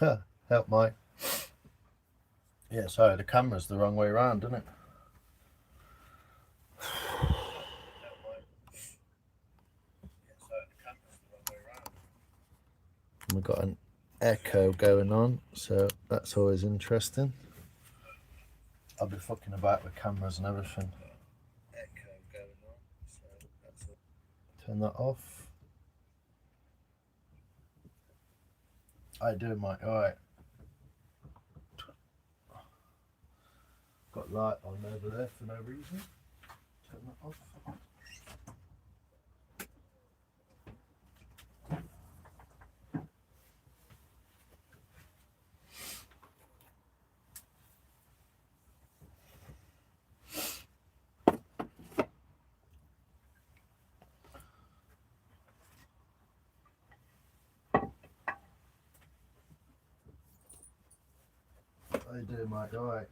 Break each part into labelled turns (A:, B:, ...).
A: Help, Mike. Yeah, sorry, the camera's the wrong way around, isn't it? We've got an echo going on, so that's always interesting. I'll be fucking about with cameras and everything. Turn that off. How you doing, Mike? Alright. Got light on over there for no reason. Turn that off. How you doing, Mike? Alright.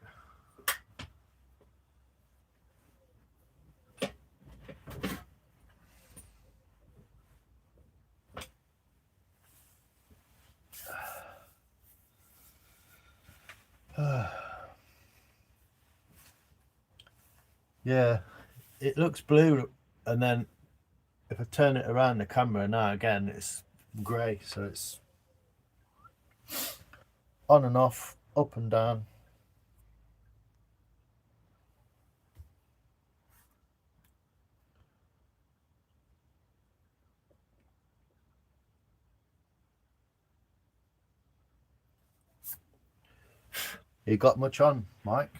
A: Yeah, it looks blue, and then if I turn it around the camera now again, it's grey, so it's on and off, up and down. You got much on, Mike?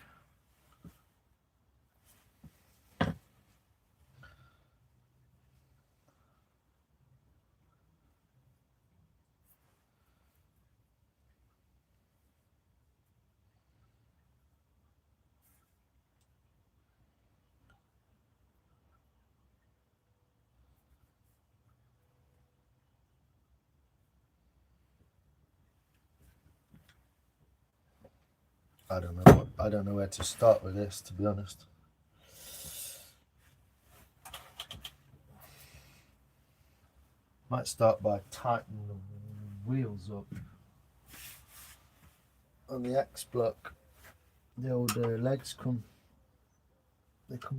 A: I don't know. I don't know where to start with this, to be honest. Might start by tightening the wheels up on the X block. The old legs come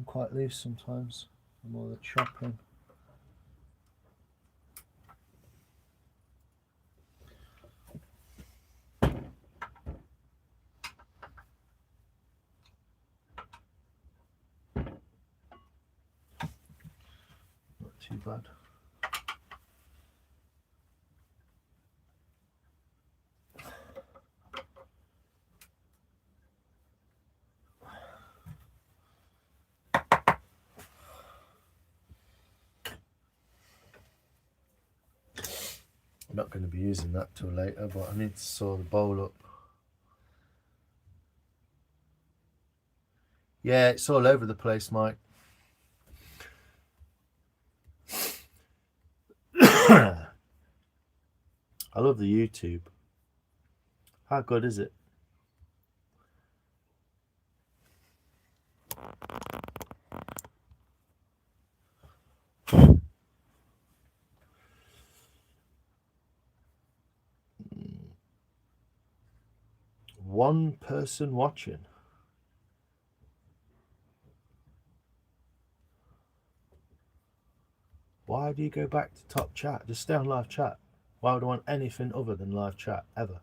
A: quite loose sometimes from all the chopping. Not too bad. I'm not going to be using that till later, but I need to saw the bowl up. Yeah, it's all over the place, Mike. I love the YouTube. How good is it? One person watching. Why do you go back to top chat? Just stay on live chat. Why would I want anything other than live chat ever?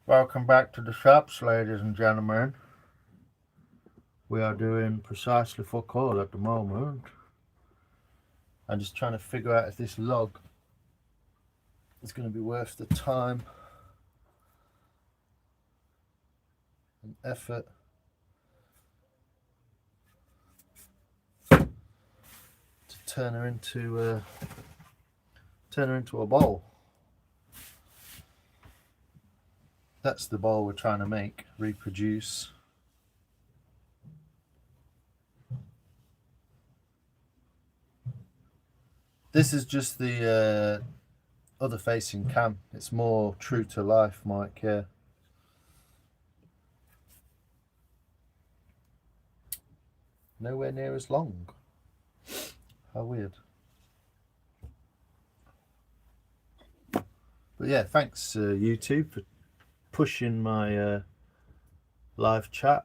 A: Welcome back to the shops, ladies and gentlemen. We are doing precisely fuck all at the moment. I'm just trying to figure out if this log is going to be worth the time and effort to turn her into a bowl. That's the bowl we're trying to make, reproduce. This is just the other facing cam. It's more true to life, Mike. Yeah. Nowhere near as long. How weird. But yeah, thanks YouTube for pushing my live chat.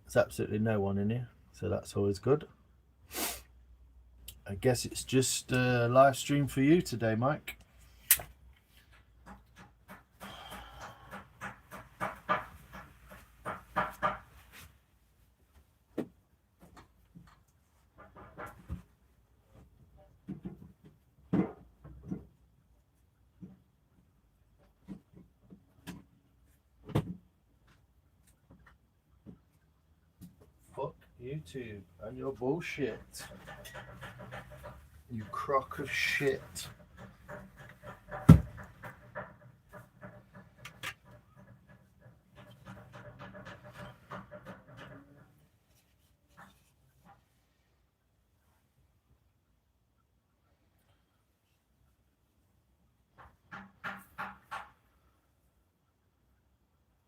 A: There's absolutely no one in here, so that's always good. I guess it's just a live stream for you today, Mike. Fuck YouTube and your bullshit. You crock of shit.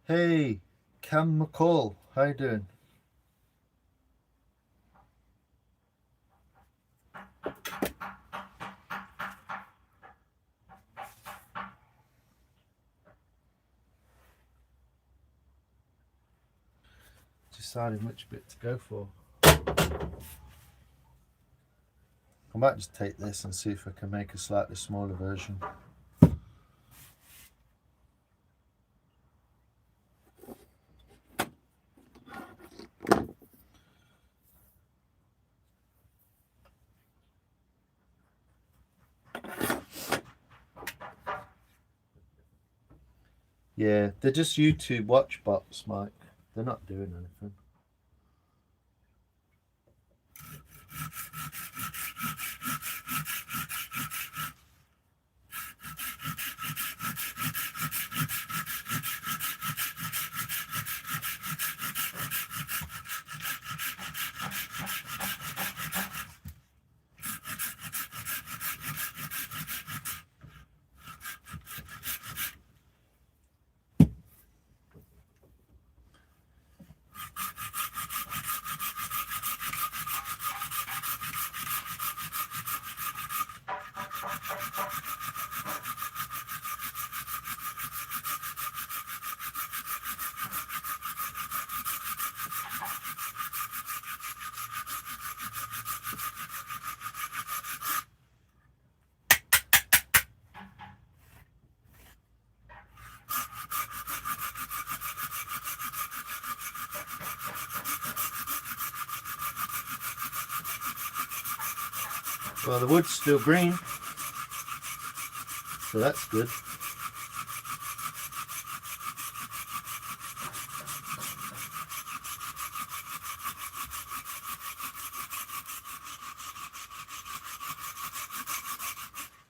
A: Hey, Cam McCall, how you doing? Deciding which bit to go for. I might just take this and see if I can make a slightly smaller version. Yeah, they're just YouTube watch bots, Mike. They're not doing anything. Well, the wood's still green, so that's good.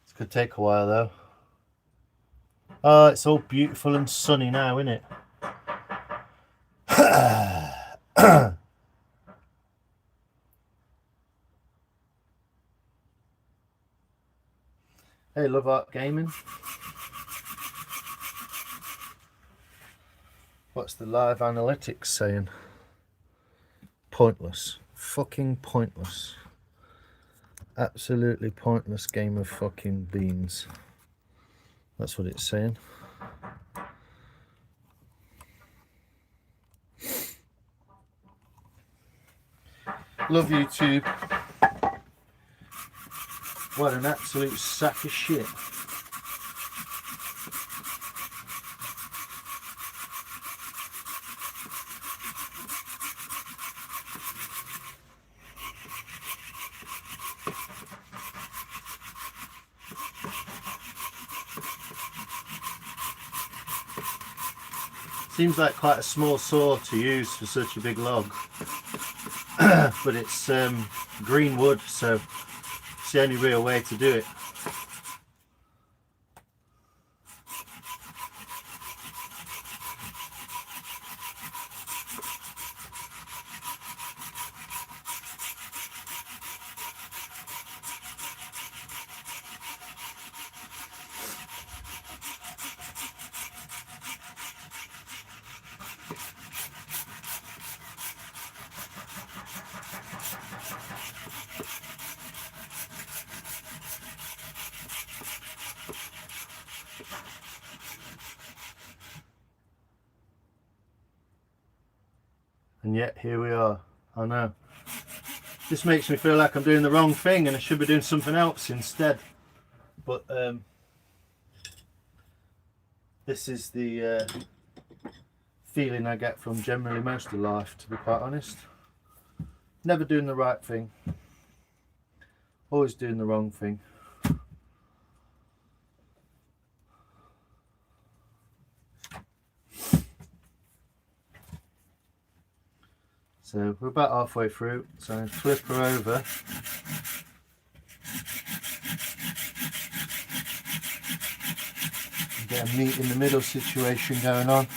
A: It's gonna take a while though. Oh, it's all beautiful and sunny now, isn't it? Hey, Love Art Gaming. What's the live analytics saying? Pointless. Fucking pointless. Absolutely pointless game of fucking beans. That's what it's saying. Love YouTube. What an absolute sack of shit. Seems like quite a small saw to use for such a big log. But it's green wood, so it's the only real way to do it. And yet here we are. I know. This makes me feel like I'm doing the wrong thing and I should be doing something else instead. But this is the feeling I get from generally most of life, to be quite honest. Never doing the right thing. Always doing the wrong thing. So we're about halfway through, so I flip her over. Get a meet in the middle situation going on.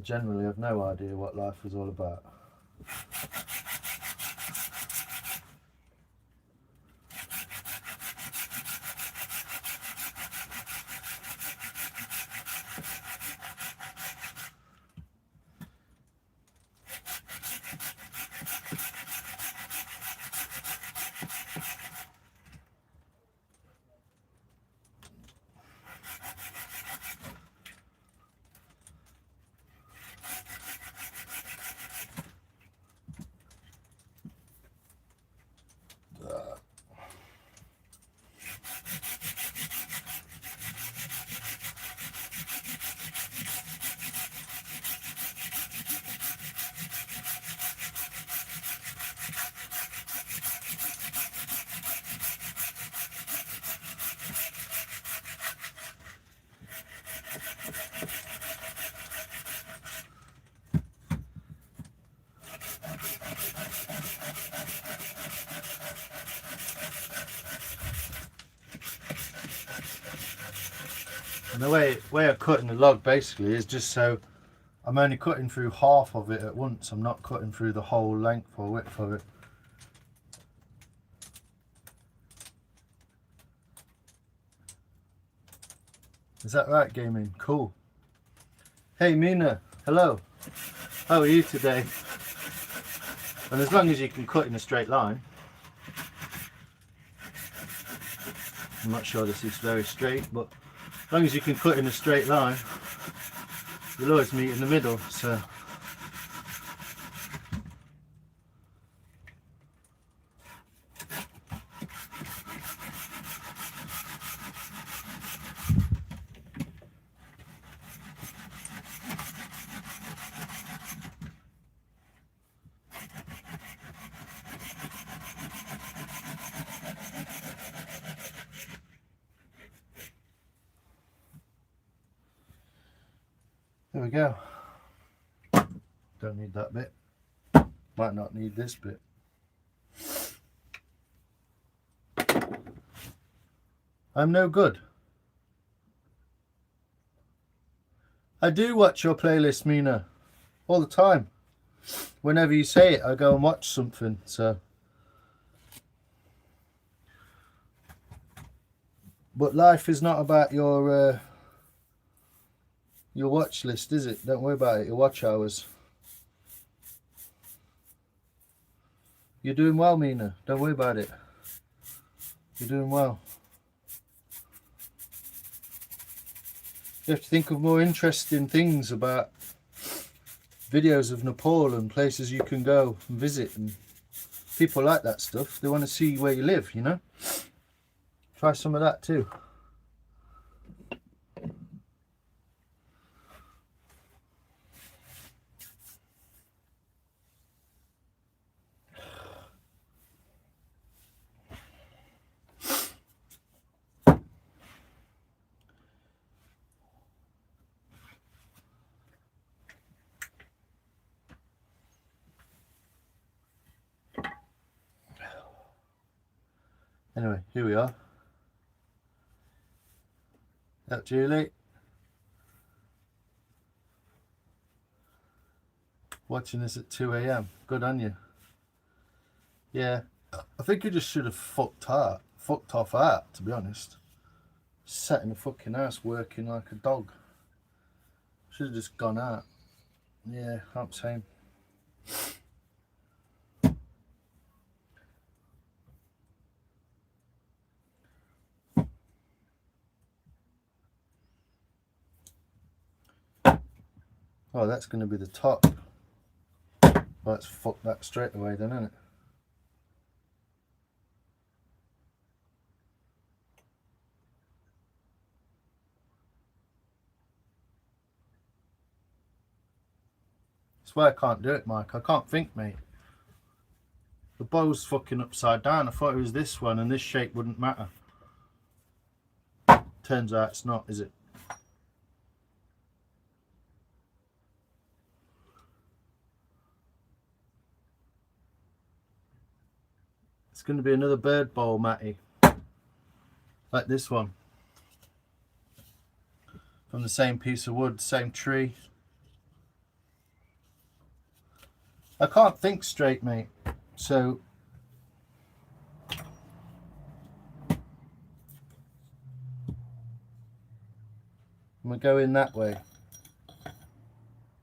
A: Generally I've no idea what life was all about. And the way of cutting the log basically is just so I'm only cutting through half of it at once. I'm not cutting through the whole length or width of it. Is that right, gaming? Cool. Hey Mina, hello. How are you today? And as long as you can cut in a straight line. I'm not sure this is very straight, but as long as you can cut in a straight line, you'll always meet in the middle. So there we go. Don't need that bit. Might not need this bit. I'm no good. I do watch your playlist, Mina, all the time. Whenever you say it, I go and watch something. So, but life is not about your watch list, is it? Don't worry about it. Your watch hours. You're doing well, Mina. Don't worry about it. You're doing well. You have to think of more interesting things about videos of Nepal and places you can go and visit, and people like that stuff. They want to see where you live, you know. Try some of that too. Anyway, here we are. That Julie. Watching this at 2 AM. Good on you. Yeah, I think you just should have fucked off art, to be honest. Sat in the fucking house working like a dog. Should have just gone out. Yeah, I'm saying. Oh, that's going to be the top. Well, let's fuck that straight away then, isn't it? That's why I can't do it, Mike. I can't think, mate. The bow's fucking upside down. I thought it was this one and this shape wouldn't matter. Turns out it's not, is it? It's going to be another bird bowl, Matty. Like this one. From the same piece of wood, same tree. I can't think straight, mate. So I'm going to go in that way.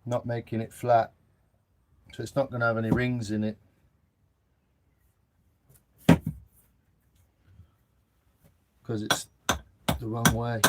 A: Not making it flat. So it's not going to have any rings in it. Because it's the wrong way.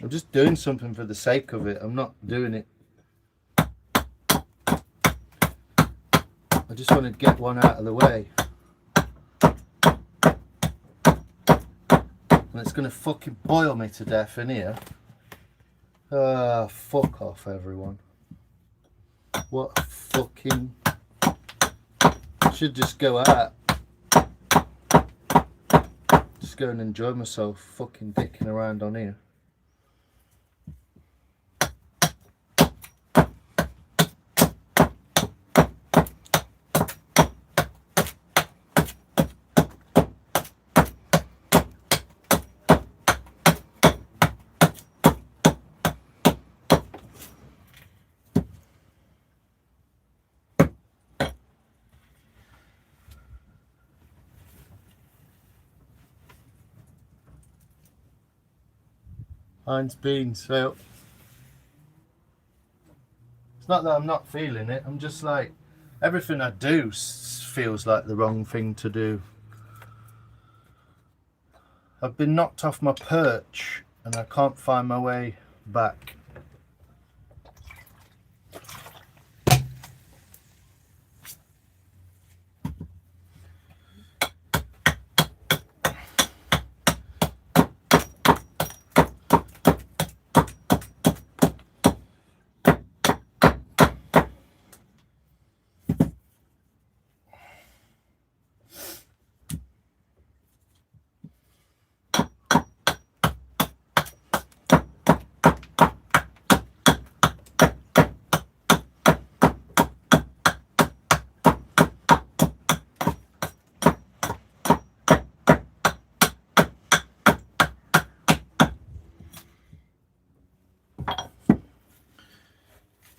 A: I'm just doing something for the sake of it. I'm not doing it. I just want to get one out of the way. And it's going to fucking boil me to death in here. Ah, fuck off, everyone. What a fucking... I should just go out. Just go and enjoy myself fucking dicking around on here. Heinz beans, so it's not that I'm not feeling it, I'm just like, everything I do feels like the wrong thing to do. I've been knocked off my perch and I can't find my way back.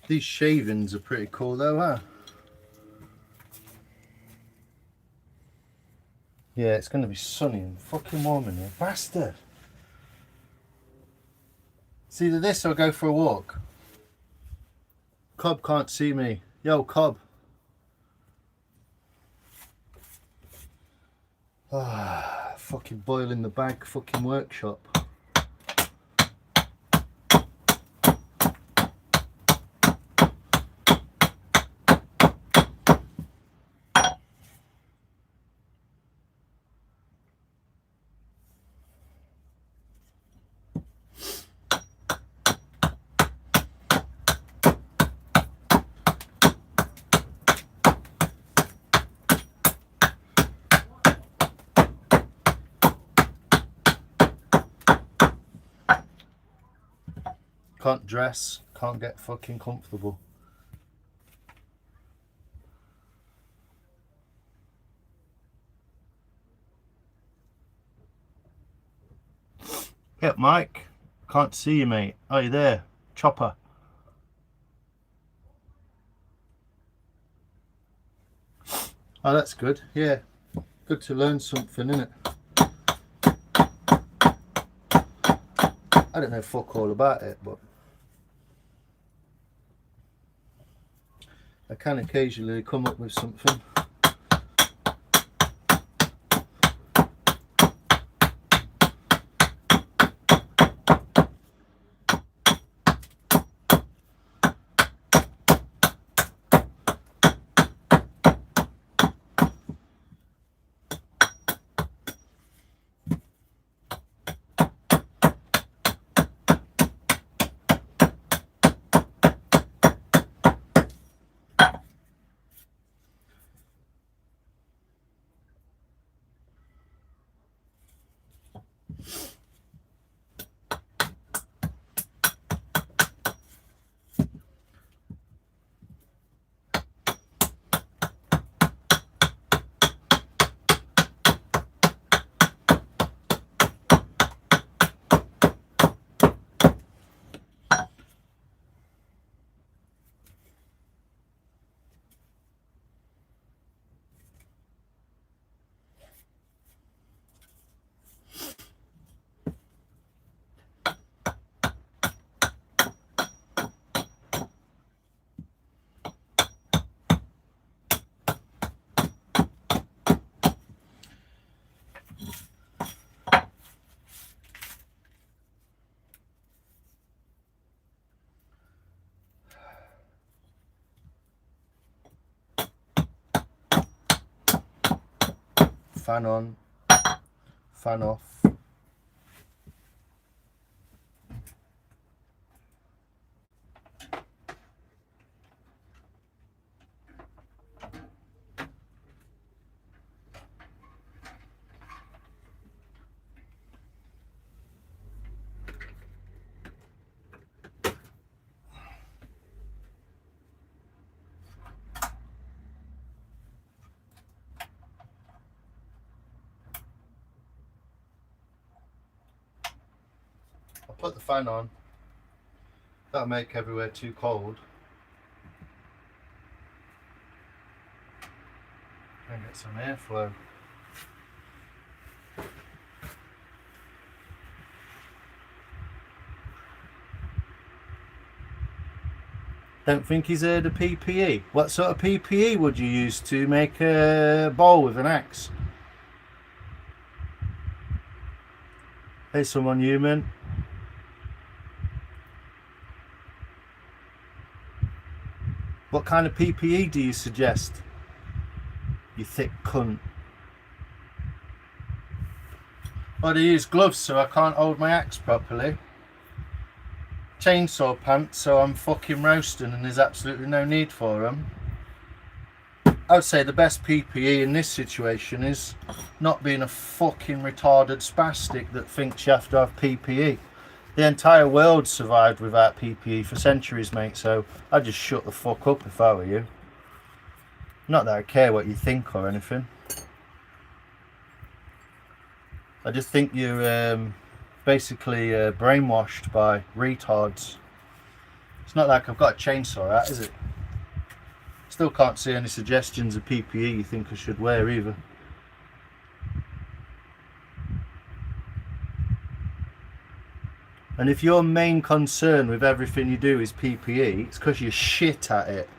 A: These shavings are pretty cool though, huh? Yeah, it's going to be sunny and fucking warm in here. Bastard! It's either this or go for a walk. Cobb can't see me. Yo, Cobb. Ah, fucking boiling the bag, fucking workshop. Can't dress, can't get fucking comfortable. Yep, Mike. Can't see you, mate. Are you there? Chopper. Oh, that's good. Yeah. Good to learn something, isn't it? I don't know fuck all about it, but I can occasionally come up with something. Fan on, fan off. I'll put the fan on. That'll make everywhere too cold. And get some airflow. Don't think he's heard of PPE. What sort of PPE would you use to make a bowl with an axe? Hey, someone human. What kind of PPE do you suggest? You thick cunt. Oh, I use gloves so I can't hold my axe properly. Chainsaw pants so I'm fucking roasting and there's absolutely no need for them. I would say the best PPE in this situation is not being a fucking retarded spastic that thinks you have to have PPE. The entire world survived without PPE for centuries, mate, so I'd just shut the fuck up if I were you. Not that I care what you think or anything. I just think you're basically brainwashed by retards. It's not like I've got a chainsaw out, is it? Still can't see any suggestions of PPE you think I should wear either. And if your main concern with everything you do is PPE, it's because you're shit at it.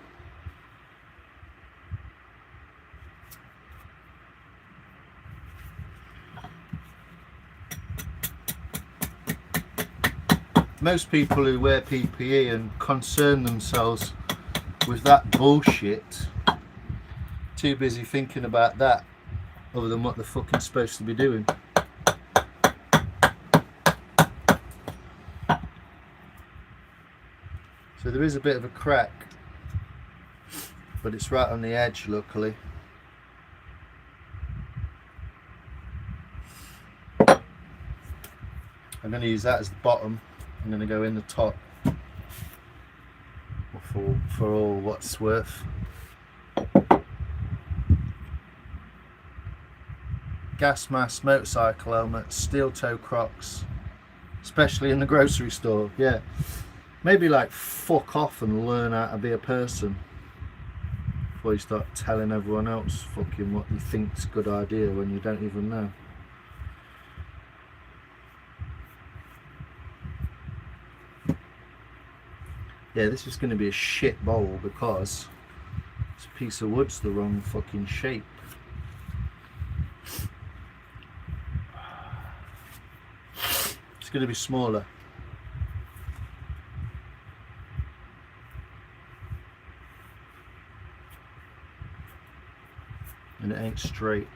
A: Most people who wear PPE and concern themselves with that bullshit, too busy thinking about that other than what they're fucking supposed to be doing. So there is a bit of a crack, but it's right on the edge, luckily. I'm going to use that as the bottom. I'm going to go in the top for all what's worth. Gas mask, motorcycle helmet, steel toe Crocs, especially in the grocery store. Yeah, maybe like fuck off and learn how to be a person. why you start telling everyone else fucking what you think's a good idea when you don't even know. Yeah, this is going to be a shit bowl because this piece of wood's the wrong fucking shape. It's going to be smaller. And it ain't straight.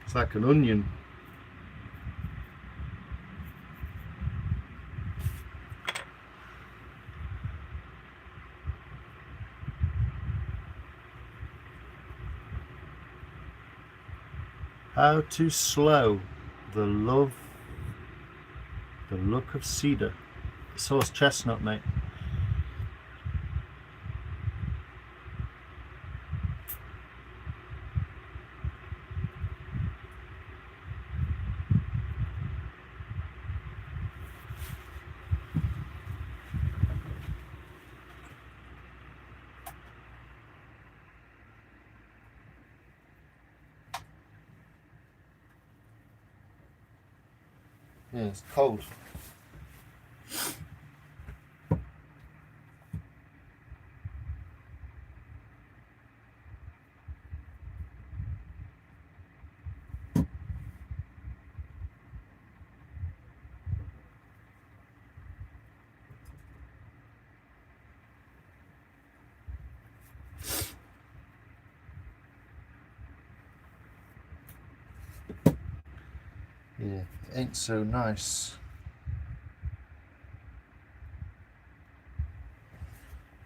A: It's like an onion. How to slow the look of cedar. It's horse chestnut, mate. Yeah, it's cold. Yeah, it ain't so nice.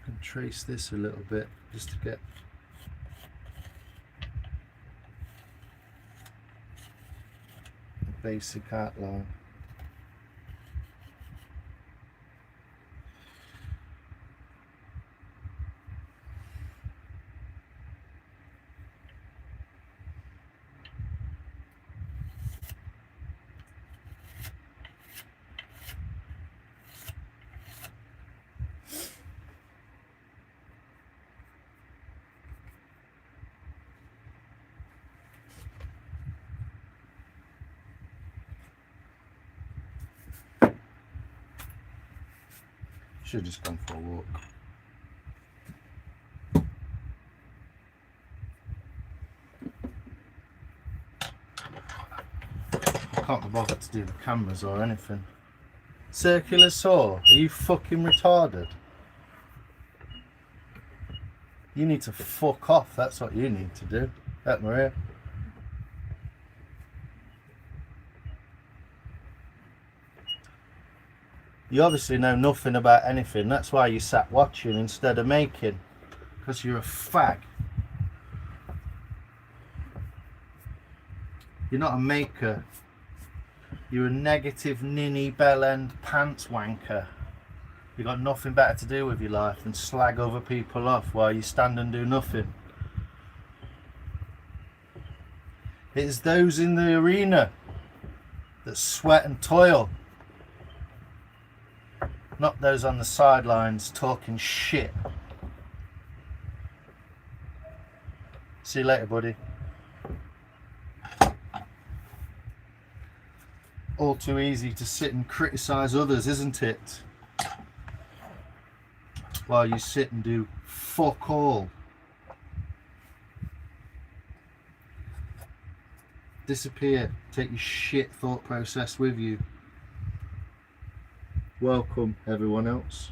A: I can trace this a little bit just to get a basic outline. Should have just gone for a walk. I can't be bothered to do the cameras or anything. Circular saw? Are you fucking retarded? You need to fuck off, that's what you need to do. That Maria. You obviously know nothing about anything, that's why you sat watching instead of making. Because you're a fag. You're not a maker. You're a negative ninny bell end pants wanker. You've got nothing better to do with your life than slag other people off while you stand and do nothing. It's those in the arena that sweat and toil, not those on the sidelines talking shit. See you later, buddy. All too easy to sit and criticise others, isn't it? While you sit and do fuck all. Disappear. Take your shit thought process with you. Welcome, everyone else.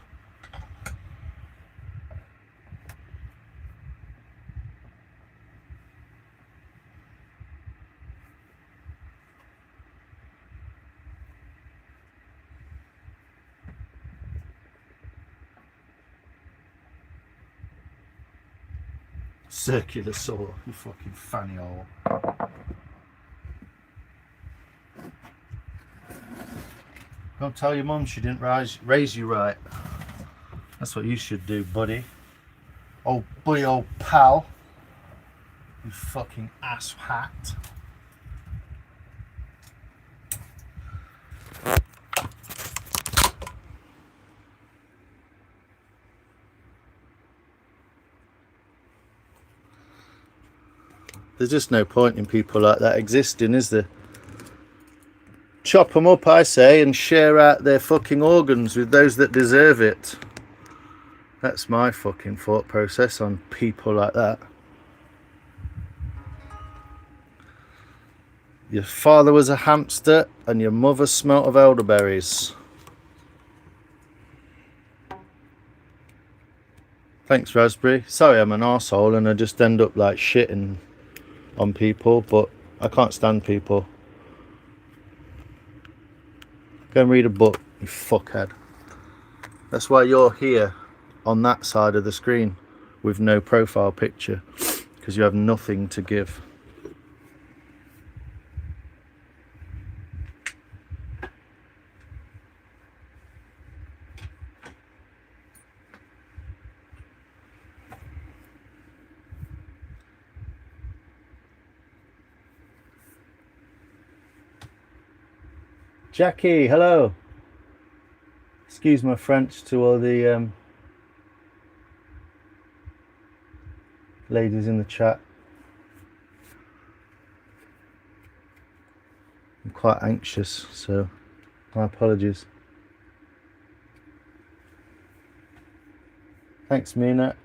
A: Circular saw, you fucking fanny hole. Don't tell your mum she didn't raise you right. That's what you should do, buddy. Old buddy, old pal. You fucking ass hat. There's just no point in people like that existing, is there? Chop them up, I say, and share out their fucking organs with those that deserve it. That's my fucking thought process on people like that. Your father was a hamster and your mother smelt of elderberries. Thanks, Raspberry. Sorry I'm an arsehole and I just end up like shitting on people, but I can't stand people. Go and read a book, you fuckhead. That's why you're here on that side of the screen with no profile picture, because you have nothing to give. Jackie, hello. Excuse my French to all the ladies in the chat. I'm quite anxious, so my apologies. Thanks, Mina.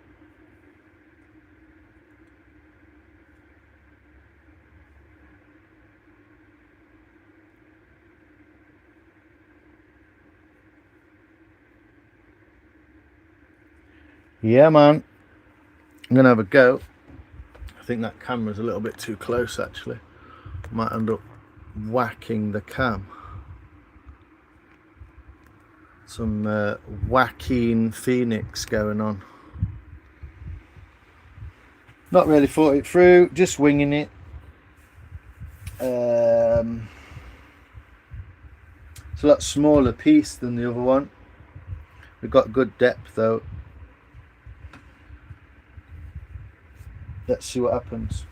A: Yeah, man. I'm gonna have a go. I think that camera's a little bit too close, actually. Might end up whacking the cam. Some whacking Phoenix going on. Not really thought it through, just winging it. It's a lot smaller piece than the other one. We've got good depth though. Let's see what happens.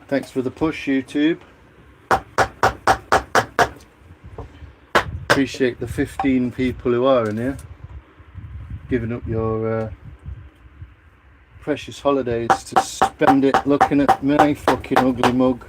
A: Thanks for the push, YouTube. Appreciate the 15 people who are in here, giving up your precious holidays to spend it looking at my fucking ugly mug.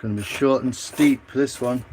A: going to be short and steep, this one.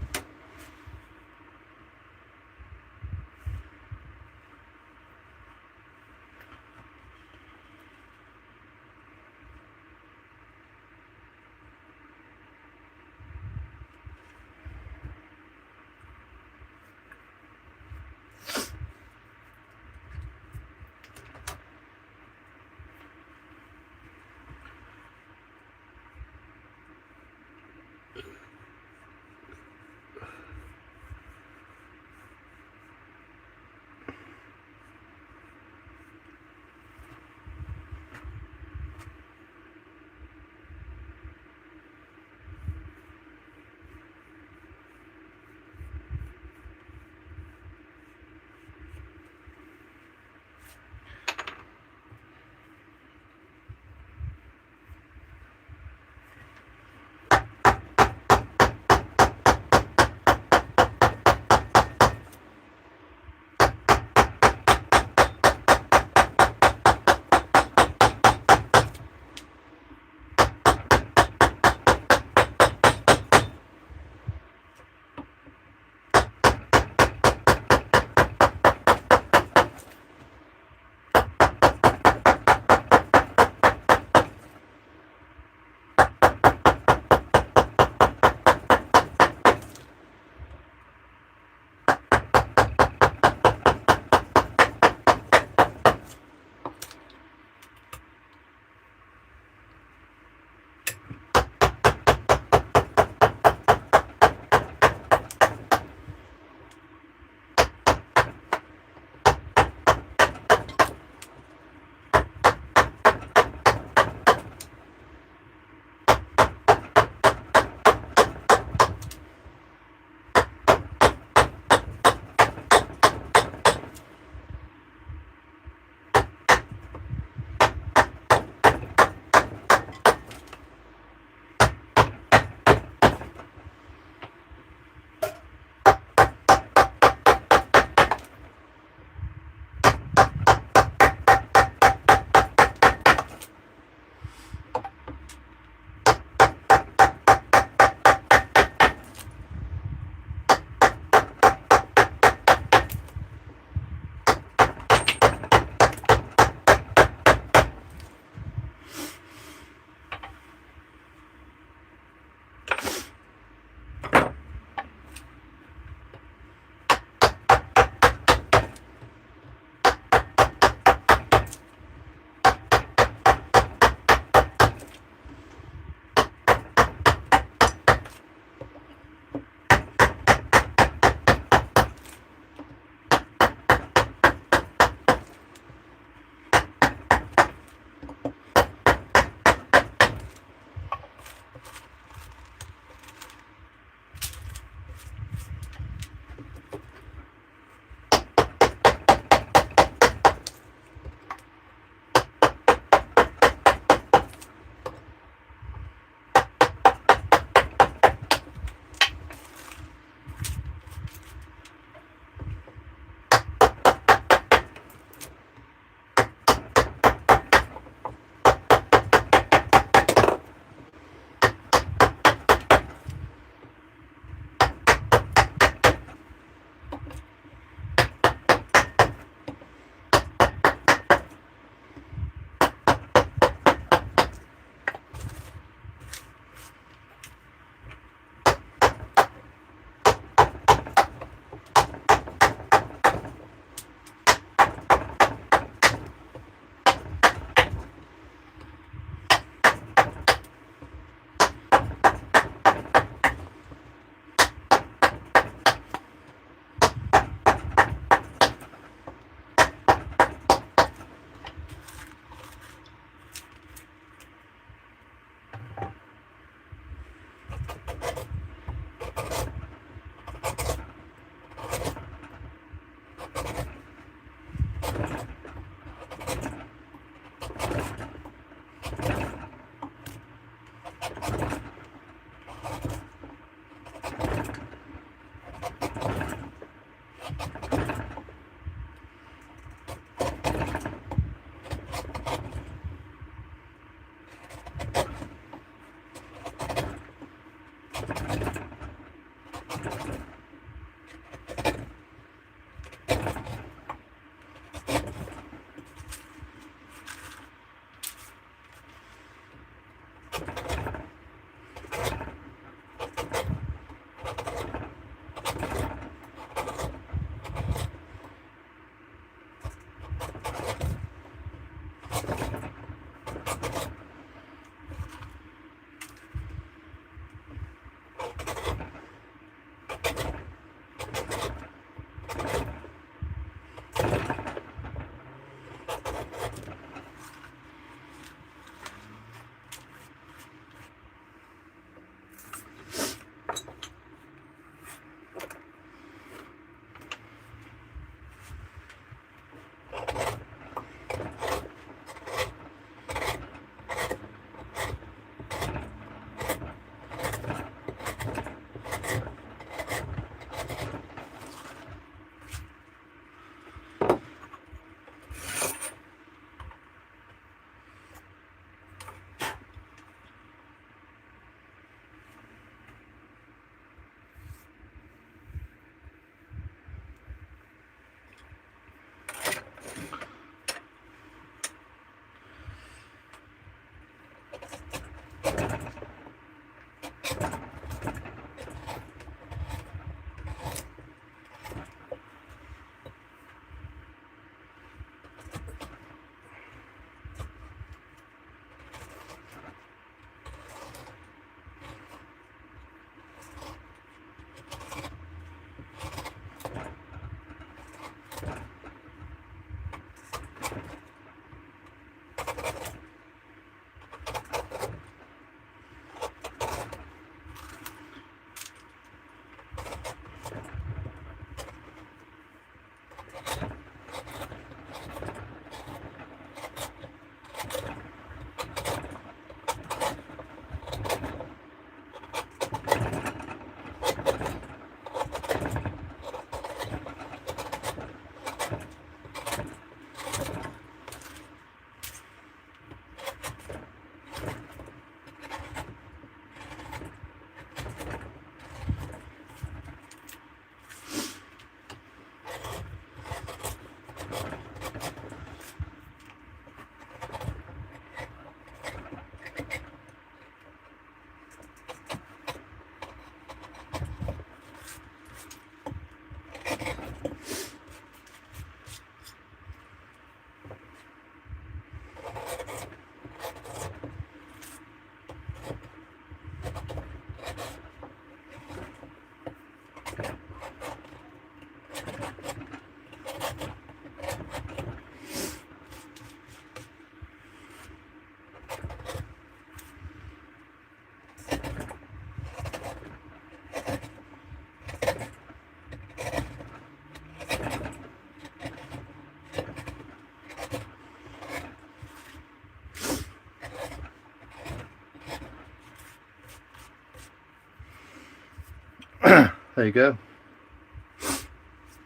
A: there you go.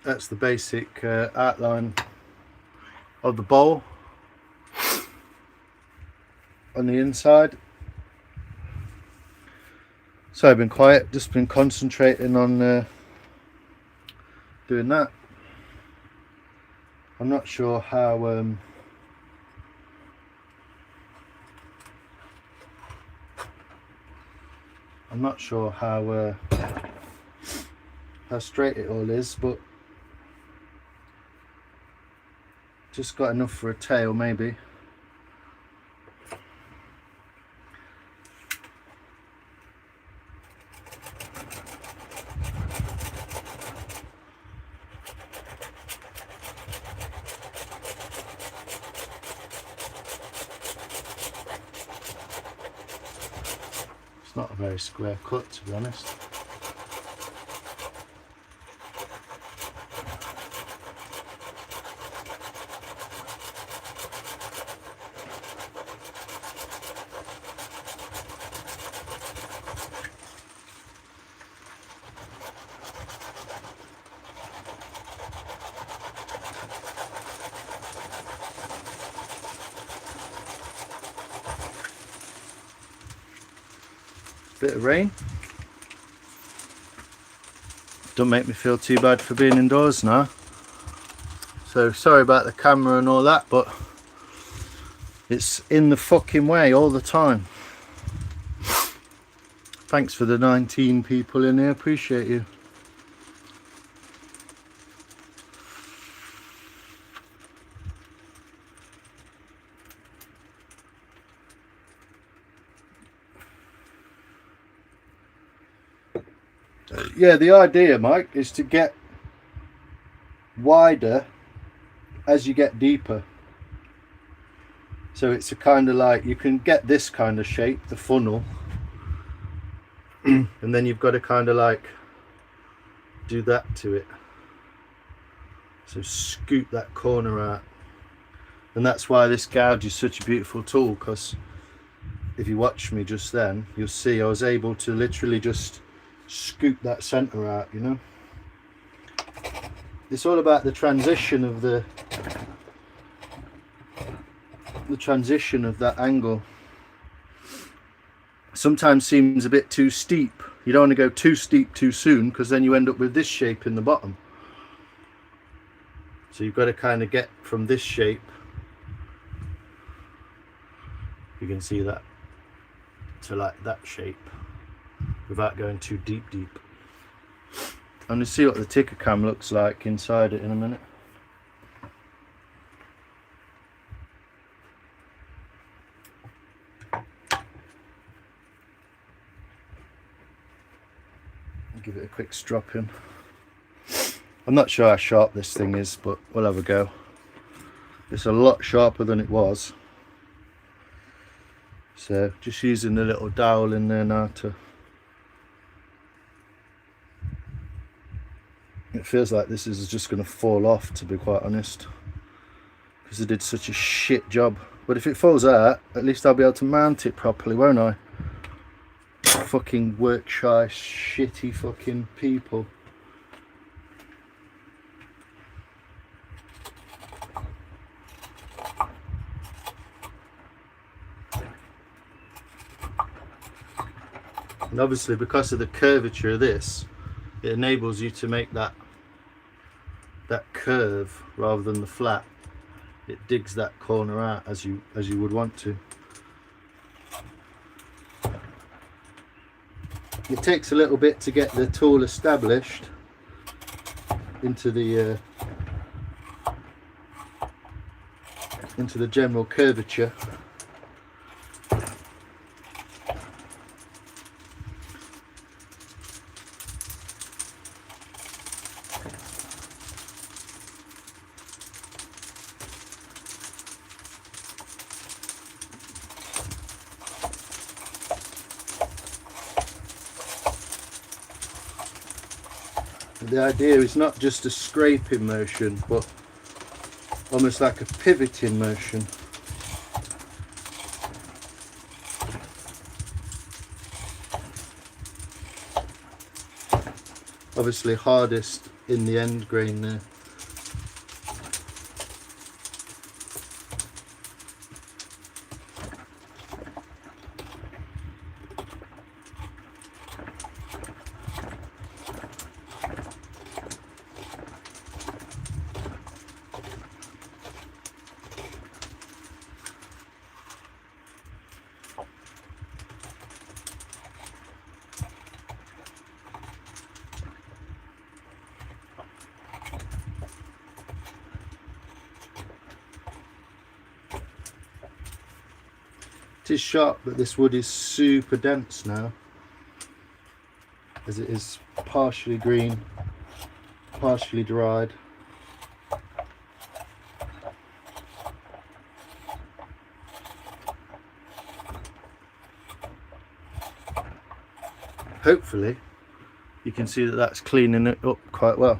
A: That's the basic outline of the bowl on the inside. So I've been quiet, just been concentrating on doing that. I'm not sure how how straight it all is, but just got enough for a tail maybe. It's not a very square cut, to be honest. Bit of rain. Don't make me feel too bad for being indoors now. So sorry about the camera and all that, but it's in the fucking way all the time. Thanks for the 19 people in here, appreciate you. Yeah, the idea, Mike, is to get wider as you get deeper. So it's a kind of like, you can get this kind of shape, the funnel, and then you've got to kind of like do that to it. So scoop that corner out. And that's why this gouge is such a beautiful tool, because if you watch me just then, you'll see I was able to literally just scoop that center out, you know. It's all about the transition of the transition of that angle. Sometimes seems a bit too steep. You don't want to go too steep too soon, because then you end up with this shape in the bottom. So you've got to kind of get from this shape, you can see that, to like that shape, without going too deep. I'm going to see what the ticker cam looks like inside it in a minute. Give it a quick strop in. I'm not sure how sharp this thing is, but we'll have a go. It's a lot sharper than it was. So just using the little dowel in there now to... It feels like this is just going to fall off, to be quite honest, because I did such a shit job. But if it falls out, at least I'll be able to mount it properly, won't I? Fucking work shy, shitty fucking people. And obviously, because of the curvature of this, it enables you to make that curve rather than the flat. It digs that corner out as you would want to. It takes a little bit to get the tool established into the general curvature. The idea is not just a scraping motion, but almost like a pivoting motion. Obviously hardest in the end grain there. It is sharp, but this wood is super dense now, as it is partially green, partially dried. Hopefully you can see that that's cleaning it up quite well.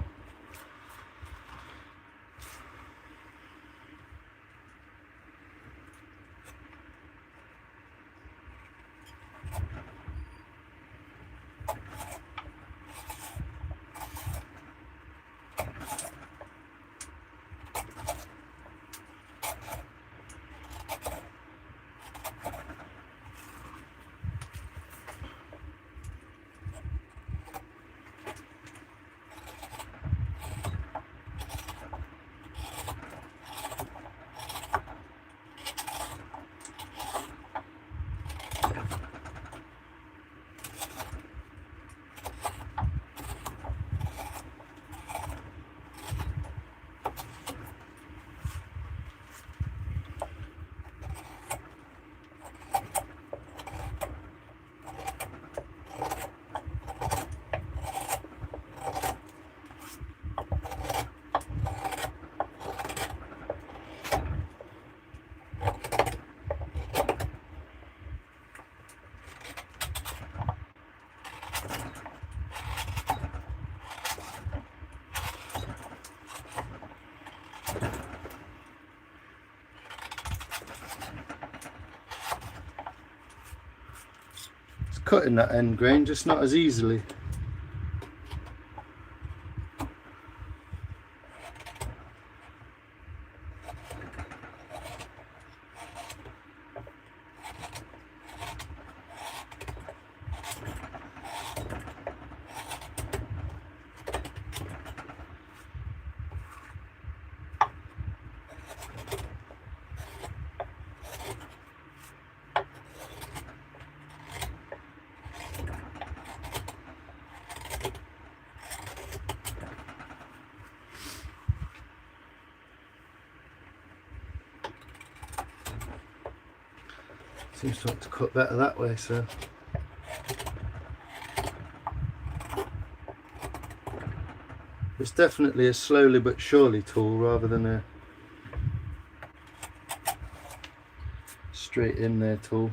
A: Cutting that end grain, just not as easily. Seems to want to cut better that way, so it's definitely a slowly but surely tool rather than a straight in there tool.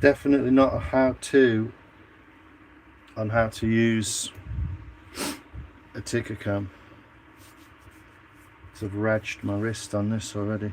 A: Definitely not a how-to on how to use a ticker cam. I've radged my wrist on this already.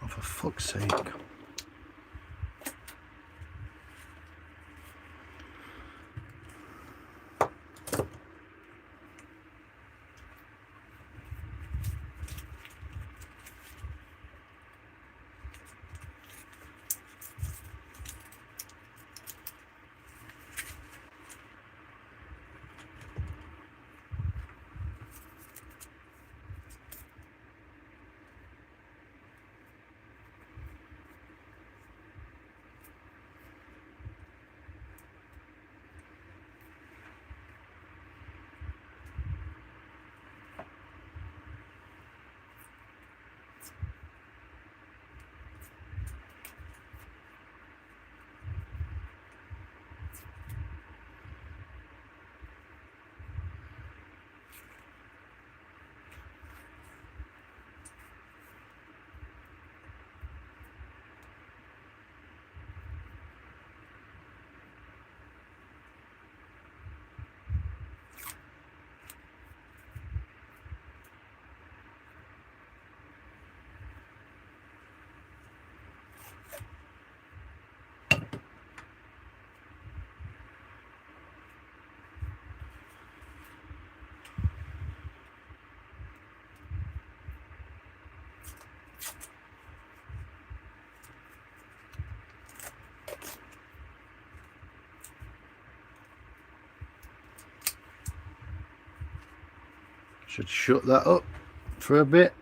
A: Oh, for fuck's sake. Should shut that up for a bit.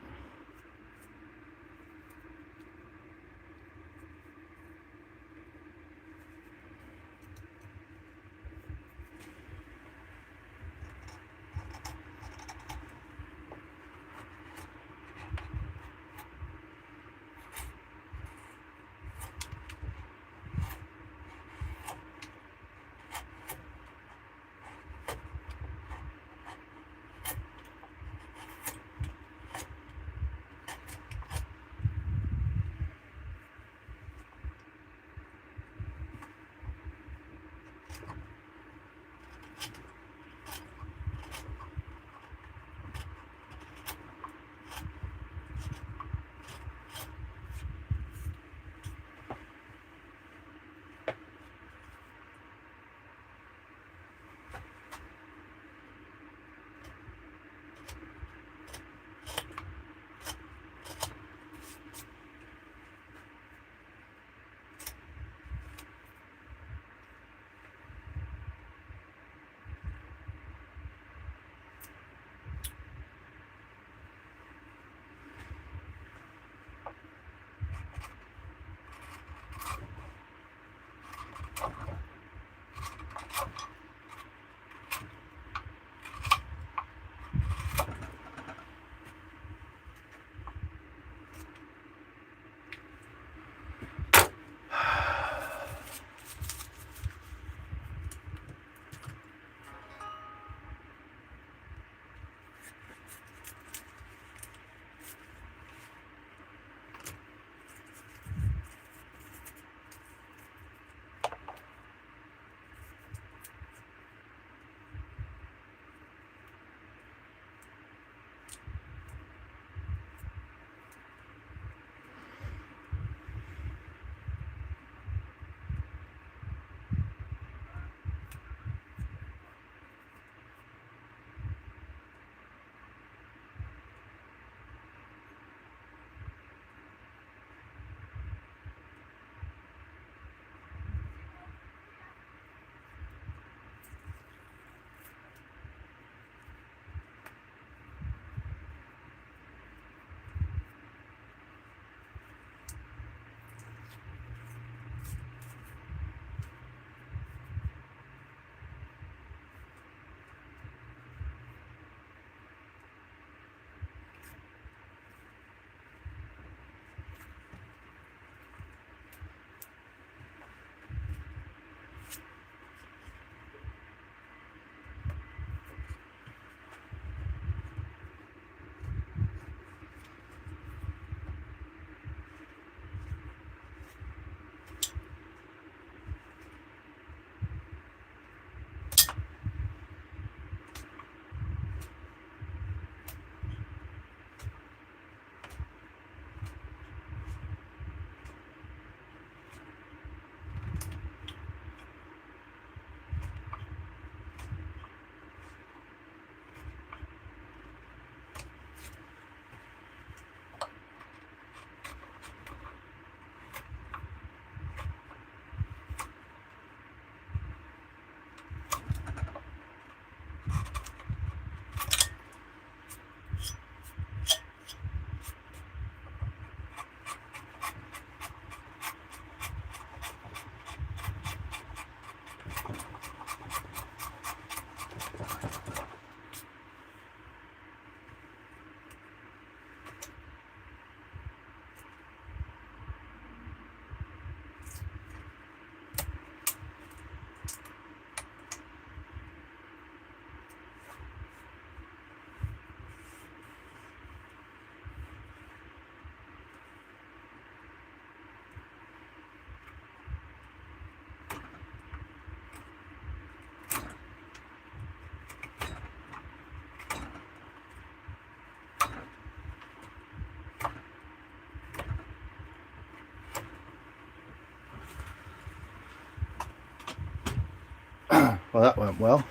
A: Well, that went well.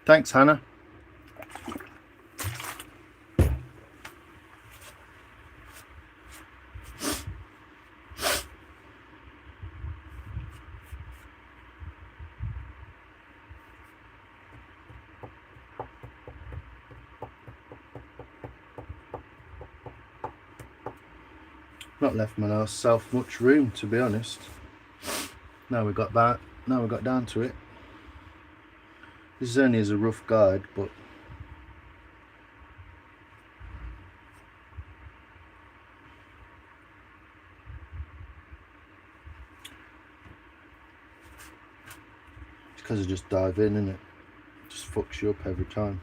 A: Thanks, Hannah. Not left myself much room, to be honest. Now we got that. Now we got down to it. This is only as a rough guide, but it's because I just dive in, innit? It just fucks you up every time.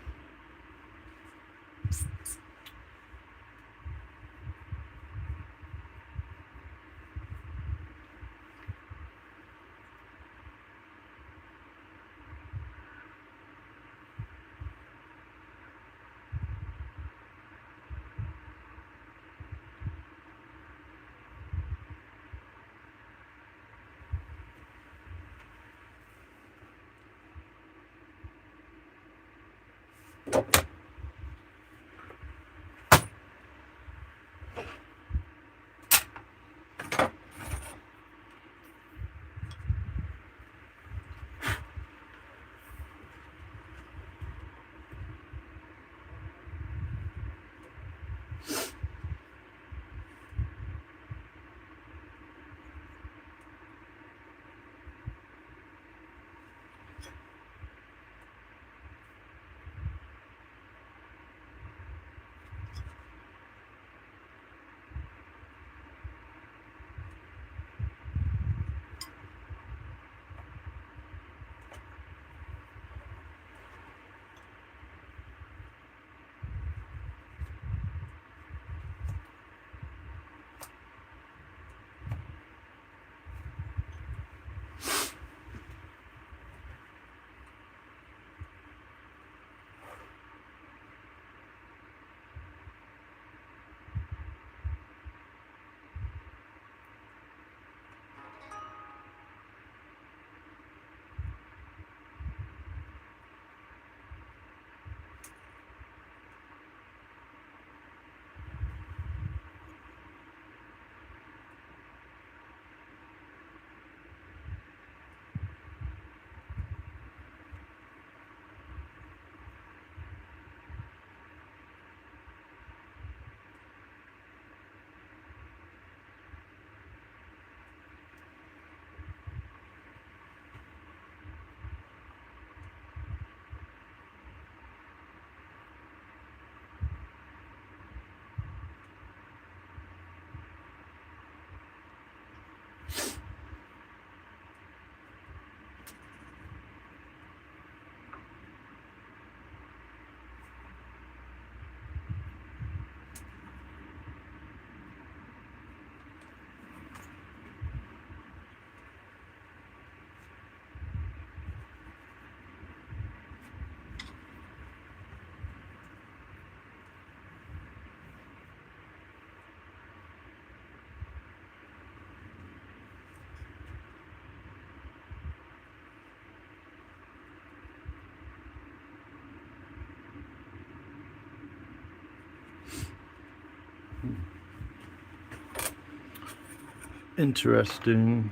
A: Interesting.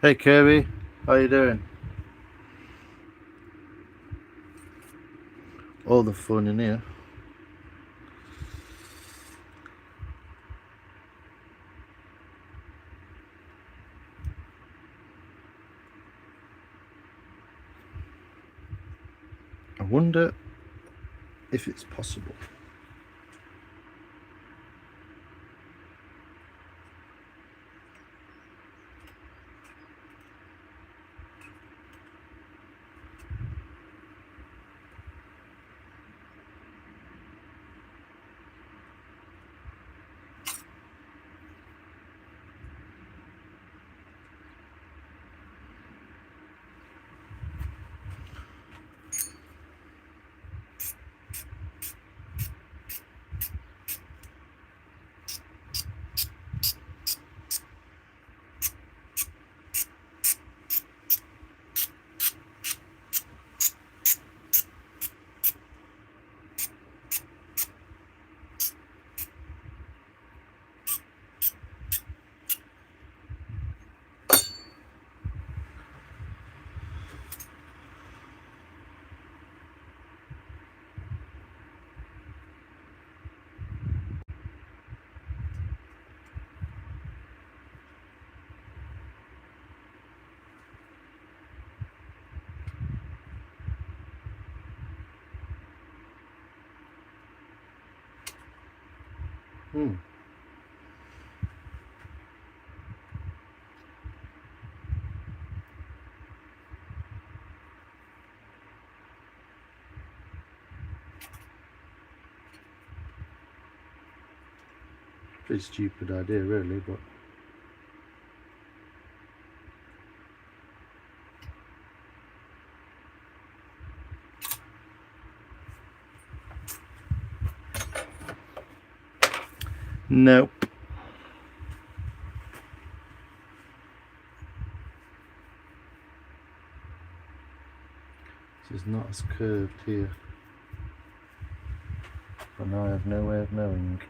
A: Hey Kirby, how you doing? All the fun in here. I wonder if it's possible. Hmm. Pretty stupid idea really, but nope. This is not as curved here, but now I have no way of knowing.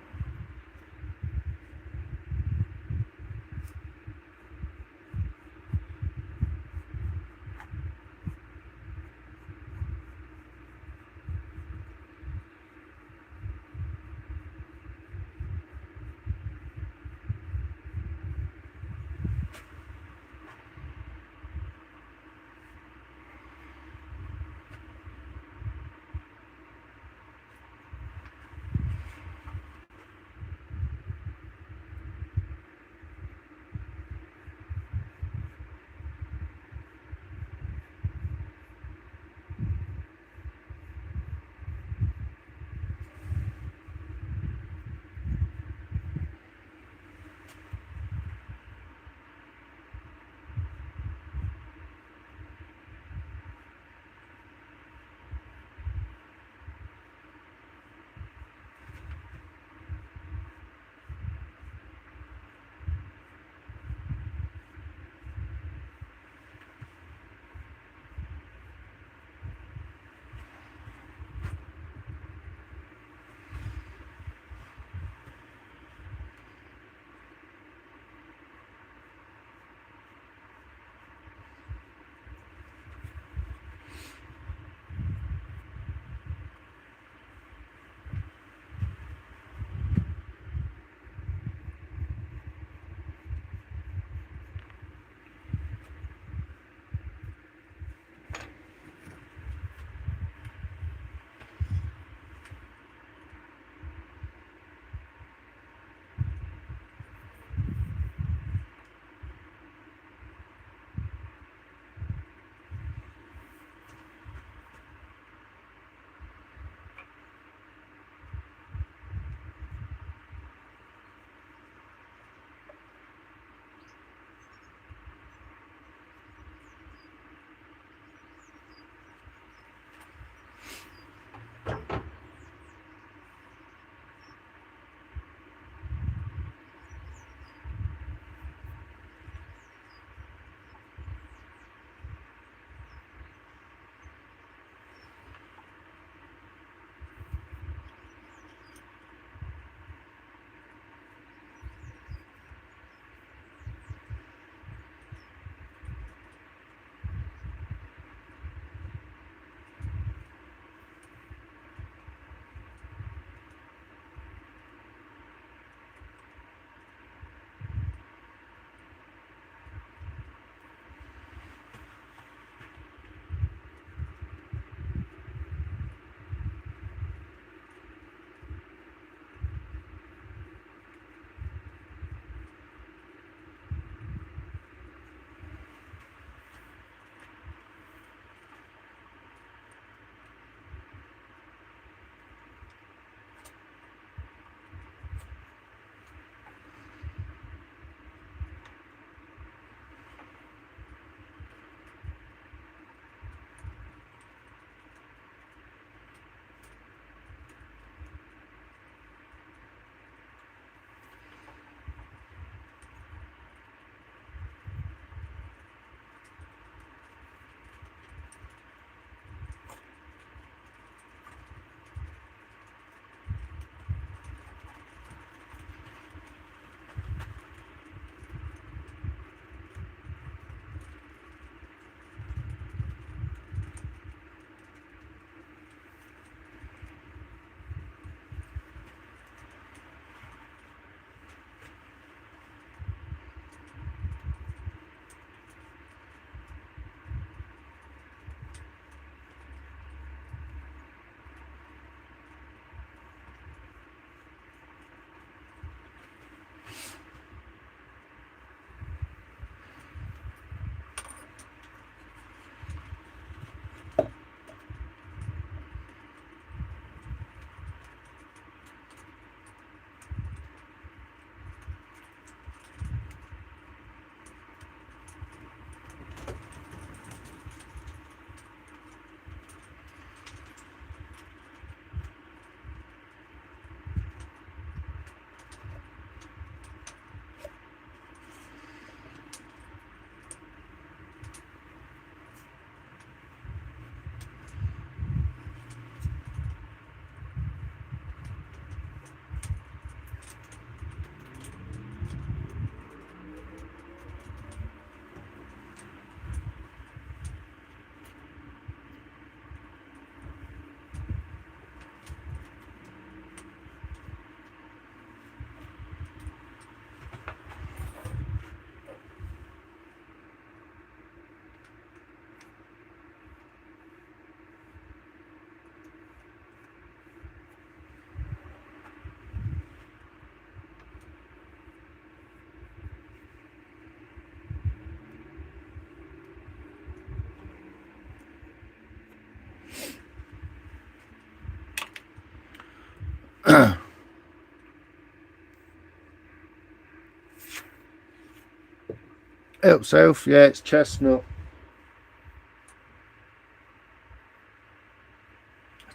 A: Out south, yeah, it's chestnut.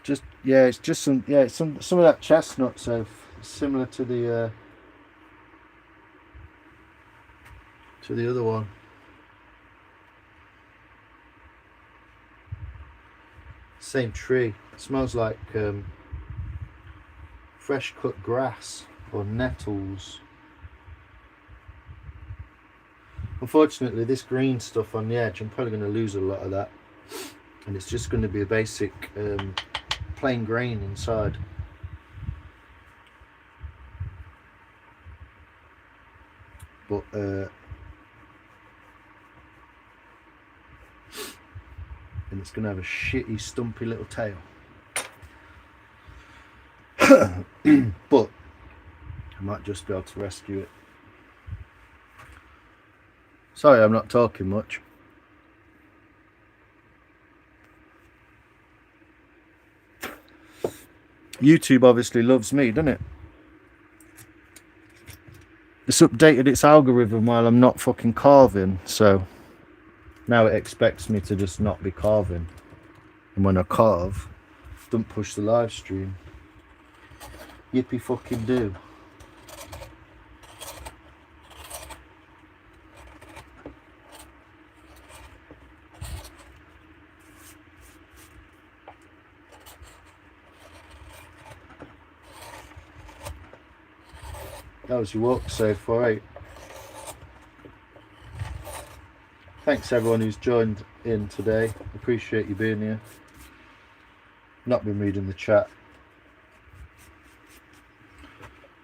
A: Just yeah, it's just some some of that chestnut. So similar to the other one. Same tree. It smells like fresh cut grass or nettles. Unfortunately, this green stuff on the edge, I'm probably going to lose a lot of that, and it's just going to be a basic plain grain inside. But and it's going to have a shitty, stumpy little tail. But I might just be able to rescue it. Sorry, I'm not talking much. YouTube obviously loves me, doesn't it? It's updated its algorithm while I'm not fucking carving, so now it expects me to just not be carving. And when I carve, don't push the live stream. Yippee fucking do. That was your walk so far, eh? Thanks everyone who's joined in today. Appreciate you being here. Not been reading the chat.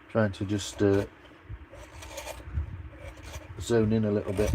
A: Trying to just zone in a little bit.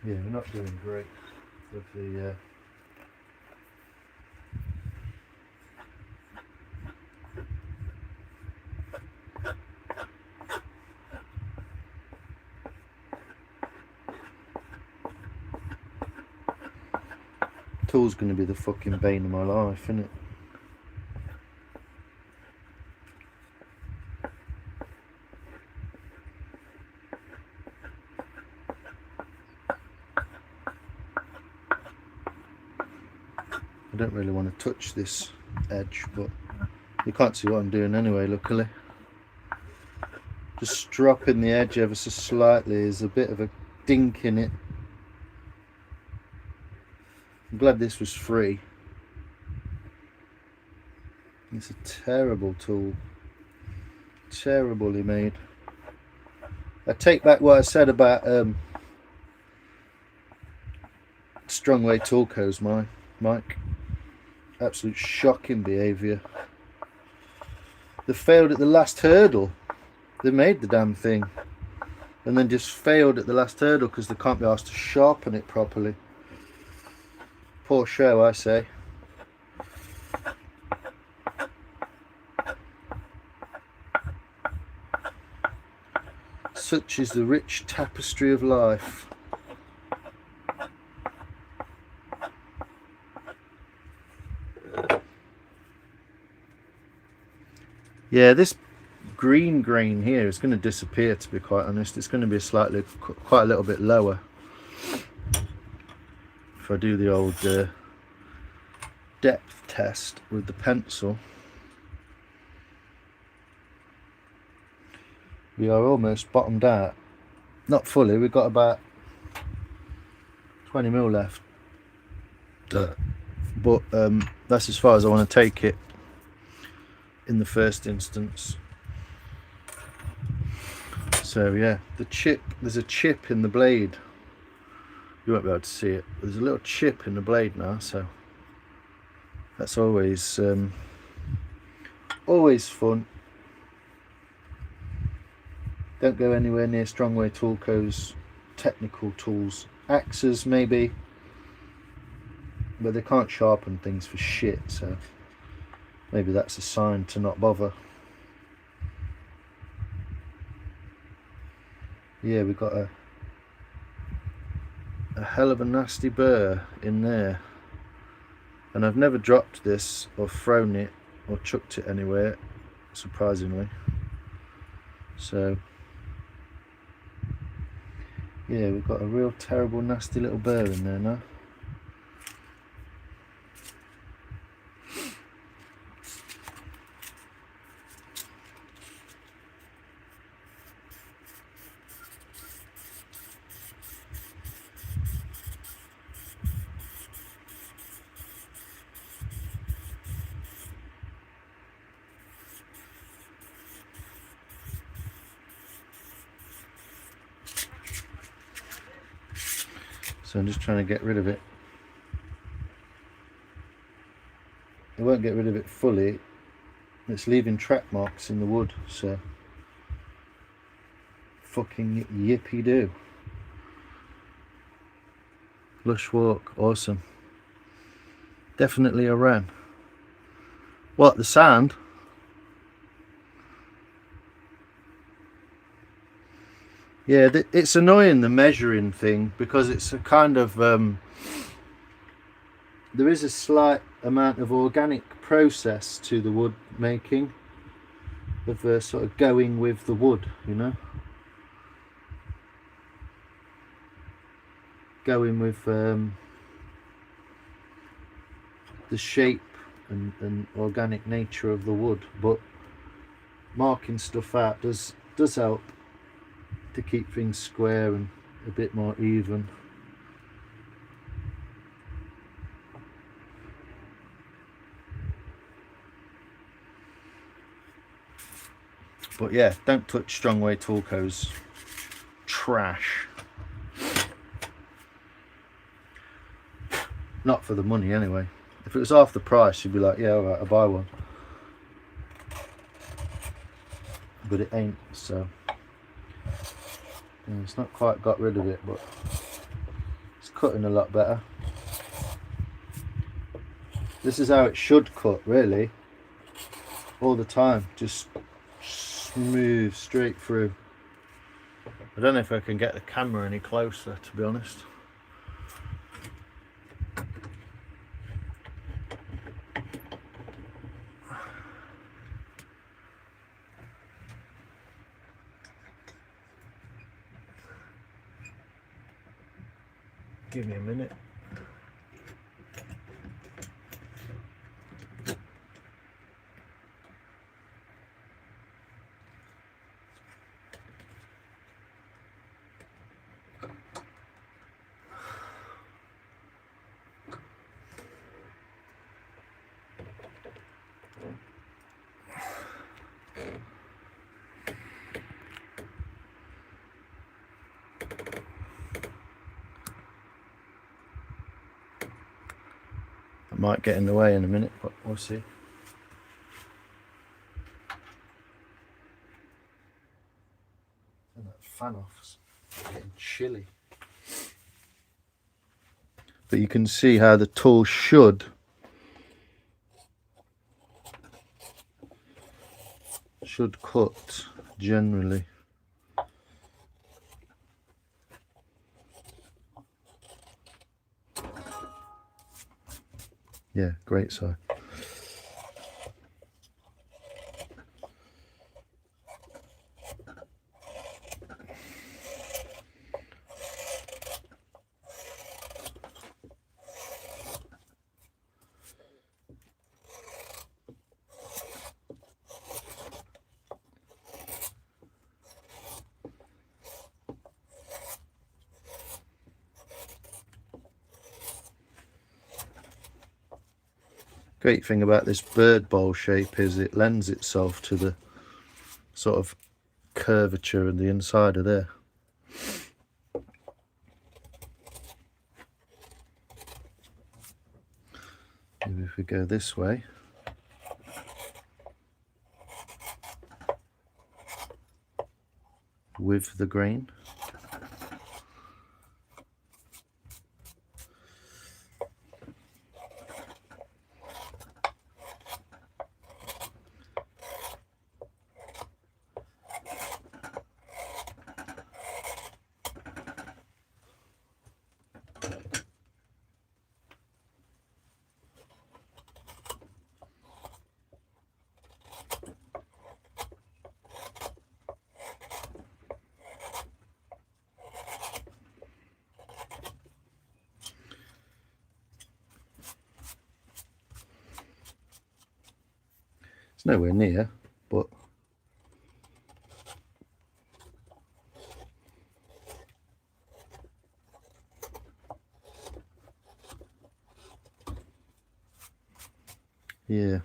A: Yeah, we're not doing great with the tool's going to be the fucking bane of my life, isn't it? I don't really want to touch this edge, but you can't see what I'm doing anyway, luckily. Just stropping the edge ever so slightly is a bit of a dink in it. I'm glad this was free. It's a terrible tool. Terribly made. I take back what I said about Strongway Toolco's, Mike. Absolute shocking behaviour. They failed at the last hurdle. They made the damn thing and then just failed at the last hurdle because they can't be asked to sharpen it properly. Poor show, I say. Such is the rich tapestry of life. Yeah, this green grain here is going to disappear, to be quite honest. It's going to be quite a little bit lower if I do the old depth test with the pencil. We are almost bottomed out. Not fully, we've got about 20 mil left. But that's as far as I want to take it in the first instance. So yeah, there's a chip in the blade. You won't be able to see it. There's a little chip in the blade now, so that's always always fun. Don't go anywhere near Strongway Toolco's technical tools. Axes maybe, but they can't sharpen things for shit, so maybe that's a sign to not bother. Yeah, we've got a hell of a nasty burr in there, and I've never dropped this or thrown it or chucked it anywhere, surprisingly. So yeah, we've got a real terrible nasty little burr in there now. So I'm just trying to get rid of it. I won't get rid of it fully. It's leaving track marks in the wood, so fucking yippee do. Lush walk, awesome. Definitely a ram. What, the sand? Yeah, it's annoying, the measuring thing, because it's a kind of there is a slight amount of organic process to the wood making, of sort of going with the wood, you know, going with the shape and organic nature of the wood. But marking stuff out does help to keep things square and a bit more even. But yeah, don't touch Strongway Toolco's trash. Not for the money anyway. If it was half the price, you'd be like, yeah, alright, I'll buy one. But it ain't, so yeah, it's not quite got rid of it, but it's cutting a lot better. This is how it should cut, really, all the time, just smooth straight through. I don't know if I can get the camera any closer, to be honest. Give me a minute. It might get in the way in a minute, but we'll see. And that fan off, it's getting chilly. But you can see how the tool should cut generally. Yeah, great size. Great thing about this bird bowl shape is it lends itself to the sort of curvature of the inside of there. Maybe if we go this way. with the grain. It's nowhere near, but yeah.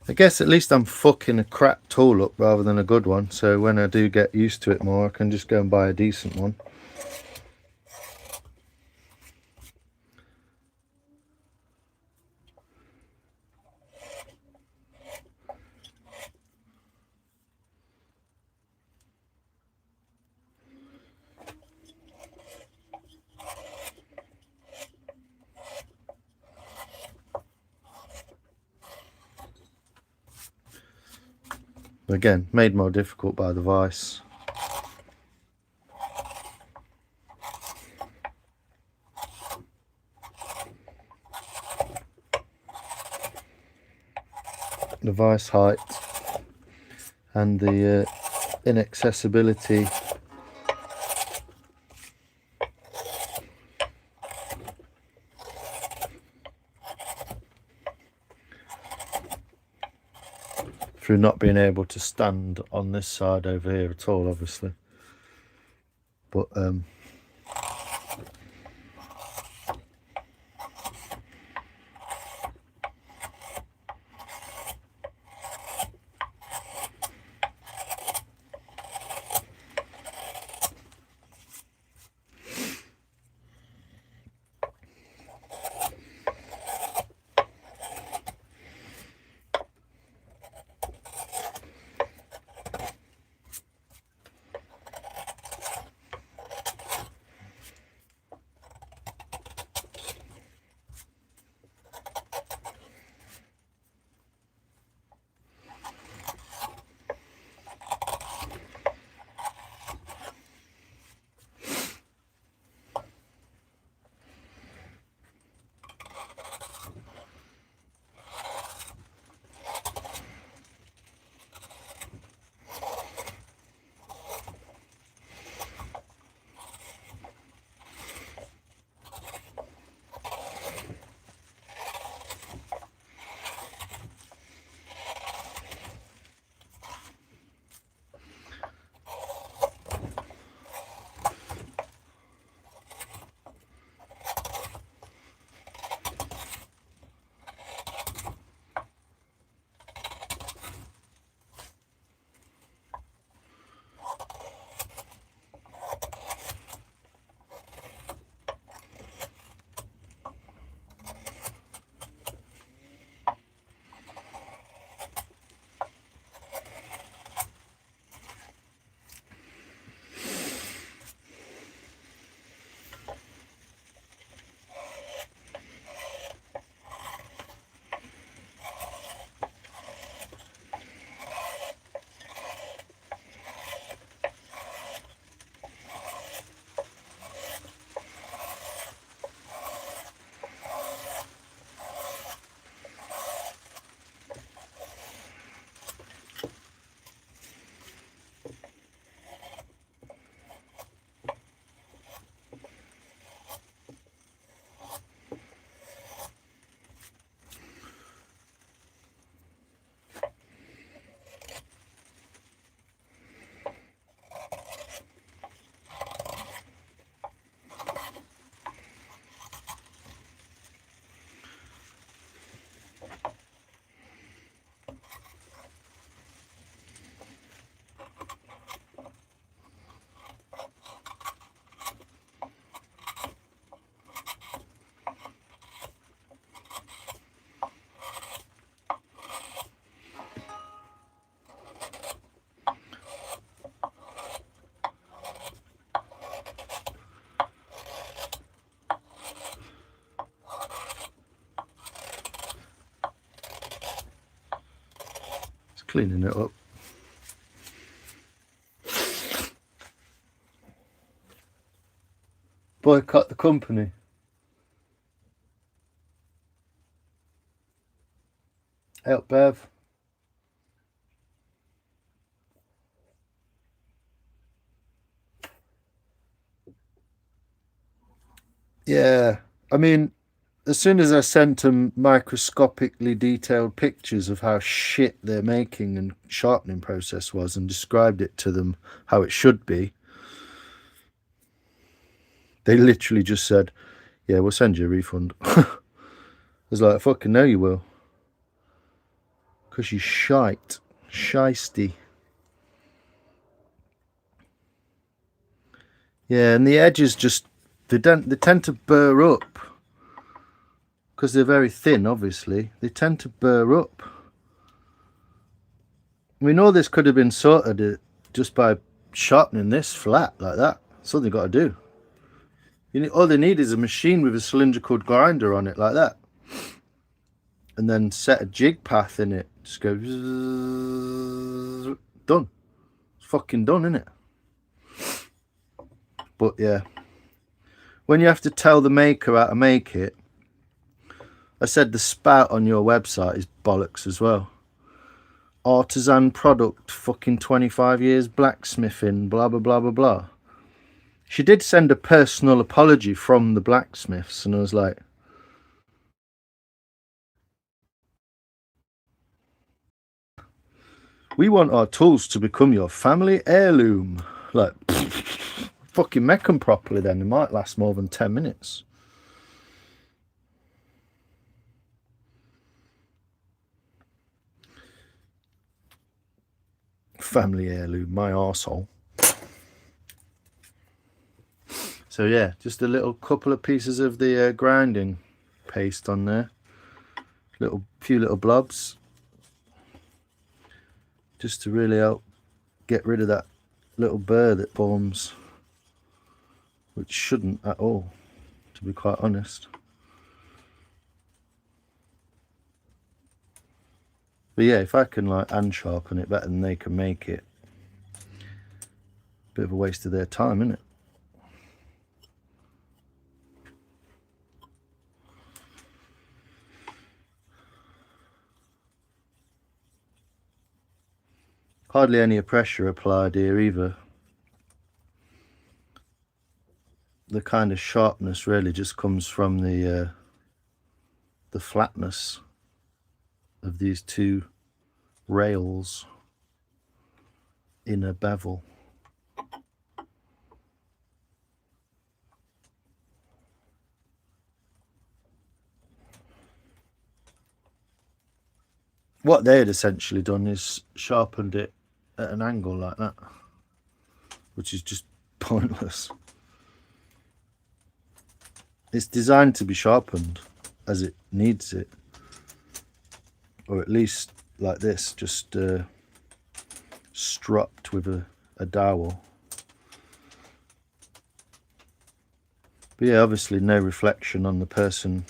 A: I guess at least I'm fucking a crap tool up rather than a good one, so when I do get used to it more I can just go and buy a decent one. Again, made more difficult by the vice. The vice height and the inaccessibility through not being able to stand on this side over here at all, obviously. But Cleaning it up. Boycott the company. Help Bev. Yeah, I mean, as soon as I sent them microscopically detailed pictures of how shit their making and sharpening process was and described it to them how it should be, they literally just said, yeah, we'll send you a refund. I was like, I fucking know you will. Because you shite. Shisty. Yeah, and the edges just, they tend to burr up. Because they're very thin, obviously. They tend to burr up. We know this could have been sorted just by sharpening this flat like that. That's all they got to do. All they need is a machine with a cylindrical grinder on it like that. And then set a jig path in it. Just go... done. It's fucking done, isn't it? But yeah. When you have to tell the maker how to make it, I said the spout on your website is bollocks as well. Artisan product, fucking 25 years blacksmithing, blah, blah, blah, blah, blah. She did send a personal apology from the blacksmiths, and I was like, we want our tools to become your family heirloom. Like, fucking make them properly then. They might last more than 10 minutes. Family heirloom, my arsehole. So yeah, just a little couple of pieces of the grinding paste on there. Few little blobs. Just to really help get rid of that little burr that forms. Which shouldn't at all, to be quite honest. But yeah, if I can like hand sharpen it better than they can make it, bit of a waste of their time, isn't it? Hardly any pressure applied here either. The kind of sharpness really just comes from the flatness of these two rails in a bevel. What they had essentially done is sharpened it at an angle like that, which is just pointless. It's designed to be sharpened as it needs it, or at least like this, just stropped with a dowel. But yeah, obviously no reflection on the person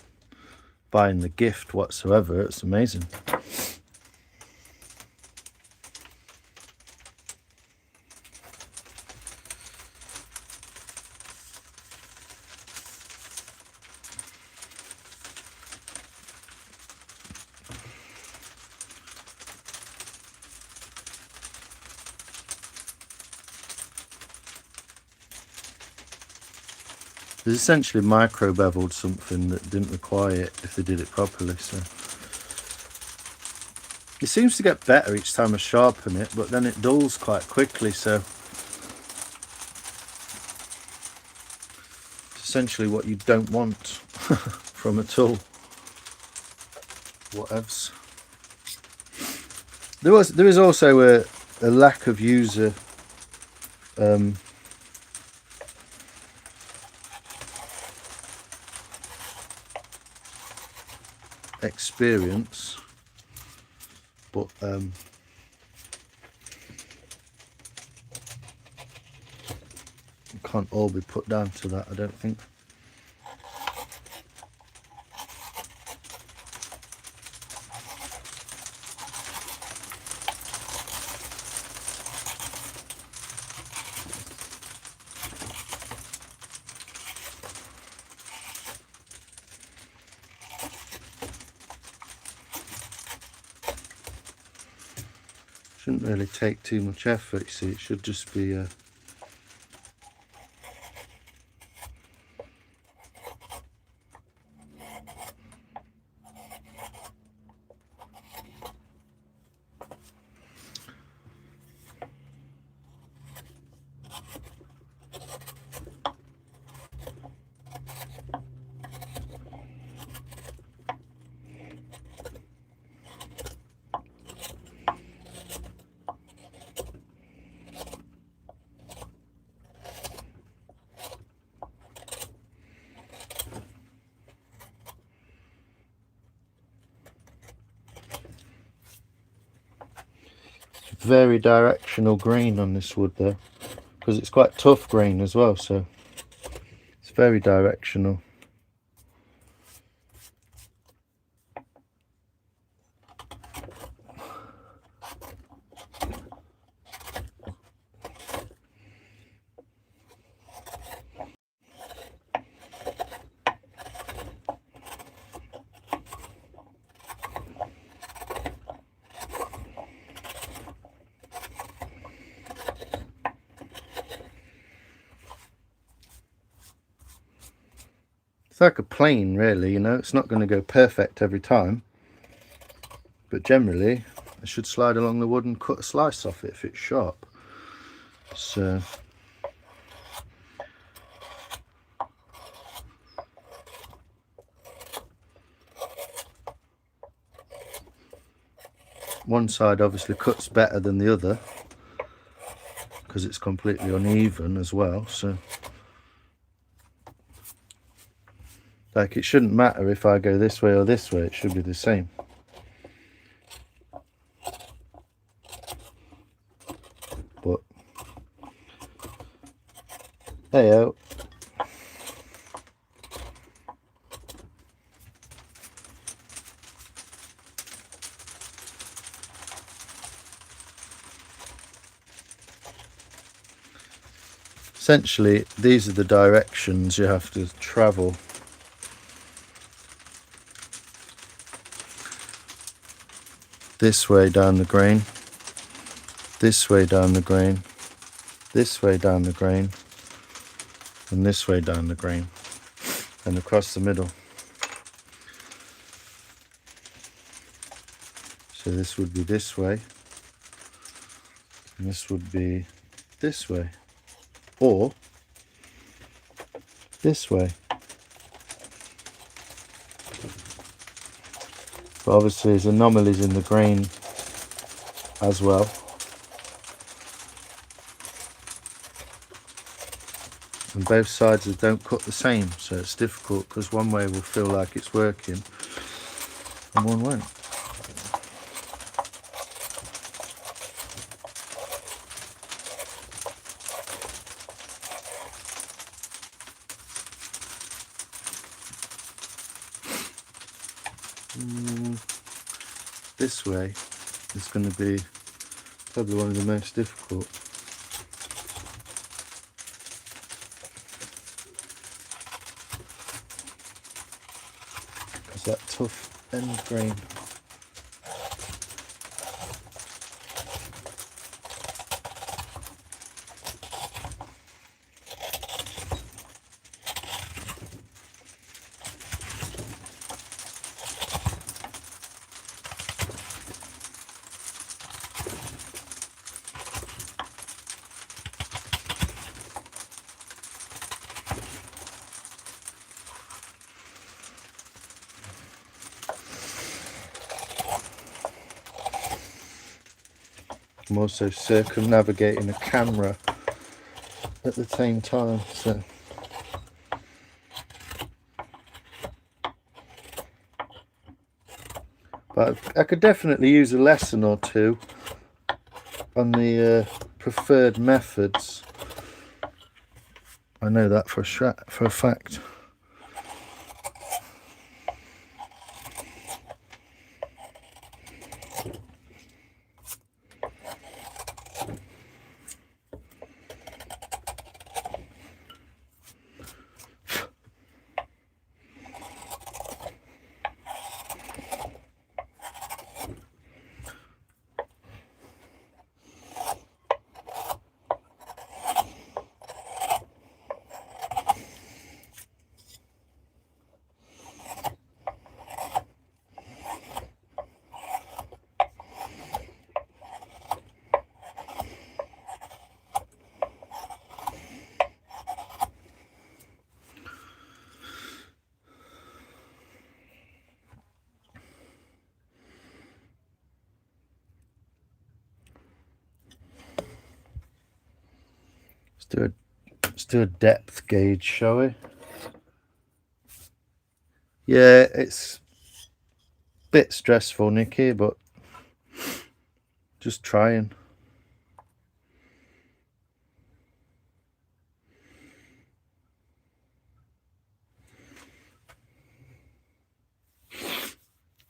A: buying the gift whatsoever. It's amazing. There's essentially micro beveled something that didn't require it if they did it properly. So it seems to get better each time I sharpen it, but then it dulls quite quickly. So it's essentially what you don't want from a tool. Whatevs. There is also a lack of user experience, but it can't all be put down to that, I don't think. Shouldn't really take too much effort, you see, it should just be very directional grain on this wood though, because it's quite tough grain as well, so it's very directional. It's like a plane really, you know, it's not going to go perfect every time, but generally I should slide along the wood and cut a slice off it if it's sharp. So one side obviously cuts better than the other because it's completely uneven as well, so like it shouldn't matter if I go this way or this way, it should be the same. But hey-o. Essentially, these are the directions you have to travel. This way down the grain, this way down the grain, this way down the grain, and this way down the grain, and across the middle. So this would be this way, and this would be this way, or this way. But obviously there's anomalies in the grain as well. And both sides don't cut the same, so it's difficult because one way will feel like it's working and one won't. This way is going to be probably one of the most difficult. Because that tough end grain. I'm also circumnavigating a camera at the same time, so but I could definitely use a lesson or two on the preferred methods. I know that for a fact. Let's do a depth gauge, shall we? Yeah, it's a bit stressful, Nicky, but just trying.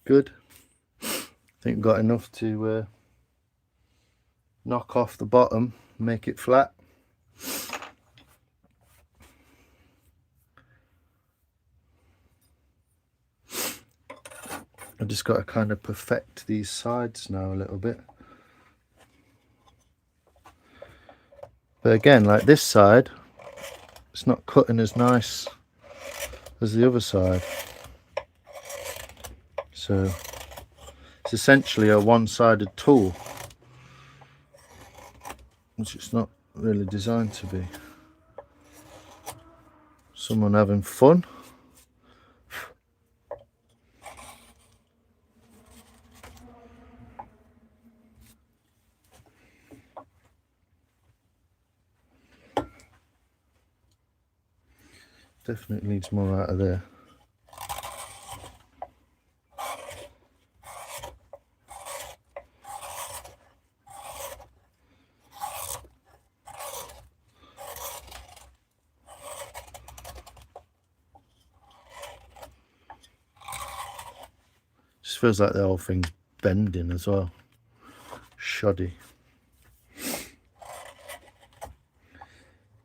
A: Good. I think we've got enough to knock off the bottom, make it flat. I've just got to kind of perfect these sides now a little bit. But again, like this side, it's not cutting as nice as the other side. So it's essentially a one-sided tool, which it's not really designed to be. Someone having fun. Definitely needs more out of there. Just feels like the whole thing's bending as well. Shoddy.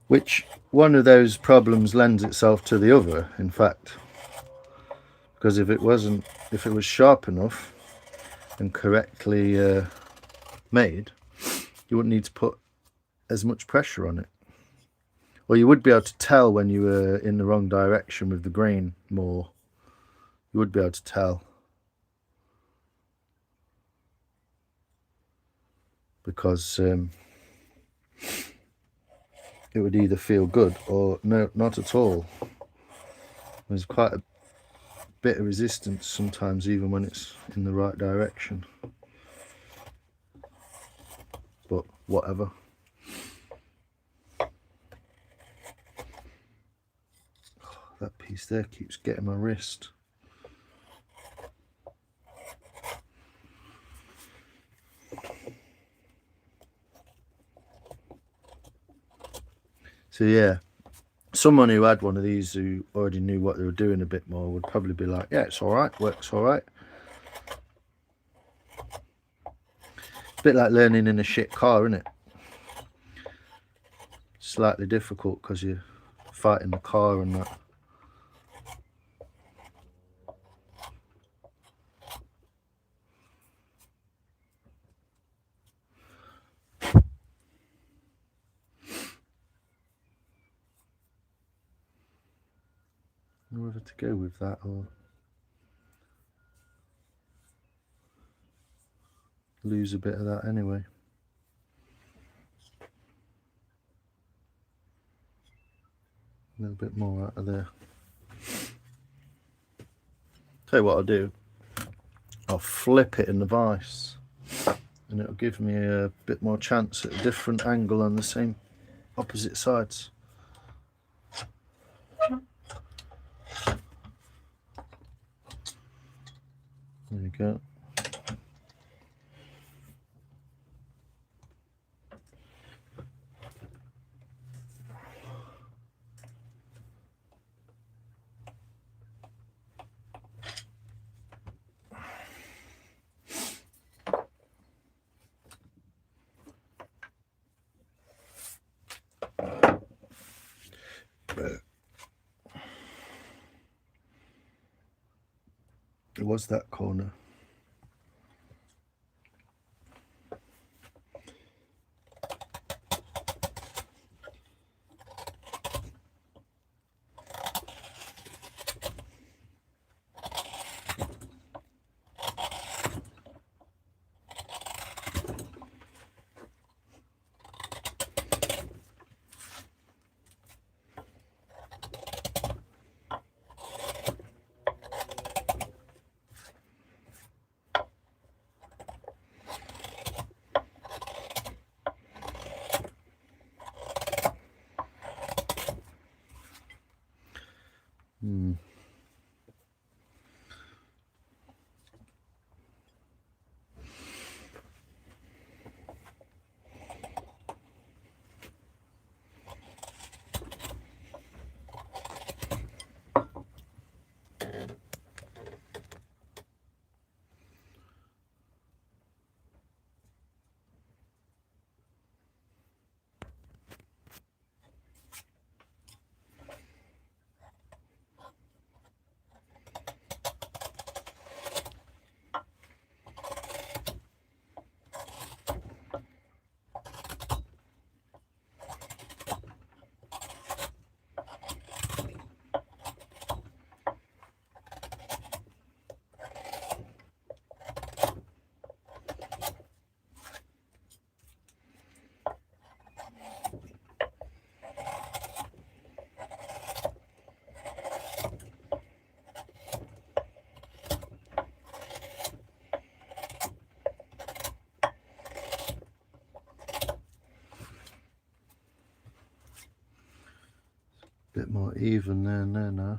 A: Which one of those problems lends itself to the other, in fact. Because if it was sharp enough and correctly made, you wouldn't need to put as much pressure on it. Or you would be able to tell when you were in the wrong direction with the grain more. You would be able to tell. Because it would either feel good or no, not at all. There's quite a bit of resistance sometimes, even when it's in the right direction. But whatever. That piece there keeps getting my wrist. So yeah, someone who had one of these who already knew what they were doing a bit more would probably be like, yeah, it's all right, works all right. A bit like learning in a shit car, isn't it? Slightly difficult because you're fighting the car and that. Whether to go with that or lose a bit of that anyway. A little bit more out of there. Tell you what I'll do, I'll flip it in the vise and it'll give me a bit more chance at a different angle on the same opposite sides. There you go. It was that corner. bit more even there and there now.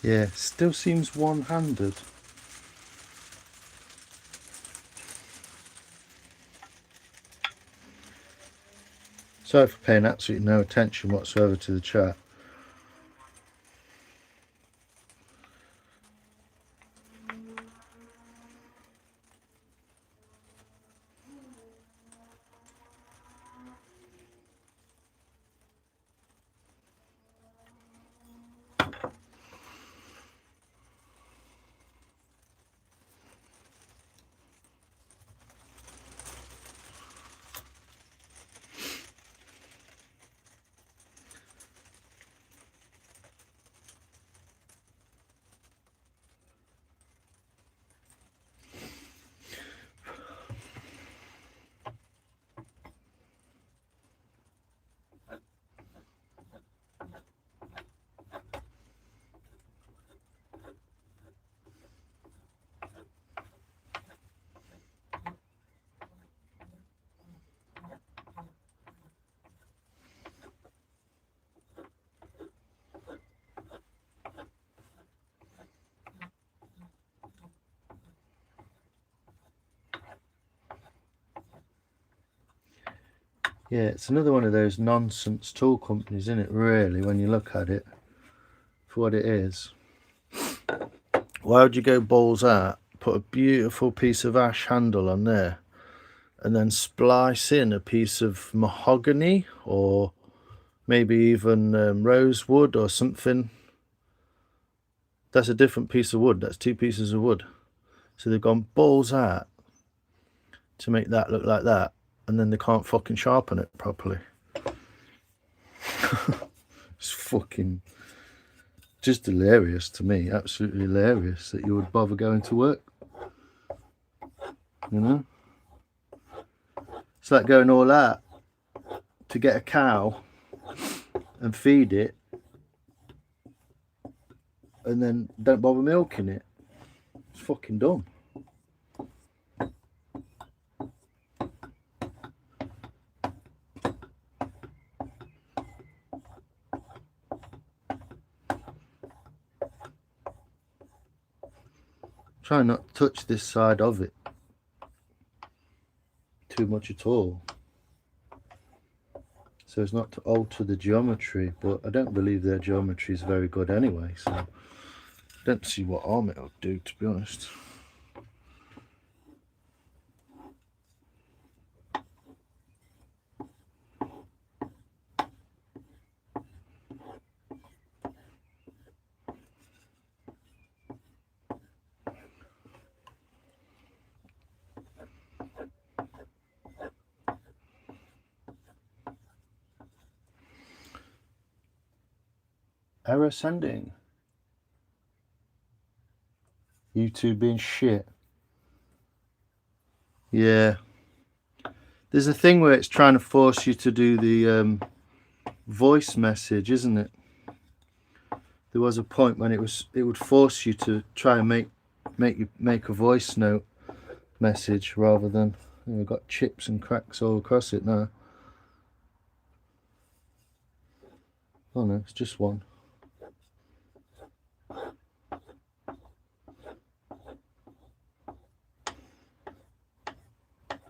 A: Yeah, still seems one-handed. Sorry for paying absolutely no attention whatsoever to the chat. Yeah, it's another one of those nonsense tool companies, isn't it, really, when you look at it for what it is. Why would you go balls out, put a beautiful piece of ash handle on there, and then splice in a piece of mahogany or maybe even rosewood or something? That's a different piece of wood. That's 2 pieces of wood. So they've gone balls out to make that look like that, and then they can't fucking sharpen it properly. It's fucking just hilarious to me. Absolutely hilarious that you would bother going to work. You know? It's like going all out to get a cow and feed it, and then don't bother milking it. It's fucking dumb. Try not to touch this side of it too much at all, so as not to alter the geometry, but I don't believe their geometry is very good anyway, so I don't see what harm it'll do, to be honest. Error sending. YouTube being shit. Yeah. There's a thing where it's trying to force you to do the voice message, isn't it? There was a point when it would force you to try and make a voice note message rather than, we've got chips and cracks all across it now. Oh no, it's just one.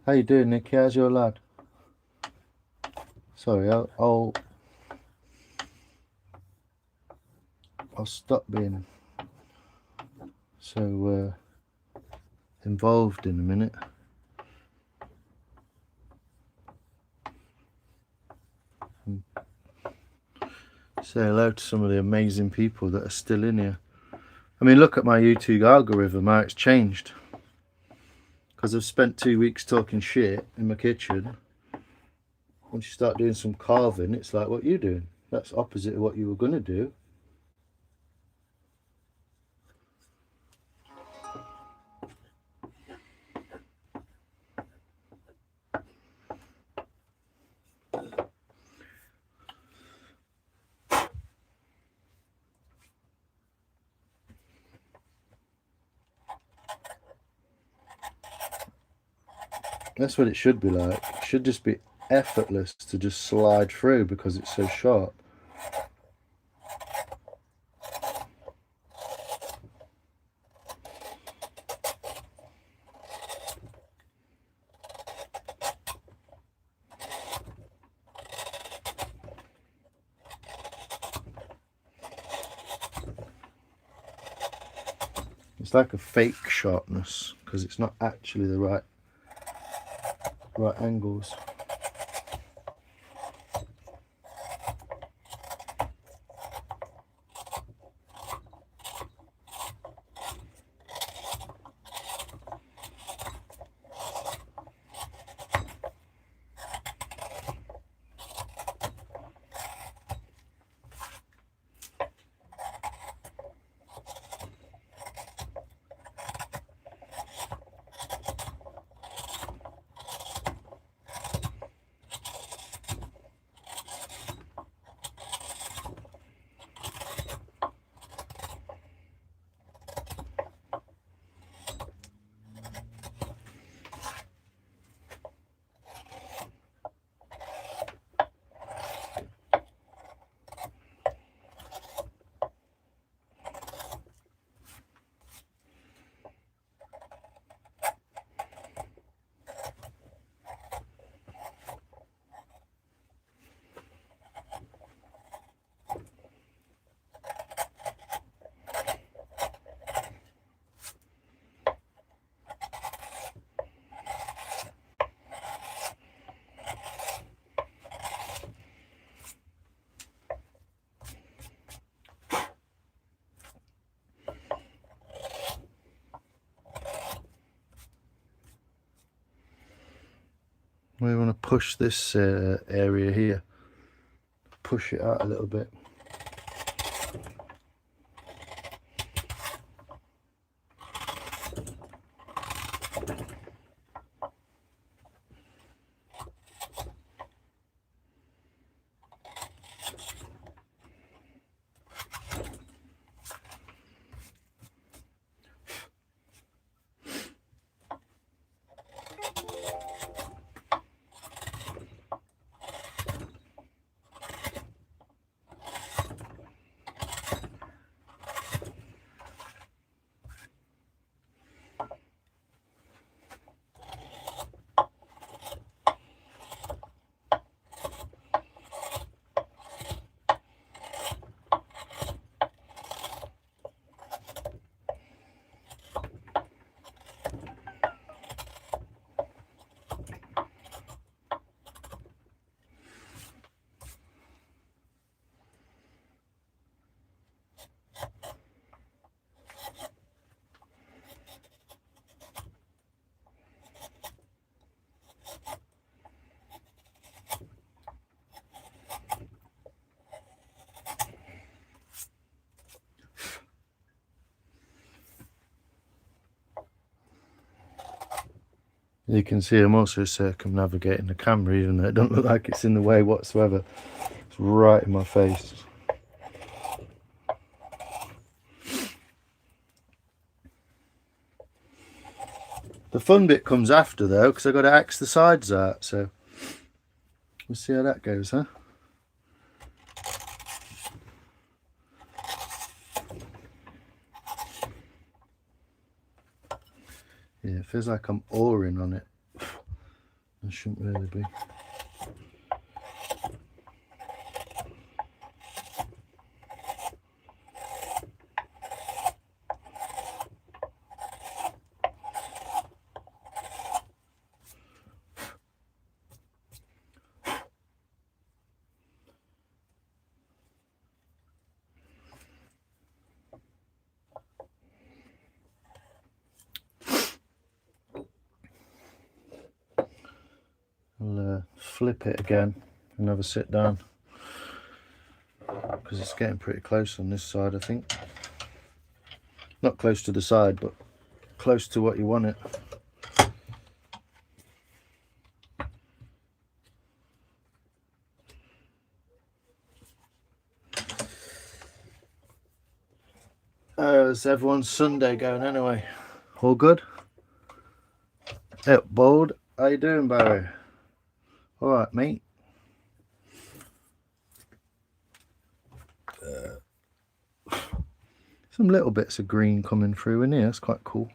A: How you doing, Nicky? How's your lad? Sorry, I'll stop being so involved in a minute. And say hello to some of the amazing people that are still in here. I mean, look at my YouTube algorithm, how it's changed. Because I've spent 2 weeks talking shit in my kitchen. Once you start doing some carving, it's like, what are you doing? That's opposite of what you were going to do. That's what it should be like. It should just be effortless to just slide through because it's so sharp. It's like a fake sharpness because it's not actually the right angles. We want to push this area here, push it out a little bit. You can see I'm also circumnavigating the camera, even though it doesn't look like it's in the way whatsoever. It's right in my face. The fun bit comes after though, because I've got to axe the sides out, so we'll see how that goes, huh? Yeah, it feels like I'm oaring on it. I shouldn't really be. I'll flip it again and have a sit down, because it's getting pretty close on this side, I think. Not close to the side, but close to what you want it. How's everyone's Sunday going anyway? All good? Yep, Bold. How you doing, Barry? Alright, mate. Some little bits of green coming through in here. It's quite cool.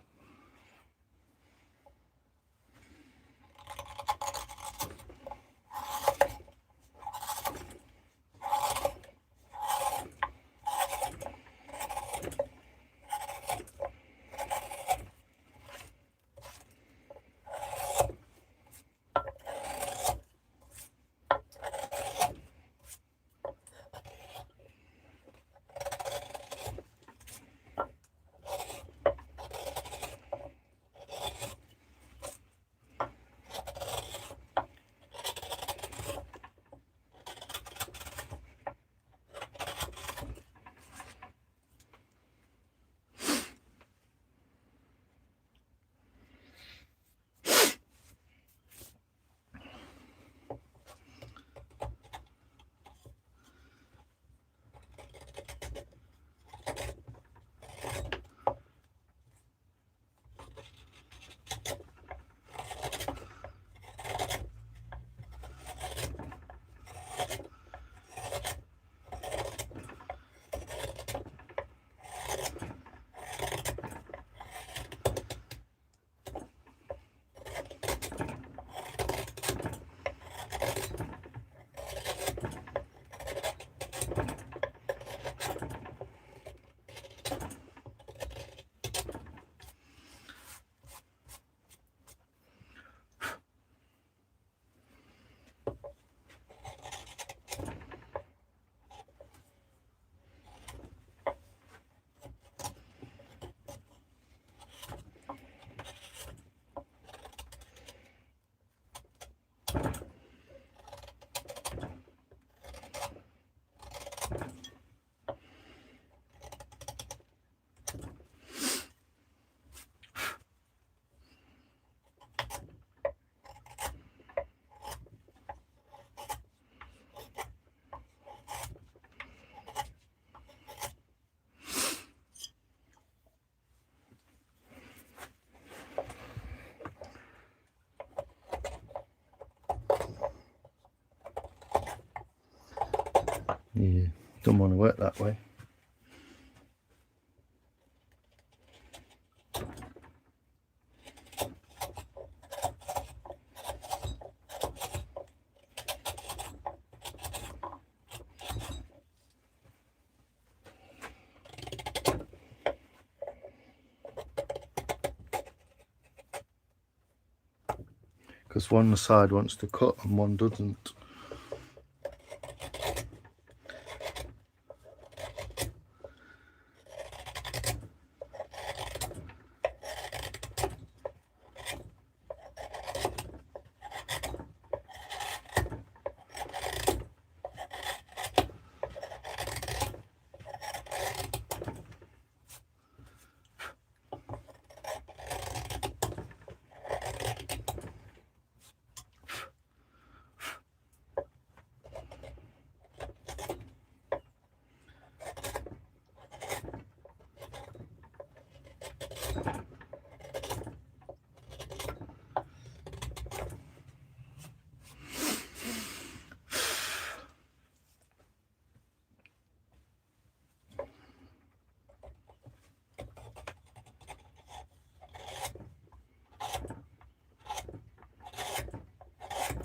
A: Yeah, don't want to work that way. Because one side wants to cut and one doesn't.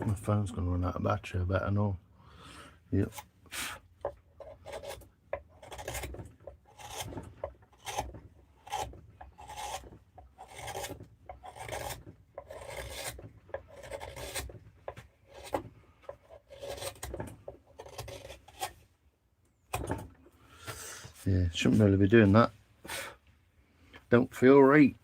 A: My phone's going to run out of battery, I better know. Yep. Yeah, shouldn't really be doing that. Don't feel right.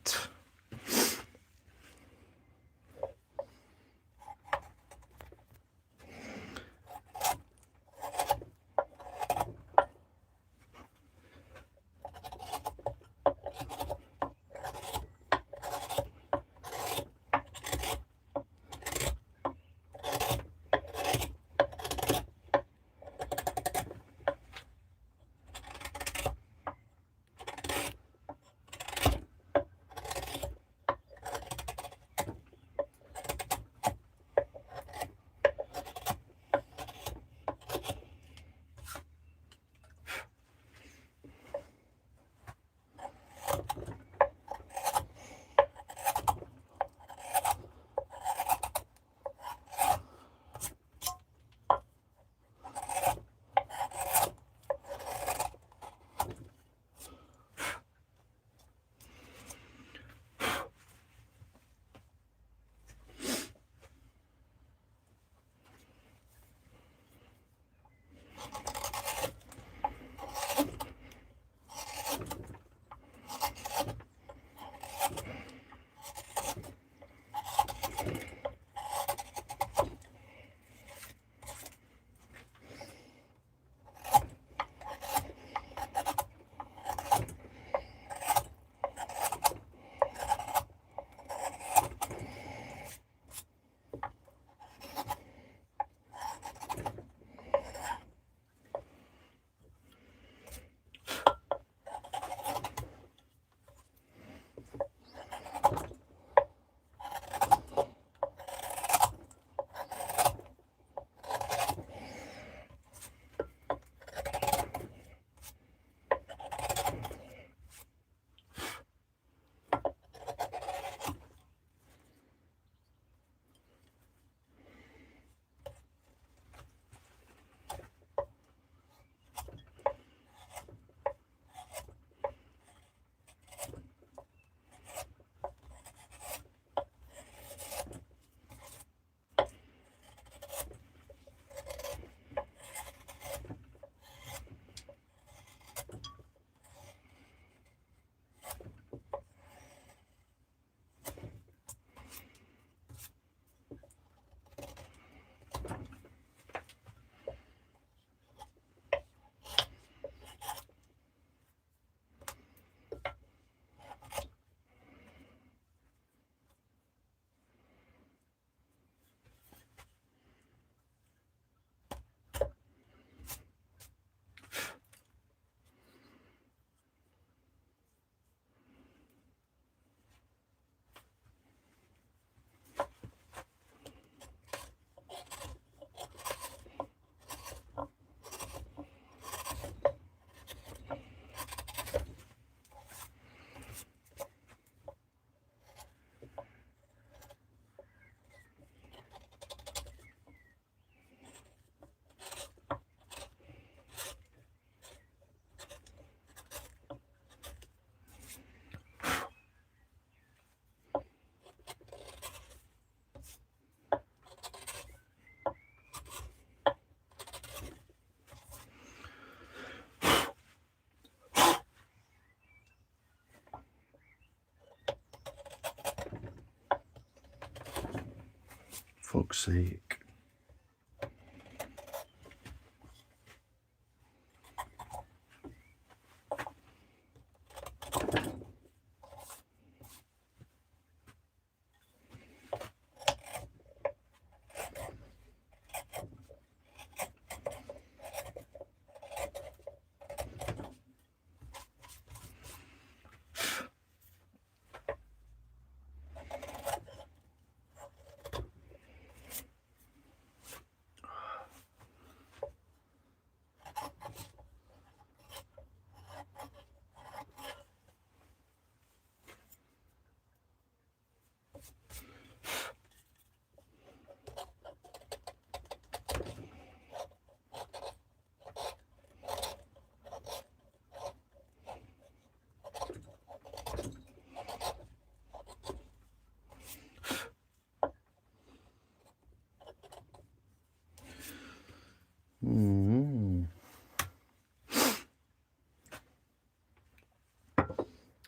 A: fuck's sake.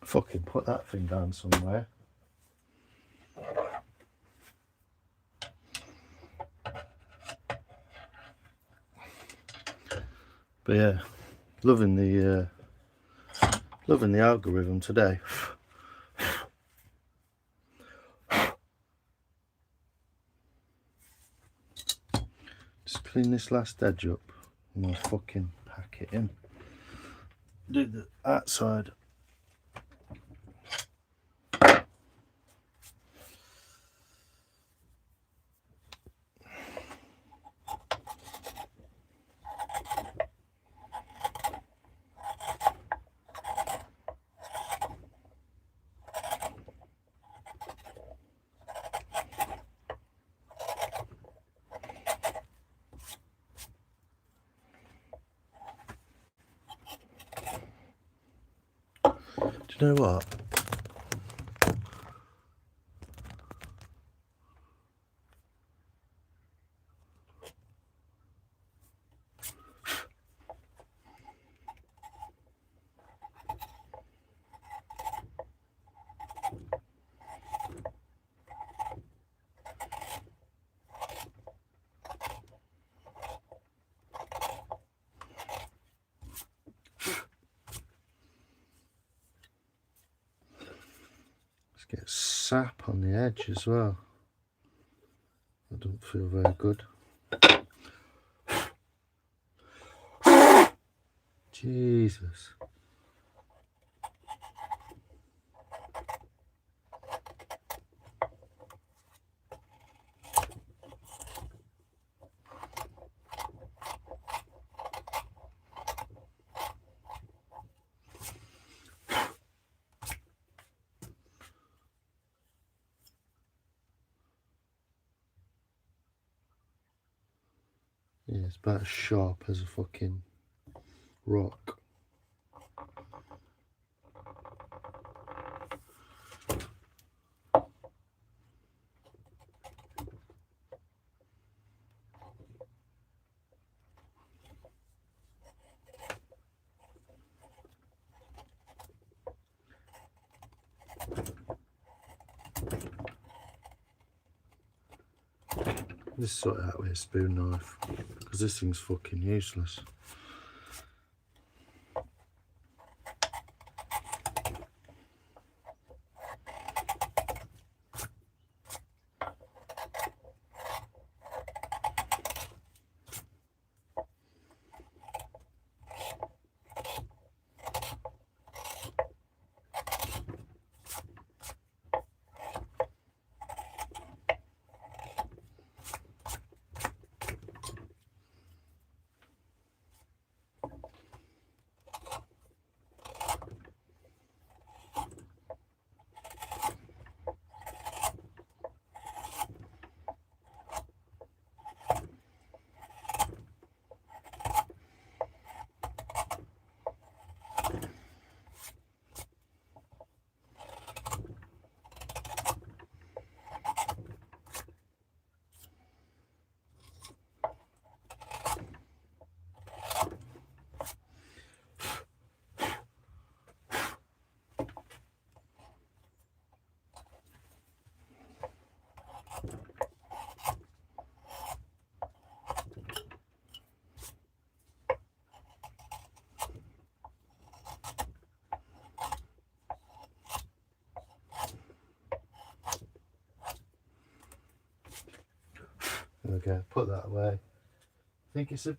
A: Fucking put that thing down somewhere. But yeah, loving the algorithm today. Just clean this last edge up and I'll fucking pack it in. Do the outside. Do you know what? Let's get sap on the edge as well. That doesn't feel very good. Jesus. Yeah, it's about as sharp as a fucking rock. Just sort it out with a spoon knife, because this thing's fucking useless. Okay, put that away. I think it's a,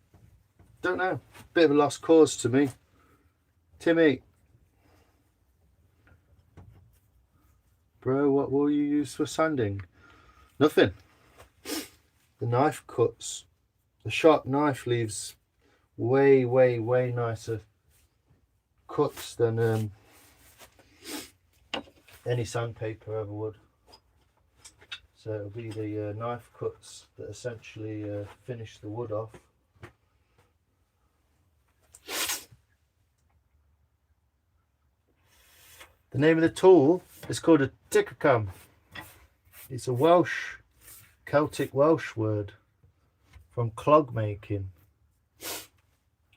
A: don't know, bit of a lost cause to me. Timmy, bro, what will you use for sanding? Nothing. The knife cuts. The sharp knife leaves way nicer cuts than any sandpaper ever would. So it'll be the knife cuts that essentially finish the wood off. The name of the tool is called a ticker. It's a Welsh, Celtic Welsh word from clog making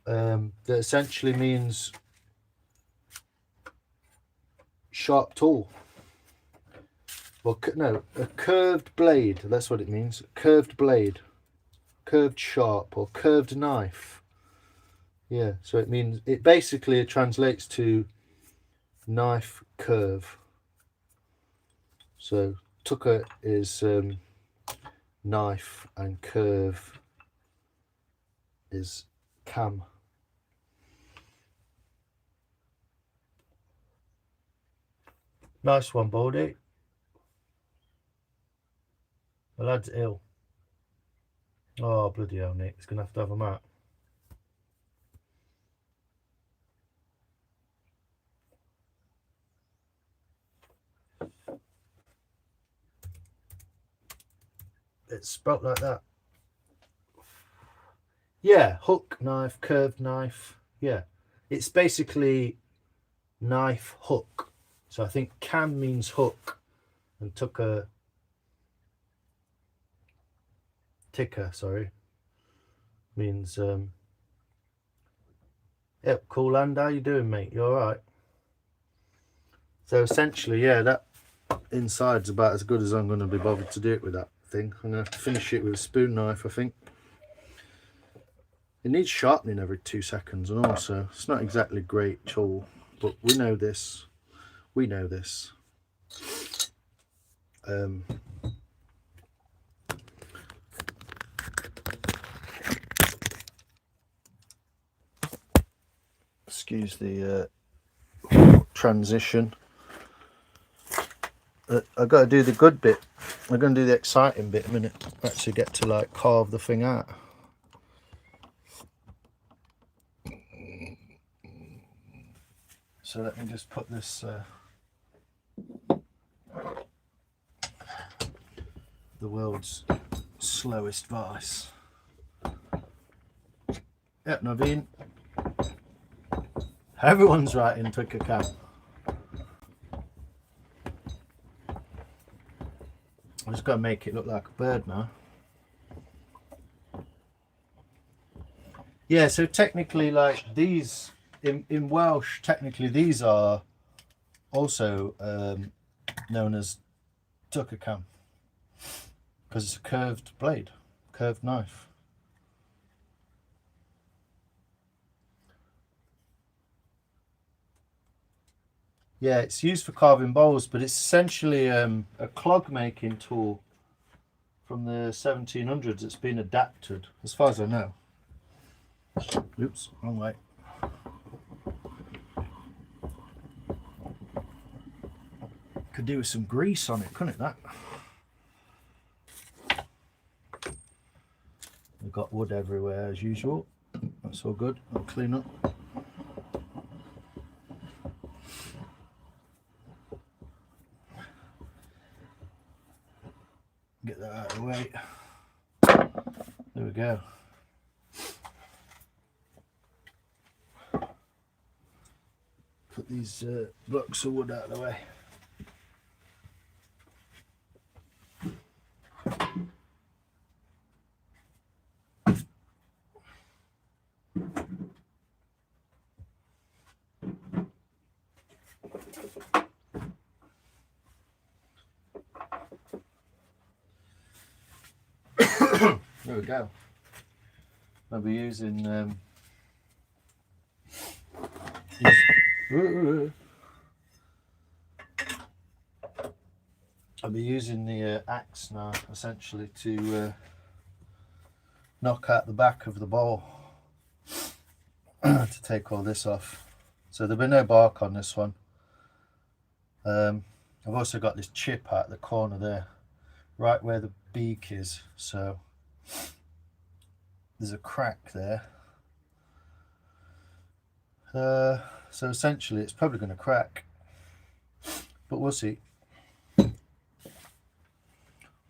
A: that essentially means sharp tool. Well, no, a curved blade, that's what it means. Curved blade, curved sharp, or curved knife. Yeah, so it means, it basically translates to knife curve. So tucker is knife and curve is cam. Nice one, Baldy. The lad's ill. Oh, bloody hell, Nick. He's going to have a mat. It's spelt like that. Yeah, hook knife, curved knife. Yeah, it's basically knife hook. So I think cam means hook and ticker, sorry, means yep. Cool, and how you doing, mate? You all right? So essentially, yeah, that inside's about as good as I'm going to be bothered to do it with that thing. I'm going to have to finish it with a spoon knife, I think. It needs sharpening every 2 seconds, and also it's not exactly great tool, but we know this. We know this. Excuse the transition. I've got to do the good bit. I'm going to do the exciting bit in a minute. Actually get to like carve the thing out. So let me just put this the world's slowest vice. Yep, Naveen. Everyone's right in Twicker Cam. I'm just going to make it look like a bird now. Yeah, so technically, like these in Welsh, technically these are also known as tucker cam because it's a curved blade, curved knife. Yeah, it's used for carving bowls, but it's essentially a clog making tool from the 1700s. It's been adapted, as far as I know. Oops, wrong way. Could do with some grease on it, couldn't it, that? We've got wood everywhere as usual. That's all good. I'll clean up. Get that out of the way. There we go. Put these blocks of wood out of the way. There we go. I'll be using the axe now, essentially, to knock out the back of the bowl to take all this off. So there'll be no bark on this one. I've also got this chip out the corner there, right where the beak is, so there's a crack there. So essentially it's probably going to crack, but we'll see.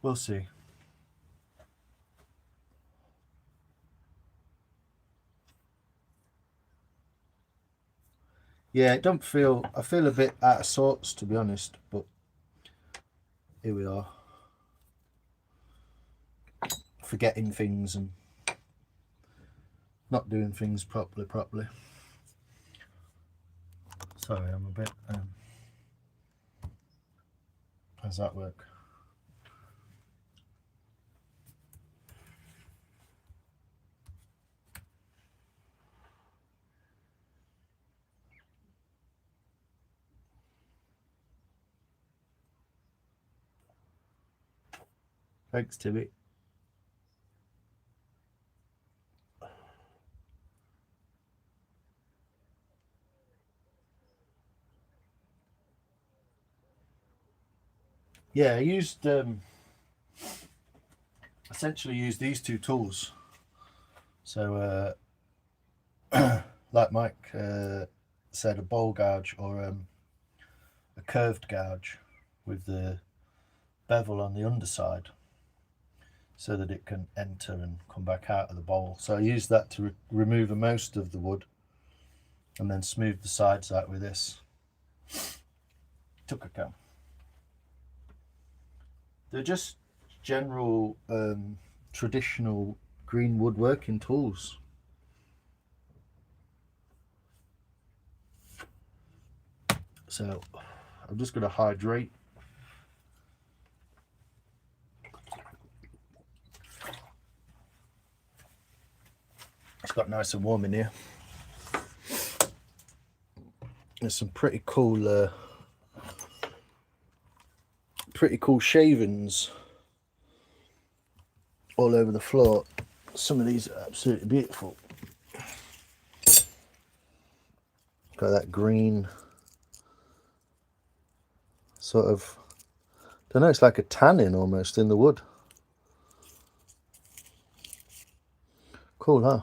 A: We'll see. Yeah, it don't feel, I feel a bit out of sorts, to be honest, but here we are. Forgetting things and not doing things properly. Sorry, I'm a bit, how's that work? Thanks, Timmy. Yeah, I used essentially used these two tools. So like Mike said, a bowl gouge or a curved gouge with the bevel on the underside so that it can enter and come back out of the bowl. So I used that to remove most of the wood and then smooth the sides out with this. Took a cam. They're just general traditional green woodworking tools. So I'm just going to hydrate. It's got nice and warm in here. There's some pretty cool shavings all over the floor. Some of these are absolutely beautiful. Got that green sort of, I don't know, it's like a tannin almost in the wood. Cool, huh?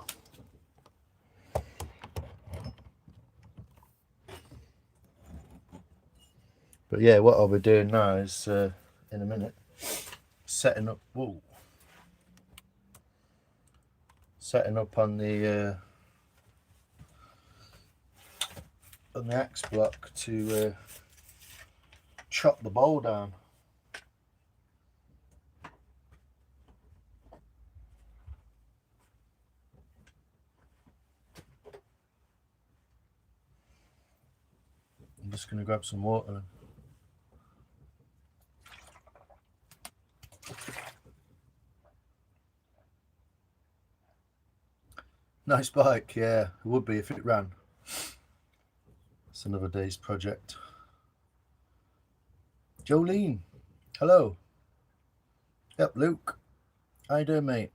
A: But yeah, what I'll be doing now is in a minute setting up on the axe block to chop the bowl down. I'm just going to grab some water. Nice bike, yeah, it would be if it ran. It's another day's project. Jolene, hello. Yep, Luke, how you doing, mate?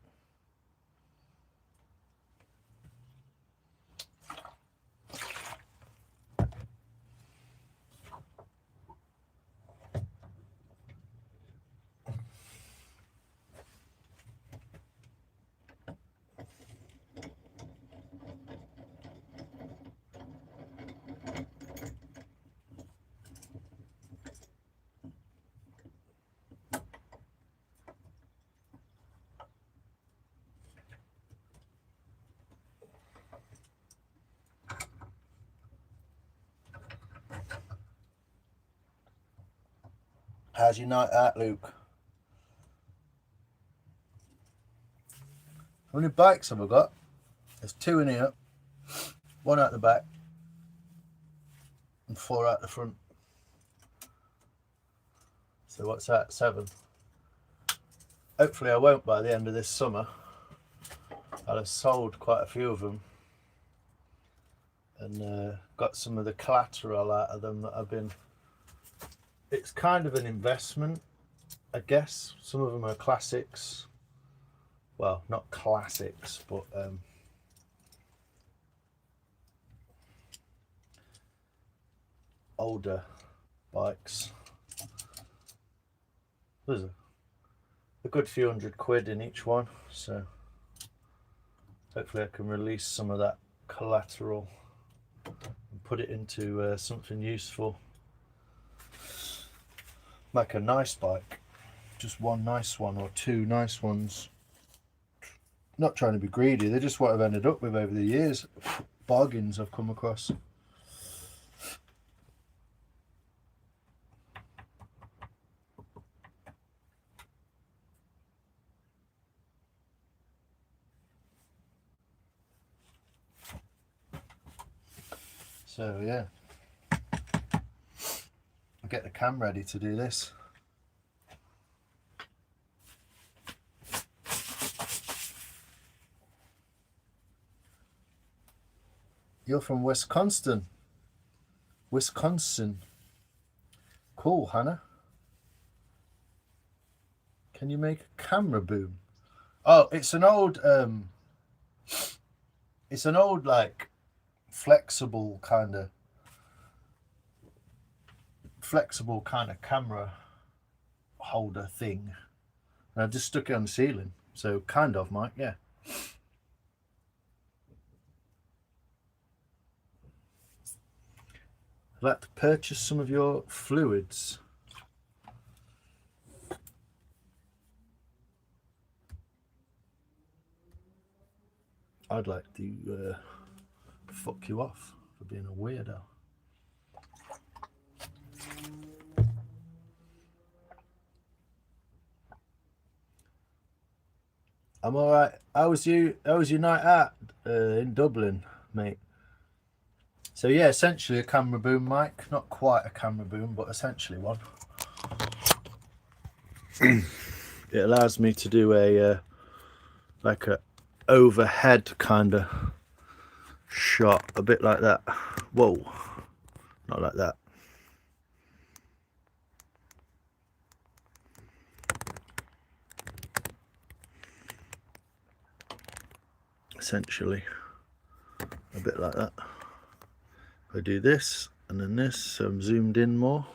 A: How's your night out, Luke? How many bikes have I got? There's 2 in here, 1 out the back, and 4 out the front. So what's that? 7. Hopefully I won't by the end of this summer. I'll have sold quite a few of them and got some of the collateral out of them that I've been. It's kind of an investment, I guess. Some of them are classics, well, not classics, but older bikes. There's a good few £100 in each one, so hopefully I can release some of that collateral and put it into something useful. Like a nice bike, just one nice one or two nice ones. Not trying to be greedy, they're just what I've ended up with over the years. Bargains I've come across. So yeah, I'll get the cam ready to do this. You're from Wisconsin. Wisconsin. Cool, Hannah. Can you make a camera boom? Oh, it's an old like flexible kind of camera holder thing. And I just stuck it on the ceiling. So kind of, Mike, yeah. I'd like to purchase some of your fluids. I'd like to fuck you off for being a weirdo. I'm all right. How was your night out in Dublin, mate? So yeah, essentially a camera boom mic. Not quite a camera boom, but essentially one. It allows me to do a like a overhead kind of shot, a bit like that. Whoa, not like that. Essentially, a bit like that. I do this and then this, so I'm zoomed in more.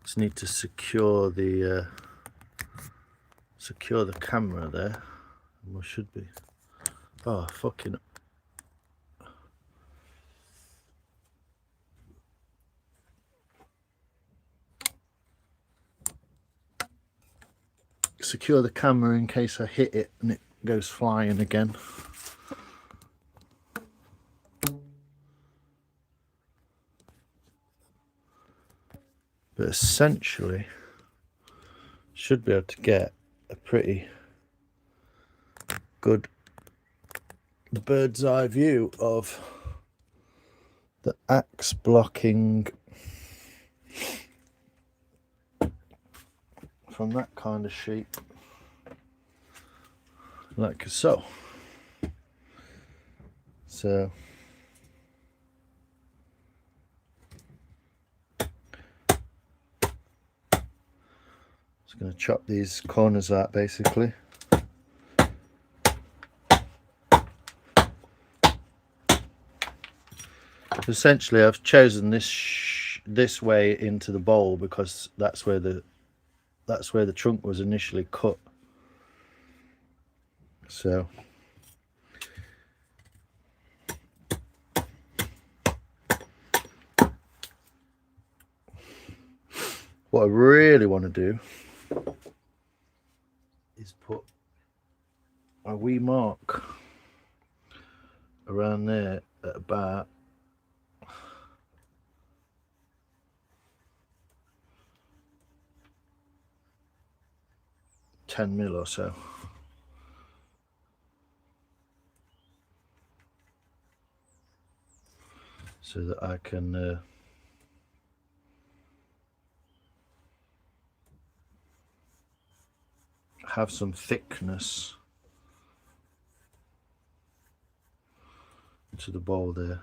A: Just need to secure the camera there. We should be. Oh, fucking. Secure the camera in case I hit it and it goes flying again. But essentially, should be able to get a pretty good bird's eye view of the axe blocking from that kind of shape, like so. So just going to chop these corners out basically. Essentially I've chosen this way into the bowl because that's where the trunk was initially cut. So what I really want to do is put a wee mark around there at about 10 mil or so. So that I can have some thickness to the bowl there.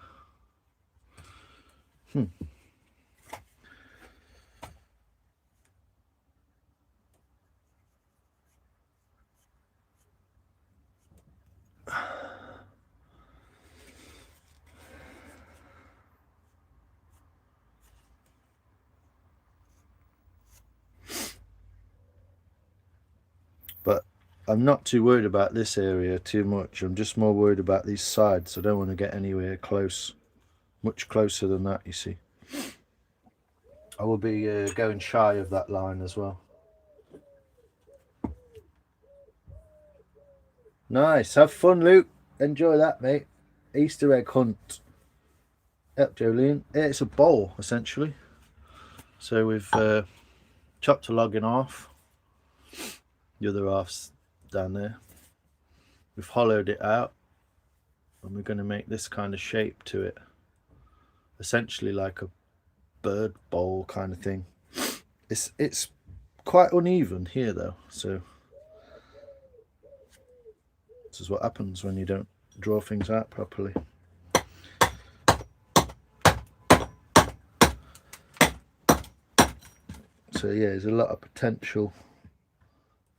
A: But I'm not too worried about this area too much. I'm just more worried about these sides. I don't want to get anywhere close, much closer than that, you see. I will be going shy of that line as well. Nice. Have fun, Luke. Enjoy that, mate. Easter egg hunt. Yep, Jolene. It's a bowl, essentially. So we've chopped a log in half. The other half's down there. We've hollowed it out. And we're going to make this kind of shape to it. Essentially like a bird bowl kind of thing. It's quite uneven here, though. So this is what happens when you don't draw things out properly. So yeah, there's a lot of potential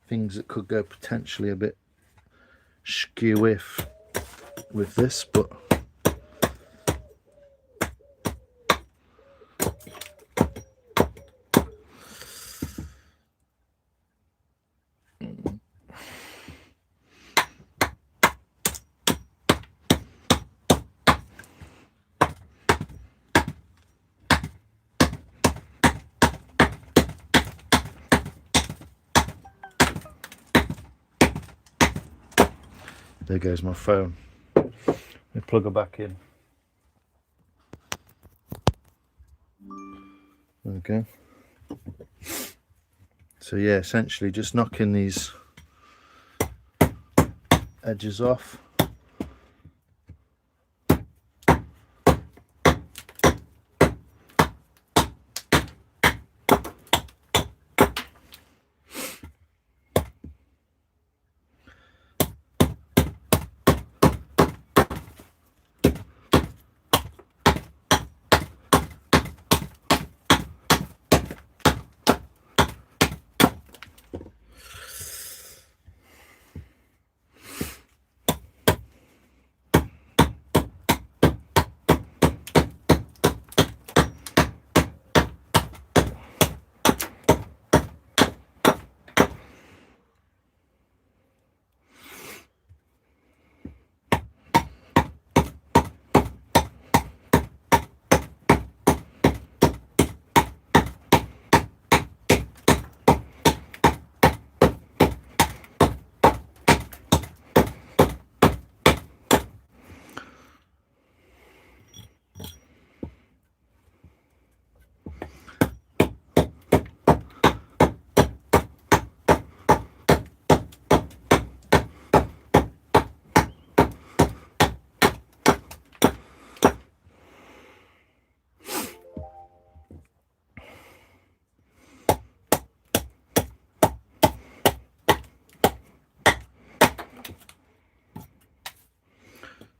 A: things that could go potentially a bit skew-if with this, but there goes my phone. Let me plug her back in. There we go. So yeah, essentially just knocking these edges off.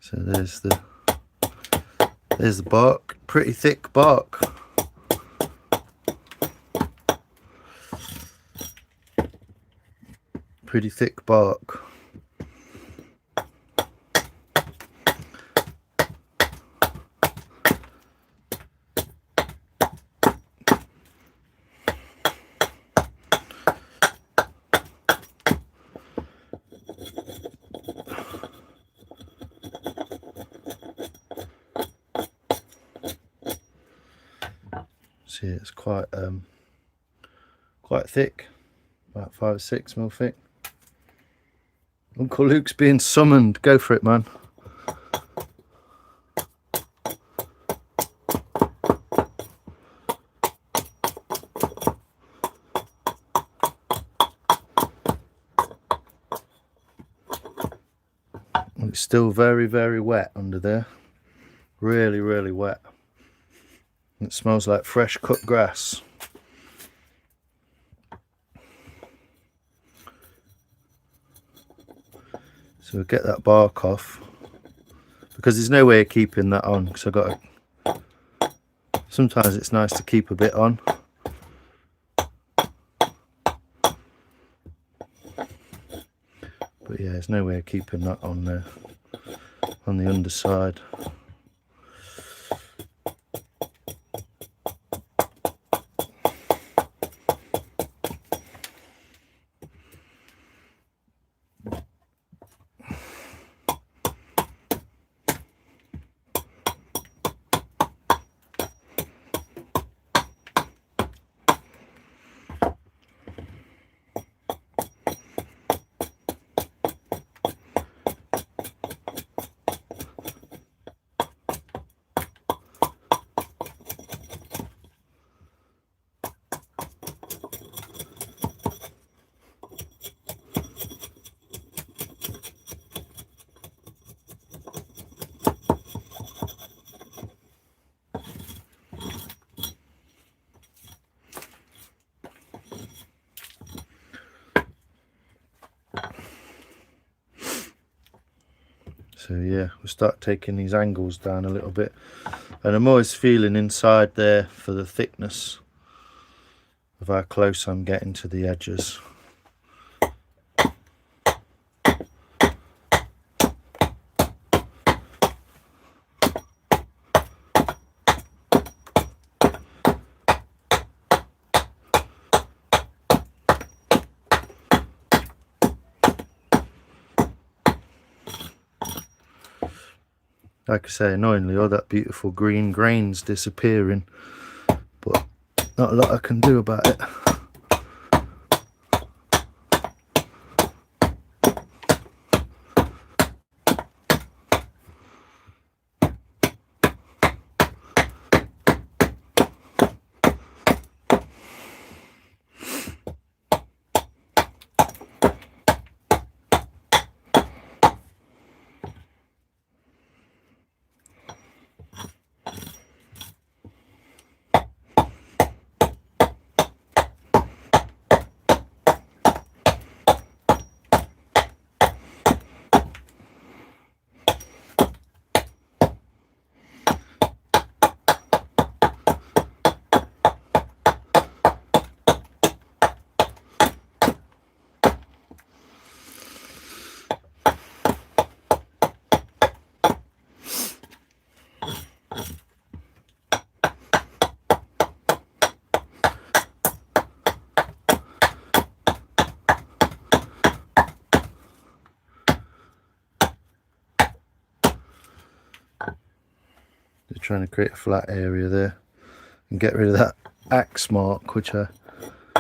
A: So there's the bark, pretty thick bark. Pretty thick bark. See, it's quite thick, about 5 or 6 mil thick. Uncle Luke's being summoned. Go for it, man. It's still very, very wet under there. Really, really wet. It smells like fresh cut grass. So we'll get that bark off, because there's no way of keeping that on, because I've got to, sometimes it's nice to keep a bit on. But yeah, there's no way of keeping that on there, on the underside. So yeah, we'll start taking these angles down a little bit, and I'm always feeling inside there for the thickness of how close I'm getting to the edges. Like I say, annoyingly, all that beautiful green grain's disappearing, but not a lot I can do about it. Just trying to create a flat area there and get rid of that axe mark which I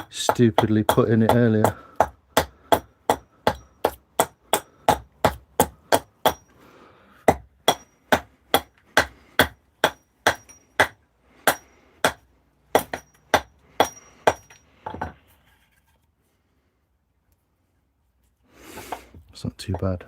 A: stupidly put in it earlier. It's not too bad.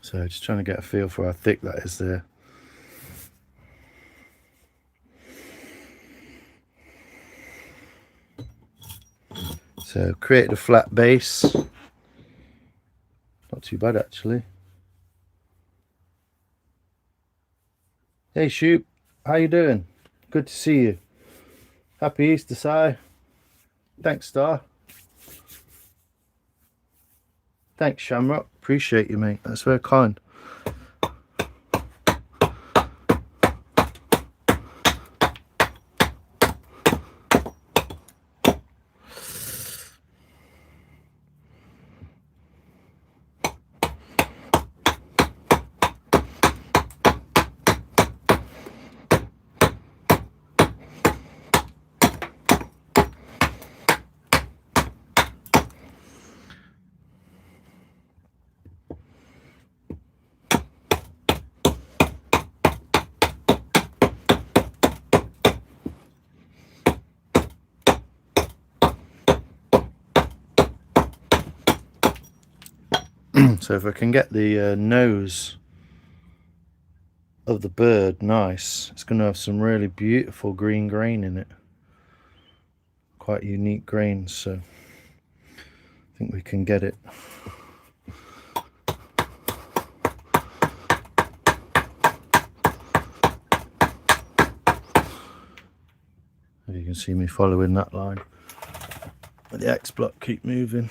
A: So just trying to get a feel for how thick that is there. So created a flat base. Not too bad actually. Hey Shoop, how you doing? Good to see you. Happy Easter, Si. Thanks, Star. Thanks, Shamrock. Appreciate you, mate. That's very kind. So if I can get the nose of the bird nice, it's going to have some really beautiful green grain in it. quite unique grains, so I think we can get it. If you can see me following that line, but the X block keep moving.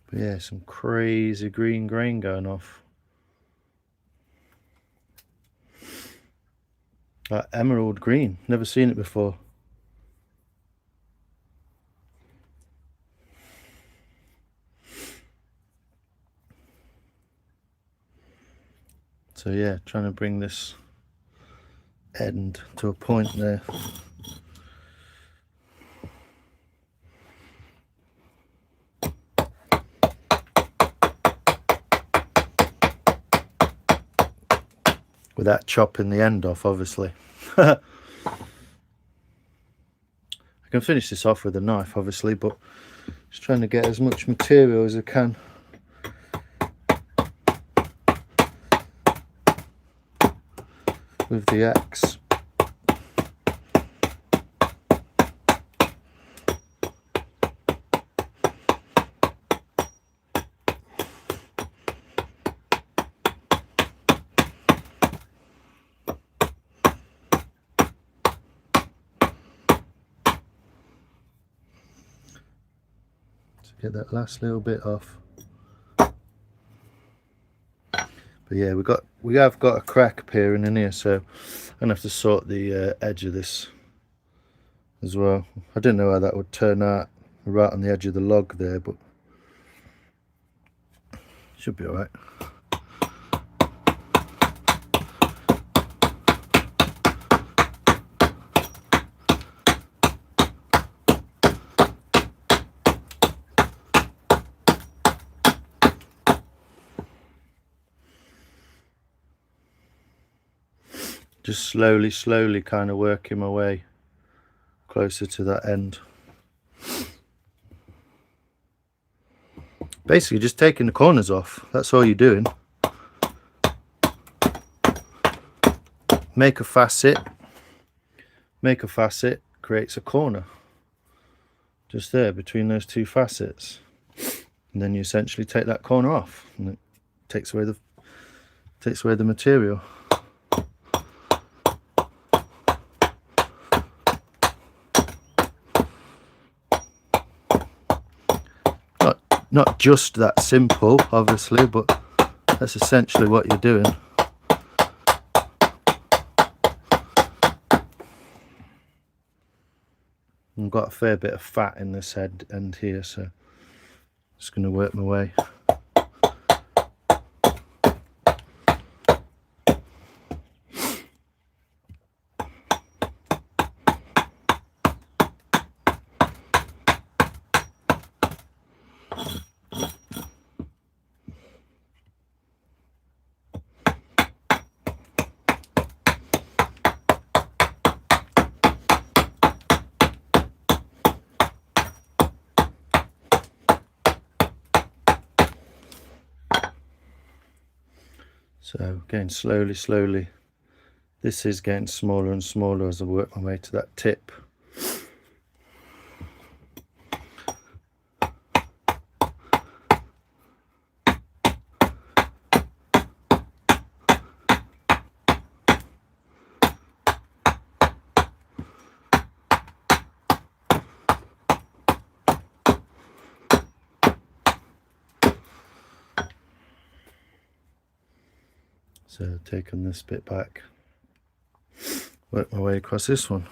A: But yeah, some crazy green grain going off. Like emerald green, never seen it before. So yeah, trying to bring this end to a point there. Without chopping the end off, obviously. I can finish this off with a knife, obviously, but just trying to get as much material as I can. With the axe. Get that last little bit off. But yeah, we have got a crack appearing in here, so I'm gonna have to sort the edge of this as well. I didn't know how that would turn out right on the edge of the log there, but should be all right. Just slowly kind of working my way closer to that end. Basically just taking the corners off, that's all you're doing. Make a facet, creates a corner. Just there between those two facets. And then you essentially take that corner off and it takes away the material. Not just that simple, obviously, but that's essentially what you're doing. I've got a fair bit of fat in this end here, so just going to work my way. So again, slowly, this is getting smaller and smaller as I work my way to that tip. So taking this bit back, work my way across this one.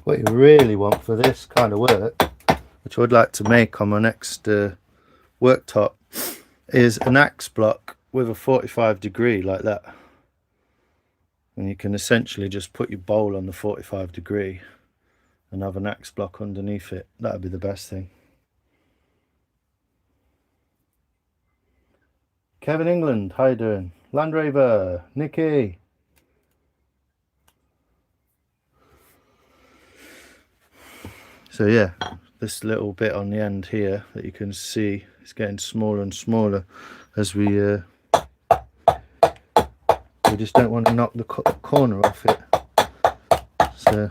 A: What you really want for this kind of work, which I would like to make on my next worktop, is an axe block with a 45° like that. And you can essentially just put your bowl on the 45° and have an axe block underneath it. That'd be the best thing. Kevin England, how you doing? Land Rover, Nikki. So yeah, this little bit on the end here that you can see is getting smaller and smaller as we just don't want to knock the corner off it. So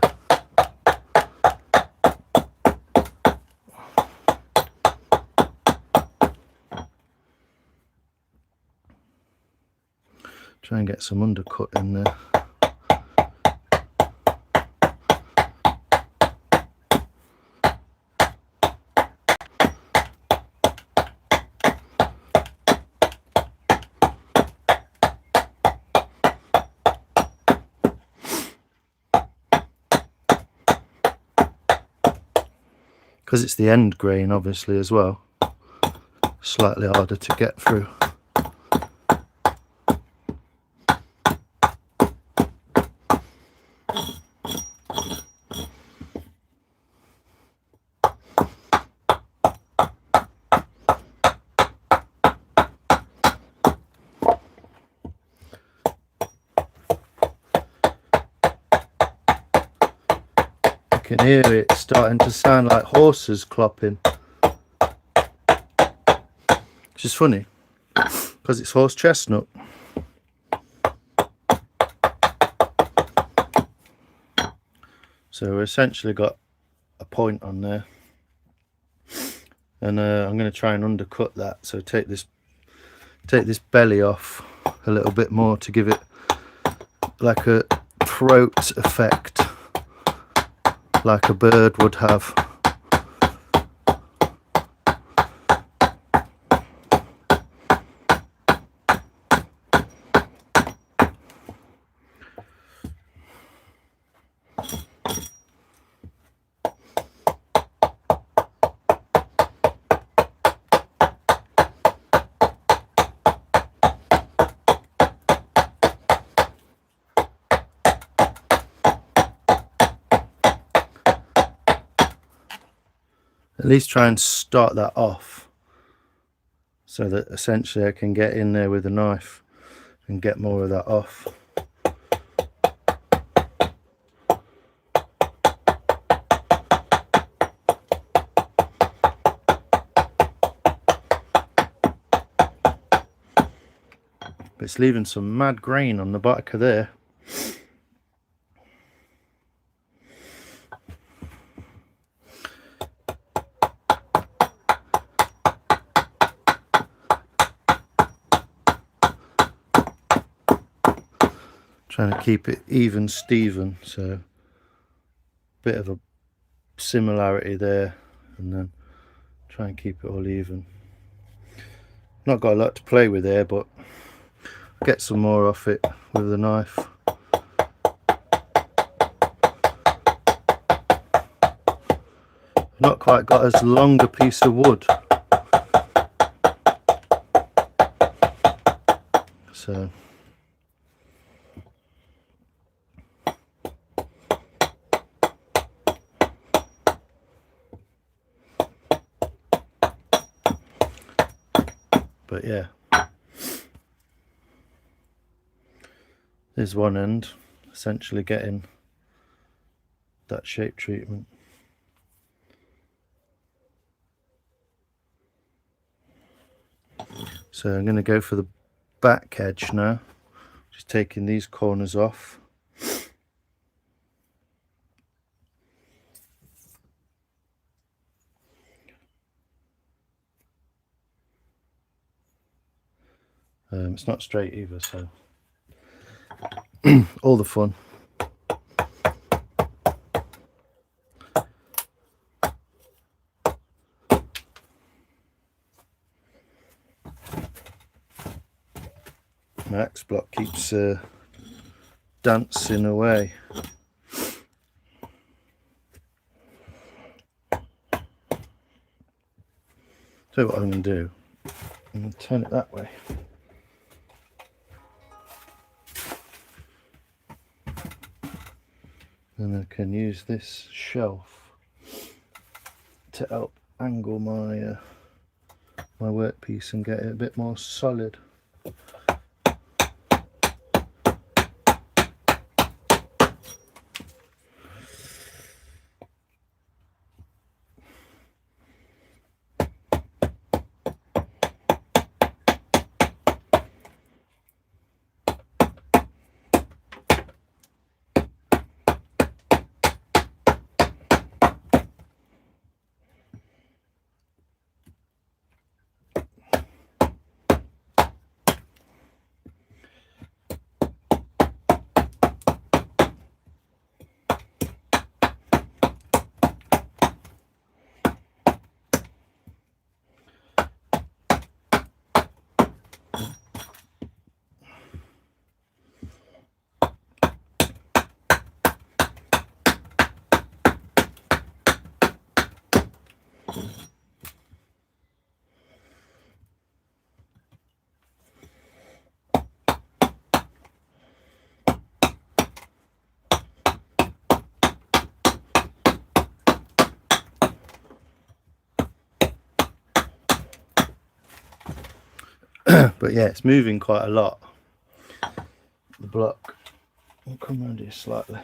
A: try and get some undercut in there. Because it's the end grain obviously as well, slightly harder to get through. You can hear it starting to sound like horses clopping, which is funny because it's horse chestnut. So we essentially got a point on there, and I'm going to try and undercut that. So take this belly off a little bit more to give it like a throat effect, like a bird would have. At least try and start that off so that essentially I can get in there with a knife and get more of that off. But it's leaving some mad grain on the back of there. Trying to keep it even Steven, so bit of a similarity there, and then try and keep it all even. Not got a lot to play with there, but get some more off it with the knife. Not quite got as long a piece of wood, so but yeah, there's one end, essentially getting that shape treatment. So I'm going to go for the back edge now, just taking these corners off. It's not straight either, so all the fun. My axe block keeps dancing away. So what I'm going to do, I'm going to turn it that way. And I can use this shelf to help angle my my workpiece and get it a bit more solid. But yeah, it's moving quite a lot, the block. I'll come around here slightly.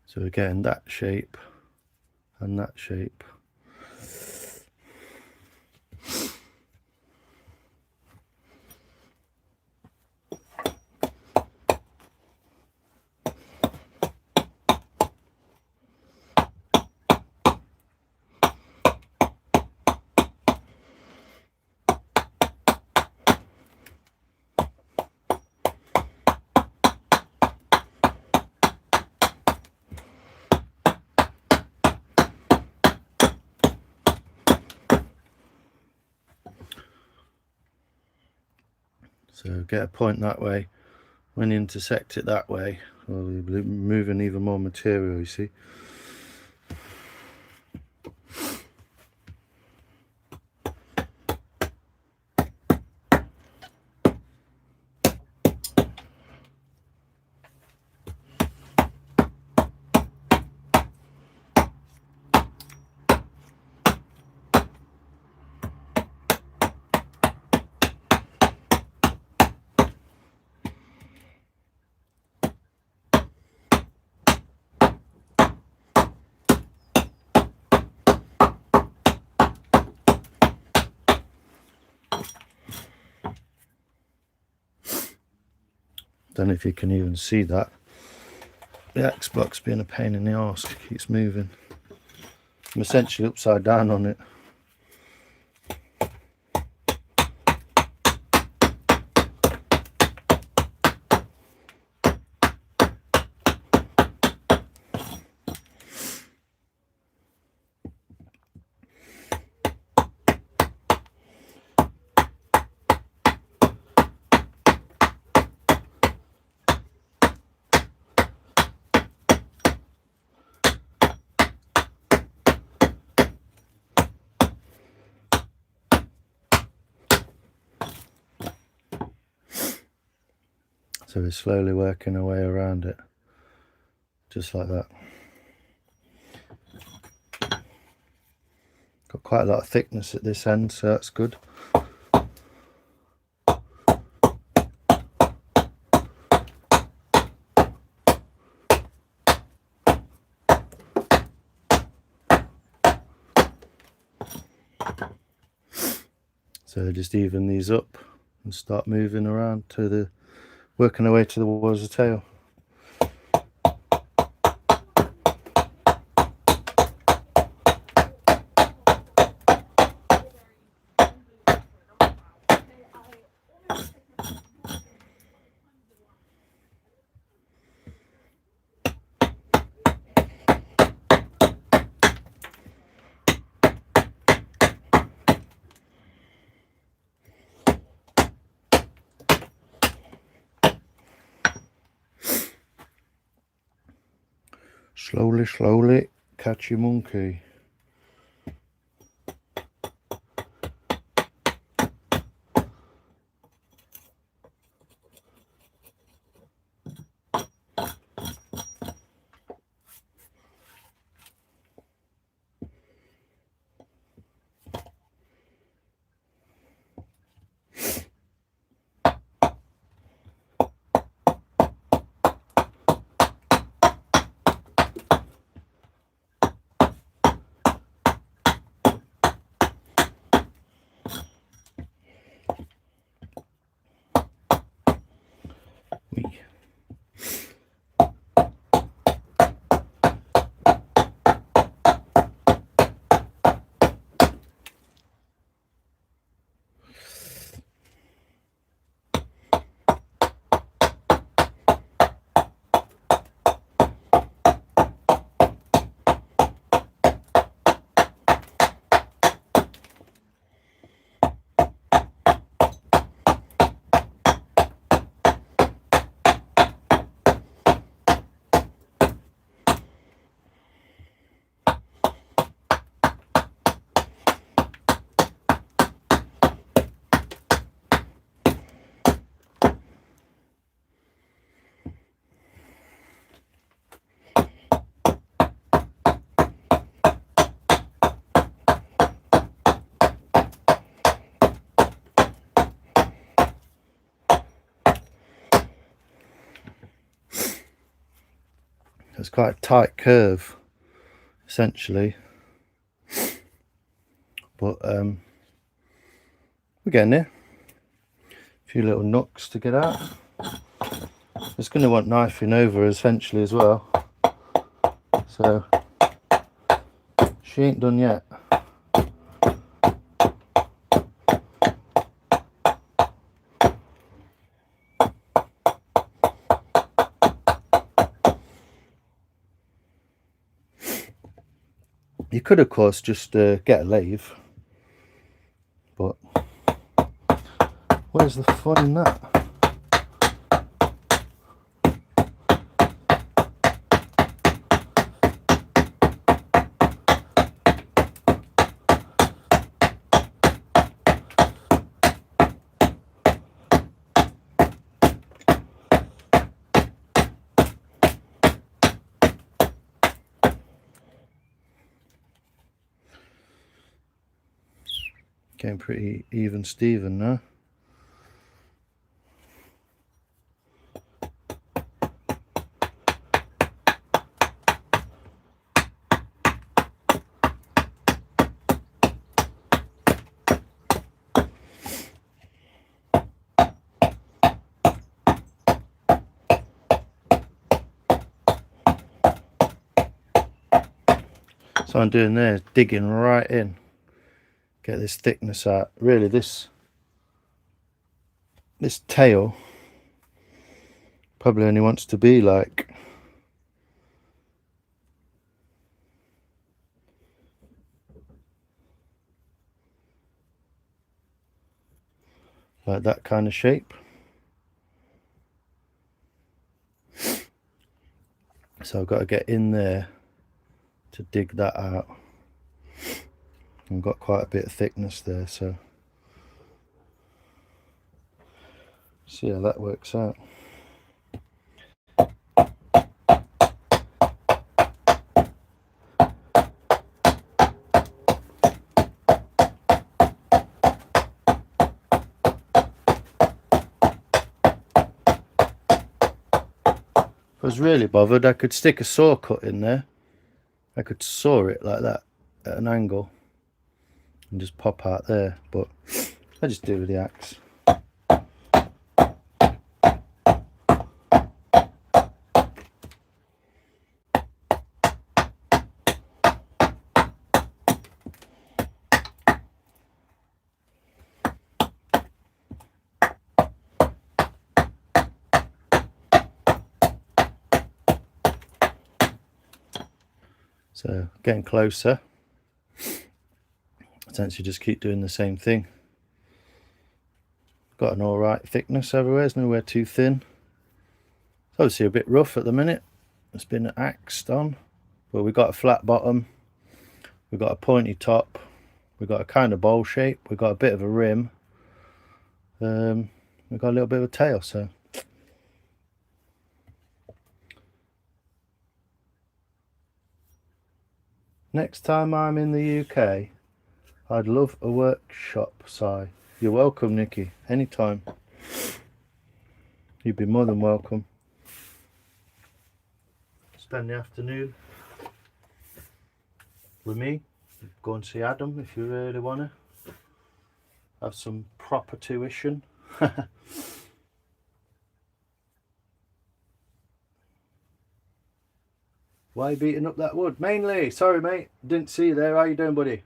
A: So again, that shape and that shape. So get a point that way. When you intersect it that way, well, you're moving even more material, you see. Don't know if you can even see that. The X block's being a pain in the arse, it keeps moving. I'm essentially upside down on it. So we're slowly working our way around it, just like that. Got quite a lot of thickness at this end, so that's good. So just even these up and start moving around to the working our way towards the tail. Slowly, slowly, catch your monkey. It's quite a tight curve, essentially, but we're getting there. A few little nooks to get out. It's going to want knifing over essentially as well, so she ain't done yet. You could, of course, just get a lathe, but where's the fun in that? Getting pretty even Steven now. So I'm doing there, digging right in, get this thickness out. Really, this tail probably only wants to be like that kind of shape. So I've got to get in there to dig that out. I've got quite a bit of thickness there, so see how that works out. If I was really bothered, I could stick a saw cut in there. I could saw it like that at an angle and just pop out there, but I just do with the axe. So getting closer. Essentially just keep doing the same thing. Got an alright thickness everywhere, it's nowhere too thin. It's obviously a bit rough at the minute. It's been axed on. But we've got a flat bottom. We've got a pointy top. We've got a kind of bowl shape. We've got a bit of a rim. We've got a little bit of a tail, so. Next time I'm in the UK, I'd love a workshop, Si. You're welcome, Nikki. Anytime. You'd be more than welcome. Spend the afternoon with me. Go and see Adam if you really want to. Have some proper tuition. Why are you beating up that wood? Mainly, sorry mate, didn't see you there. How you doing, buddy?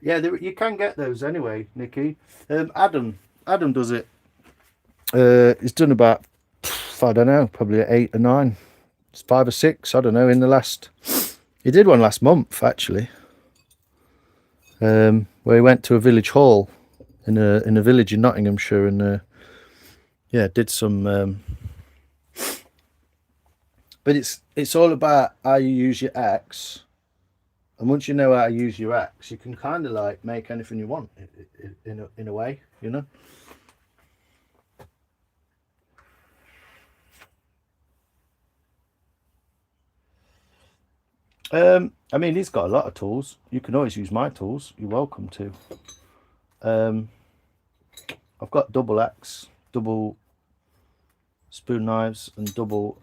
A: Yeah, you can get those anyway, Nikki. Adam does it. He's done about, I don't know, probably 8 or 9. It's 5 or 6, I don't know, in the last... He did one last month, actually. Where he went to a village hall in a village in Nottinghamshire and... yeah, did some... But it's all about how you use your axe. And once you know how to use your axe, you can kind of like make anything you want in a way, you know. I mean, he's got a lot of tools. You can always use my tools. You're welcome to. I've got double axe, double spoon knives, and double.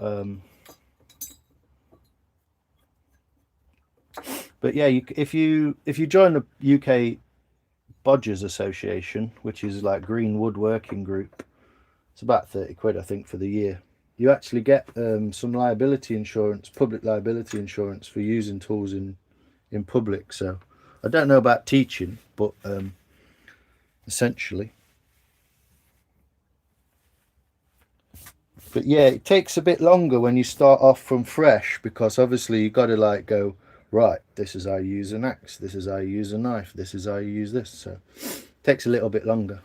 A: But yeah, if you join the UK Bodgers Association, which is like Green Woodworking Group, it's about 30 quid, I think, for the year. You actually get some liability insurance, public liability insurance for using tools in public. So I don't know about teaching, but essentially. But yeah, it takes a bit longer when you start off from fresh, because obviously you got to like go, right, this is how you use an axe, this is how you use a knife, this is how you use this. So it takes a little bit longer.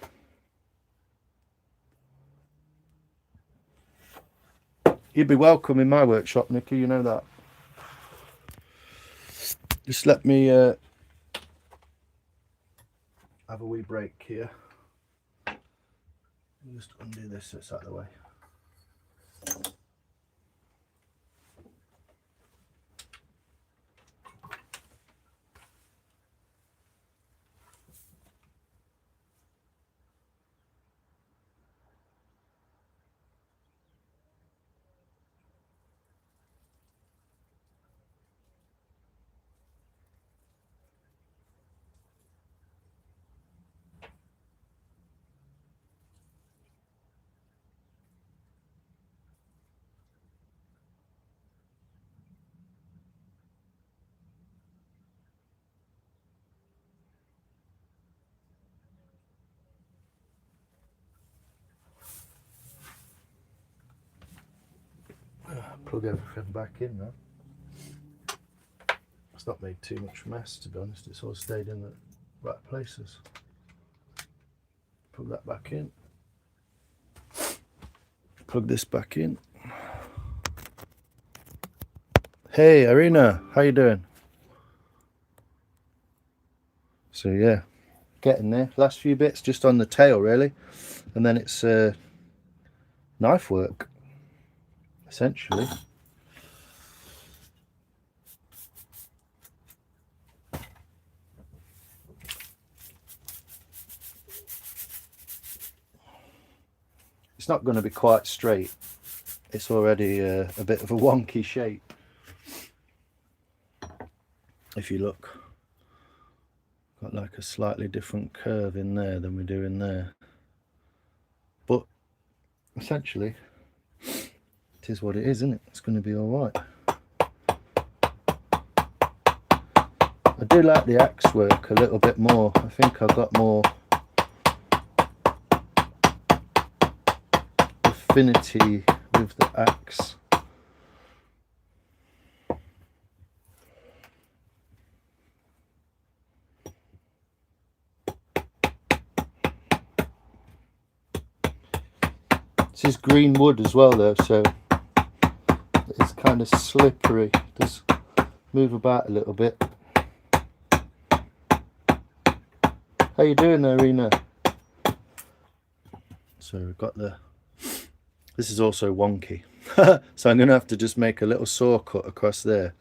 A: You'd be welcome in my workshop, Nikki, you know that. Just let me have a wee break here. Just undo this so it's out of the way. Plug everything back in now. It's not made too much mess, to be honest. It's all stayed in the right places. Plug that back in. Plug this back in. Hey Arena, how you doing? So yeah, getting there. Last few bits just on the tail really, and then it's knife work essentially. It's not going to be quite straight. It's already a bit of a wonky shape. If you look, got like a slightly different curve in there than we do in there. But essentially, it is what it is, isn't it? It's going to be all right. I do like the axe work a little bit more. I think I've got more affinity with the axe. This is green wood as well though, so it's kind of slippery. Just move about a little bit. How you doing there, Rena? So we've got this is also wonky. So I'm going to have to just make a little saw cut across there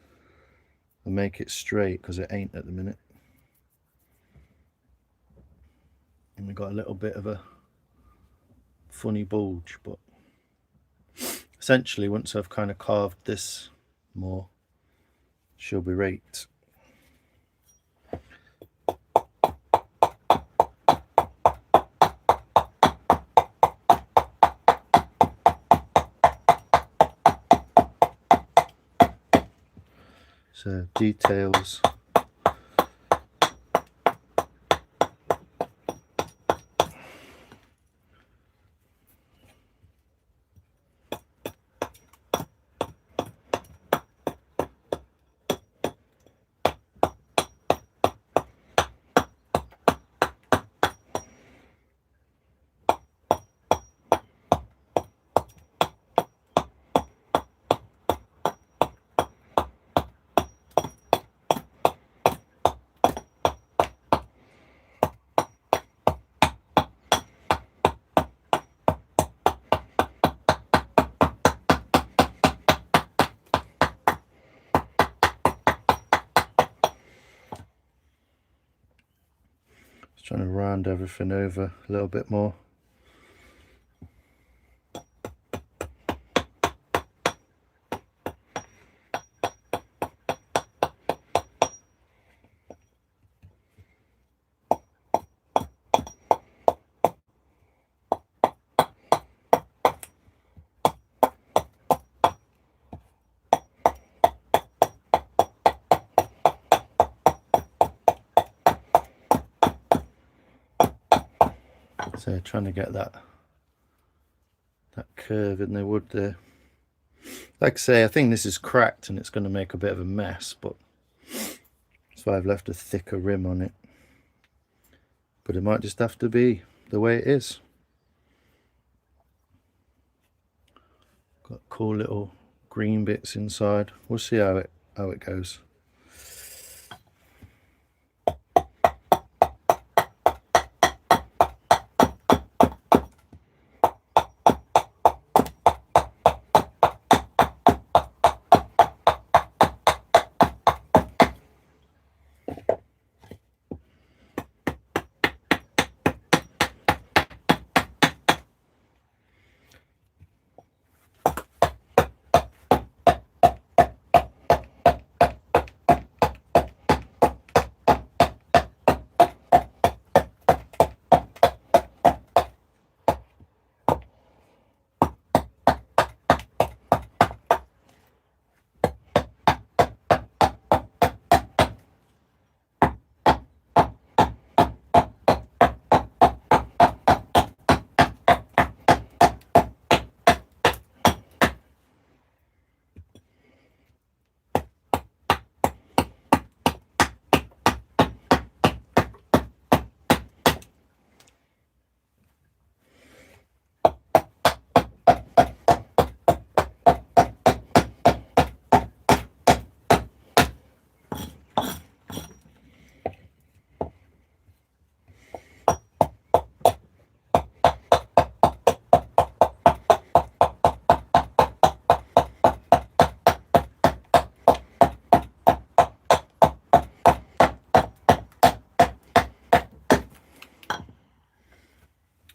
A: and make it straight because it ain't at the minute. And we've got a little bit of a funny bulge, but essentially once I've kind of carved this more, she'll be right. So details. Trying to round everything over a little bit more. So trying to get that curve in the wood there. Like I say, I think this is cracked and it's going to make a bit of a mess, but that's why I've left a thicker rim on it. But it might just have to be the way it is. Got cool little green bits inside. We'll see how it goes.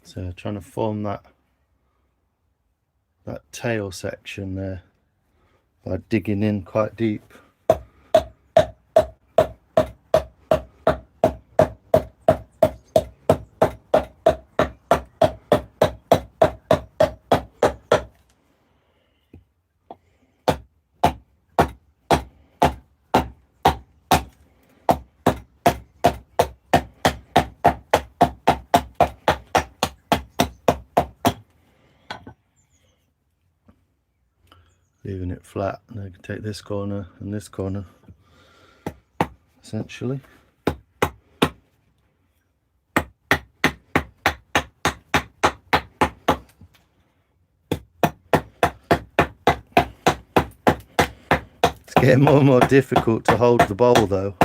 A: So trying to form that tail section there by digging in quite deep. leaving it flat, and I can take this corner and this corner essentially. It's getting more and more difficult to hold the bowl though.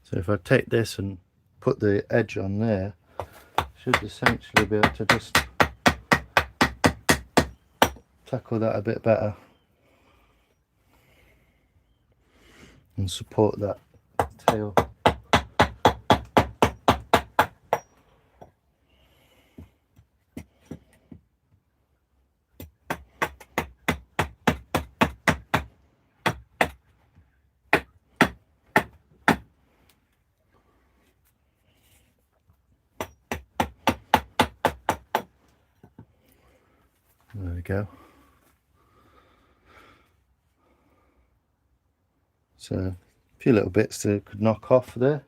A: So if I take this and put the edge on there, I should essentially be able to just tackle that a bit better and support that tail. There we go. So a few little bits to could knock off there.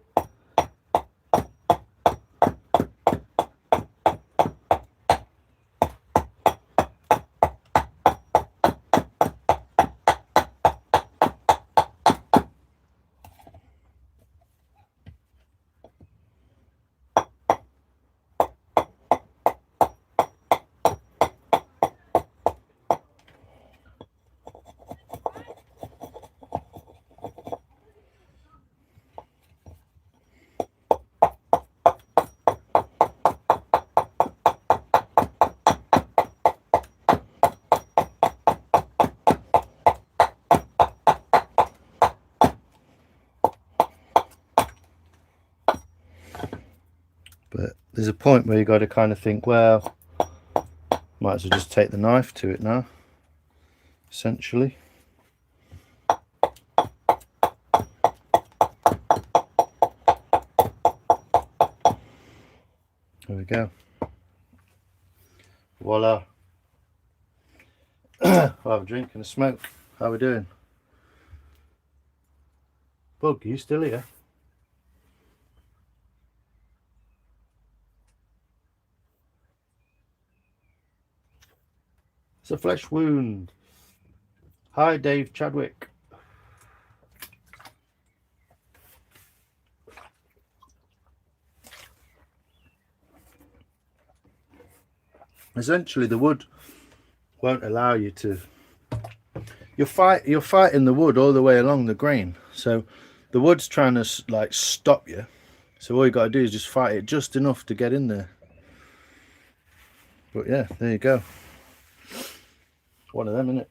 A: But there's a point where you got to kind of think, well, might as well just take the knife to it now, essentially. There we go. Voila. I'll have a drink and a smoke. How are we doing? Bug, you still here? It's a flesh wound. Hi, Dave Chadwick. Essentially, the wood won't allow you to. You're fighting the wood all the way along the grain. So the wood's trying to like stop you. So all you got to do is just fight it just enough to get in there. But yeah, there you go. One of them, isn't it?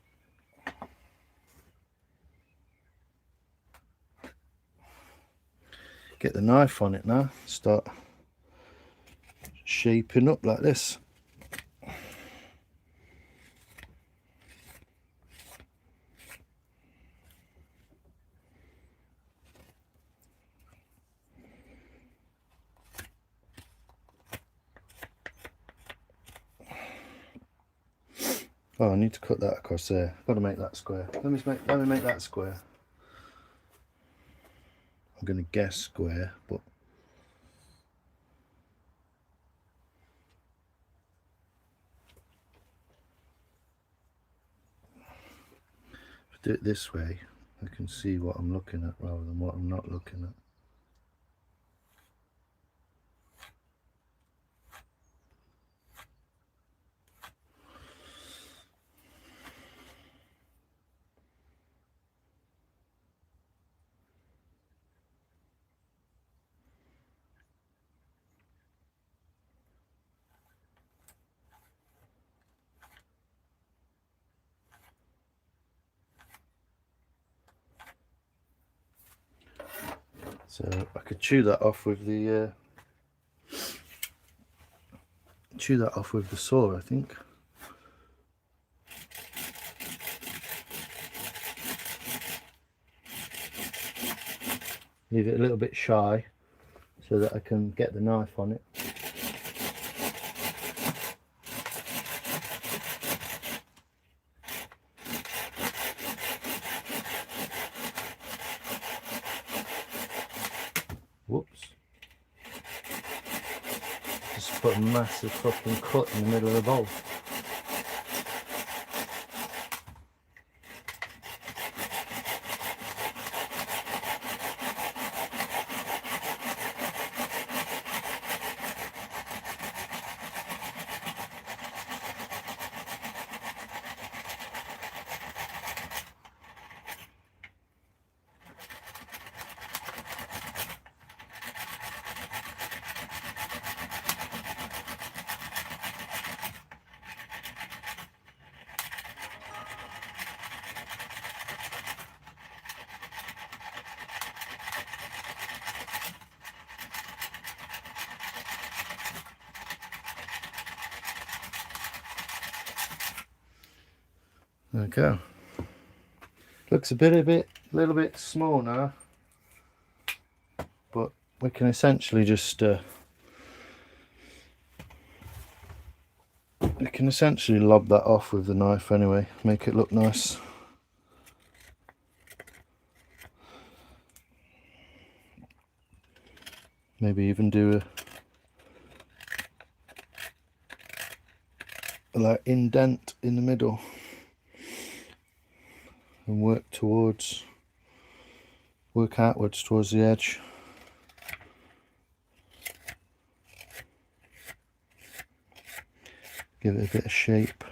A: Get the knife on it now. Start shaping up like this. Oh, I need to cut that across there. Got to make that square. Let me make that square. I'm going to guess square, but if I do it this way, I can see what I'm looking at rather than what I'm not looking at. So I could chew that off with the saw, I think. Leave it a little bit shy so that I can get the knife on it. Whoops. Just put a massive fucking cut in the middle of the bowl. There we go. Looks a little bit small now, but we can essentially just lob that off with the knife anyway, make it look nice. Maybe even do a like indent in the middle and work outwards towards the edge. Give it a bit of shape.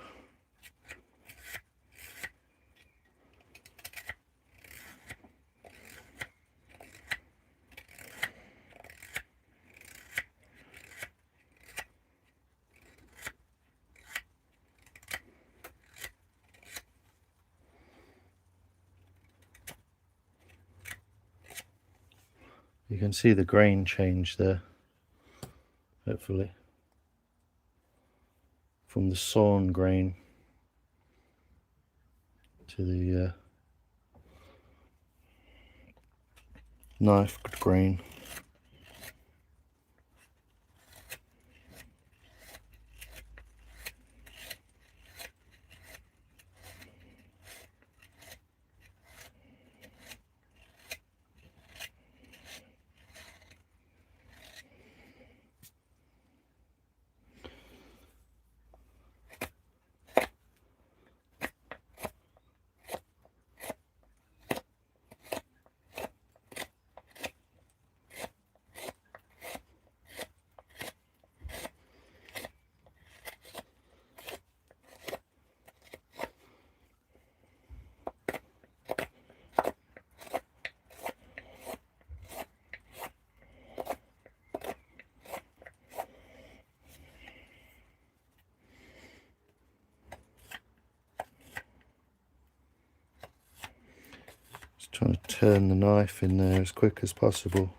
A: You can see the grain change there, hopefully, from the sawn grain to the knife grain. Just trying to turn the knife in there as quick as possible.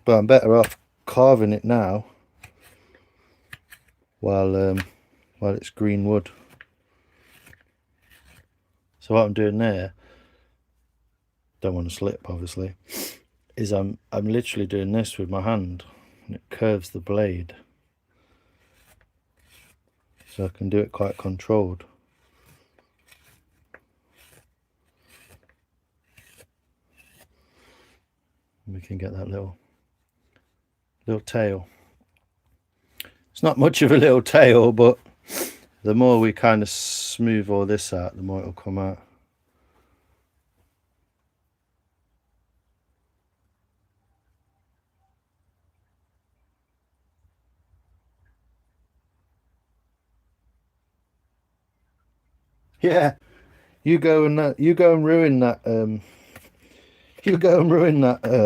A: But I'm better off carving it now while it's green wood. So what I'm doing there, don't want to slip obviously, is I'm literally doing this with my hand and it curves the blade, so I can do it quite controlled. And we can get that little tail. It's not much of a little tail, but the more we kind of smooth all this out, the more it'll come out. Yeah, you go and ruin that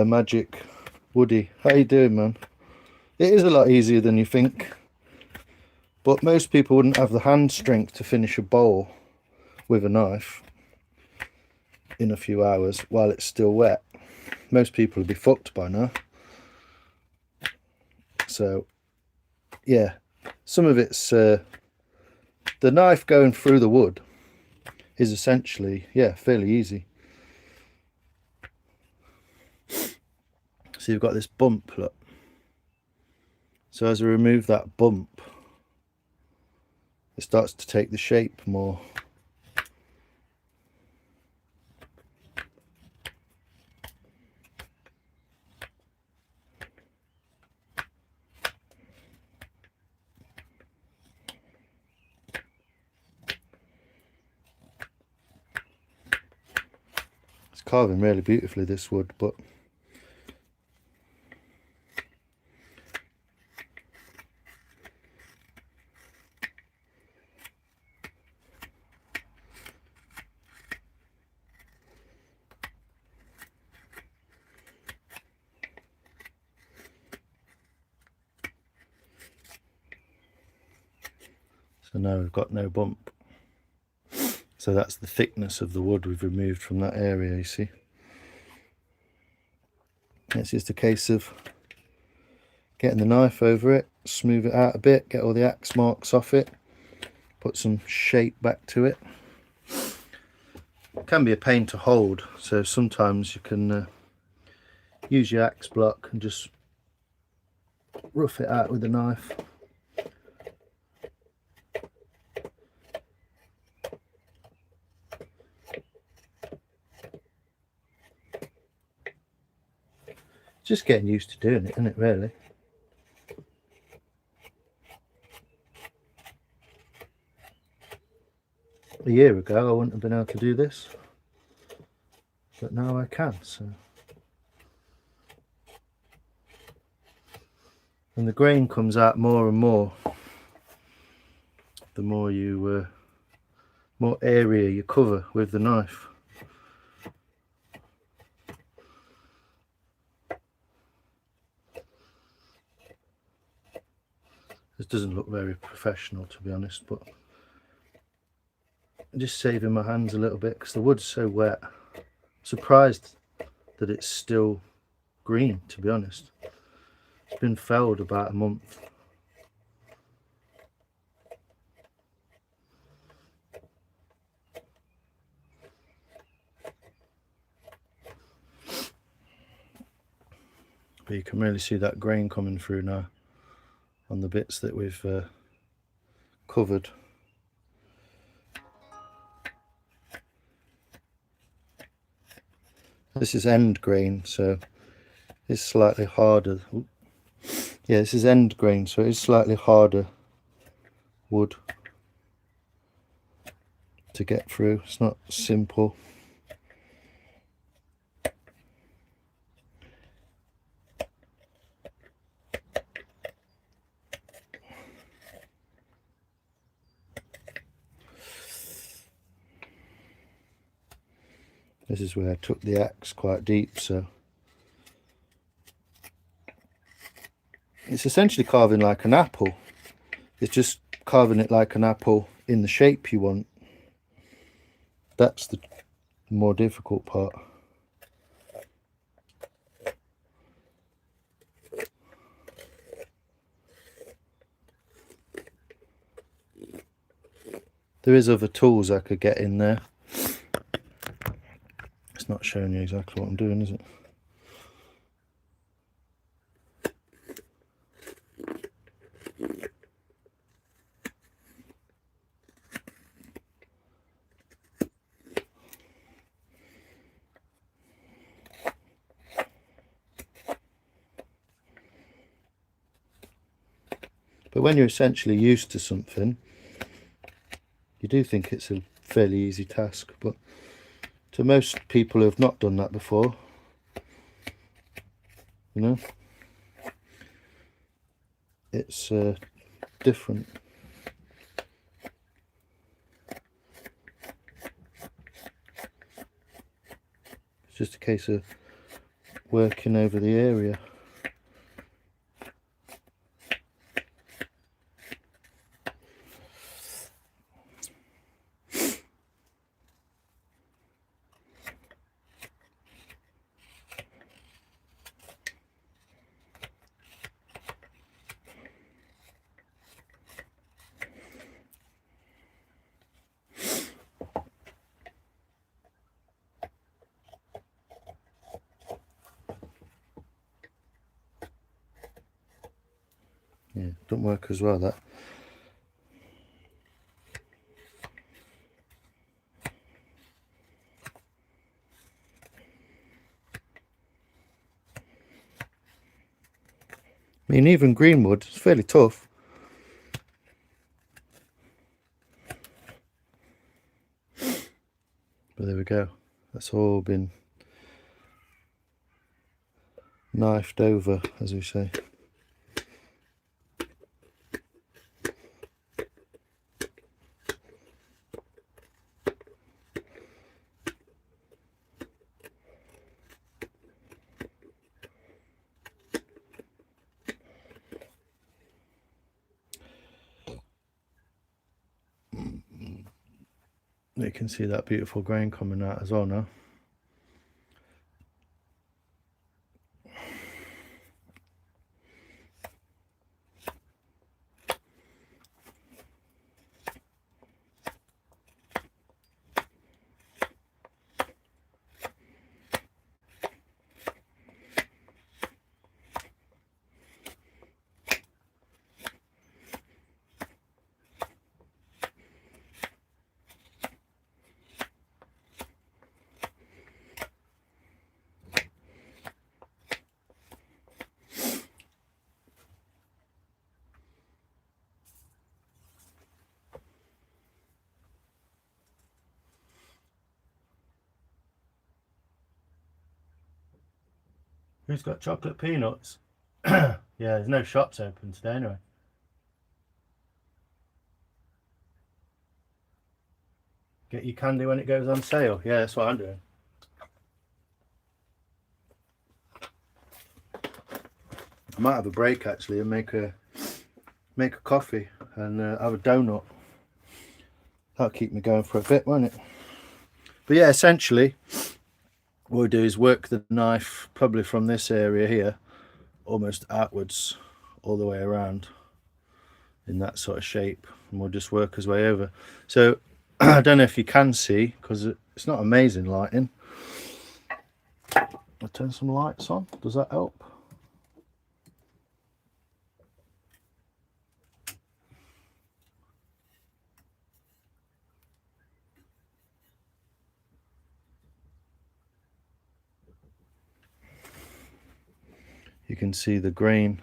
A: magic, Woody. How you doing, man? It is a lot easier than you think. But most people wouldn't have the hand strength to finish a bowl with a knife in a few hours while it's still wet. Most people would be fucked by now. So yeah, some of it's the knife going through the wood is essentially, yeah, fairly easy. So you've got this bump, look. So as I remove that bump, it starts to take the shape more. It's carving really beautifully, this wood, but so now we've got no bump. So that's the thickness of the wood we've removed from that area, you see. It's just a case of getting the knife over it, smooth it out a bit, get all the axe marks off it, put some shape back to it. It can be a pain to hold, so sometimes you can use your axe block and just rough it out with a knife. Just getting used to doing it, isn't it, really? A year ago I wouldn't have been able to do this, but now I can. So, and the grain comes out more and more the more you more area you cover with the knife. This doesn't look very professional, to be honest, but I'm just saving my hands a little bit because the wood's so wet. I'm surprised that it's still green, to be honest. It's been felled about a month. But you can really see that grain coming through now on the bits that we've covered. This is end grain, so it's slightly harder. Yeah, this is end grain, so it's slightly harder wood to get through. It's not simple. This is where I took the axe quite deep, so it's essentially carving like an apple. It's just carving it like an apple in the shape you want. That's the more difficult part. There is other tools I could get in there. It's not showing you exactly what I'm doing, is it? But when you're essentially used to something, you do think it's a fairly easy task. But to most people who have not done that before, you know, it's different. It's just a case of working over the area. Yeah, don't work as well, that. I mean, even greenwood, it's fairly tough. But there we go. That's all been knifed over, as we say. You can see that beautiful grain coming out as well now. Who's got chocolate peanuts? Yeah, there's no shops open today anyway. Get your candy when it goes on sale. Yeah, that's what I'm doing. I might have a break actually and make a coffee and have a donut. That'll keep me going for a bit, won't it? But yeah, essentially what we do is work the knife probably from this area here almost outwards all the way around in that sort of shape, and we'll just work his way over. So I don't know if you can see because it's not amazing lighting. I'll turn some lights on. Does that help? You can see the grain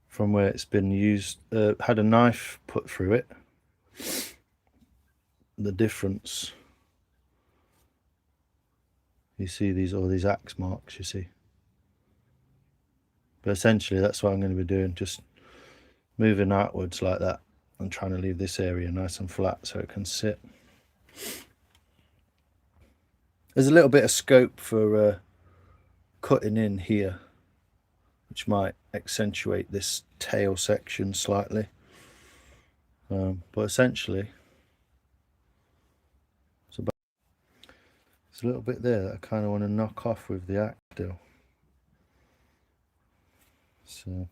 A: from where it's been used, had a knife put through it. The difference, you see all these axe marks, you see. But essentially that's what I'm going to be doing, just moving outwards like that and trying to leave this area nice and flat so it can sit. There's a little bit of scope for cutting in here, which might accentuate this tail section slightly, but essentially there's a little bit there that I kind of want to knock off with the axe still. So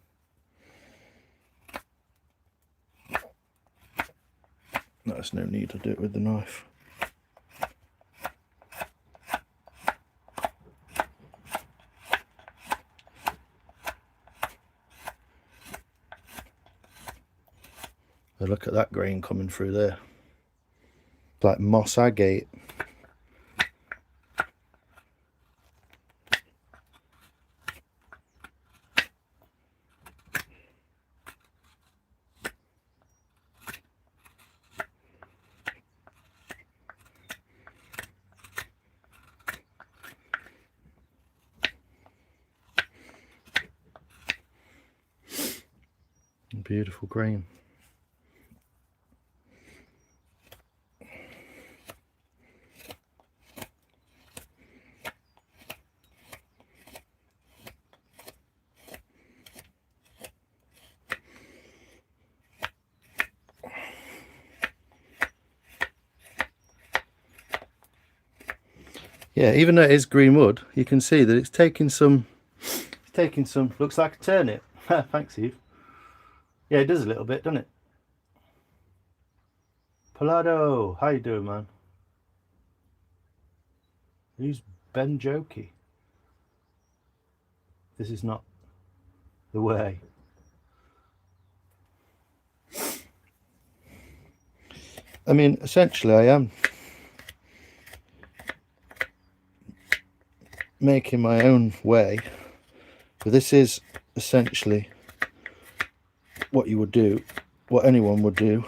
A: there's no need to do it with the knife. But look at that grain coming through there. It's like moss agate. Beautiful grain. Yeah, even though it is green wood, you can see that it's taking some, looks like a turnip. Thanks, Eve. Yeah, it does a little bit, doesn't it? Palado, how you doing, man? Who's Ben Jokey? This is not the way. I mean, essentially I am making my own way, but this is essentially what you would do, what anyone would do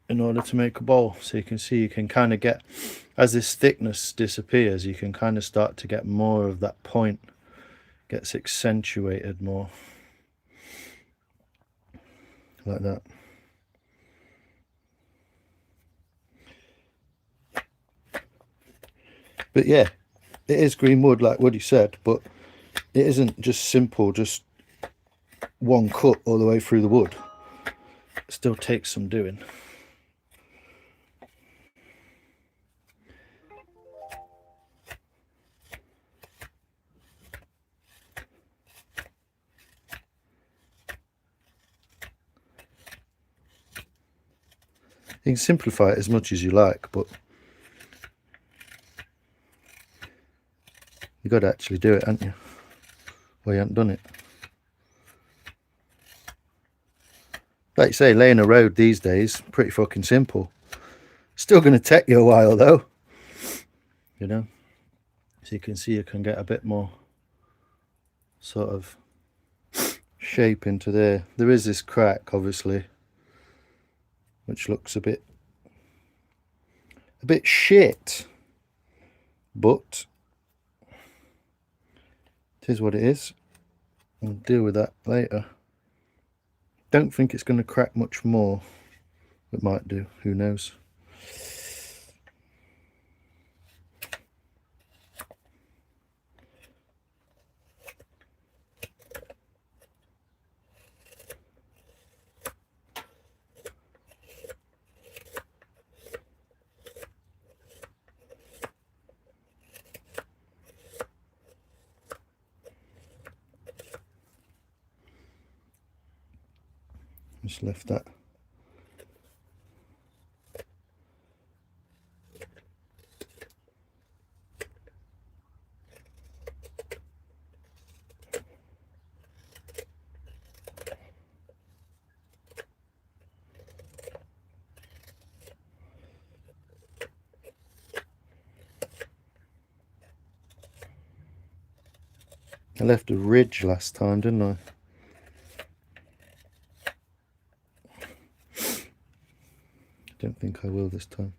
A: in order to make a bowl. So you can see, you can kind of get, as this thickness disappears, you can kind of start to get more of that point, gets accentuated more, like that. But yeah, it is green wood, like Woody said, but it isn't just simple, just one cut all the way through the wood. It still takes some doing. You can simplify it as much as you like, but you got to actually do it, haven't you? Well, you haven't done it. Like you say, laying a road these days, pretty fucking simple. Still going to take you a while though, you know. So you can see you can get a bit more sort of shape into there. There is this crack, obviously, which looks a bit shit, but it is what it is. We'll deal with that later. Don't think it's going to crack much more. It might do, who knows. Just left that. I left a ridge last time, didn't I? Don't think I will this time.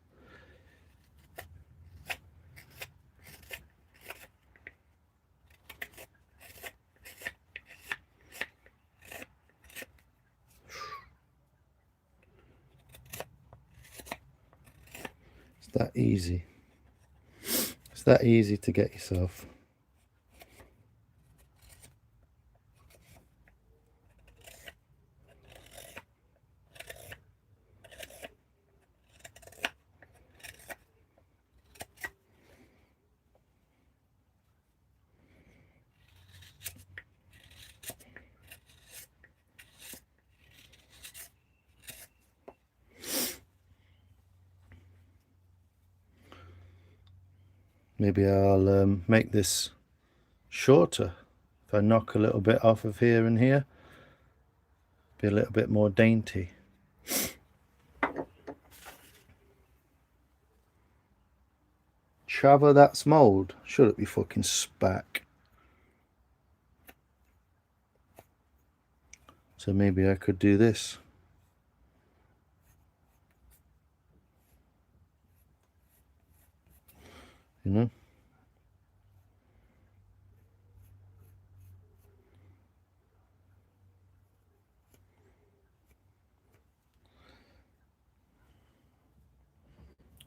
A: It's that easy. It's that easy to get yourself. Maybe I'll make this shorter. If I knock a little bit off of here and here, be a little bit more dainty. Chava, that's mould. Should it be fucking spack? So maybe I could do this. You know?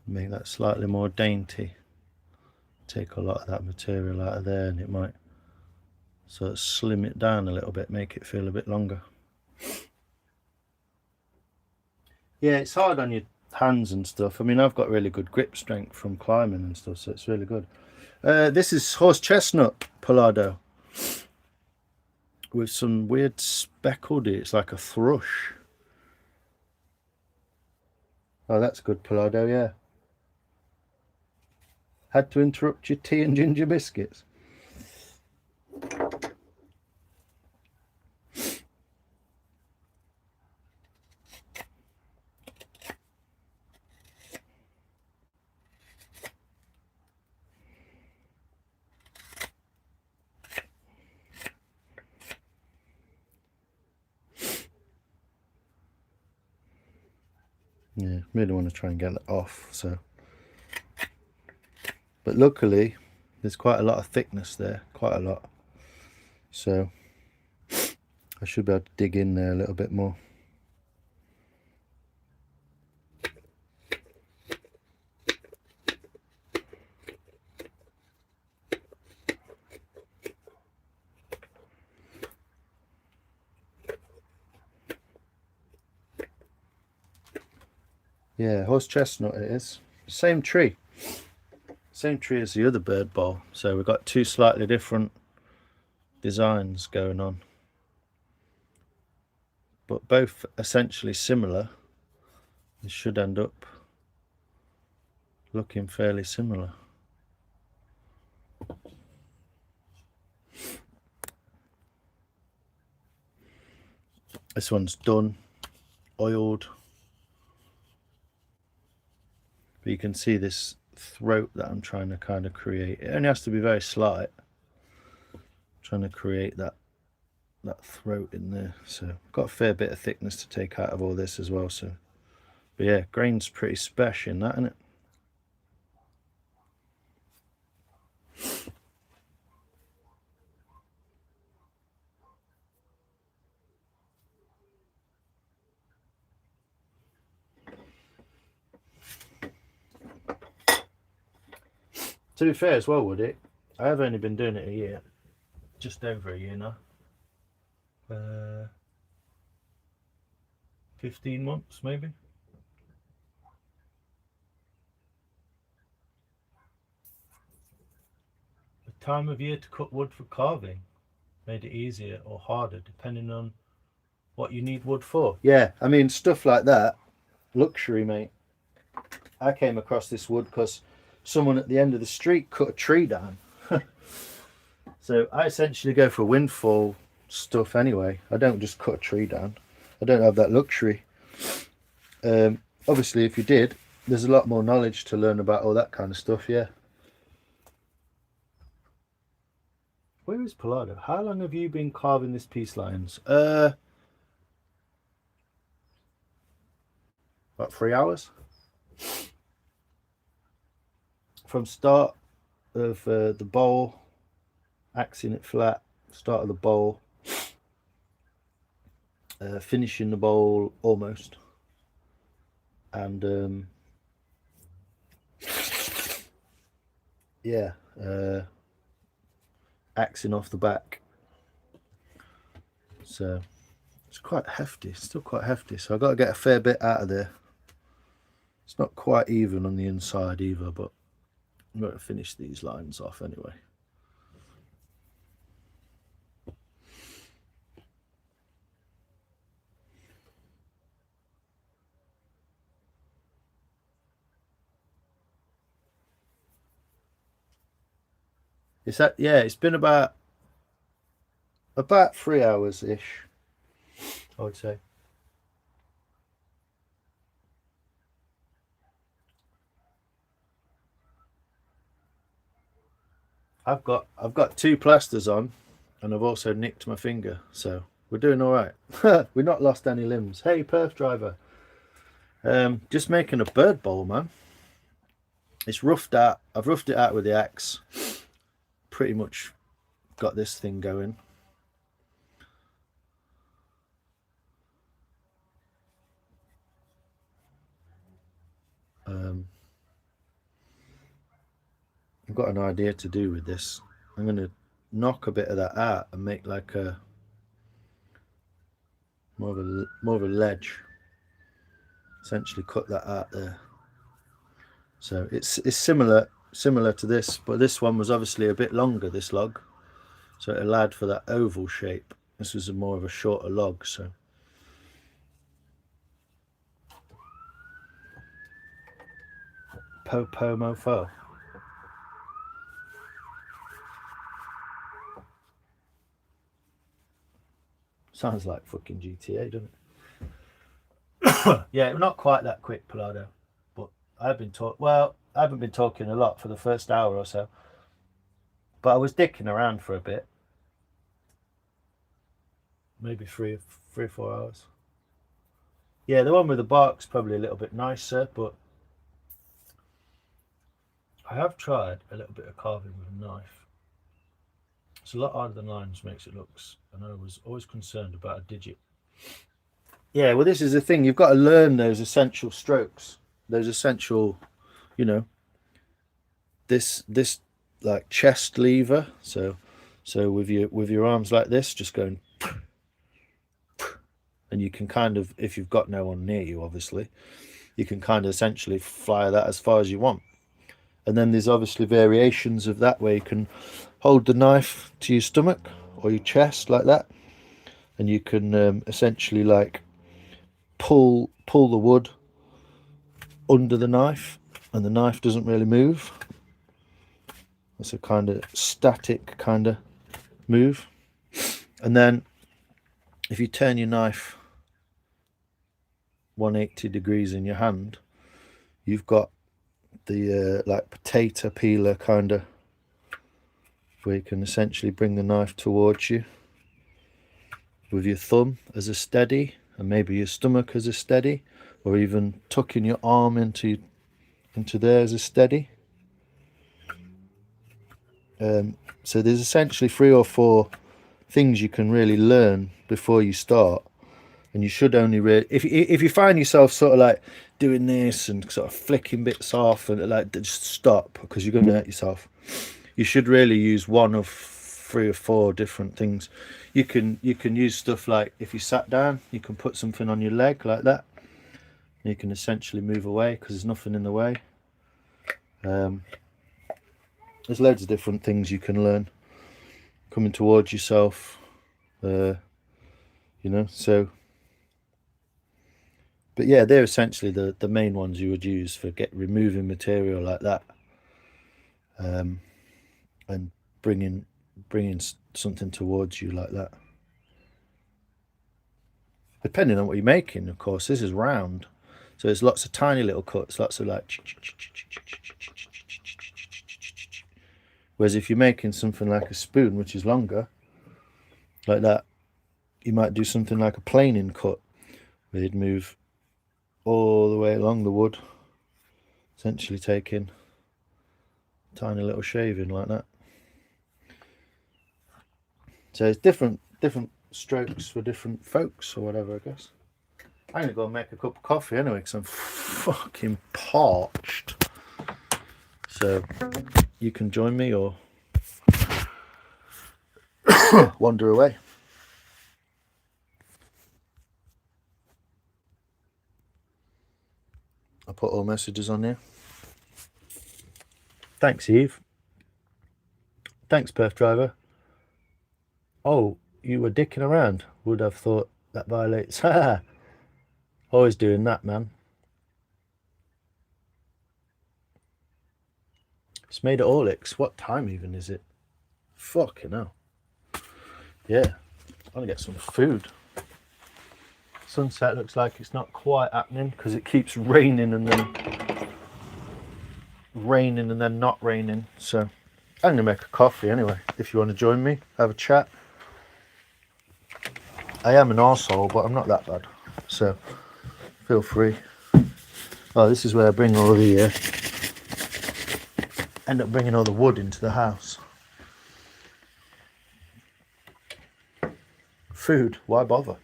A: Make that slightly more dainty. Take a lot of that material out of there and it might sort of slim it down a little bit, make it feel a bit longer. Yeah, it's hard on your hands and stuff. I mean, I've got really good grip strength from climbing and stuff, so it's really good. This is horse chestnut Palado with some weird speckled, it's like a thrush. Oh, that's good Palado, yeah. Had to interrupt your tea and ginger biscuits. Yeah, really want to try and get it off. So, but luckily there's quite a lot of thickness there, quite a lot. So I should be able to dig in there a little bit more. Yeah, horse chestnut it is. Same tree. Same tree as the other bird bowl. So we've got two slightly different designs going on. But both essentially similar. It should end up looking fairly similar. This one's done, oiled. But you can see this throat that I'm trying to kind of create. It only has to be very slight. I'm trying to create that throat in there. So got a fair bit of thickness to take out of all this as well. So, but yeah, grain's pretty special in that, isn't it? To be fair as well, would it? I have only been doing it a year, just over a year now. 15 months maybe. The time of year to cut wood for carving made it easier or harder depending on what you need wood for. Yeah, I mean stuff like that, luxury, mate. I came across this wood because someone at the end of the street cut a tree down. So I essentially go for windfall stuff anyway. I don't just cut a tree down. I don't have that luxury. Obviously, if you did, there's a lot more knowledge to learn about all that kind of stuff, yeah. Where is Palado? How long have you been carving this piece, Lions? About 3 hours. From start of the bowl, axing it flat, start of the bowl, finishing the bowl almost, and yeah, axing off the back. So it's quite hefty, still quite hefty. So I've got to get a fair bit out of there. It's not quite even on the inside either, but I'm going to finish these lines off anyway. It's that, yeah, it's been about 3 hours ish, I would say. I've got 2 plasters on, and I've also nicked my finger, so we're doing all right. We've not lost any limbs. Hey, Perth driver. Just making a bird bowl, man. It's roughed out. I've roughed it out with the axe. Pretty much got this thing going. I've got an idea to do with this. I'm going to knock a bit of that out and make like a more of a ledge. Essentially, cut that out there. So it's similar to this, but this one was obviously a bit longer. This log, so it allowed for that oval shape. This was more of a shorter log, so. Mofo. Sounds like fucking GTA, doesn't it? Yeah, not quite that quick, Palado. But I've been I haven't been talking a lot for the first hour or so. But I was dicking around for a bit. Maybe 3 or 4 hours. Yeah, the one with the bark's probably a little bit nicer, but I have tried a little bit of carving with a knife. It's a lot harder than lines makes it look, and I was always concerned about a digit. Yeah, well, this is the thing. You've got to learn those essential strokes, those essential, you know, this like chest lever. So with your arms like this, just going, and you can kind of, if you've got no one near you, obviously, you can kind of essentially fly that as far as you want. And then there's obviously variations of that where you can hold the knife to your stomach or your chest like that, and you can essentially like pull the wood under the knife, and the knife doesn't really move. It's a kind of static kind of move. And then if you turn your knife 180 degrees in your hand, you've got the like potato peeler kind of, where you can essentially bring the knife towards you with your thumb as a steady, and maybe your stomach as a steady, or even tucking your arm into there as a steady. So there's essentially 3 or 4 things you can really learn before you start, and you should only really, if you find yourself sort of like doing this and sort of flicking bits off, and like, just stop, because you're going to hurt yourself. You should really use one of 3 or 4 different things. You can use stuff like, if you sat down, you can put something on your leg like that. You can essentially move away because there's nothing in the way. There's loads of different things you can learn coming towards yourself, you know. So, but yeah, they're essentially the main ones you would use for removing material like that, and bringing something towards you like that. Depending on what you're making, of course. This is round, so there's lots of tiny little cuts, lots of like. Whereas if you're making something like a spoon, which is longer, like that, you might do something like a planing cut, where you'd move all the way along the wood, essentially taking tiny little shaving like that. So it's different strokes for different folks, or whatever, I guess. I'm gonna go and make a cup of coffee anyway, because I'm fucking parched. So you can join me or wander away. I'll put all messages on there. Thanks, Eve. Thanks, Perth Driver. Oh, you were dicking around. Would have thought that violates. Always doing that, man. It's made at Orlix. What time even is it? Fucking hell. Yeah, I want to get some food. Sunset looks like it's not quite happening because it keeps raining and then not raining. So I'm going to make a coffee anyway. If you want to join me, have a chat. I am an arsehole, but I'm not that bad. So feel free. Oh, this is where I bring all the... end up bringing all the wood into the house. Food, why bother?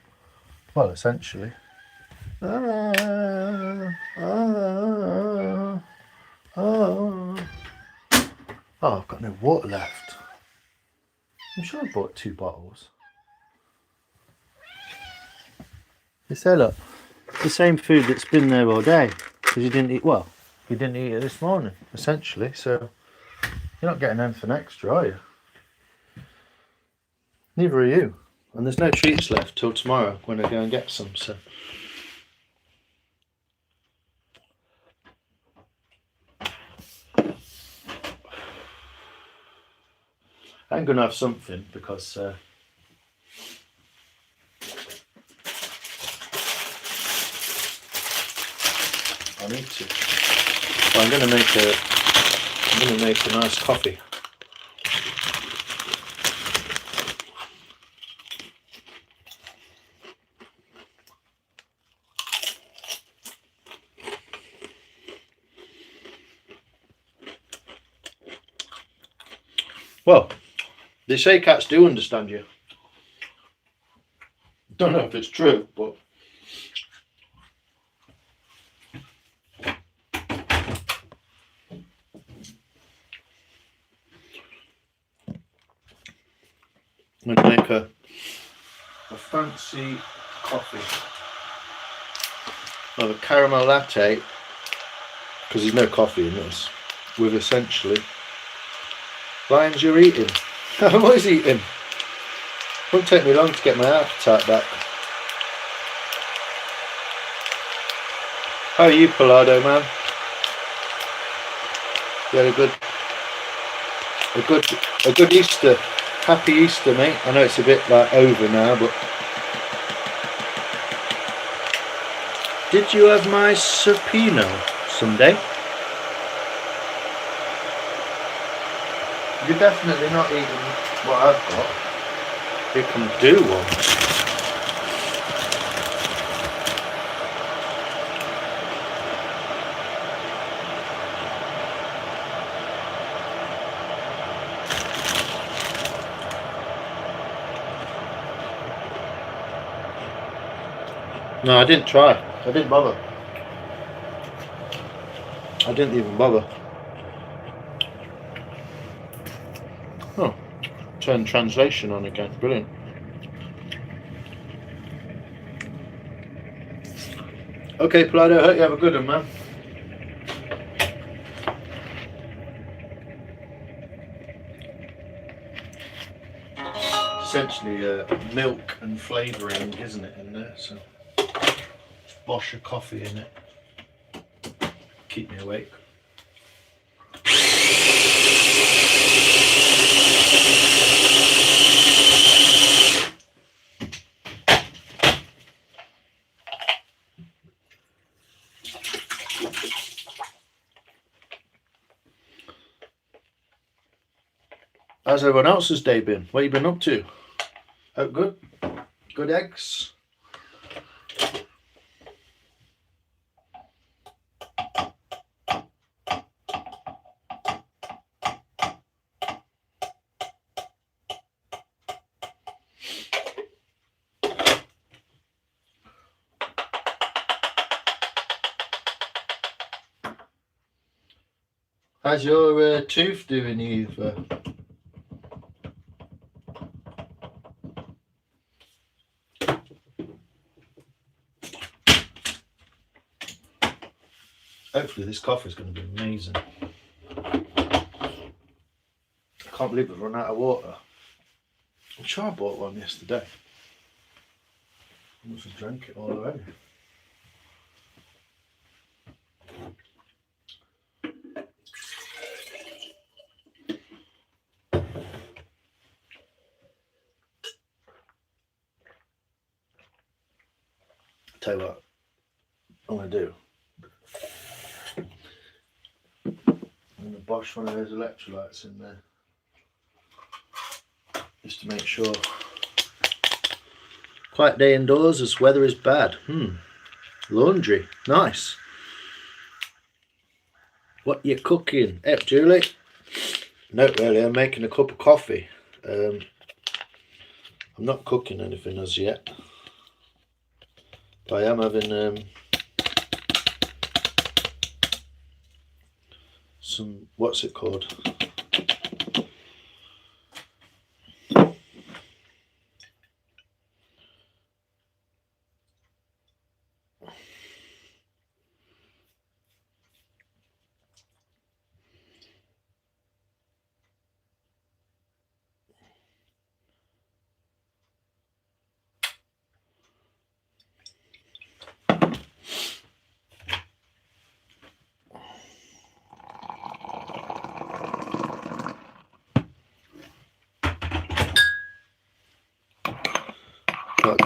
A: Well, essentially. Oh, I've got no water left. I'm sure I bought 2 bottles. You say, look, the same food that's been there all day, because you didn't eat, well, you didn't eat it this morning, essentially, so you're not getting anything extra, are you? Neither are you. And there's no treats left till tomorrow when I go and get some, so. I'm going to have something because I need to. Well, I'm going to make a nice coffee. Well, they say cats do understand you. Don't know if it's true, but I'm going to make a fancy coffee. I have a caramel latte, because there's no coffee in this, with essentially lions you're eating. I was eating. Won't take me long to get my appetite back. How are you, Palado man? You had a good Easter. Happy Easter, mate. I know it's a bit like over now, but did you have my supino Sunday? You're definitely not eating what I've got. You can do one. No, I didn't try. I didn't bother. I didn't even bother. Oh, turn translation on again. Brilliant. Okay, Palado, I hope you have a good one, man. Essentially milk and flavouring, isn't it, in there? So bosh of coffee in it. Keep me awake. How's everyone else's day been? What have you been up to? Oh, good. Good eggs. How's your tooth doing, Eve? Hopefully this coffee is going to be amazing. I can't believe we've run out of water. I'm sure I bought one yesterday. I must have drank it all already. Tell you what I'm going to do. I'm going to bosh one of those electrolytes in there. Just to make sure. Quiet day indoors as weather is bad. Laundry. Nice. What you cooking? Julie? No, really. I'm making a cup of coffee. I'm not cooking anything as yet. But I am having some, what's it called?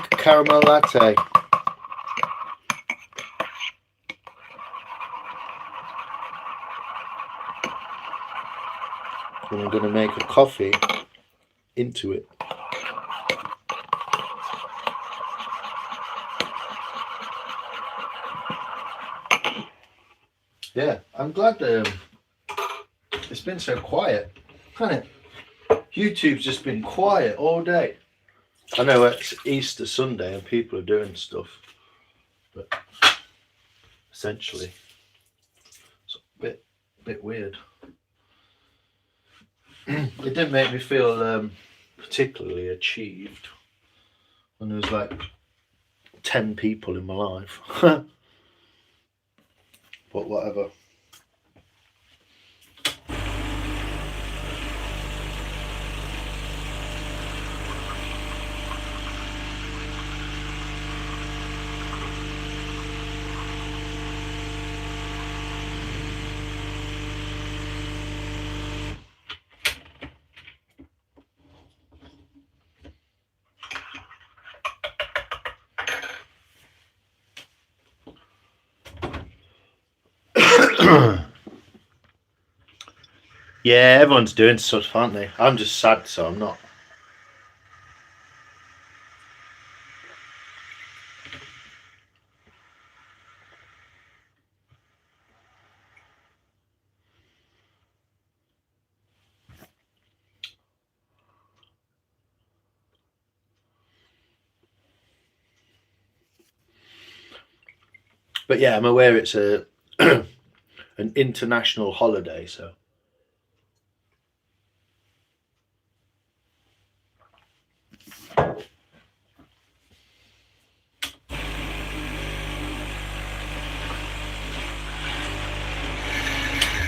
A: Caramel latte. And I'm going to make a coffee into it. Yeah, I'm glad it's been so quiet, hasn't it? YouTube's just been quiet all day. I know it's Easter Sunday and people are doing stuff, but essentially it's a bit weird. It didn't make me feel particularly achieved when there was like 10 people in my life. But whatever. Yeah, everyone's doing stuff, aren't they? I'm just sad, so I'm not. But yeah, I'm aware it's a an international holiday, so.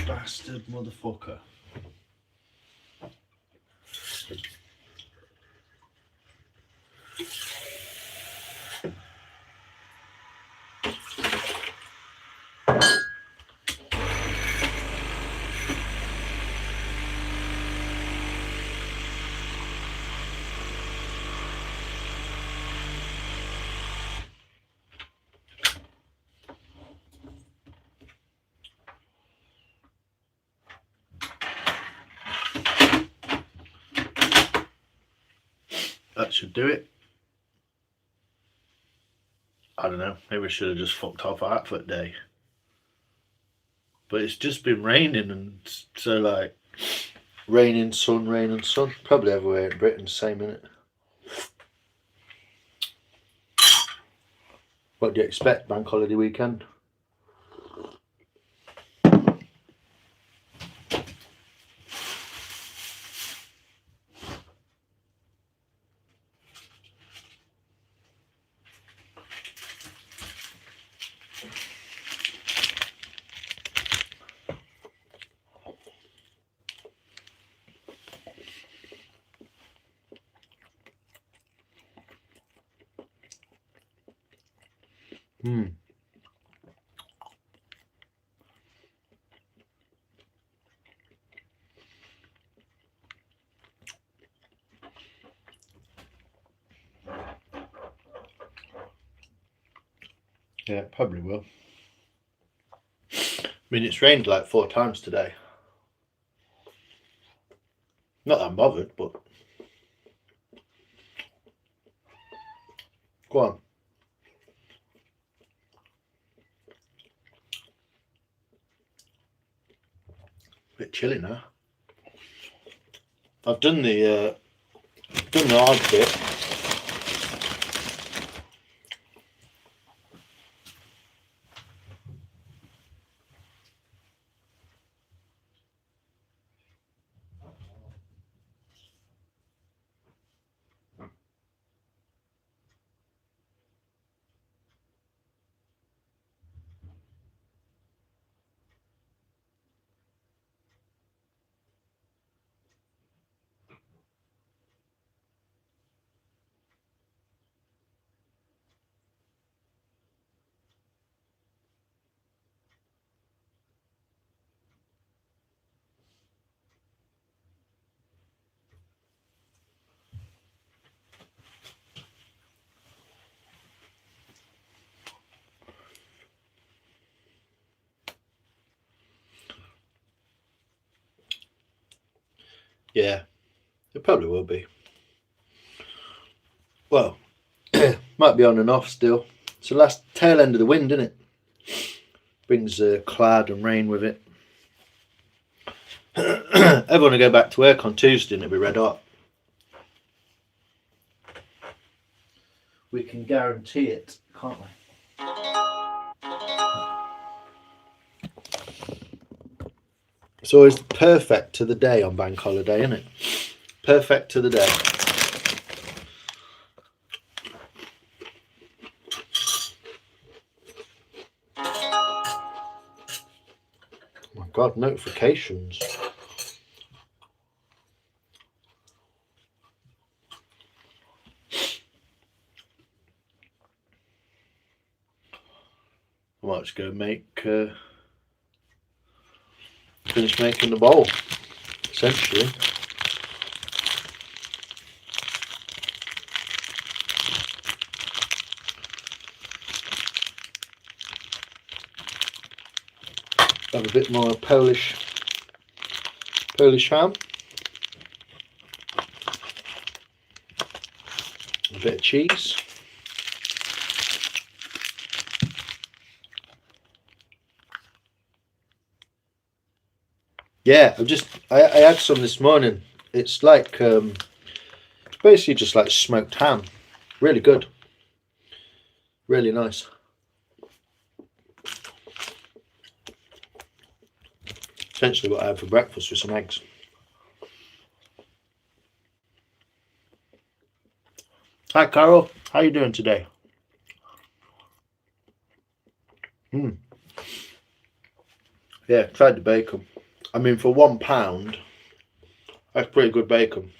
A: Bastard motherfucker. That should do it. I don't know, maybe I should have just fucked off art for a day. But it's just been raining, and so like rain and sun. Probably everywhere in Britain, same innit? What do you expect, bank holiday weekend? Yeah, it probably will. I mean, it's rained like 4 times today. Not that I'm bothered, but go on. Bit chilly now. I've done the hard bit. Yeah, it probably will be. Well, might be on and off still. It's the last tail end of the wind, isn't it? Brings cloud and rain with it. Everyone will go back to work on Tuesday and it'll be red hot. We can guarantee it, can't we? It's always perfect to the day on bank holiday, isn't it? Perfect to the day. Oh my God, notifications. I might just go make, finish making the bowl, essentially. Have a bit more Polish ham. A bit of cheese. Yeah, I had some this morning. It's like it's basically just like smoked ham. Really good. Really nice. Essentially what I had for breakfast with some eggs. Hi Carol, how you doing today? Yeah, tried the bacon. I mean, for £1, that's pretty good bacon.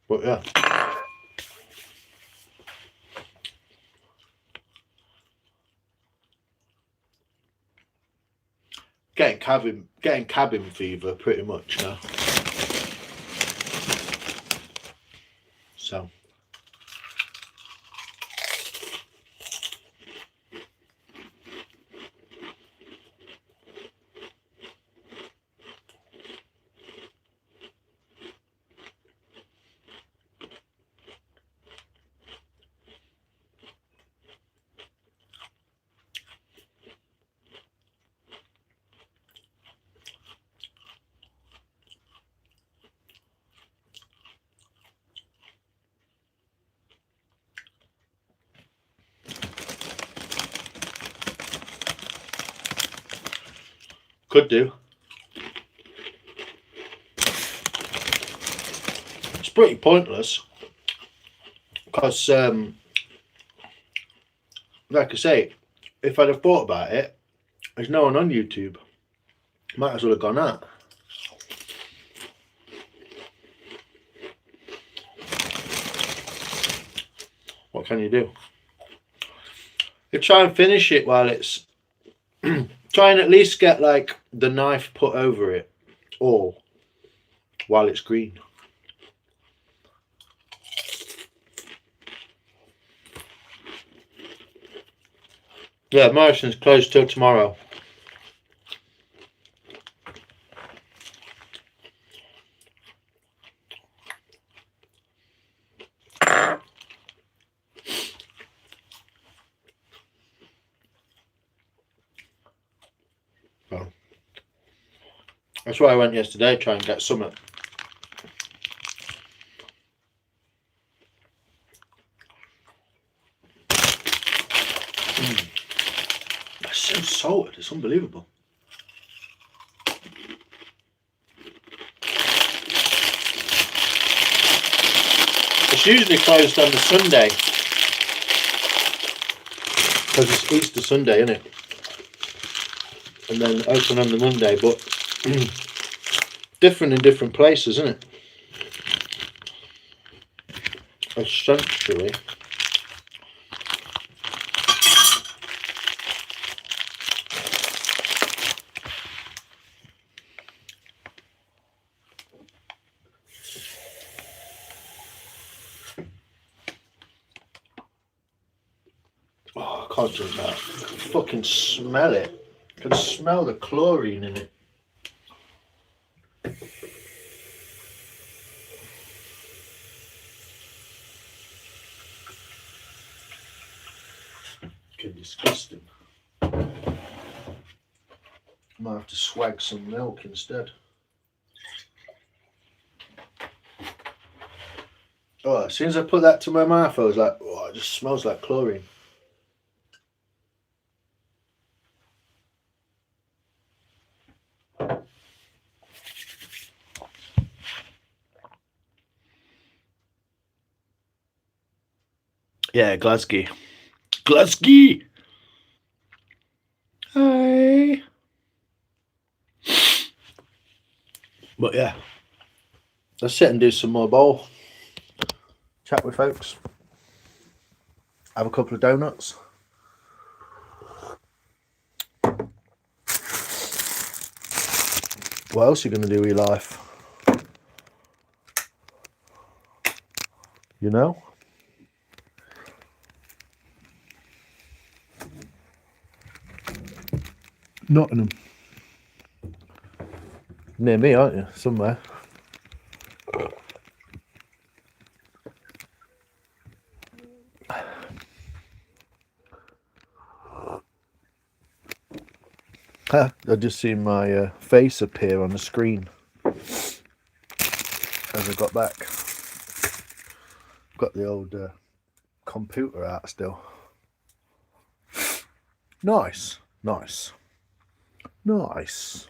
A: But yeah. Getting cabin fever pretty much now. So could do. It's pretty pointless because, like I say, if I'd have thought about it, there's no one on YouTube. Might as well have gone out. What can you do? You try and finish it while it's try and at least get like the knife put over it all while it's green. Yeah, Morrison's closed till tomorrow. So, that's why I went yesterday, try and get some. It's so salted, it's unbelievable. It's usually closed on the Sunday because it's Easter Sunday, isn't it? And then open on the Monday, but different in different places, isn't it? Essentially. cod does that. I can fucking smell it. I can smell the chlorine in it. Fucking disgusting. Might have to swag some milk instead. Oh, as soon as I put that to my mouth, I was like, oh, it just smells like chlorine. Yeah, Glasgow. Glasgow! Hi! But yeah, let's sit and do some more bowl. Chat with folks. Have a couple of donuts. What else are you going to do with your life? You know? Nottingham. Near me, aren't you? Somewhere. I just seen my face appear on the screen as I got back. Got the old computer out still. Nice, nice, nice.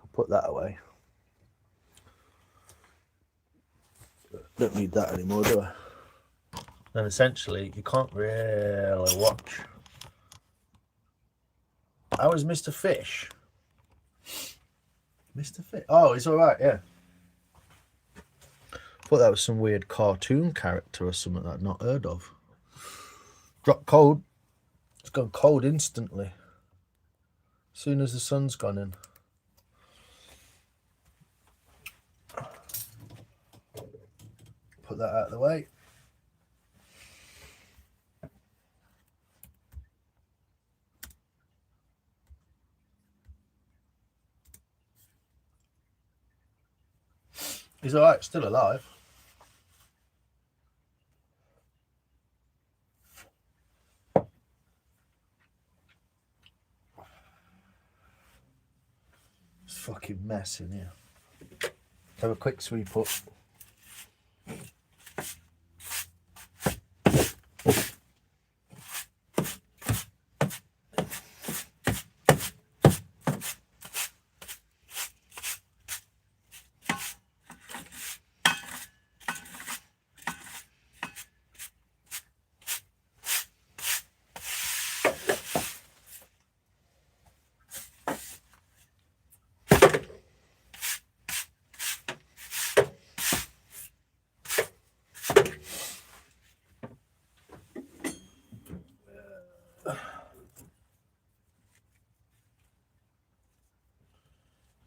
A: I'll put that away. Don't need that anymore, do I? Then essentially, you can't really watch. How is Mr. Fish? Mr. Fish? Oh, he's all right, yeah. Thought that was some weird cartoon character or something that I'd not heard of. Dropped cold. It's gone cold instantly. As soon as the sun's gone in. Put that out of the way. He's alright, still alive. It's fucking mess in here. Have a quick sweep up.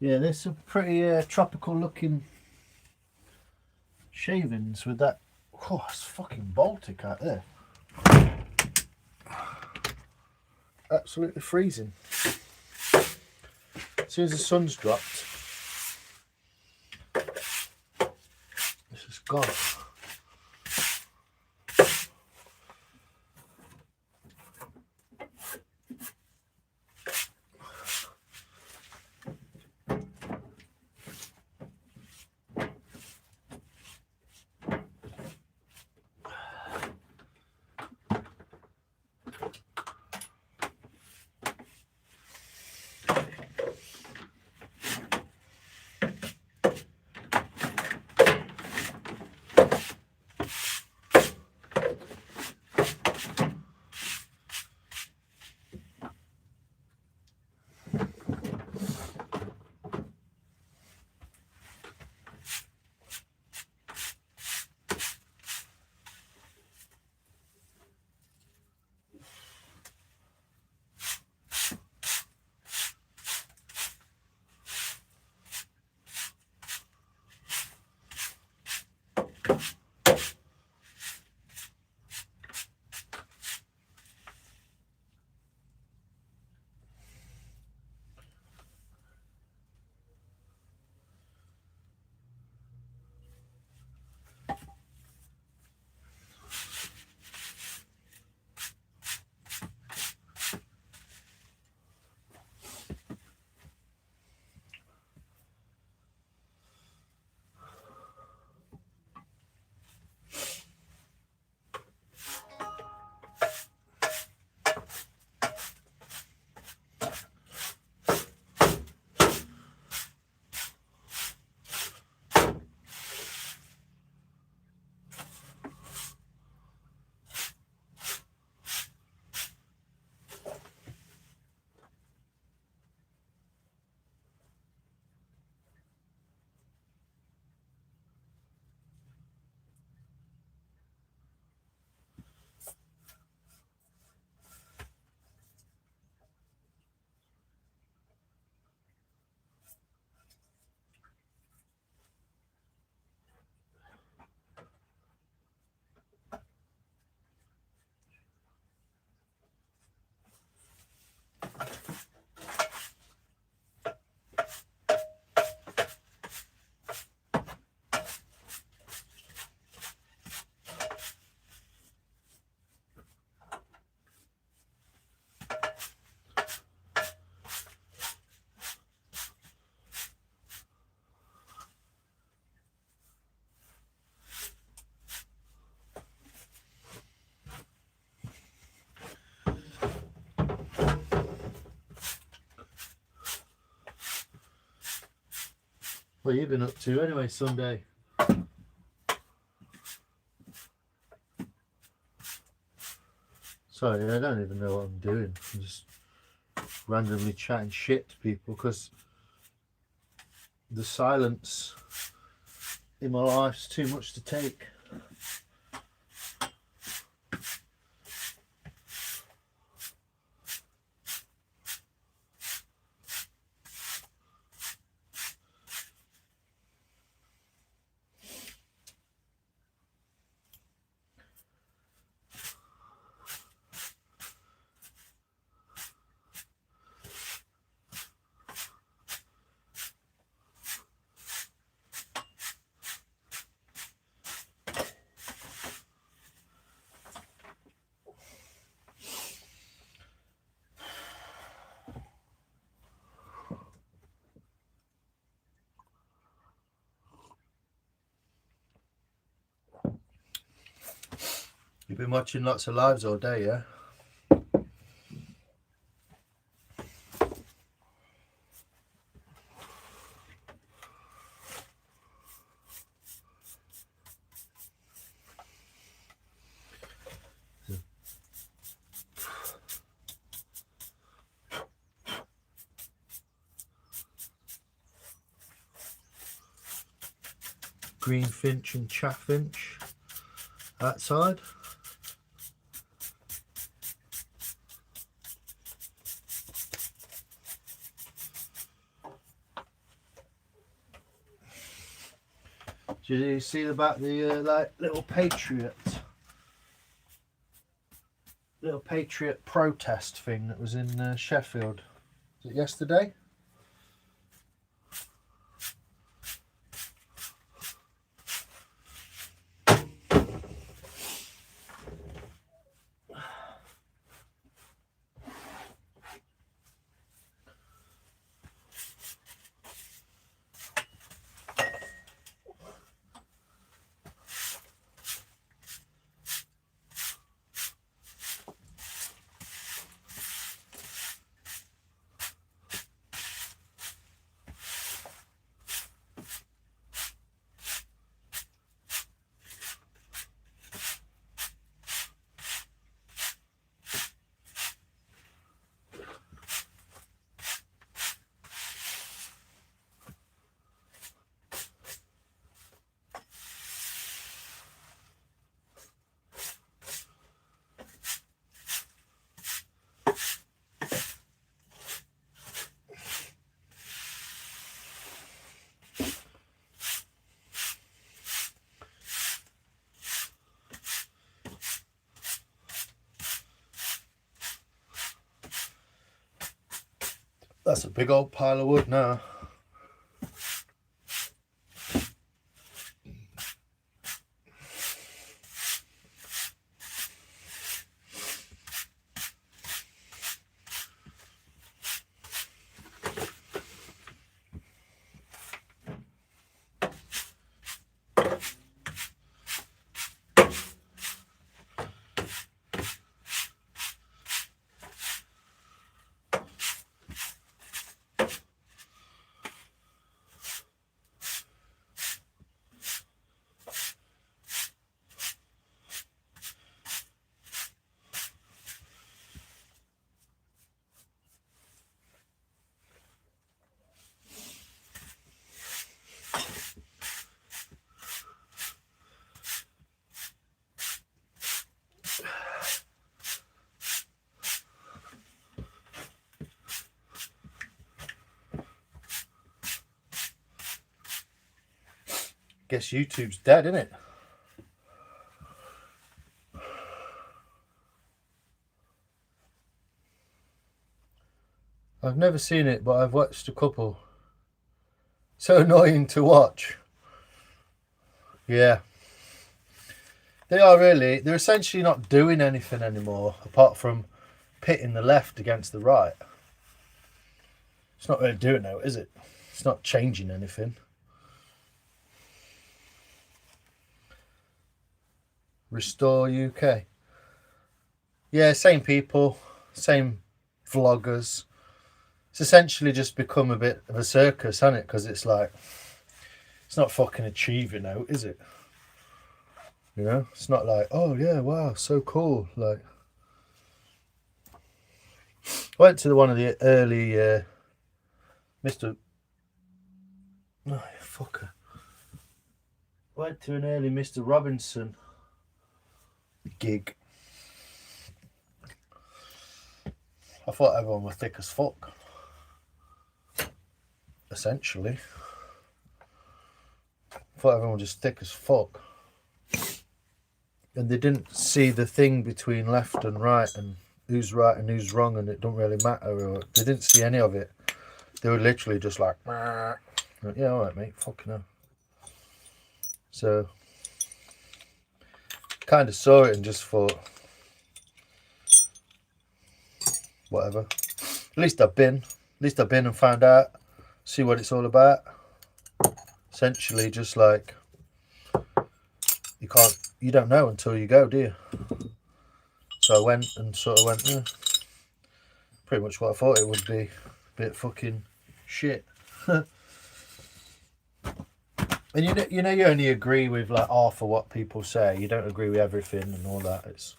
A: Yeah, there's some pretty tropical looking shavings with that. Oh, it's fucking Baltic out there. Absolutely freezing. As soon as the sun's dropped, this is gone. What have you been up to anyway, Sunday? Sorry, I don't even know what I'm doing. I'm just randomly chatting shit to people because the silence in my life's too much to take. You've been watching lots of lives all day, yeah? Greenfinch and chaffinch outside. Did you see about the like little patriot protest thing that was in Sheffield? Was it yesterday? That's a big old pile of wood now. Guess YouTube's dead, isn't it? I've never seen it, but I've watched a couple. So annoying to watch. Yeah. They are really. They're essentially not doing anything anymore, apart from pitting the left against the right. It's not really doing it, is it? It's not changing anything. Restore UK. Yeah, same people, same vloggers. It's essentially just become a bit of a circus, hasn't it? Because it's like It's not fucking achieving out, is it? You know, it's not like, oh yeah, wow, so cool. Like, I went to one of the early Mr. Oh, fucker. Went to an early Mr. Robinson gig. I thought everyone was thick as fuck. Essentially. I thought everyone was just thick as fuck. And they didn't see the thing between left and right and who's right and who's wrong, and it don't really matter. Or they didn't see any of it. They were literally just like, yeah, alright mate, fucking hell. So kind of saw it and just thought, whatever. At least I've been and found out, see what it's all about. Essentially, just like, you don't know until you go, do you? So I went and sort of went, yeah, pretty much what I thought it would be. A bit fucking shit. And you only agree with like half of what people say. You don't agree with everything and all that. It's,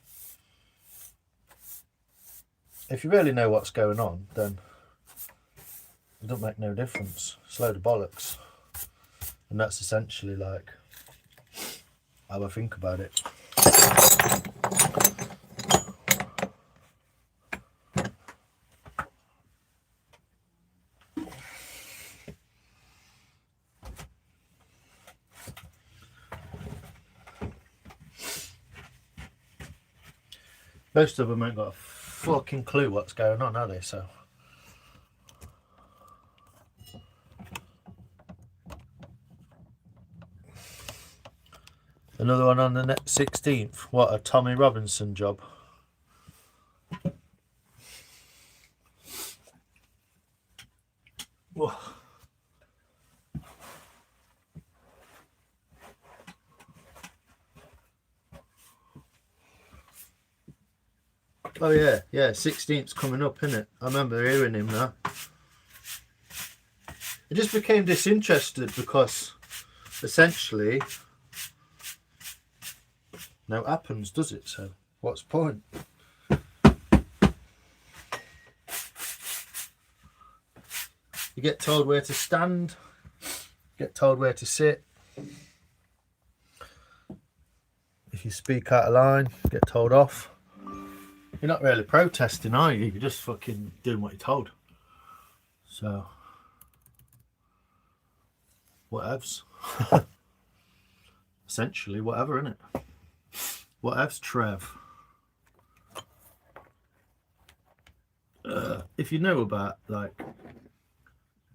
A: if you really know what's going on, then it don't make no difference. It's a load of bollocks. And that's essentially like how I think about it. Most of them ain't got a fucking clue what's going on, have they? So another one on the 16th. What a Tommy Robinson job. Whoa. Oh yeah, 16th's coming up, isn't it? I remember hearing him now. I just became disinterested because essentially no happens, does it? So what's the point? You get told where to stand, get told where to sit. If you speak out of line, you get told off. You're not really protesting, are you? You're just fucking doing what you're told. So, whatevs. Essentially, whatever, innit? Whatevs, Trev. If you know about, like,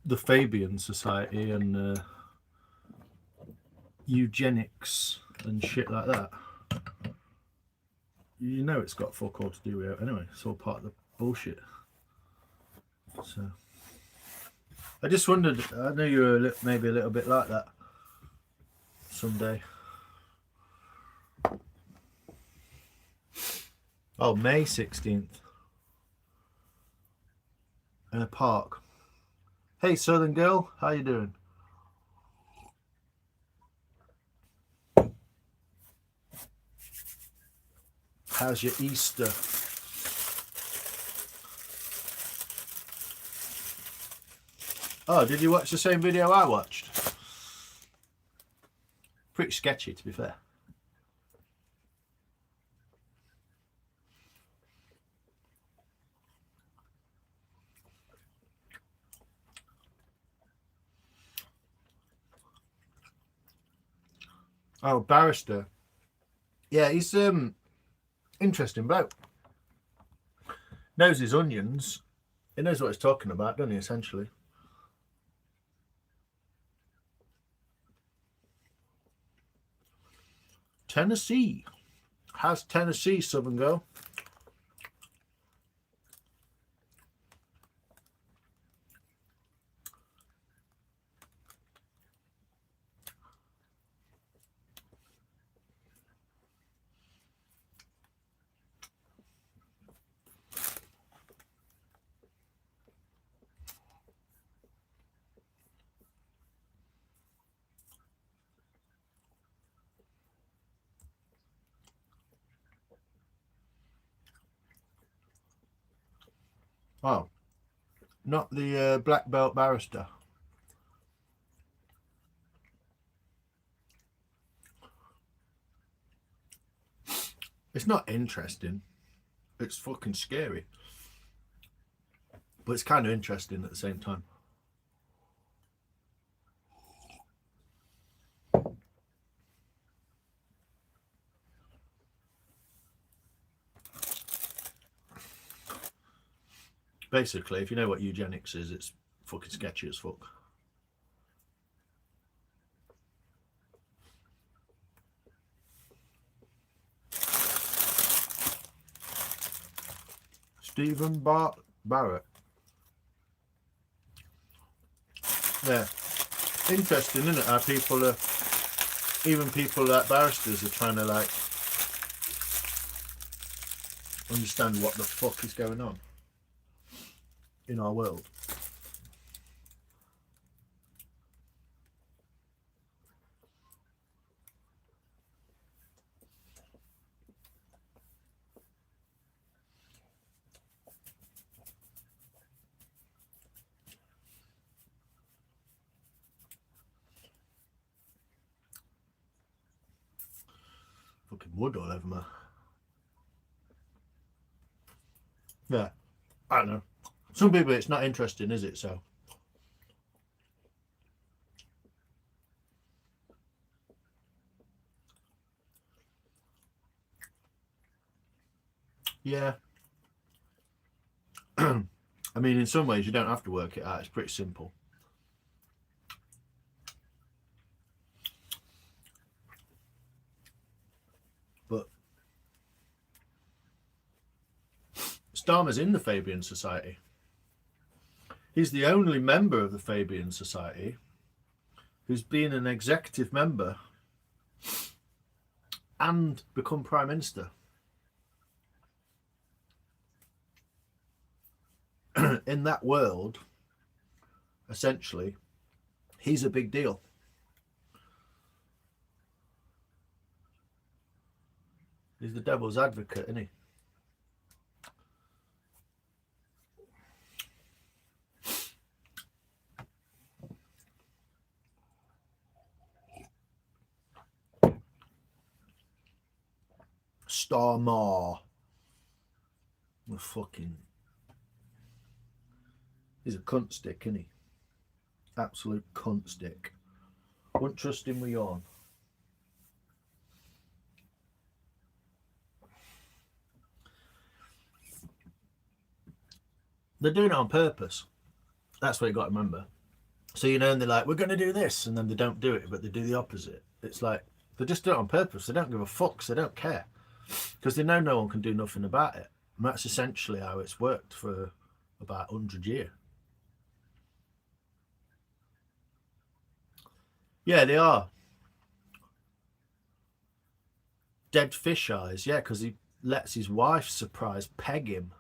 A: the Fabian Society and eugenics and shit like that, you know it's got fuck all to do with it anyway. It's all part of the bullshit. So I just wondered, I know you were maybe a little bit like that someday. Oh, May 16th. In a park. Hey Southern girl, how you doing? How's your Easter? Oh, did you watch the same video I watched? Pretty sketchy, to be fair. Oh, barrister. Yeah, he's interesting bloke. Knows his onions. He knows what he's talking about, doesn't he, essentially? Tennessee. How's Tennessee, Southern girl? Oh, not the black belt barrister. It's not interesting. It's fucking scary. But it's kind of interesting at the same time. Basically, if you know what eugenics is, it's fucking sketchy as fuck. Stephen Barrett. Yeah. Interesting, isn't it? How people are, even people like barristers are trying to like understand what the fuck is going on in our world. Fucking wood all over me. Yeah, I don't know. Some people it's not interesting, is it? So yeah. I mean, in some ways, you don't have to work it out. It's pretty simple. But Starmer's in the Fabian Society. He's the only member of the Fabian Society who's been an executive member and become Prime Minister. In that world, essentially, he's a big deal. He's the devil's advocate, isn't he? Starmer. The fucking... He's a cunt stick, isn't he? Absolute cunt stick. Wouldn't trust him with yawn. They're doing it on purpose. That's what you got to remember. So, you know, and they're like, we're going to do this, and then they don't do it, but they do the opposite. It's like, they just do it on purpose. They don't give a fuck, so they don't care. Because they know no one can do nothing about it. And that's essentially how it's worked for about 100 years. Yeah, they are. Dead fish eyes, yeah, because he lets his wife surprise peg him.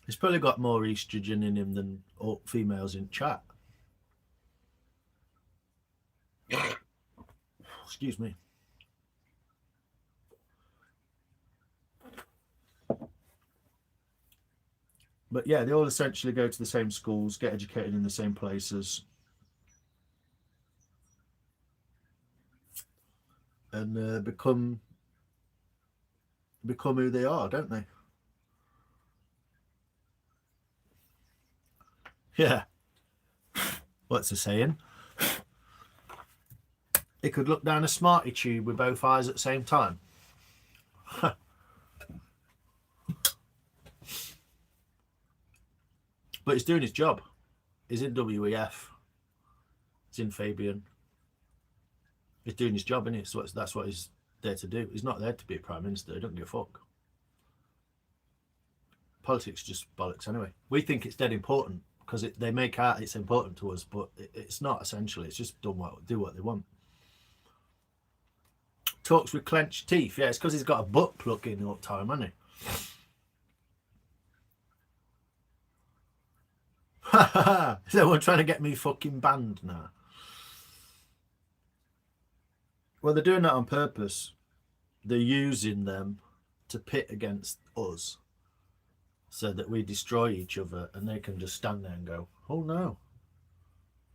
A: He's probably got more estrogen in him than all females in chat. Excuse me. But yeah, they all essentially go to the same schools, get educated in the same places, and become who they are, don't they? Yeah. What's the saying? He could look down a Smartie tube with both eyes at the same time. But he's doing his job. He's in WEF. He's in Fabian. He's doing his job, isn't he? So that's what he's there to do. He's not there to be a Prime Minister. He don't give a fuck. Politics is just bollocks anyway. We think it's dead important because they make out it's important to us, but it's not essentially. It's just do what they want. Talks with clenched teeth. Yeah, it's because he's got a butt plug in all the time, hasn't he? Is everyone trying to get me fucking banned now? Well, they're doing that on purpose. They're using them to pit against us so that we destroy each other, and they can just stand there and go, oh no,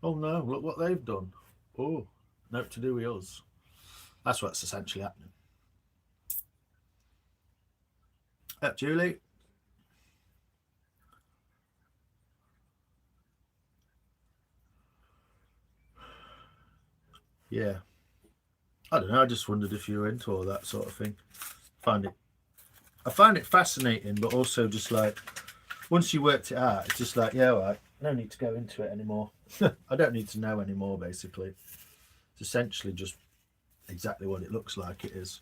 A: look what they've done. Oh, nothing to do with us. That's what's essentially happening. Julie? Yeah. I don't know, I just wondered if you were into all that sort of thing. I find it fascinating, but also just like, once you worked it out, it's just like, yeah, all right, no need to go into it anymore. I don't need to know anymore, basically. It's essentially just exactly what it looks like it is.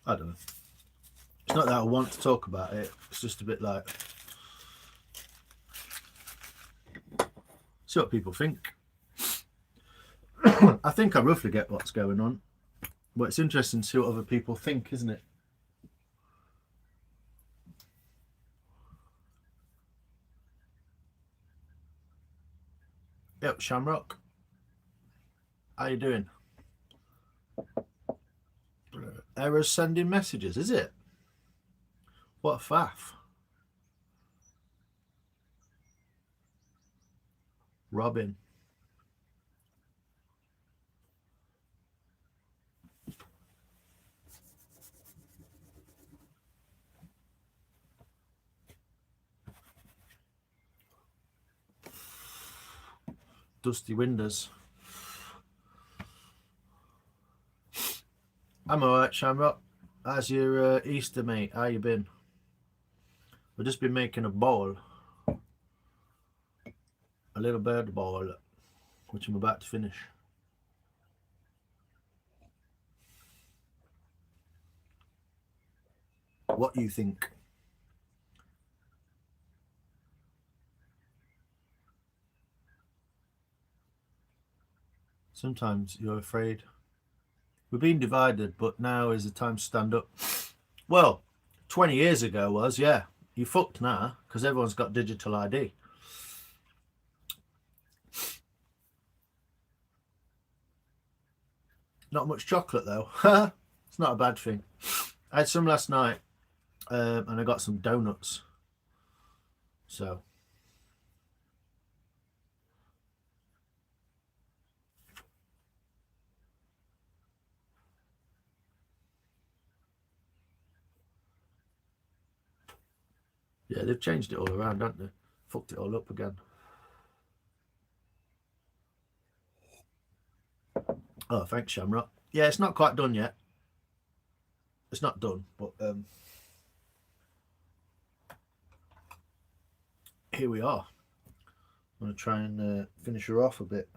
A: I don't know. It's not that I want to talk about it. It's just a bit like, see what people think. I think I roughly get what's going on, but it's interesting to see what other people think, isn't it? Yep, Shamrock. How you doing? Errors sending messages, is it? What a faff. Robin. Dusty windows. I'm alright, Shamrock. How's your Easter, mate? How you been? We've just been making a ball. A little bird ball, which I'm about to finish. What do you think? Sometimes you're afraid. We're being divided, but now is the time to stand up. Well, 20 years ago was, yeah. You fucked now, because everyone's got digital ID. Not much chocolate, though. It's not a bad thing. I had some last night, and I got some donuts. So, yeah, they've changed it all around, haven't they? Fucked it all up again. Oh, thanks, Shamrock. Yeah, it's not quite done yet. It's not done, but here we are. I'm going to try and finish her off a bit.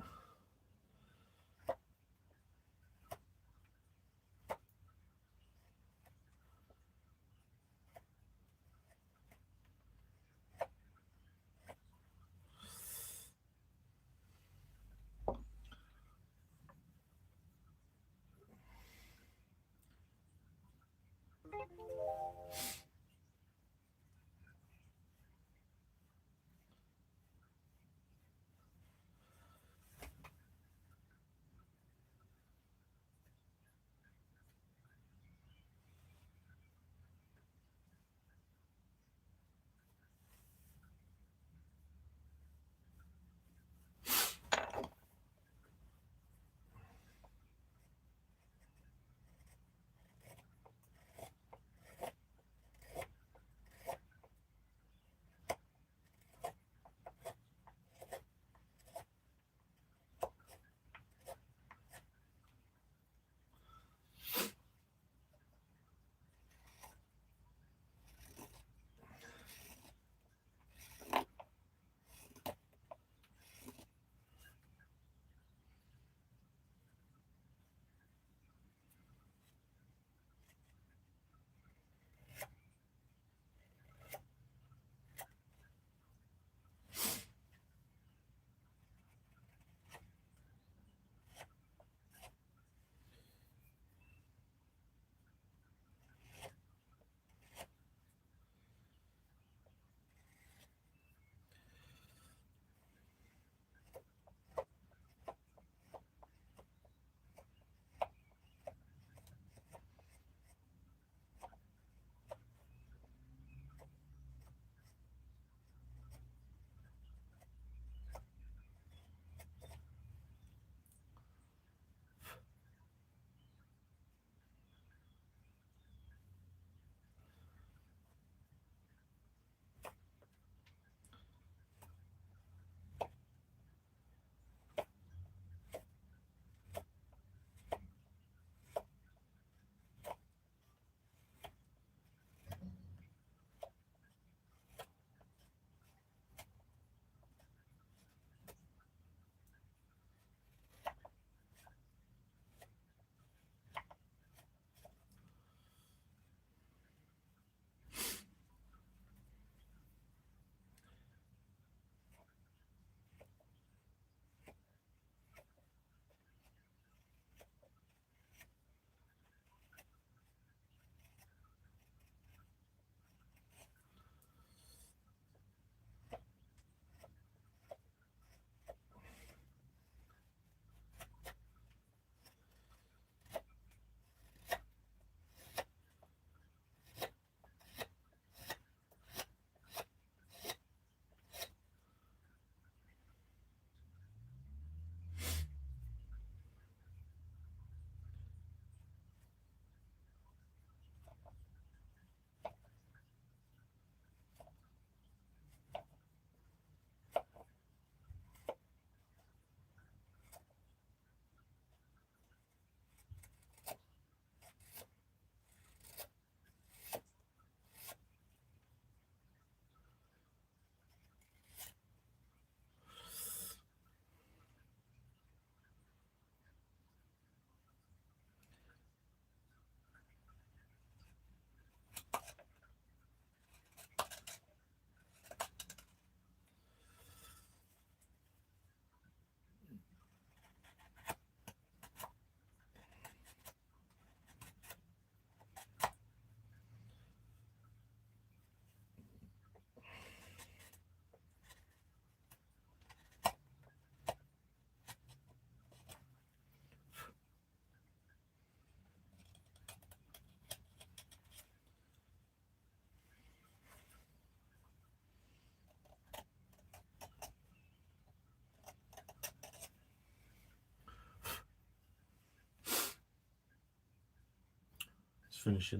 A: Just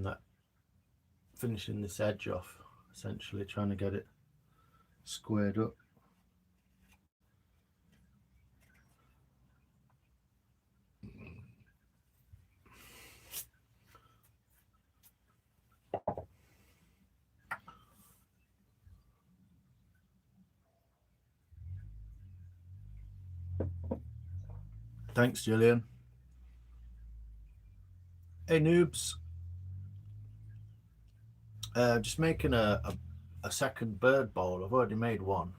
A: finishing this edge off, essentially trying to get it squared up. Thanks, Julian. Hey, noobs. Just making a second bird bowl. I've already made one.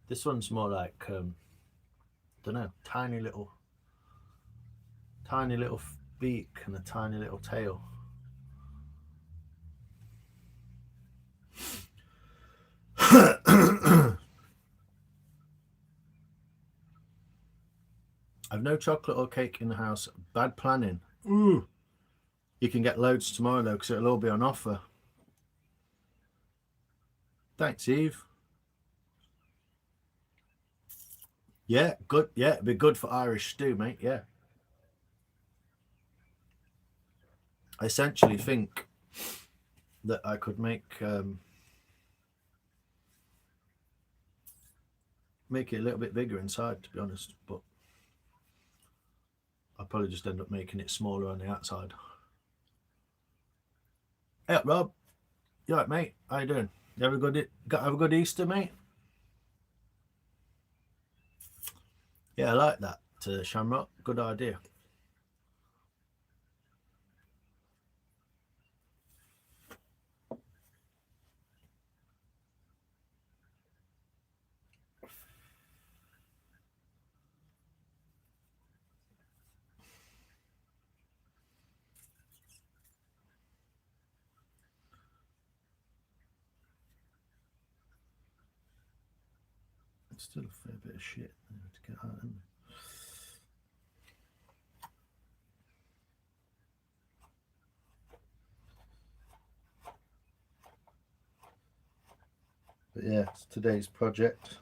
A: This one's more like, don't know, tiny little beak and a tiny little tail. I've no chocolate or cake in the house. Bad planning. Ooh. You can get loads tomorrow though, because it'll all be on offer. Thanks, Eve. Yeah, good. Yeah, it'd be good for Irish stew, mate. Yeah. I essentially think that I could make it a little bit bigger inside, to be honest, but I'll probably just end up making it smaller on the outside. Hey, Rob. You alright, mate? How you doing? You have a good Easter, mate? Yeah, I like that, Shamrock. Good idea. It's still a fair bit of shit to get out, isn't it? But yeah, it's today's project.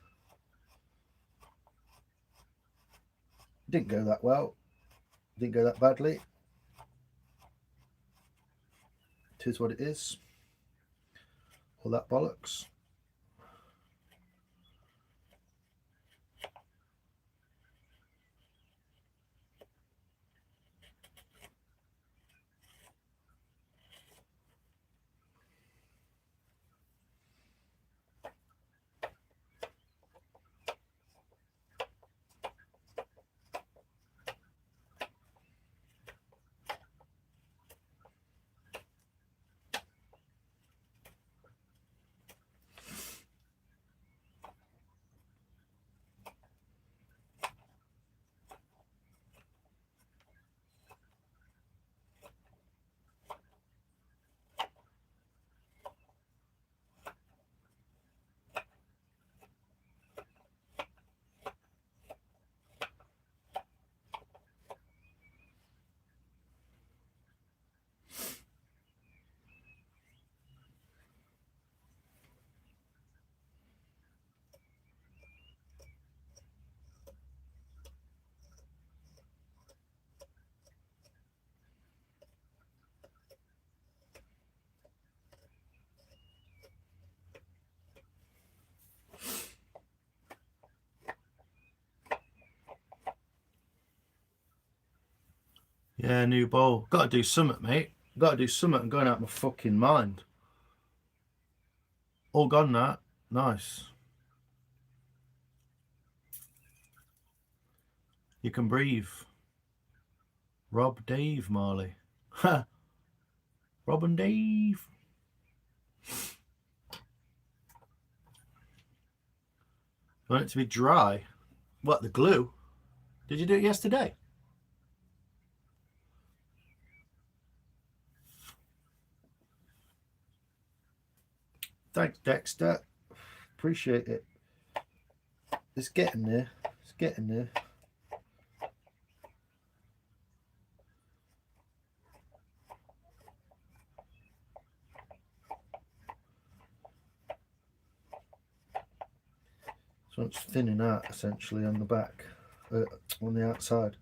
A: Didn't go that well. Didn't go that badly. It is what it is. All that bollocks. Yeah, new bowl. Got to do something, mate. Got to do something. I'm going out of my fucking mind. All gone now. Nice. You can breathe. Rob, Dave, Marley. Ha! Rob and Dave. You want it to be dry? What, the glue? Did you do it yesterday? Thanks, Dexter. Appreciate it. It's getting there. It's getting there. So it's thinning out essentially on the back, on the outside.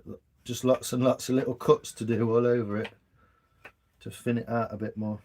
A: but just lots and lots of little cuts to do all over it to thin it out a bit more.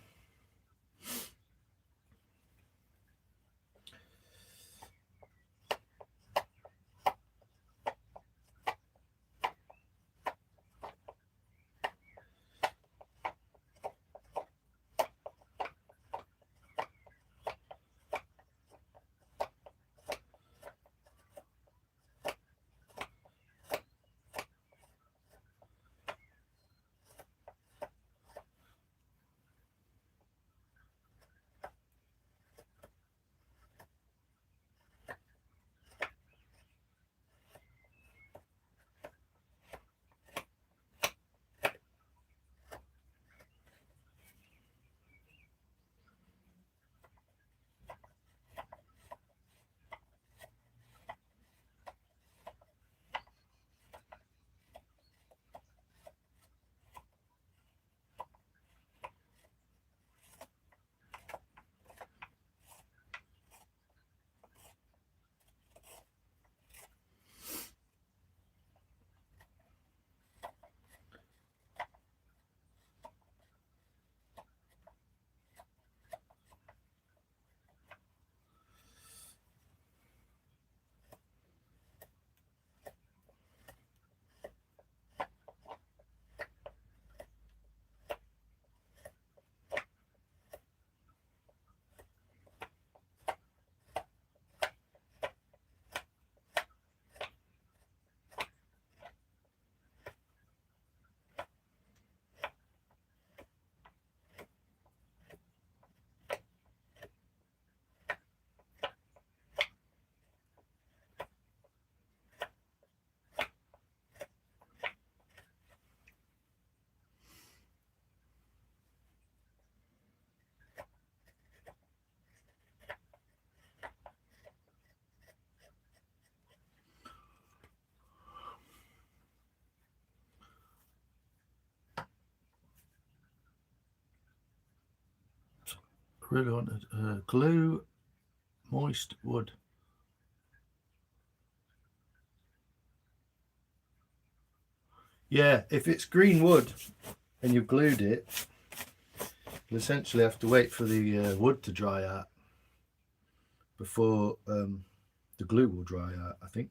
A: Really wanted glue moist wood. Yeah, if it's green wood and you've glued it, you essentially have to wait for the wood to dry out before the glue will dry out, I think.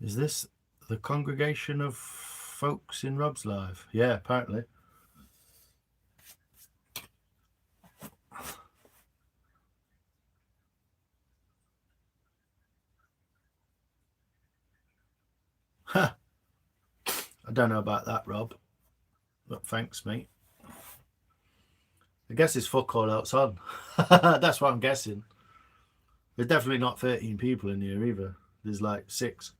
A: Is this the congregation of folks in Rob's life? Yeah, apparently. Ha! I don't know about that, Rob. But thanks, mate. I guess it's fuck all else on. That's what I'm guessing. There's definitely not 13 people in here either. There's like 6.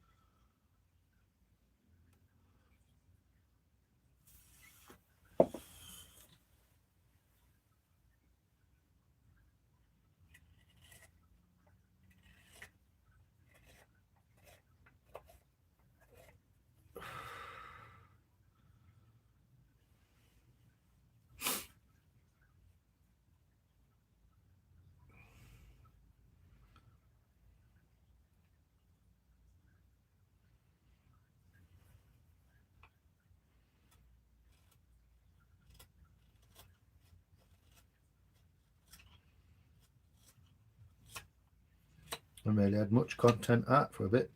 A: I really had much content out for a bit.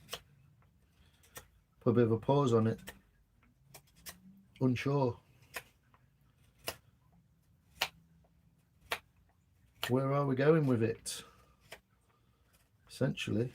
A: Put a bit of a pause on it. Unsure. Where are we going with it? Essentially.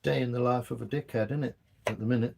A: Day in the life of a dickhead, isn't it? At the minute.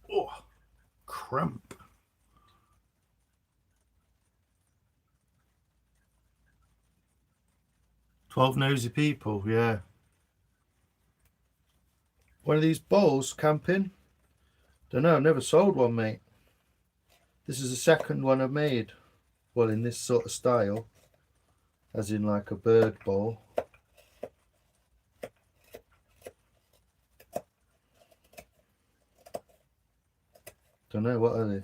A: Oh, cramp. "12 nosy people," yeah. One of these bowls camping? Don't know, I've never sold one, mate. This is the second one I've made. Well, in this sort of style. As in like a bird bowl. Don't know, what are they?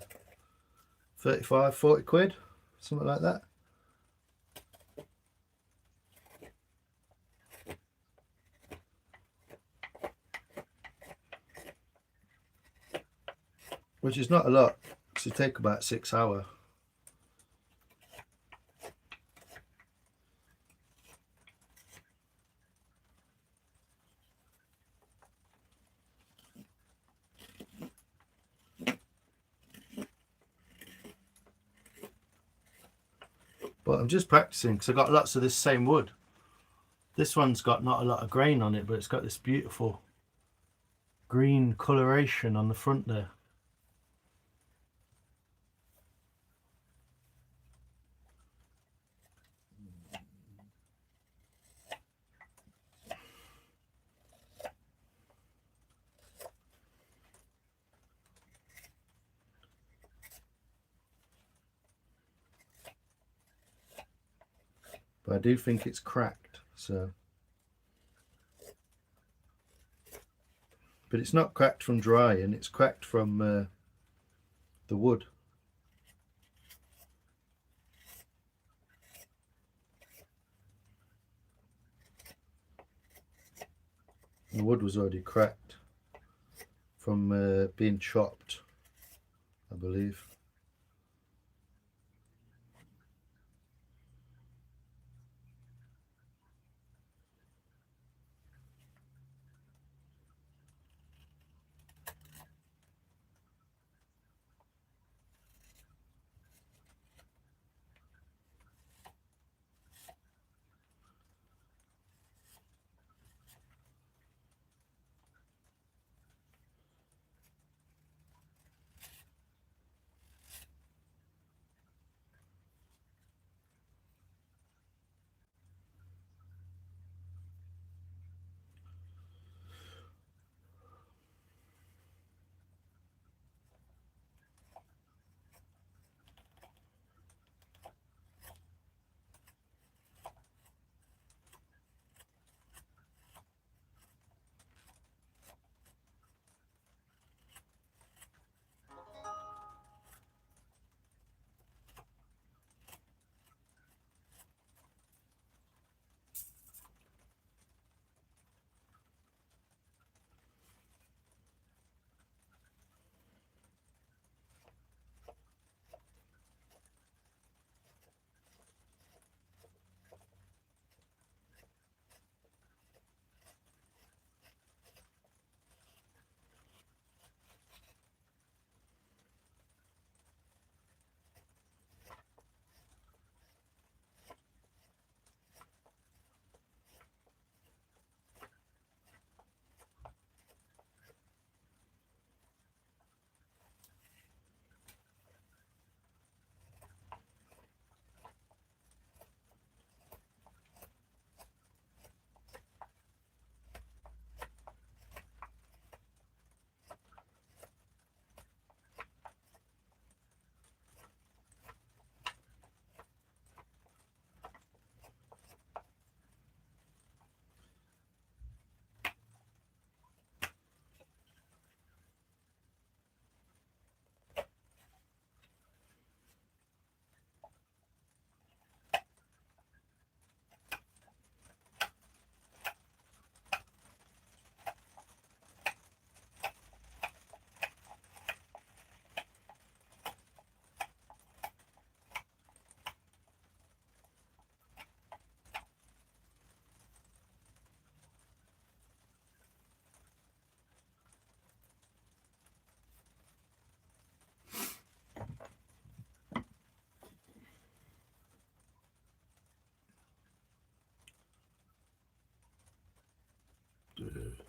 A: 35, 40 quid? Something like that. Which is not a lot, because it take about 6 hours. But I'm just practicing because I've got lots of this same wood. This one's got not a lot of grain on it, but it's got this beautiful green coloration on the front there. But I do think it's cracked, so. But it's not cracked from drying, it's cracked from the wood. The wood was already cracked from being chopped, I believe.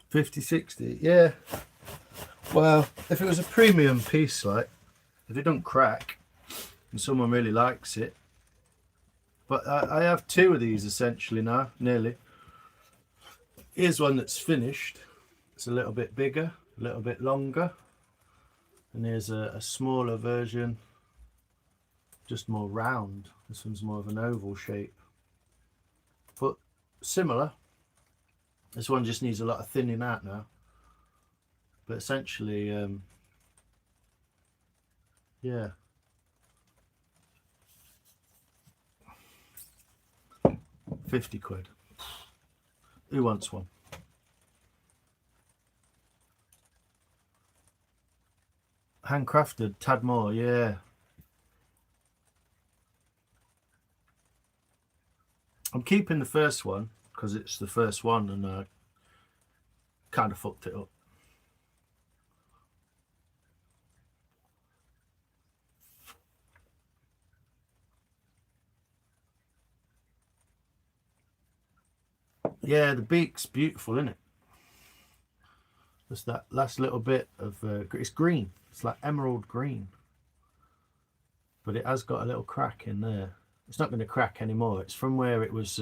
A: 50, 60, yeah. Well, if it was a premium piece, like, if it don't crack and someone really likes it, but I have two of these essentially now, nearly. Here's one that's finished. It's a little bit bigger, a little bit longer. And here's a smaller version, just more round. This one's more of an oval shape, but similar. This one just needs a lot of thinning out now. But essentially, yeah. £50. Who wants one? Handcrafted, tad more, yeah. I'm keeping the first one because it's the first one and I kind of fucked it up. Yeah, the beak's beautiful, isn't it? Just that last little bit of it's green. It's like emerald green, but it has got a little crack in there. It's not going to crack anymore. It's from where it was.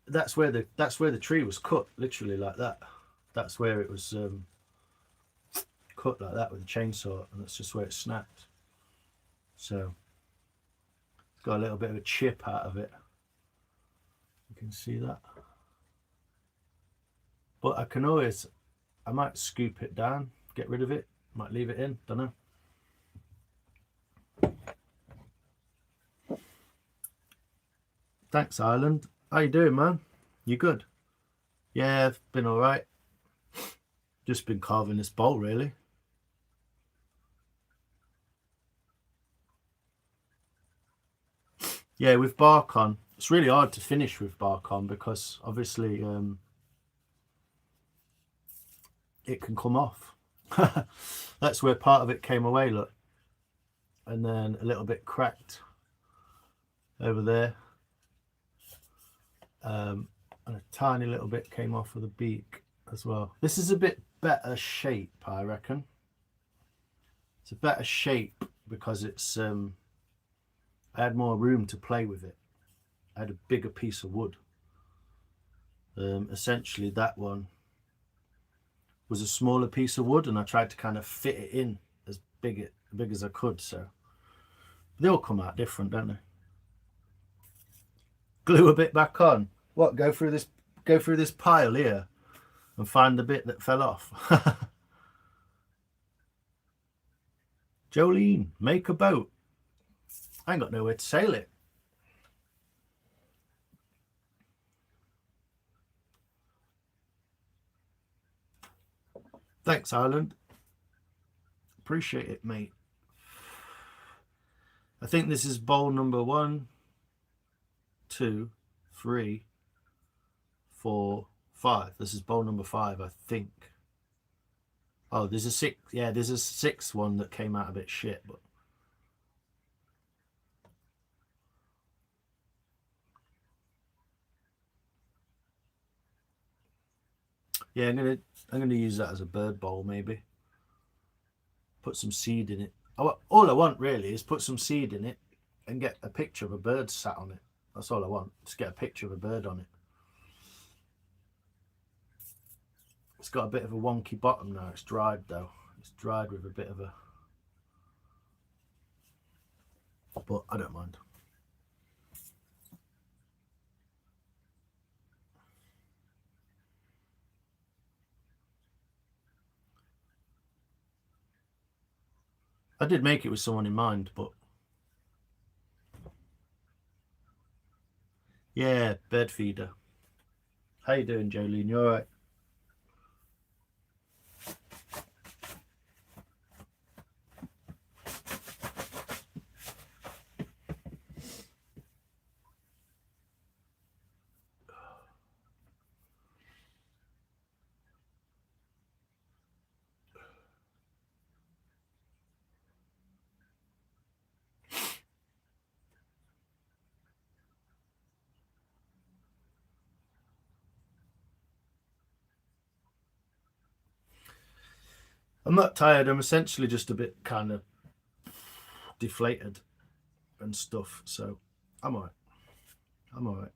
A: That's where the tree was cut, literally like that. That's where it was cut like that with a chainsaw, and that's just where it snapped. So it's got a little bit of a chip out of it. You can see that. But I might scoop it down, get rid of it, might leave it in, don't know. Thanks, Ireland. How you doing, man? You good? Yeah, I've been all right. Just been carving this bowl, really. Yeah, with bark on. It's really hard to finish with bark on because obviously it can come off. That's where part of it came away, look. And then a little bit cracked over there. And a tiny little bit came off of the beak as well. This is a bit better shape, I reckon. It's a better shape because it's I had more room to play with it. I had a bigger piece of wood. Essentially that one was a smaller piece of wood and I tried to kind of fit it in as big as I could, so they all come out different, don't they? Glue a bit back on. What, go through this pile here and find the bit that fell off? Jolene, make a boat. I ain't got nowhere to sail it. Thanks, Ireland. Appreciate it, mate. I think this is bowl number 1, 2, 3, 4, 5. This is bowl number 5, I think. Oh, there's a 6. Yeah, there's a 6th one that came out a bit shit, but yeah, I'm gonna use that as a bird bowl, maybe. Put some seed in it. All I want really is put some seed in it and get a picture of a bird sat on it. That's all I want. Just get a picture of a bird on it. It's got a bit of a wonky bottom now. It's dried though. It's dried with a bit of a... But I don't mind. I did make it with someone in mind, but... Yeah, bird feeder. How you doing, Jolene? You alright? I'm not tired. I'm essentially just a bit kind of deflated and stuff. So I'm alright. I'm alright.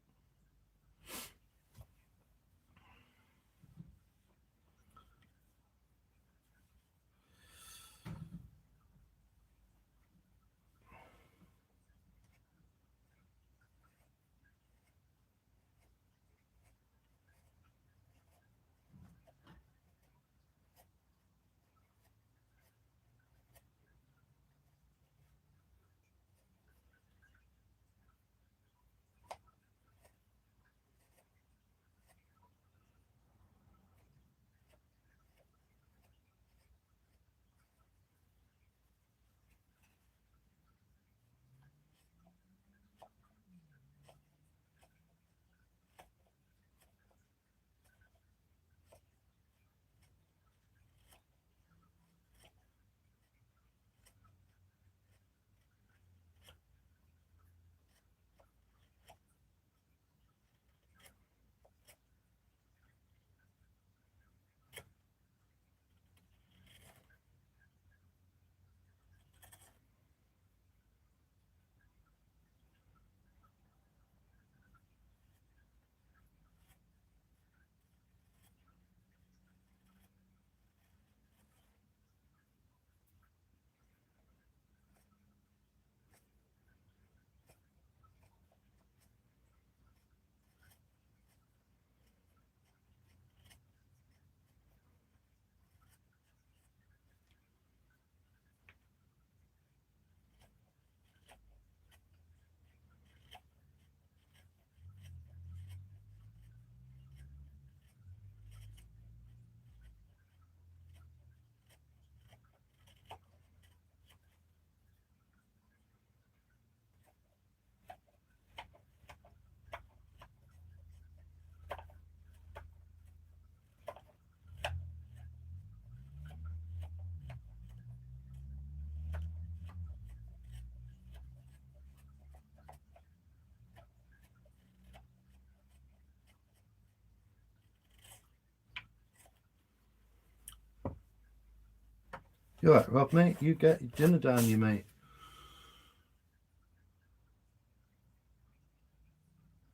A: You alright, Rob, mate? You get your dinner down, you mate.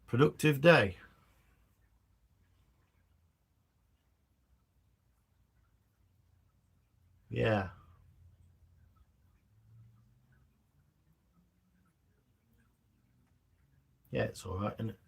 A: Productive day. Yeah. Yeah, it's alright, isn't it?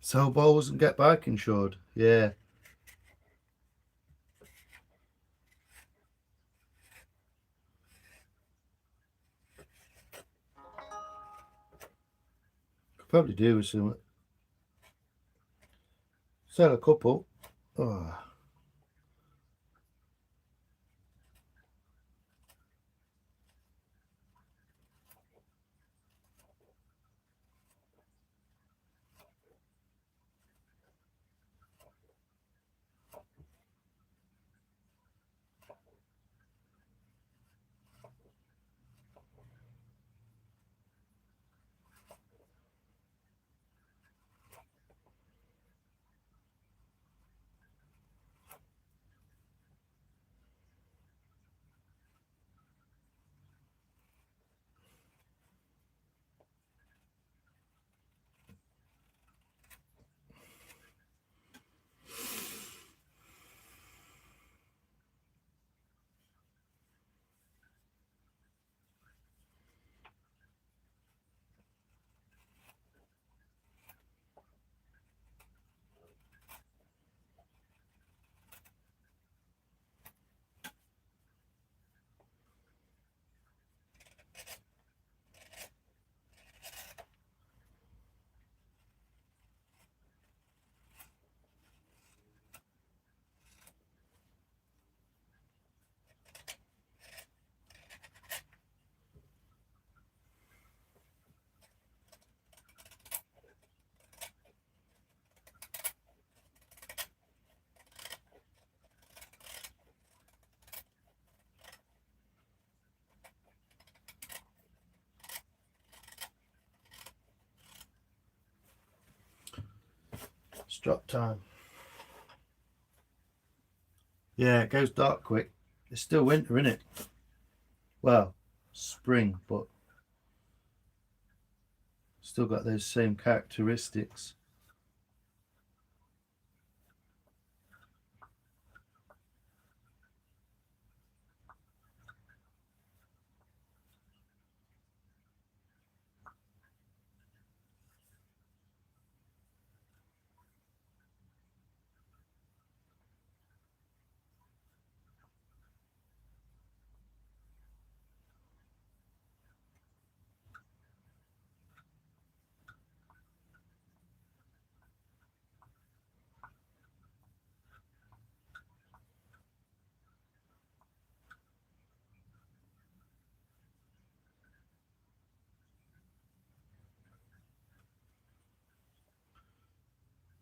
A: Sell bowls and get bike insured. Yeah. Could probably do with some. Sell a couple. Oh. It's drop time. Yeah, it goes dark quick. It's still winter, isn't it? Well, spring, but still got those same characteristics.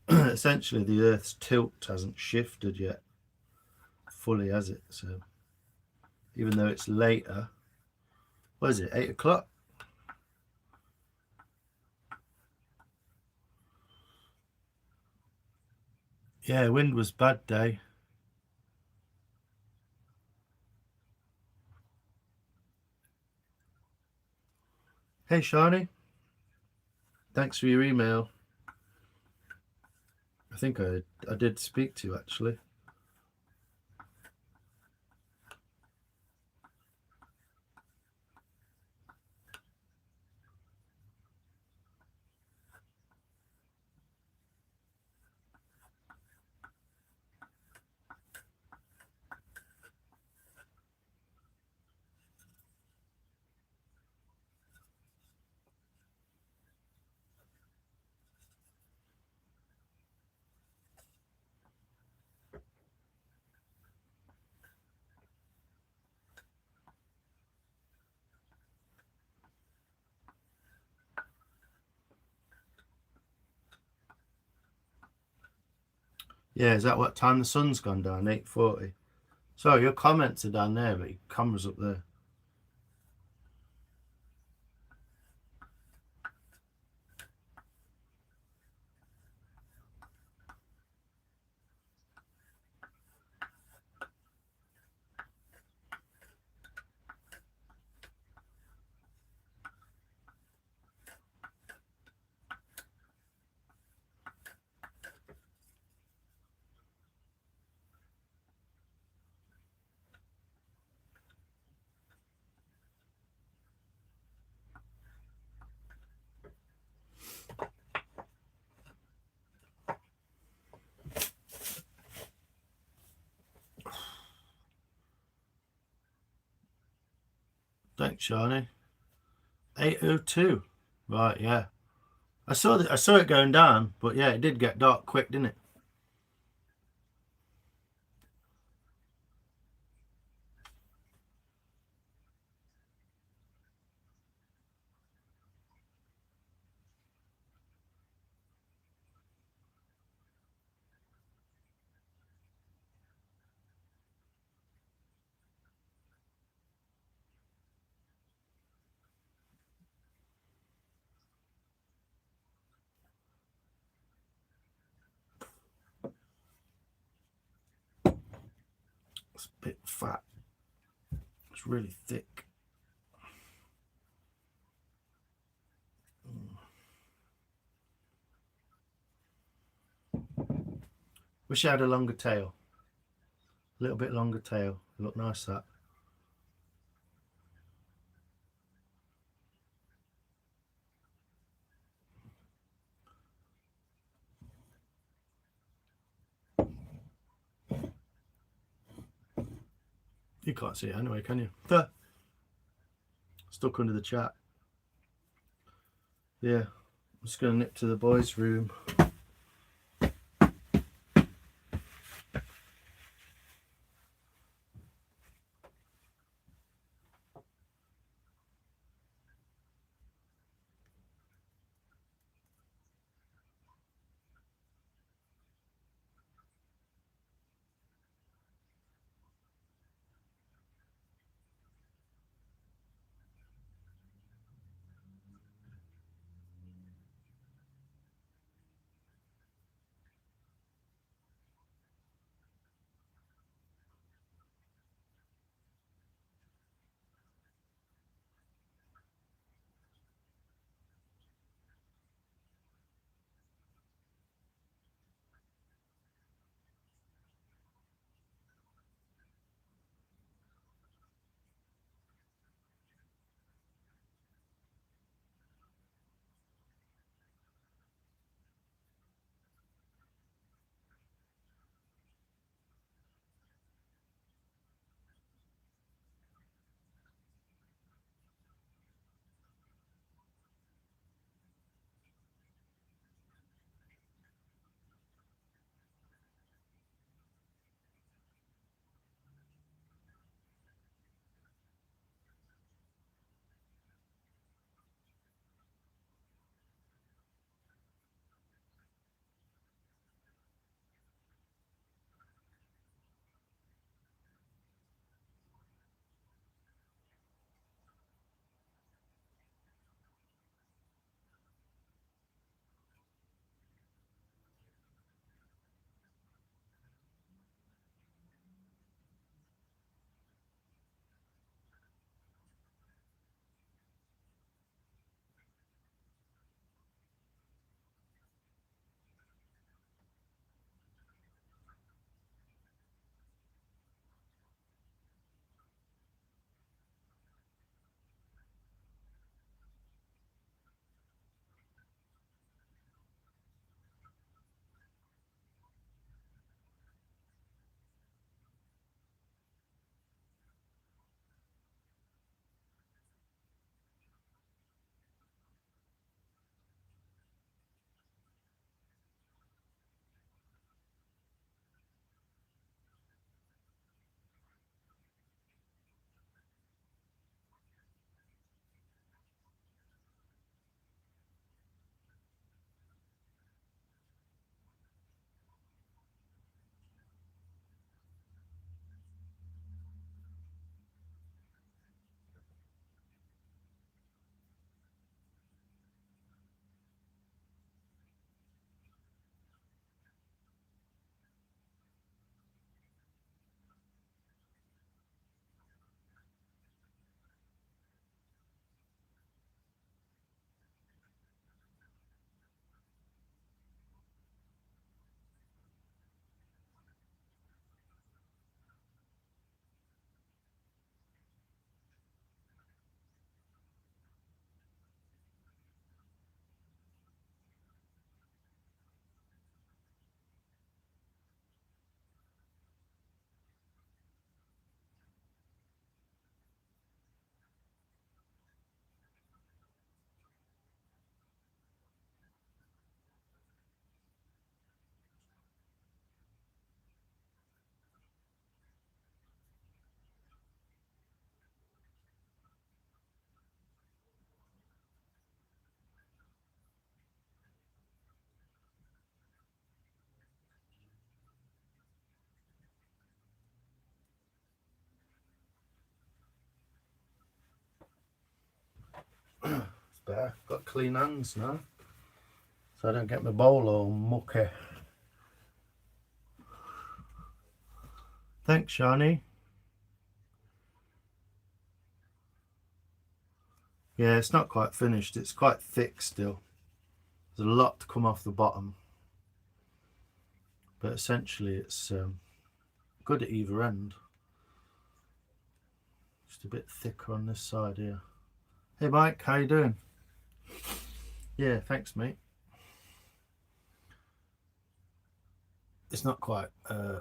A: Essentially, the Earth's tilt hasn't shifted yet fully, has it? So, even though it's later, what is it, 8 o'clock? Yeah, wind was bad day. Hey, Shani, thanks for your email. I think I did speak to you actually. Yeah, is that what time the sun's gone down? 8:40. So your comments are down there, but your camera's up there. Thanks, Shawnee. 8:02. Right, yeah. I saw it going down, but yeah, it did get dark quick, didn't it? It's a bit fat. It's really thick. Wish I had a longer tail. A little bit longer tail. Look nice, that. You can't see it anyway, can you? Stuck under the chat. Yeah, I'm just going to nip to the boys' room. It's better. Got clean hands now, so I don't get my bowl all mucky. Thanks, Shani. Yeah, it's not quite finished. It's quite thick still. There's a lot to come off the bottom, but essentially it's good at either end. Just a bit thicker on this side here. Hey Mike, how you doing? Yeah, thanks mate. It's not quite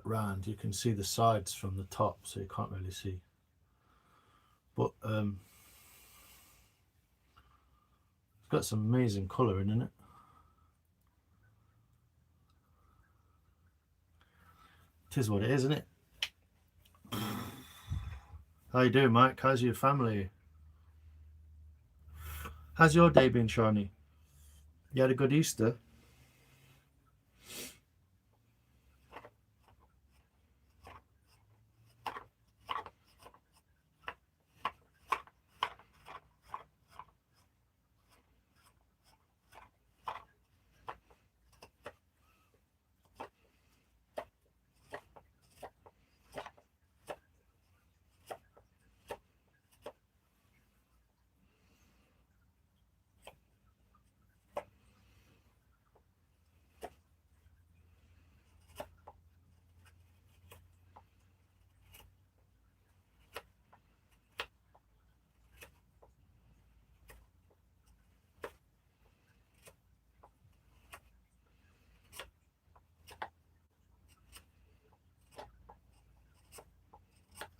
A: round. You can see the sides from the top, so you can't really see. But it's got some amazing colour in it. It is what it is, isn't it? How you doing, Mike? How's your family? How's your day been, Shani? You had a good Easter?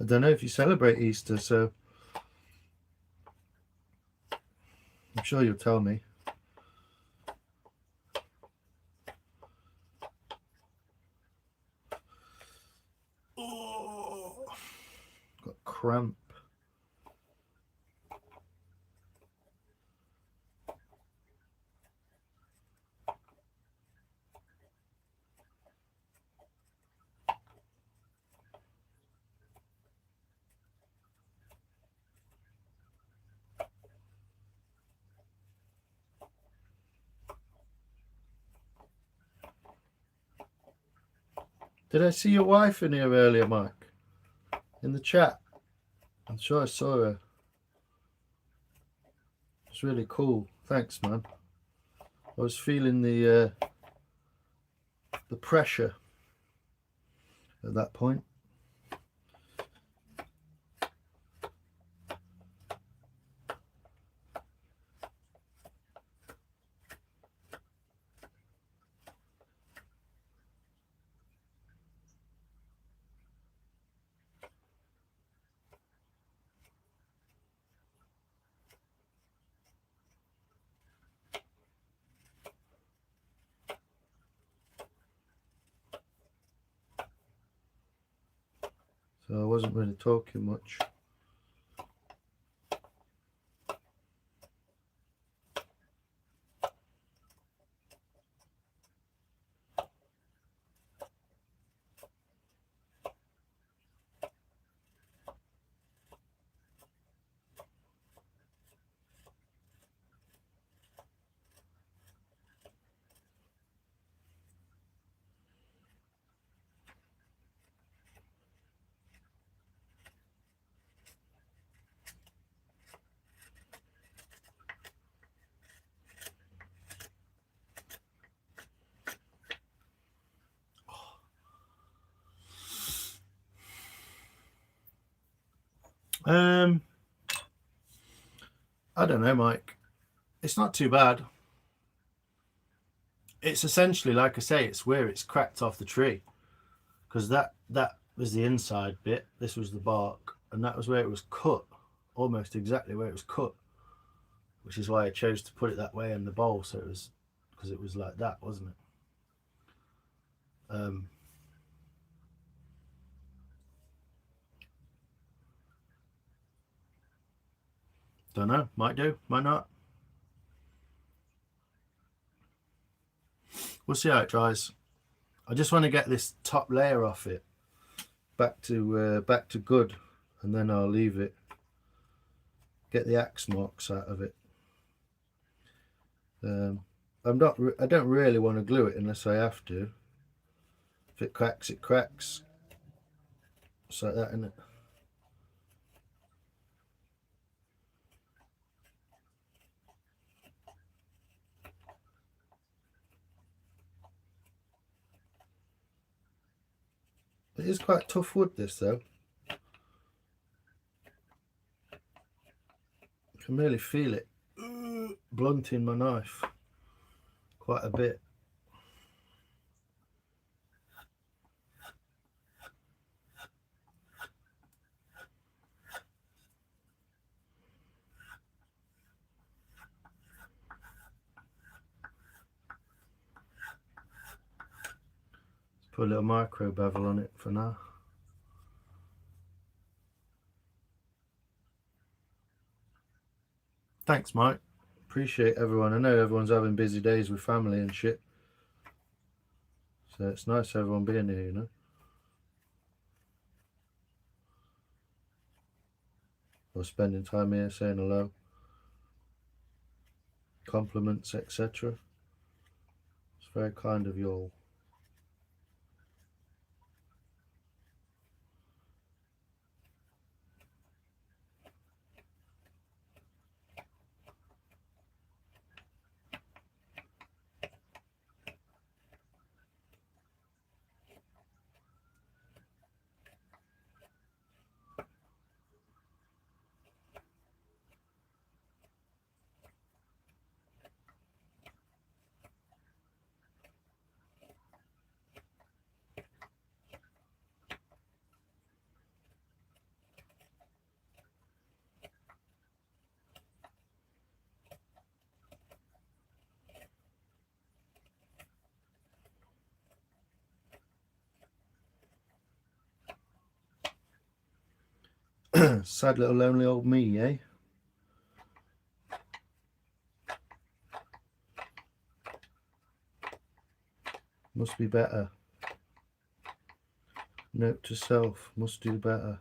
A: I don't know if you celebrate Easter, so I'm sure you'll tell me. Oh, got cramp. Did I see your wife in here earlier, Mike? In the chat? I'm sure I saw her. It's really cool. Thanks, man. I was feeling the pressure at that point. So I wasn't really talking much. I don't know, Mike. It's not too bad. It's essentially, like I say, it's where it's cracked off the tree, because that was the inside bit. This was the bark, and that was where it was cut, almost exactly where it was cut, which is why I chose to put it that way in the bowl. So it was because it was like that, wasn't it? Don't know. Might do. Might not. We'll see how it dries. I just want to get this top layer off it back to good, and then I'll leave it. Get the axe marks out of it. I don't really want to glue it unless I have to. If it cracks, it cracks. It's like that, isn't it? It is quite tough wood, this, though. I can really feel it blunting my knife quite a bit. Let's put a little micro bevel on it for now. Thanks, Mike. Appreciate everyone. I know everyone's having busy days with family and shit. So it's nice everyone being here, you know. Or spending time here saying hello. Compliments, etc. It's very kind of you all. Sad little lonely old me, eh? Must be better. Note to self, must do better.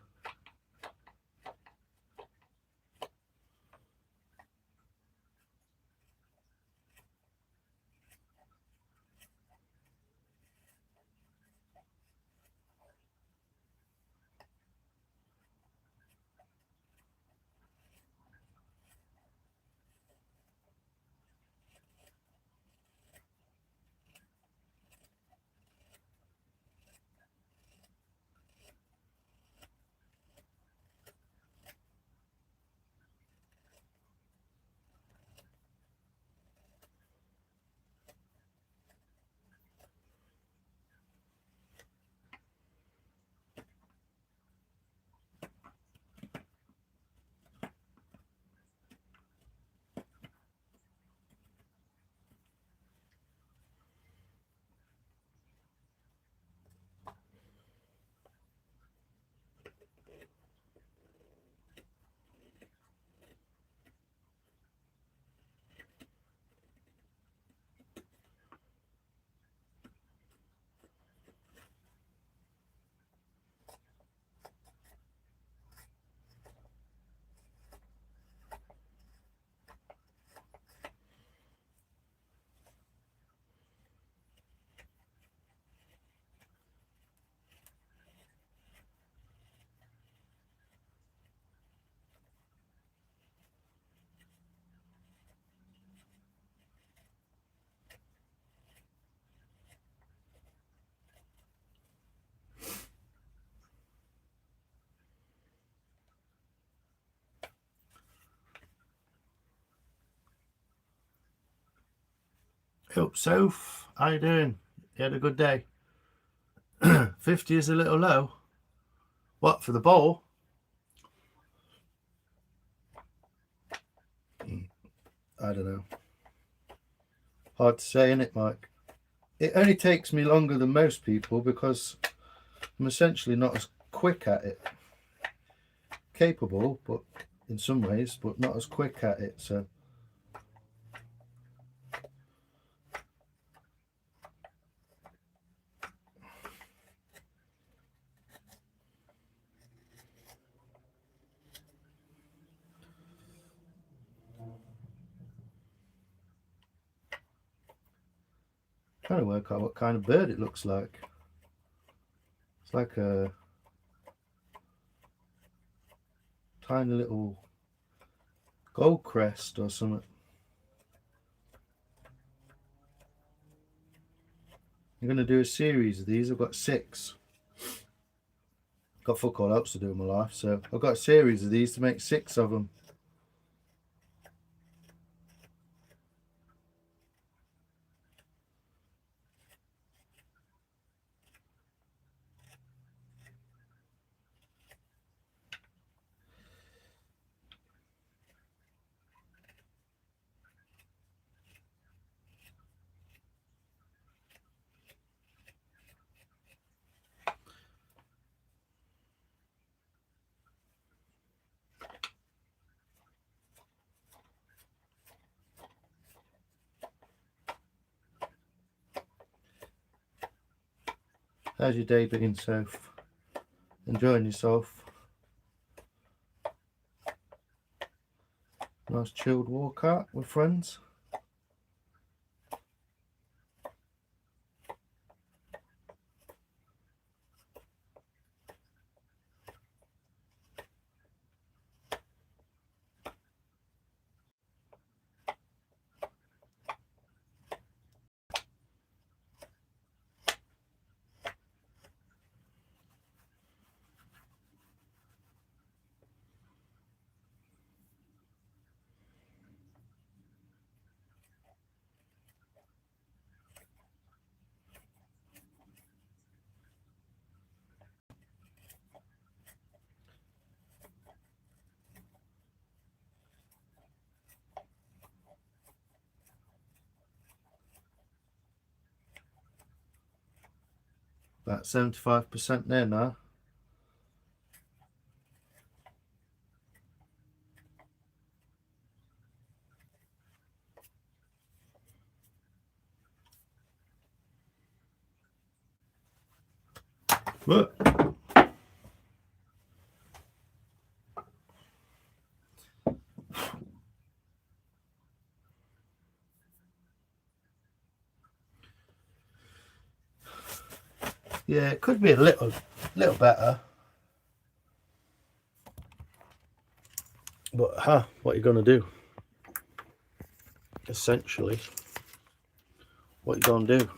A: Hope so. How you doing? You had a good day? 50 is a little low. What, for the bowl? I don't know. Hard to say, innit, Mike? It only takes me longer than most people because I'm essentially not as quick at it. Capable, but in some ways, but not as quick at it, so. Trying to work out what kind of bird it looks like. It's like a tiny little gold crest or something. I'm going to do a series of these. I've got 6. Got fuck all else to do in my life, so I've got a series of these to make 6 of them. How's your day been, Soph? Enjoying yourself? Nice chilled walk out with friends? About 75% there now. Look. Yeah, it could be a little better. But what are you gonna do? Essentially, what you gonna do?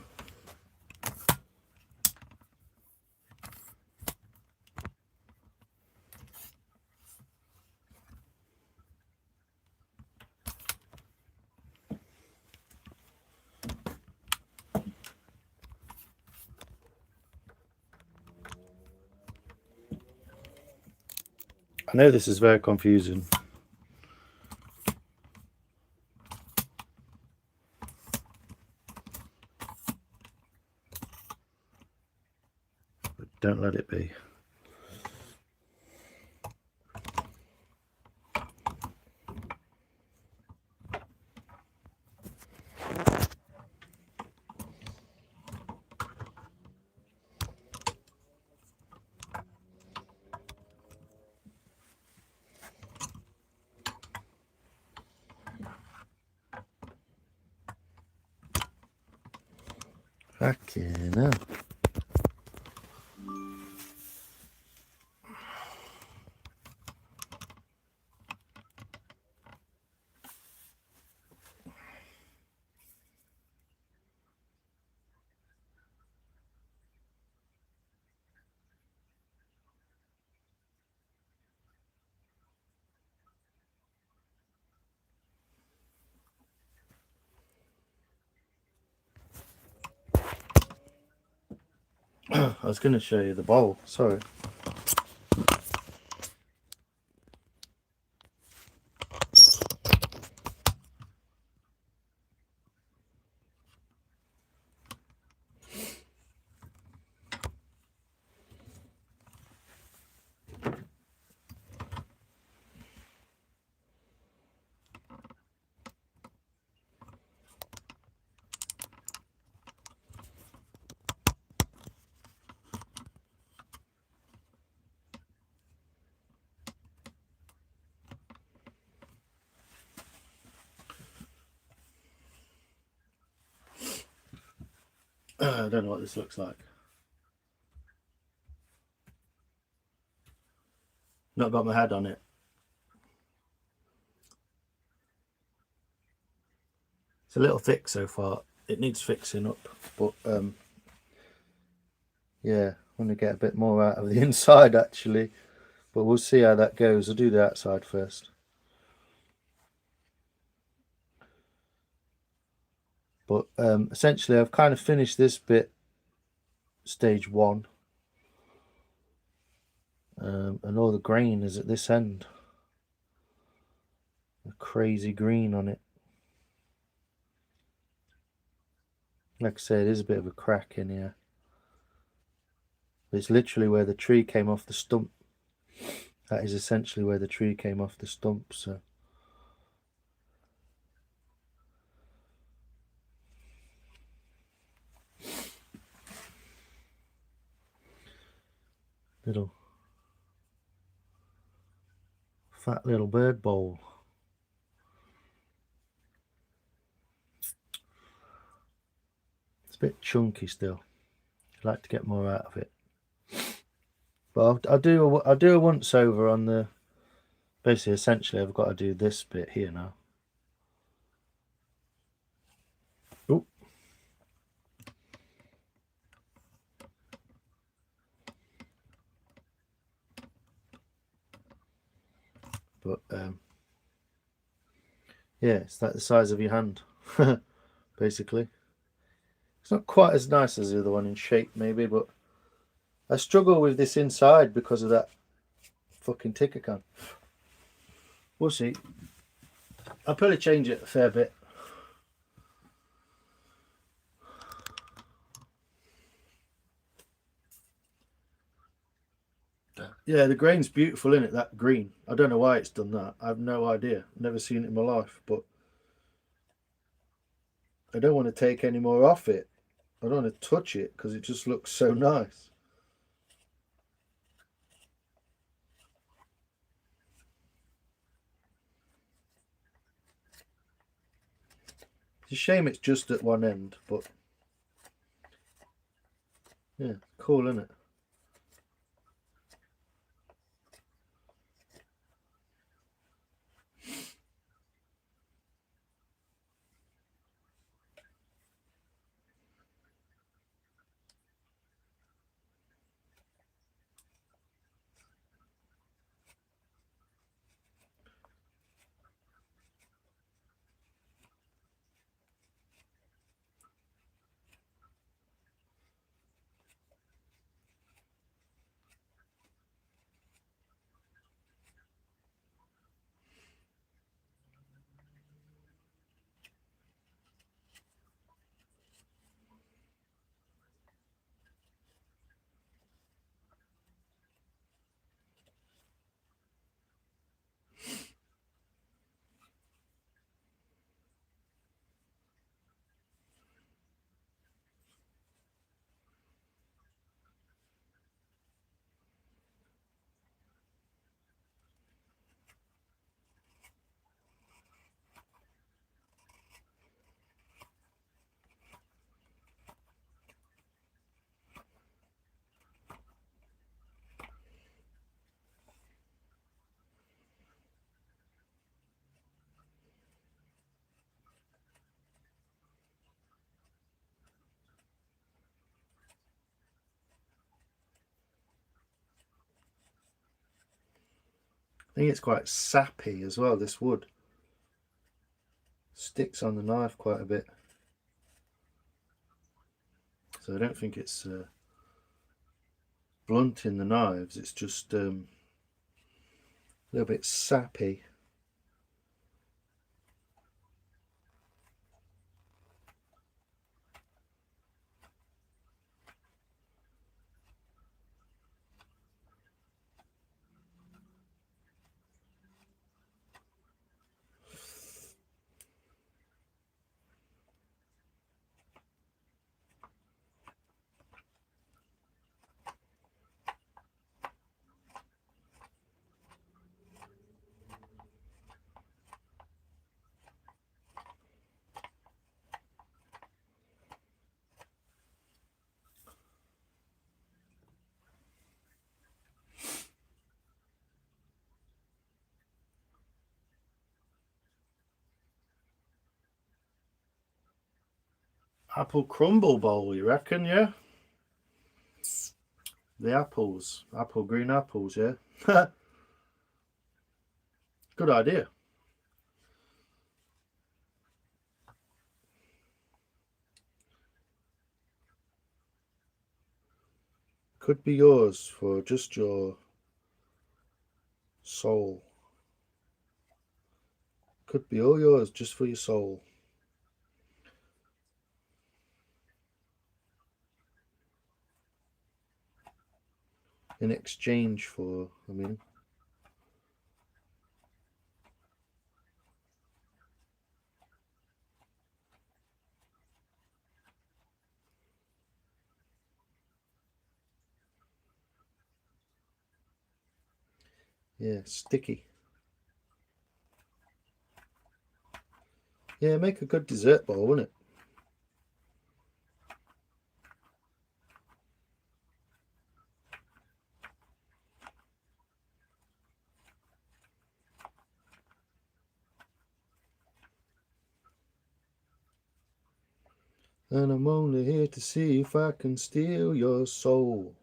A: I know this is very confusing. But don't let it be. Fucking hell. I was going to show you the bowl, sorry. I don't know what this looks like. Not got my head on it. It's a little thick so far. It needs fixing up, but yeah, I want to get a bit more out of the inside actually, but we'll see how that goes. I'll do the outside first. But essentially I've kind of finished this bit, stage 1, and all the grain is at this end. A crazy green on it. Like I said, there's a bit of a crack in here. It's literally where the tree came off the stump. That is essentially where the tree came off the stump, so. Little fat little bird bowl. It's a bit chunky still. I'd like to get more out of it. But I'll do a once over on the, basically essentially I've got to do this bit here now. Ooh. But yeah, it's like the size of your hand, basically. It's not quite as nice as the other one in shape, maybe, but I struggle with this inside because of that fucking ticker can. We'll see. I'll probably change it a fair bit. Yeah, the grain's beautiful, isn't it? That green. I don't know why it's done that. I have no idea. Never seen it in my life, but I don't want to take any more off it. I don't want to touch it because it just looks so nice. It's a shame it's just at one end, but yeah, cool, isn't it? I think it's quite sappy as well, this wood. Sticks on the knife quite a bit. So I don't think it's blunting the knives, it's just a little bit sappy. Apple crumble bowl, you reckon, yeah? The apples. Green apples, yeah? Good idea. Could be yours for just your soul. Could be all yours just for your soul. In exchange for, I mean. Yeah, sticky. Yeah, make a good dessert bowl, wouldn't it? And I'm only here to see if I can steal your soul.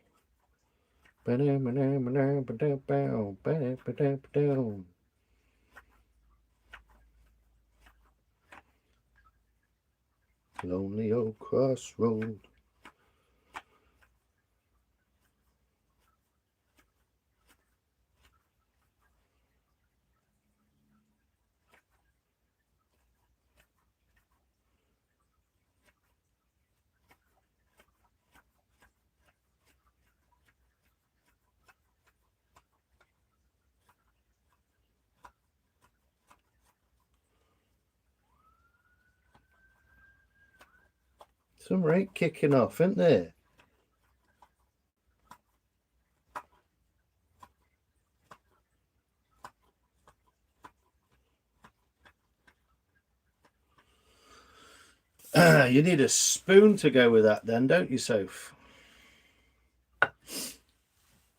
A: Lonely old crossroad. Some rate kicking off, isn't there? You need a spoon to go with that then, don't you, Soph?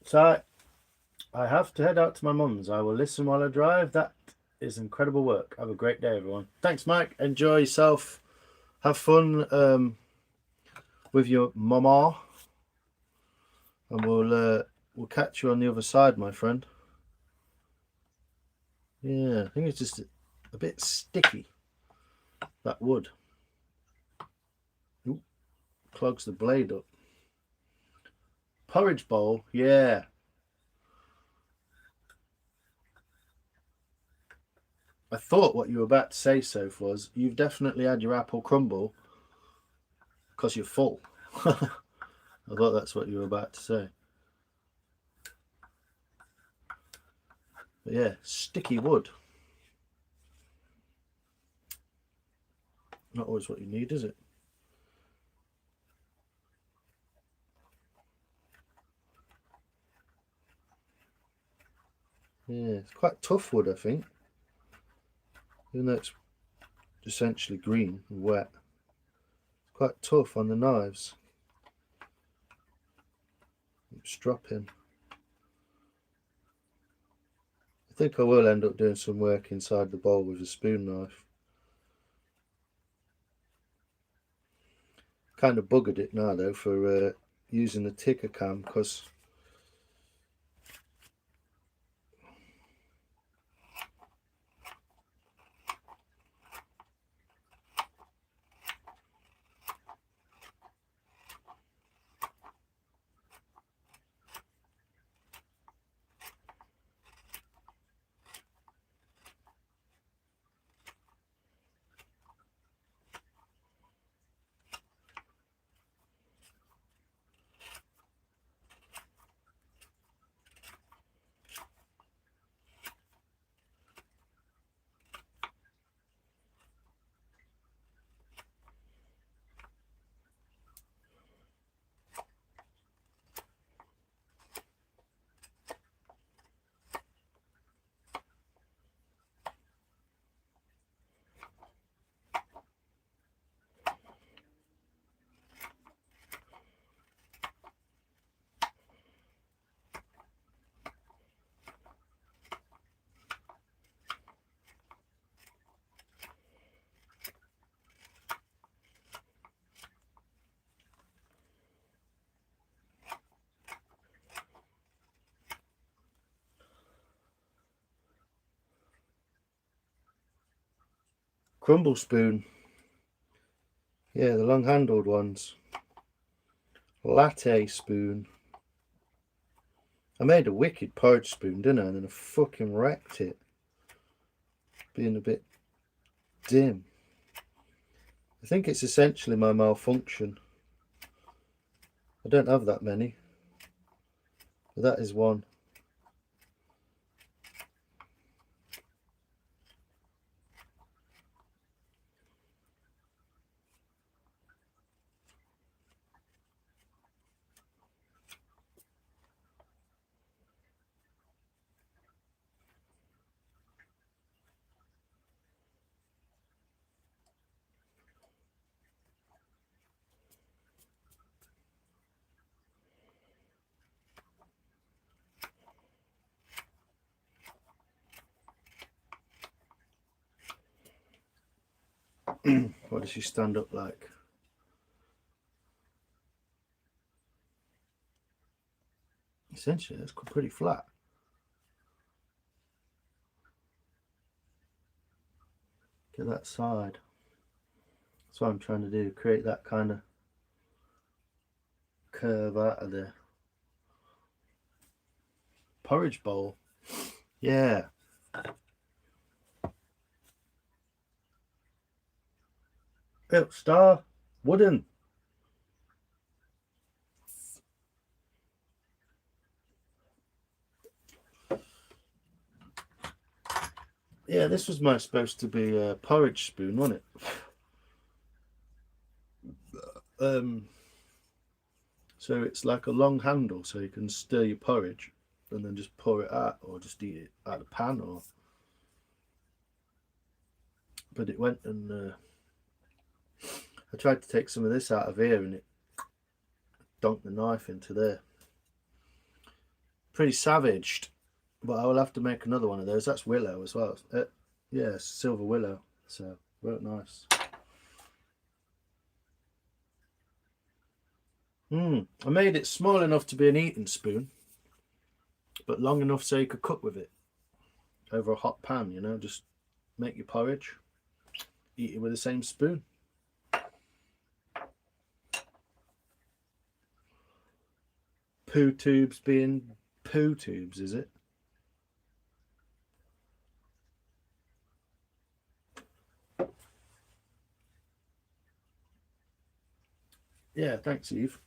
A: So I have to head out to my mum's. I will listen while I drive. That is incredible work. Have a great day, everyone. Thanks, Mike. Enjoy yourself. Have fun with your mama. And we'll catch you on the other side, my friend. Yeah, I think it's just a bit sticky, that wood. Ooh, clogs the blade up. Porridge bowl, yeah. I thought what you were about to say, Soph, was you've definitely had your apple crumble because you're full. I thought that's what you were about to say. But yeah, sticky wood. Not always what you need, is it? Yeah, it's quite tough wood, I think. Even though it's essentially green and wet. It's quite tough on the knives. It's dropping. I think I will end up doing some work inside the bowl with a spoon knife. Kind of buggered it now though for using the ticker cam because Crumble spoon. Yeah, the long handled ones. Latte spoon. I made a wicked porridge spoon, didn't I? And then I fucking wrecked it. Being a bit dim. I think it's essentially my malfunction. I don't have that many. But that is one. What does she stand up like? Essentially, it's pretty flat. Get that side. That's what I'm trying to do, create that kind of curve out of the porridge bowl. Yeah. Oh, star. Wooden. Yeah, this was supposed to be a porridge spoon, wasn't it? So it's like a long handle, so you can stir your porridge and then just pour it out, or just eat it out of the pan, or. But it went and I tried to take some of this out of here, and it donked the knife into there. Pretty savaged, but I will have to make another one of those. That's willow as well. Yeah, silver willow. So very nice. I made it small enough to be an eating spoon, but long enough so you could cook with it over a hot pan. You know, just make your porridge, eat it with the same spoon. Poo tubes being poo tubes, is it? Yeah, thanks, Eve.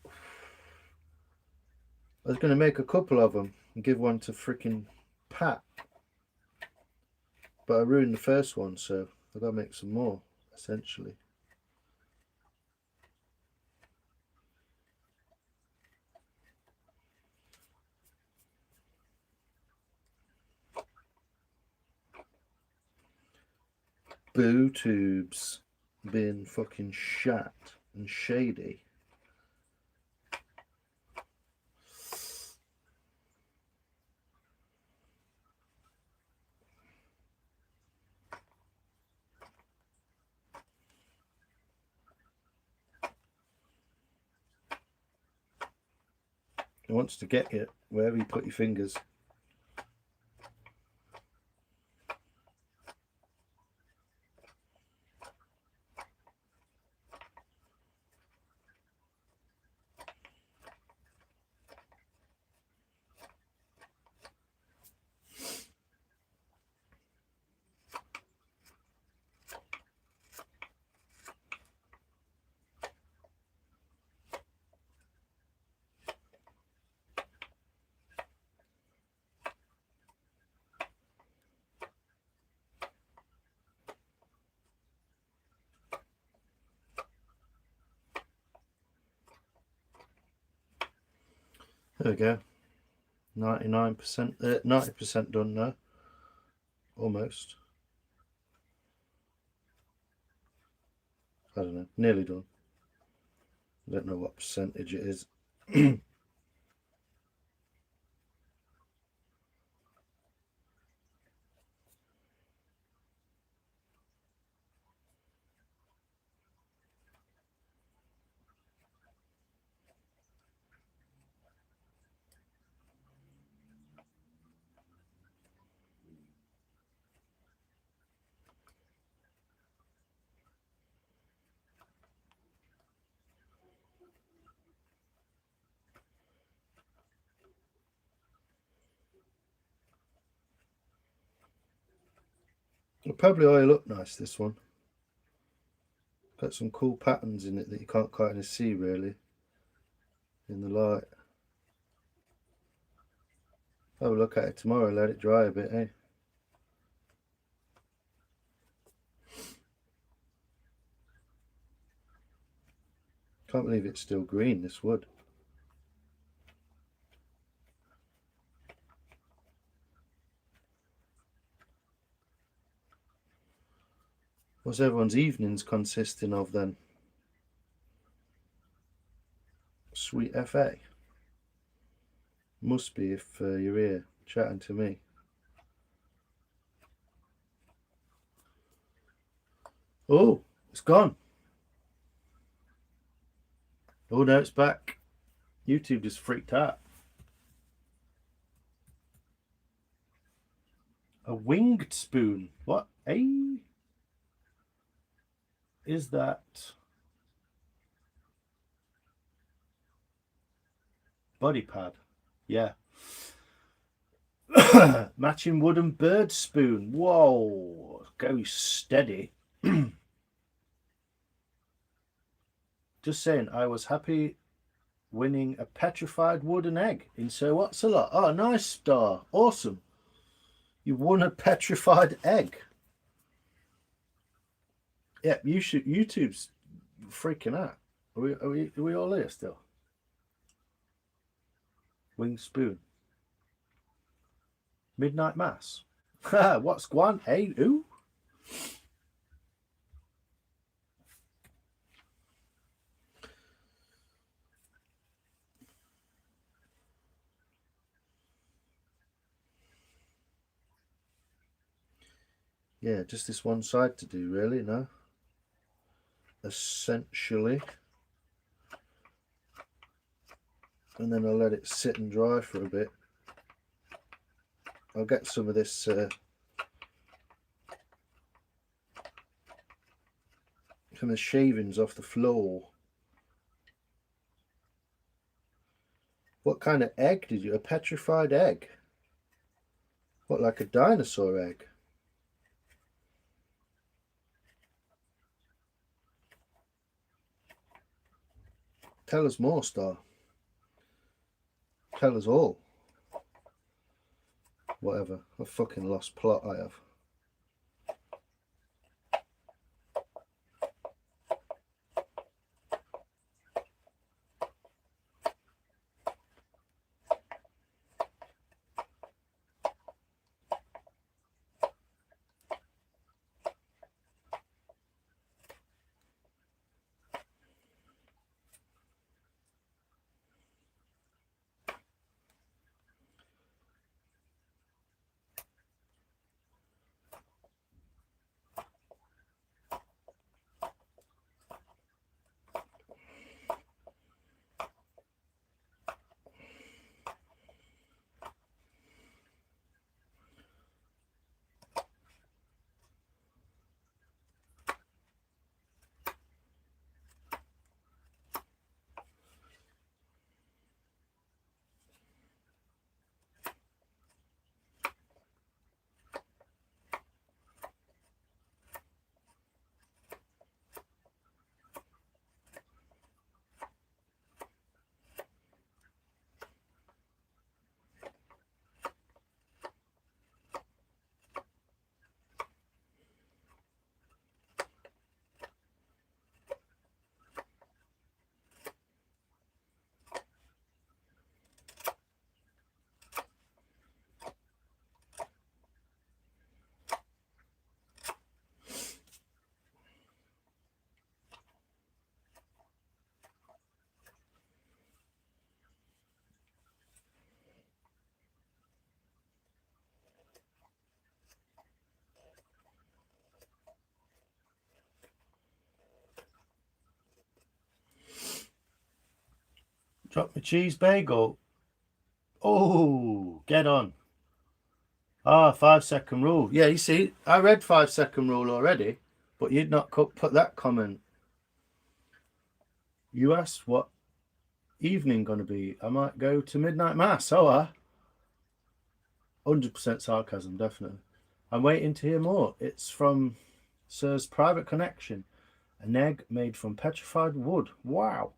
A: I was going to make a couple of them and give one to freaking Pat, but I ruined the first one, so I've got to make some more, essentially. Boo tubes being fucking shat and shady. It wants to get you wherever you put your fingers. There we go. 99%, 90% done now. Almost. I don't know. Nearly done. I don't know what percentage it is. It'll probably oil up nice, this one. Got some cool patterns in it that you can't kind of see really in the light. Have a look at it tomorrow, let it dry a bit, eh? Can't believe it's still green, this wood. What's everyone's evenings consisting of then? Sweet FA. Must be if you're here chatting to me. Oh, it's gone. Oh no, it's back. YouTube just freaked out. A winged spoon. What? Is that body pad? Yeah. Matching wooden bird spoon. Whoa, go steady. Just saying, I was happy winning a petrified wooden egg in So What's a Lot. Oh, nice, Star. Awesome. You won a petrified egg. Yeah, YouTube's freaking out. Are we all here still? Winged spoon. Midnight Mass. What's Guan? Hey, who? Yeah, just this one side to do, really, no? Essentially. And then I'll let it sit and dry for a bit. I'll get some of this some of the shavings off the floor. What kind of egg did you? A petrified egg? What, like a dinosaur egg? Tell us more, Star. Tell us all. Whatever. I fucking lost plot, I have. Drop my cheese bagel. Oh, get on. Ah, 5-second rule. Yeah, you see, I read 5-second rule already, but you'd not put that comment. You asked what evening gonna be. I might go to midnight mass. Oh, 100% sarcasm, definitely. I'm waiting to hear more. It's from Sir's Private Connection. An egg made from petrified wood. Wow.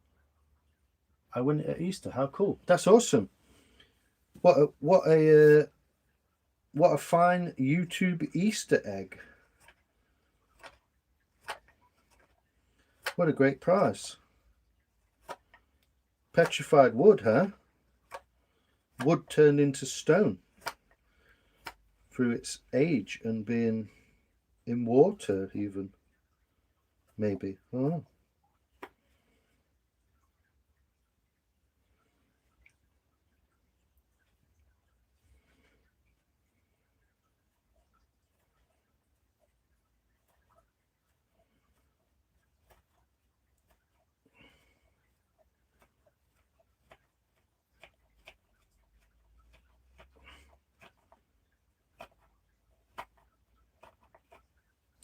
A: I win it at Easter. How cool. That's awesome. What a fine YouTube Easter egg. What a great prize. Petrified wood, huh? Wood turned into stone through its age and being in water even. Maybe. Oh.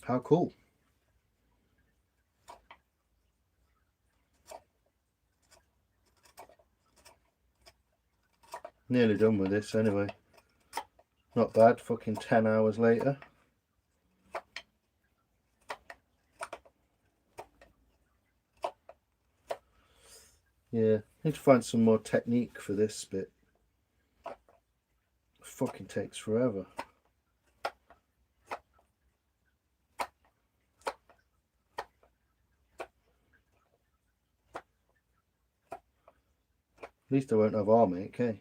A: How cool. Nearly done with this anyway. Not bad, fucking 10 hours later. Yeah, need to find some more technique for this bit. Fucking takes forever. At least I won't have arm ache, eh?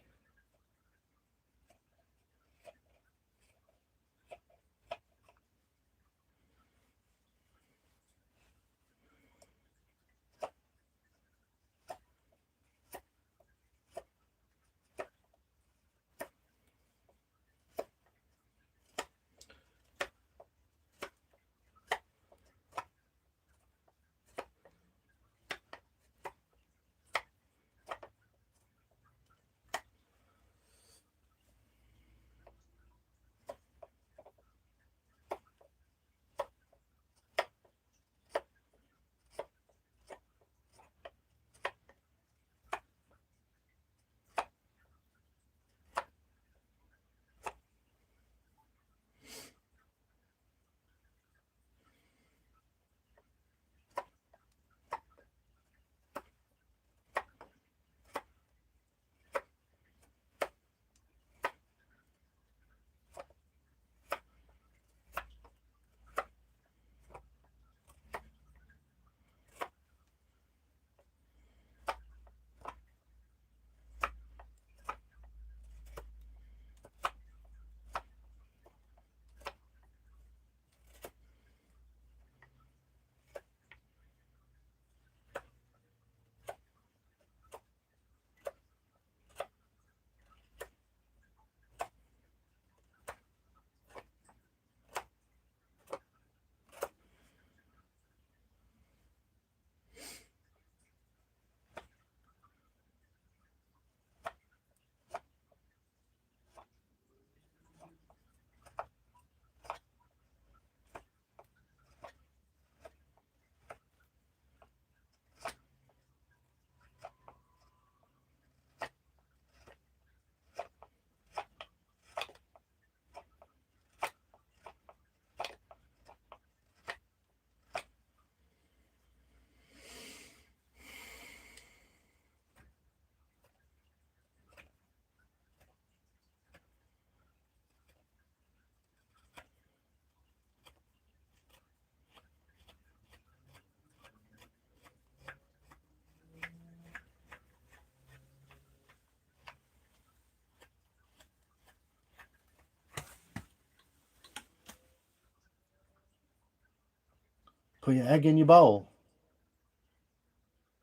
A: Put your egg in your bowl.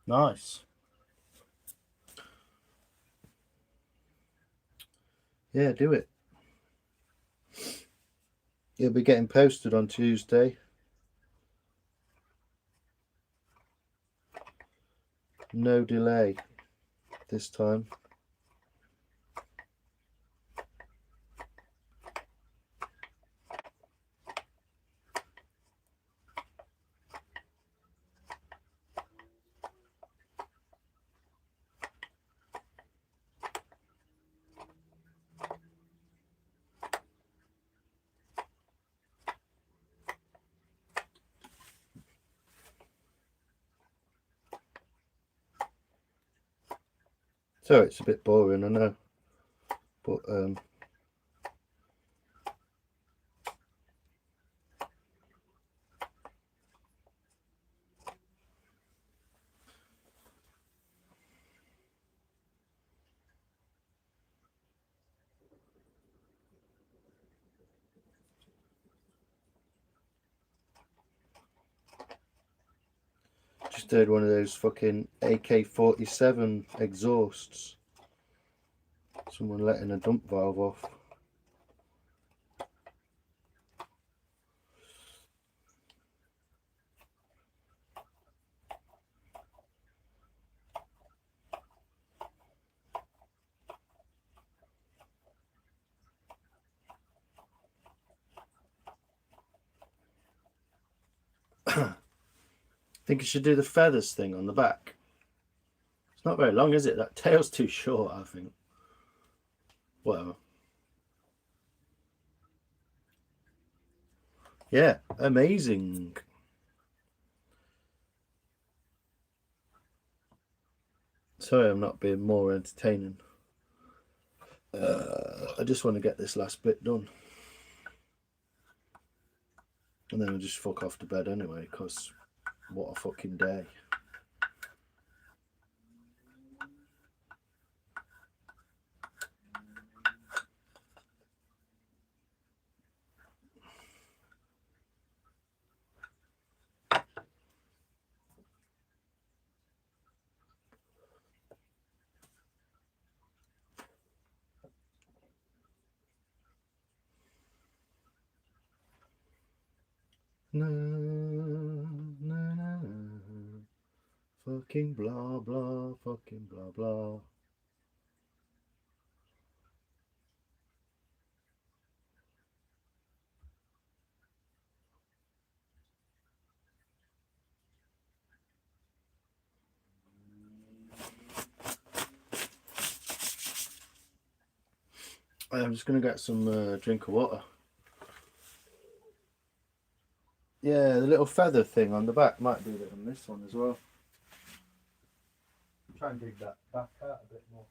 A: Nice. Yeah, do it. It'll be getting posted on Tuesday. No delay this time. So it's a bit boring, I know, but just heard one of those fucking AK-47 exhausts. Someone letting a dump valve off. I think you should do the feathers thing on the back. It's not very long, is it? That tail's too short, I think. Whatever. Yeah, amazing. Sorry I'm not being more entertaining. I just want to get this last bit done. And then I'll just fuck off to bed anyway, because what a fucking day. Na, na, na, na. Fucking blah blah, fucking blah blah. I'm just going to get some drink of water. Yeah, the little feather thing on the back might do it on this one as well. Try and dig that back out a bit more.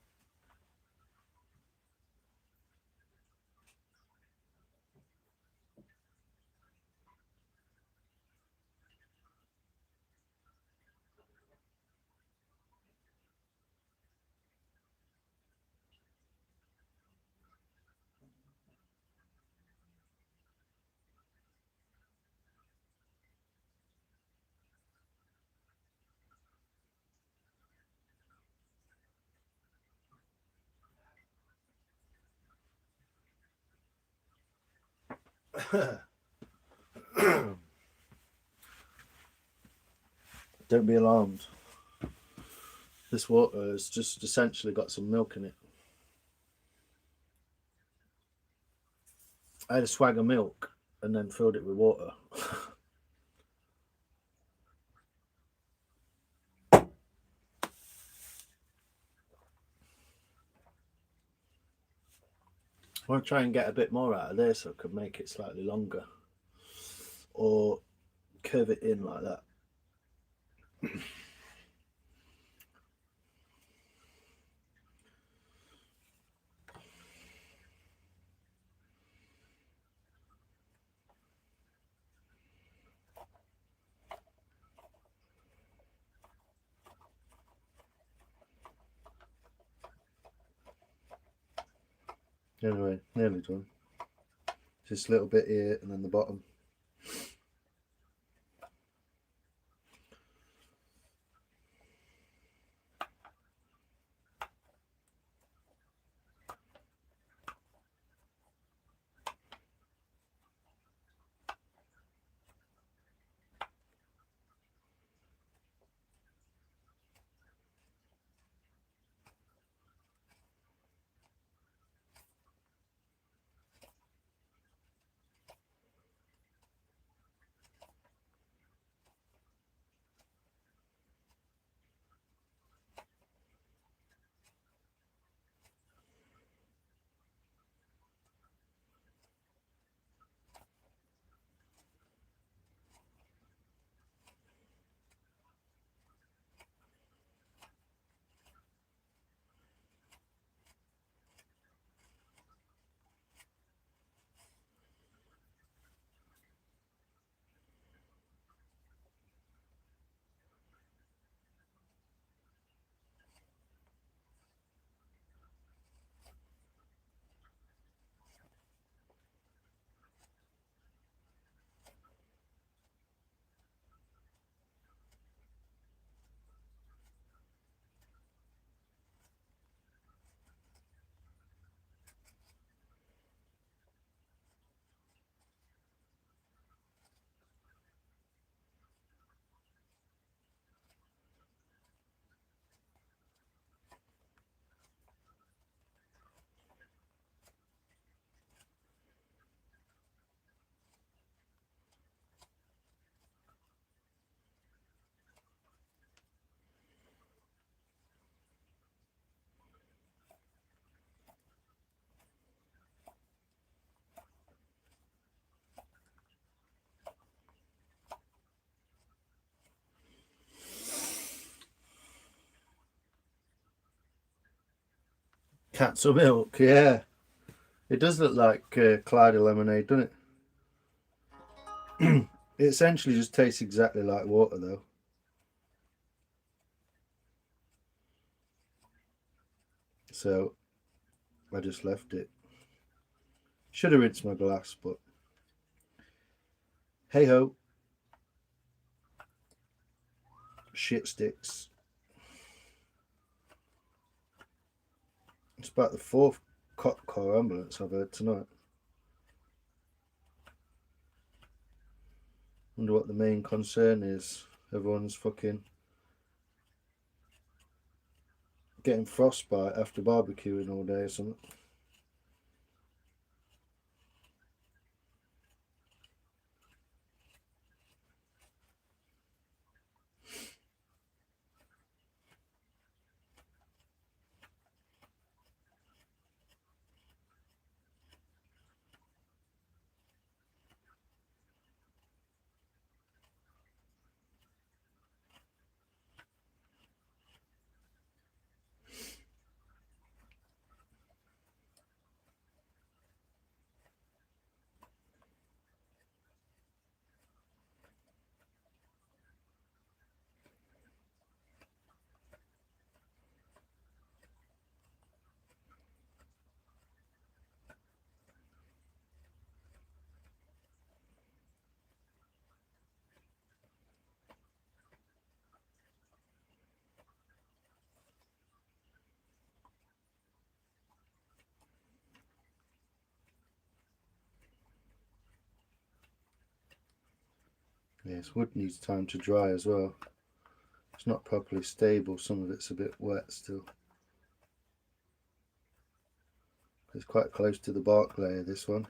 A: Don't be alarmed. This water has just essentially got some milk in it. I had a swag of milk and then filled it with water. I want to try and get a bit more out of this so I could make it slightly longer. Or curve it in like that. Anyway, nearly done. Just a little bit here and then the bottom. Catsup milk, yeah. It does look like Clyde lemonade, doesn't it? It essentially just tastes exactly like water, though. So I just left it. Should have rinsed my glass, but hey ho, shit sticks. It's about the fourth cop car ambulance I've heard tonight. Wonder what the main concern is. Everyone's fucking getting frostbite after barbecuing all day or something. Yes, wood needs time to dry as well. It's not properly stable, some of it's a bit wet still. It's quite close to the bark layer, this one.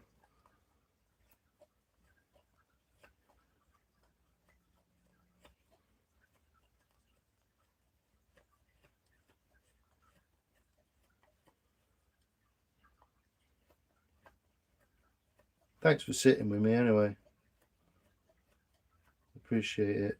A: Thanks for sitting with me anyway. Appreciate it.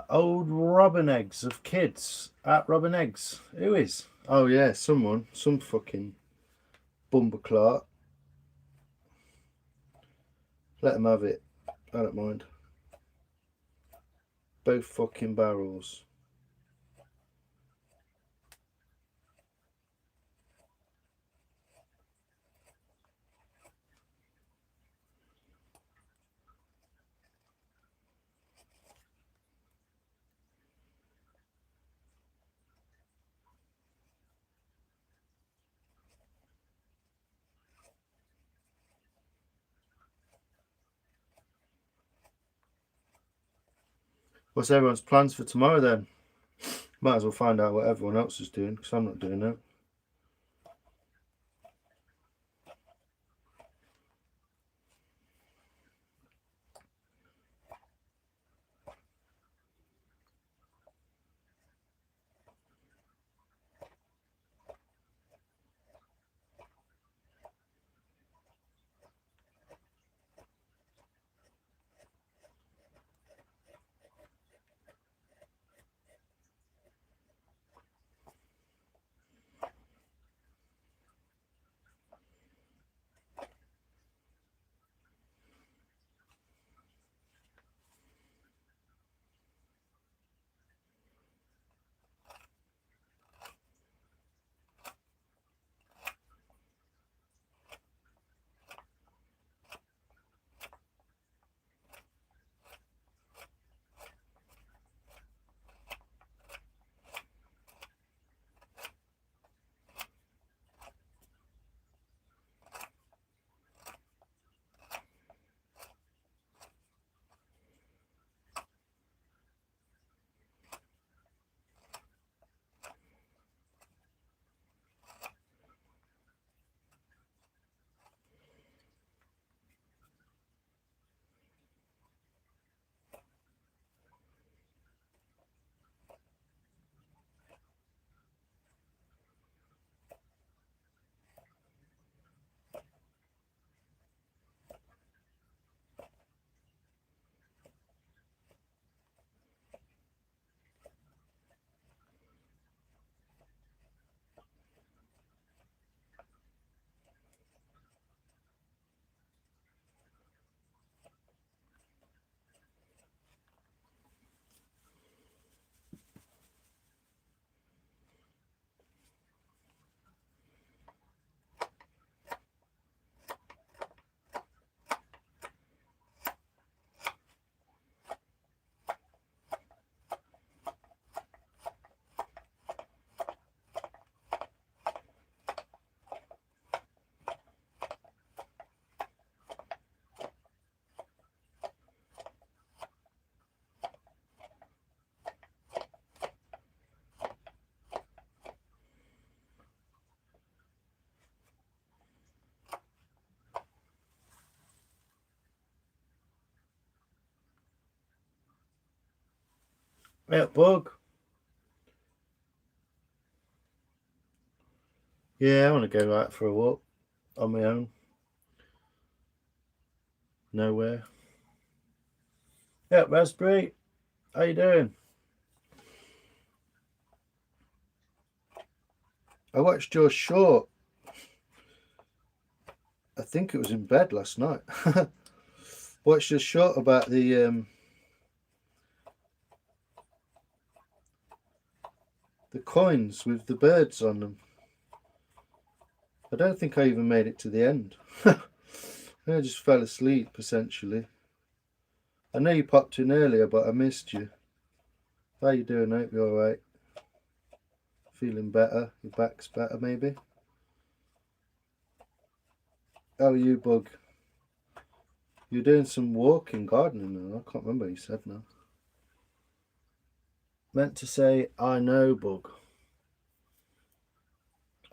A: Old Robin Eggs of kids at Robin Eggs. Who is? Oh yeah, someone, some fucking bumperclot. Let them have it. I don't mind. Both fucking barrels. What's everyone's plans for tomorrow then? Might as well find out what everyone else is doing because I'm not doing it. Yeah, bug. Yeah, I want to go out for a walk on my own. Nowhere. Yeah, Raspberry. How you doing? I watched your short. I think it was in bed last night. Watched your short about the coins with the birds on them. I don't think I even made it to the end. I just fell asleep essentially. I know you popped in earlier, but I missed you. How you doing? I hope you're alright. Feeling better? Your back's better maybe? How are you, Bug? You're doing some walking, gardening now. I can't remember what you said now. Meant to say, I know, Bug.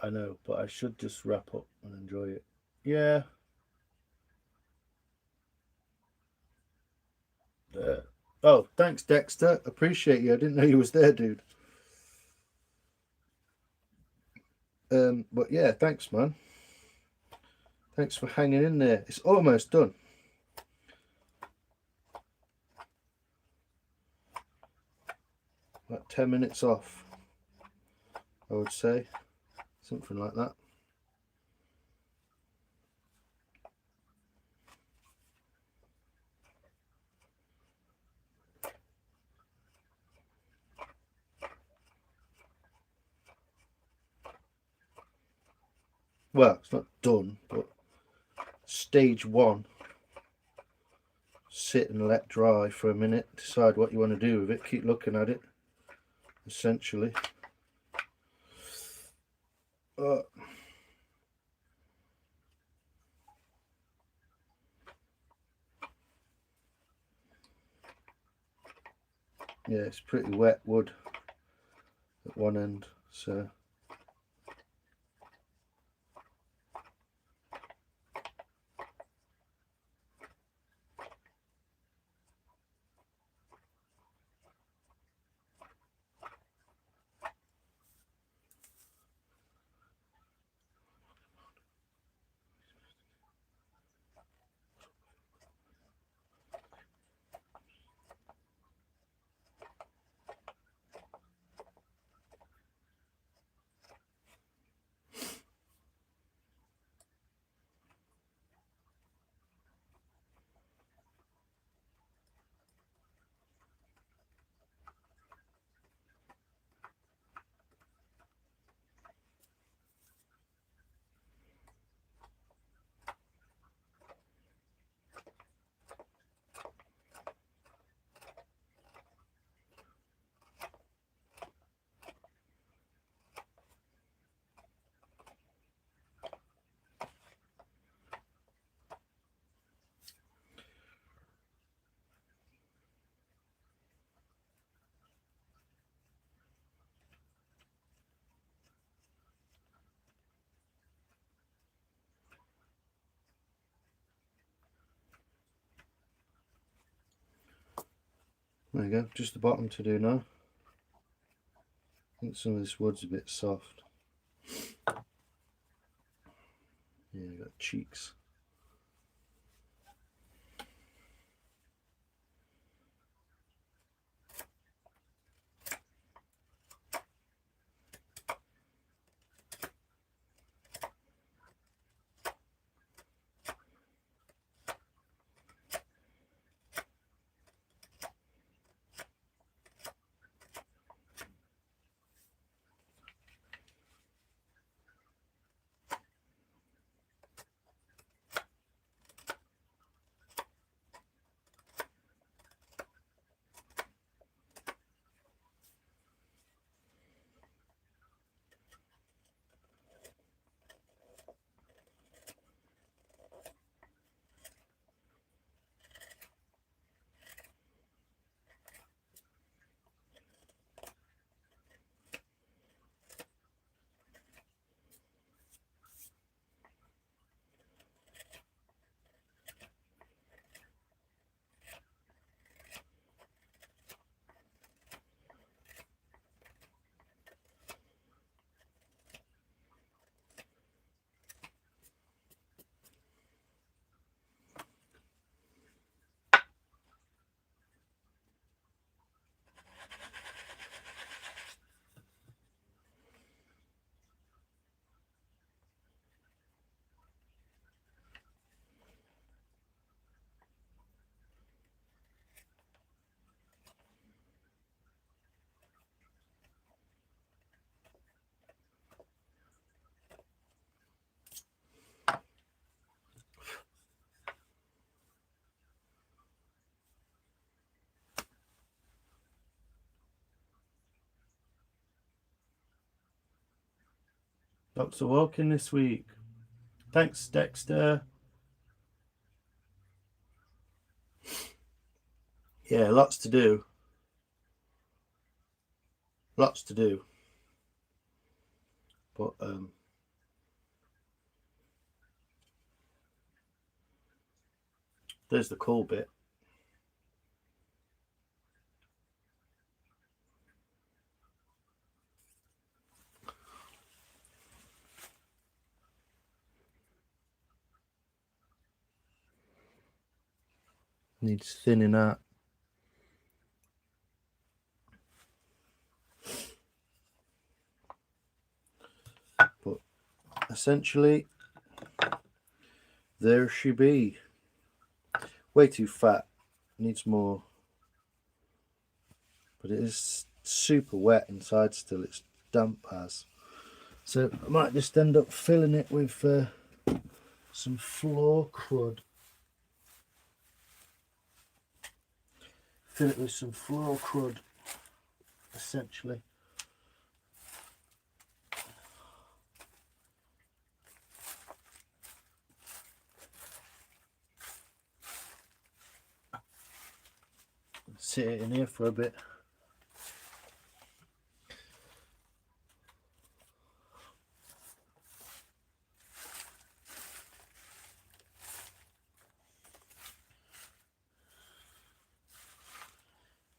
A: I know, but I should just wrap up and enjoy it. Yeah. Oh, thanks, Dexter. Appreciate you. I didn't know you was there, dude. But yeah, thanks, man. Thanks for hanging in there. It's almost done. Like 10 minutes off, I would say. Something like that. Well, it's not done, but stage one. Sit and let dry for a minute. Decide what you want to do with it. Keep looking at it, essentially. Yeah, it's pretty wet wood at one end, so there you go. Just the bottom to do now. I think some of this wood's a bit soft. Yeah, got cheeks. Dogs are walking this week. Thanks, Dexter. Yeah, lots to do. Lots to do. But there's the cool bit. Needs thinning out. But essentially, there she be. Way too fat. Needs more. But it is super wet inside still. It's damp as. So I might just end up filling it with some floor crud. Fill it with some floor crud, essentially. Sit it in here for a bit.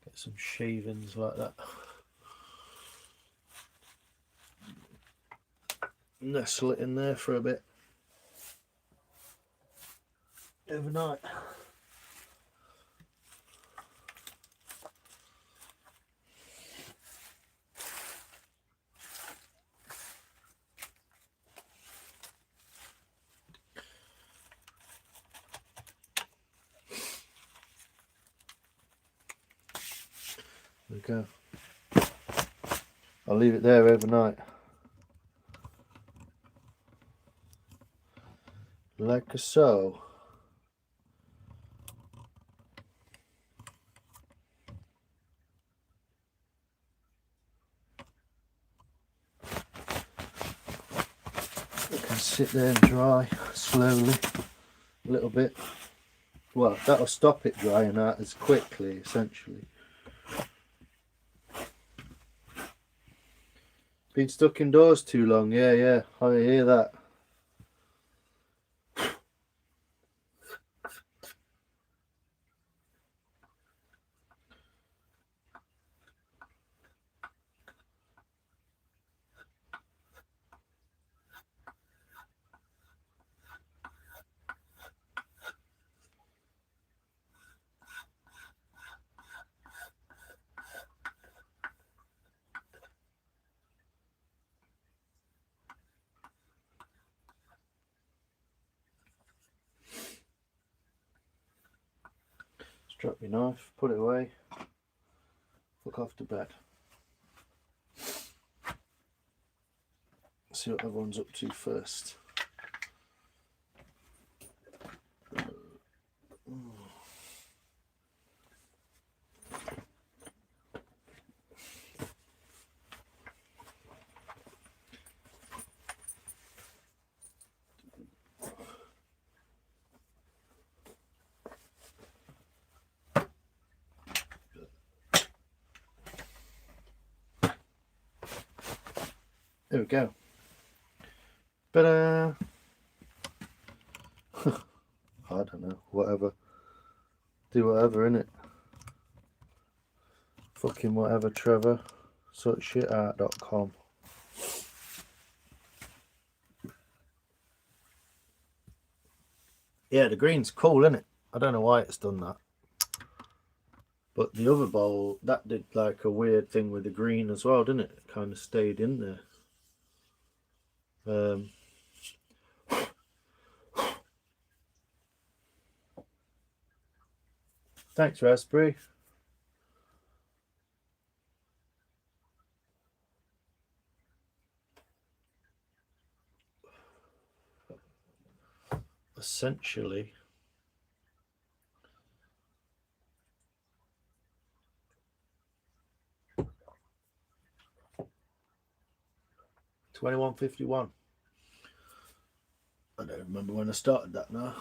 A: Get some shavings like that. Nestle it in there for a bit. Overnight. There we go. I'll leave it there overnight. Like so. It can sit there and dry slowly a little bit. Well, that'll stop it drying out as quickly, essentially. Been stuck indoors too long, yeah, I hear that. Drop your knife, put it away, look off to bed. See what everyone's up to first. There we go. But I don't know, whatever. Do whatever, innit? Fucking whatever, Trevor. Sortshitout.com. Yeah, the green's cool, innit? I don't know why it's done that. But the other bowl, that did like a weird thing with the green as well, didn't it? It kind of stayed in there. Thanks, Raspberry. Essentially, $21.51. I don't remember when I started that now.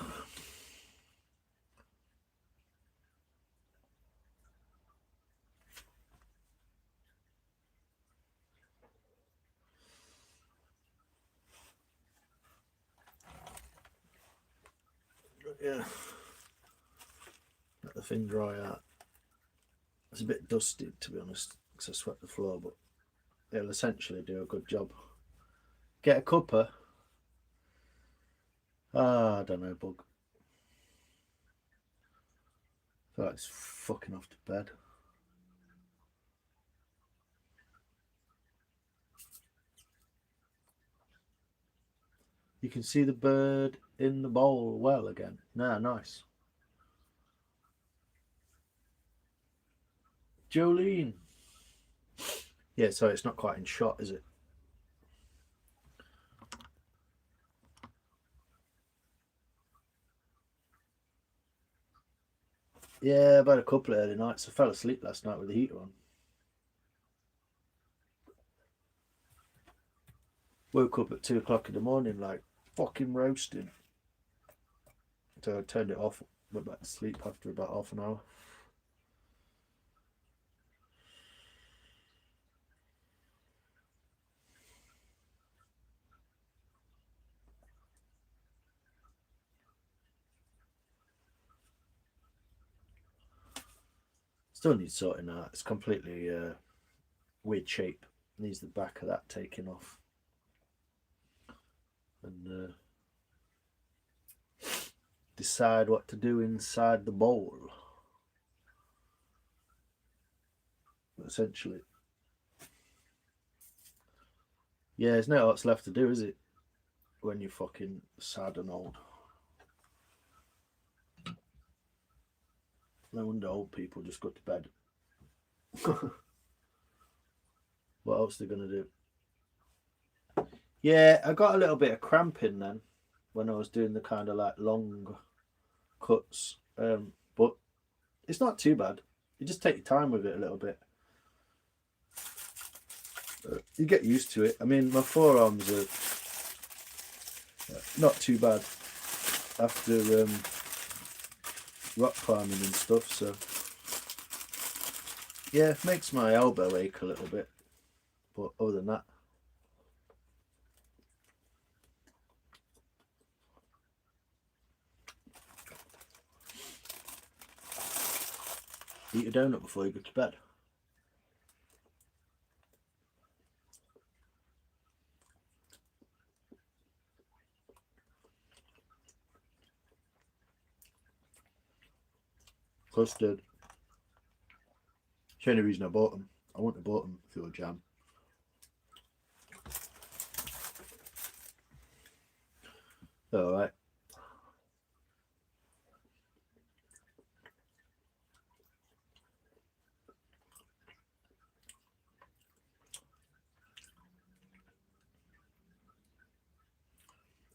A: But yeah, let the thing dry out. It's a bit dusty, to be honest, because I swept the floor, but it'll essentially do a good job. Get a cuppa. I don't know, bug. I feel like it's fucking off to bed. You can see the bird in the bowl well again. Nah, nice. Jolene. Yeah, so it's not quite in shot, is it? Yeah, I've had a couple of early nights. I fell asleep last night with the heater on. Woke up at 2 o'clock in the morning, like fucking roasting. So I turned it off, went back to sleep after about half an hour. Still needs sorting out. It's completely weird shape. Needs the back of that taken off. And decide what to do inside the bowl. Essentially. Yeah, there's no what's left to do, is it? When you're fucking sad and old. No wonder old people just go to bed. What else are they going to do? Yeah, I got a little bit of cramping then when I was doing the kind of like long cuts. But it's not too bad. You just take your time with it a little bit. You get used to it. I mean, my forearms are not too bad after rock climbing and stuff. So yeah, it makes my elbow ache a little bit. But other than that, eat a donut before you go to bed. Custard. It's the only reason I bought them. I wouldn't have bought them if they were jam. Alright.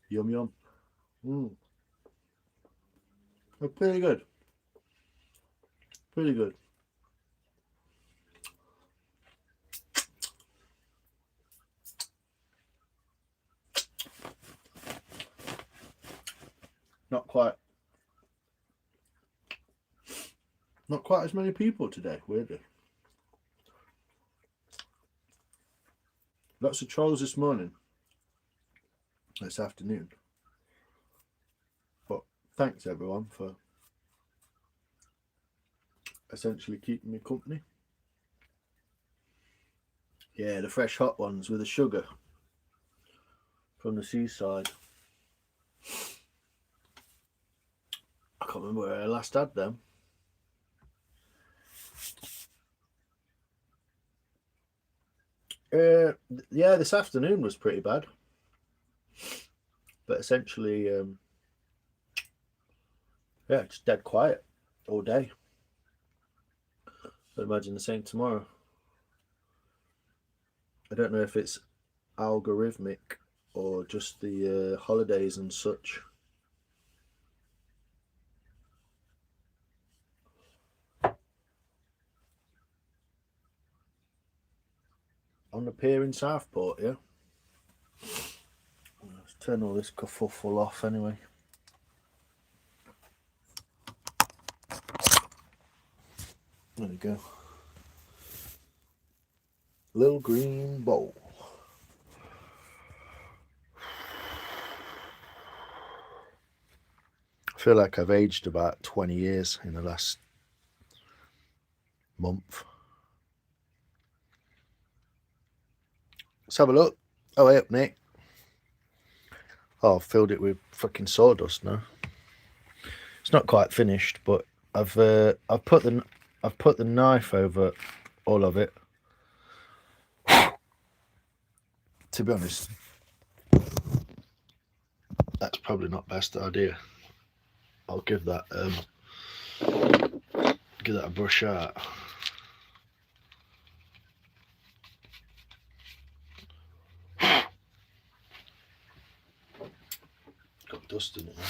A: Yum yum. They're pretty good. Pretty good. Not quite. Not quite as many people today, weirdly. Lots of trolls this morning. This afternoon. But thanks everyone for essentially keeping me company. Yeah, the fresh hot ones with the sugar from the seaside. I can't remember where I last had them. Yeah, this afternoon was pretty bad. But essentially, yeah, just dead quiet all day. I'd imagine the same tomorrow. I don't know if it's algorithmic or just the holidays and such. On the pier in Southport, yeah. Turn all this kerfuffle off anyway. There we go. Little green bowl. I feel like I've aged about 20 years in the last month. Let's have a look. Oh, hey up, Nick. Oh, I've filled it with fucking sawdust now. It's not quite finished, but I've put the knife over all of it. To be honest, that's probably not best idea. I'll give that a brush out. Got dust in it now.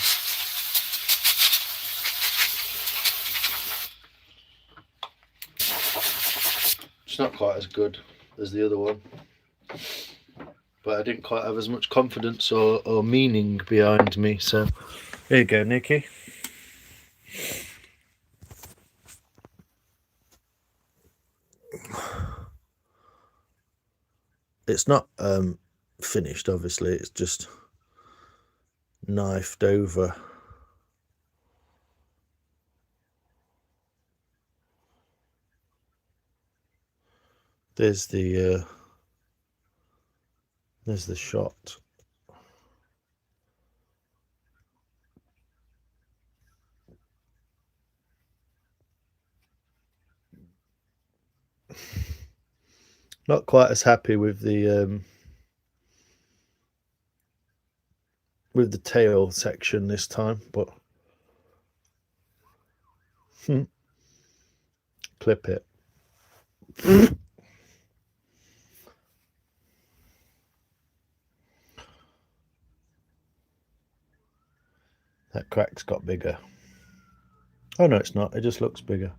A: It's not quite as good as the other one, but I didn't quite have as much confidence or meaning behind me, so there you go, Nikki. It's not finished, obviously, it's just knifed over. There's the shot. Not quite as happy with the tail section this time, but clip it. That crack's got bigger. Oh no, it's not. It just looks bigger.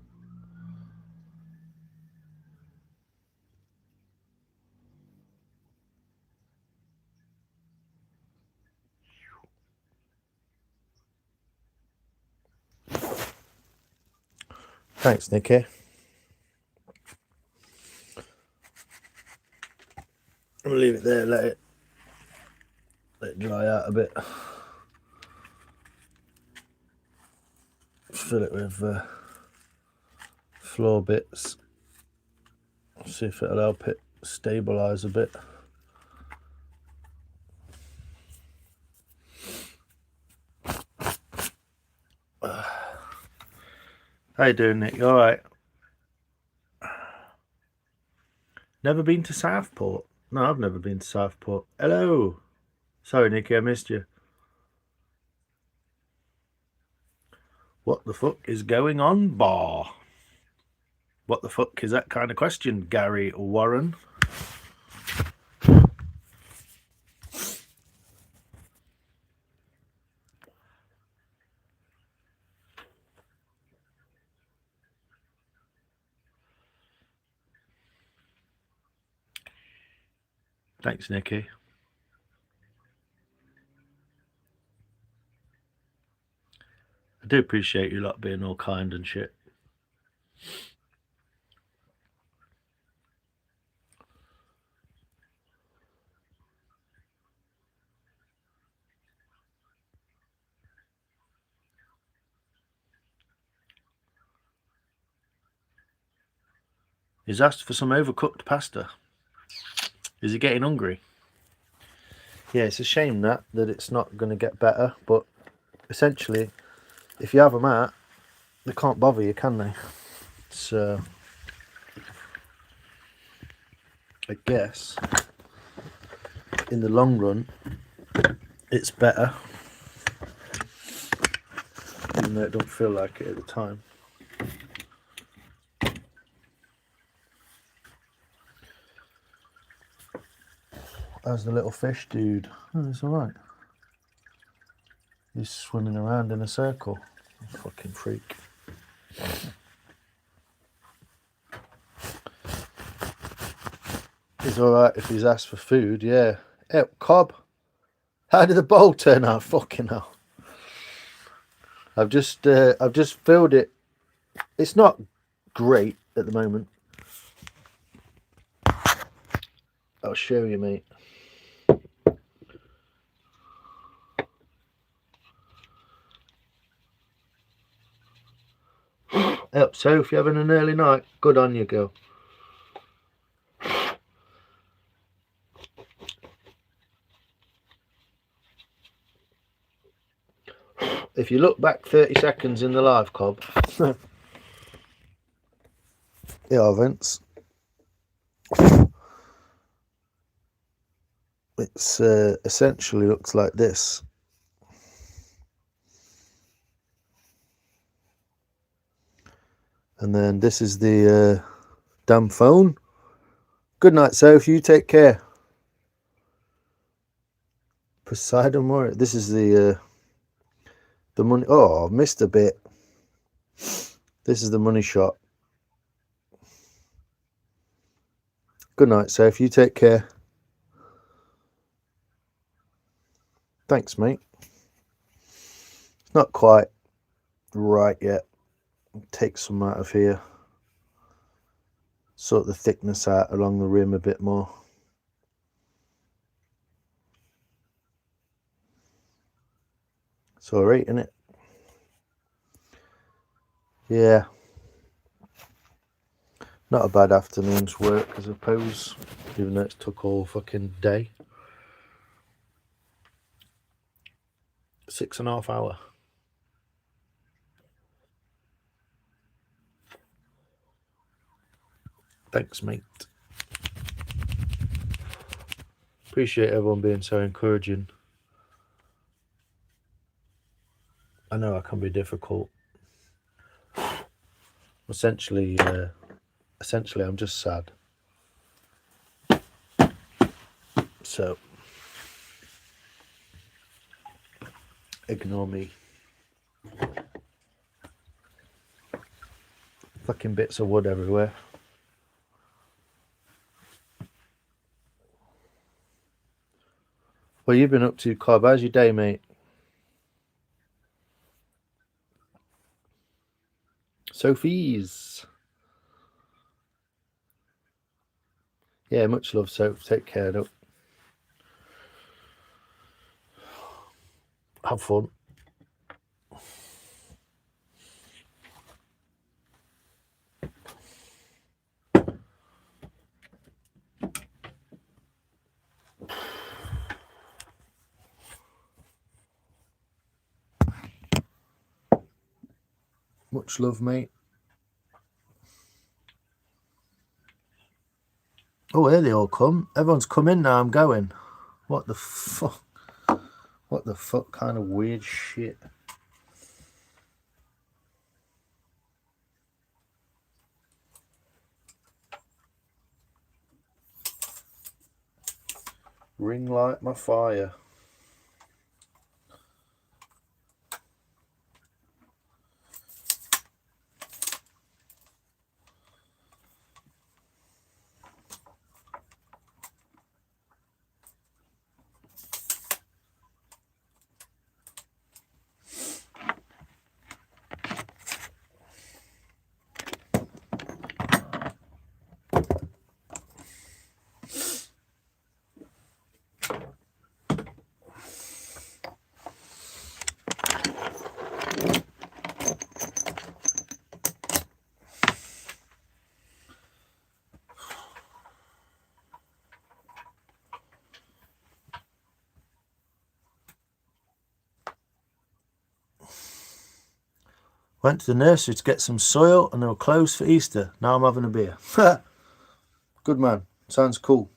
A: Thanks, Nikki. I'm gonna leave it there, let it dry out a bit. Fill it with floor bits. See if it'll help it stabilise a bit. How you doing, Nick? You all right? Never been to Southport? No, I've never been to Southport. Hello. Sorry, Nicky, I missed you. What the fuck is going on, bar? What the fuck is that kind of question, Gary Warren? Thanks, Nicky. I do appreciate you lot being all kind and shit. He's asked for some overcooked pasta. Is he getting hungry? Yeah, it's a shame that it's not going to get better, but essentially, if you have them out, they can't bother you, can they? So, I guess, in the long run, it's better, even though it don't feel like it at the time. How's the little fish dude? Oh, it's alright. He's swimming around in a circle. Fucking freak. He's alright if he's asked for food, yeah. Hey, Cobb. How did the bowl turn out? Fucking hell. I've just filled it. It's not great at the moment. I'll show you, mate. Yep, so if you're having an early night, good on you, girl. If you look back 30 seconds in the live cob, yeah, Vince. It's essentially looks like this. And then this is the damn phone. Good night, Soph. You take care. Poseidon Warrior. This is the money. Oh, I've missed a bit. This is the money shot. Good night, Soph. You take care. Thanks, mate. It's not quite right yet. Take some out of here. Sort the thickness out along the rim a bit more. It's alright, isn't it? Yeah. Not a bad afternoon's work, I suppose. Even though it took all fucking day. 6.5 hours. Thanks, mate. Appreciate everyone being so encouraging. I know I can be difficult. Essentially, I'm just sad. So, ignore me. Fucking bits of wood everywhere. What you've been up to, Cobb? How's your day, mate? Sophie's. Yeah, much love, Soph. Take care, though. Have fun. Much love, mate. Oh, here they all come. Everyone's come in now. I'm going. What the fuck? What the fuck kind of weird shit? Ring light my fire. Went to the nursery to get some soil and they were closed for Easter. Now I'm having a beer. Good man. Sounds cool.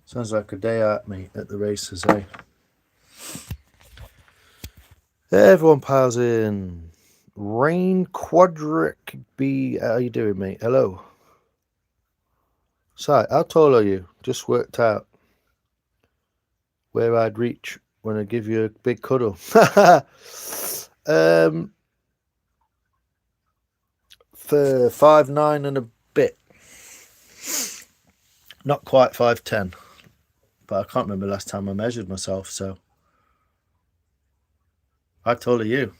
A: Sounds like a day out, mate, at the races, eh? Everyone piles in. Rain Quadric B. How you doing, mate? Hello. Si, how tall are you? Just worked out where I'd reach when I give you a big cuddle. 5'9" and a bit. Not quite 5'10", but I can't remember last time I measured myself, so how tall are you?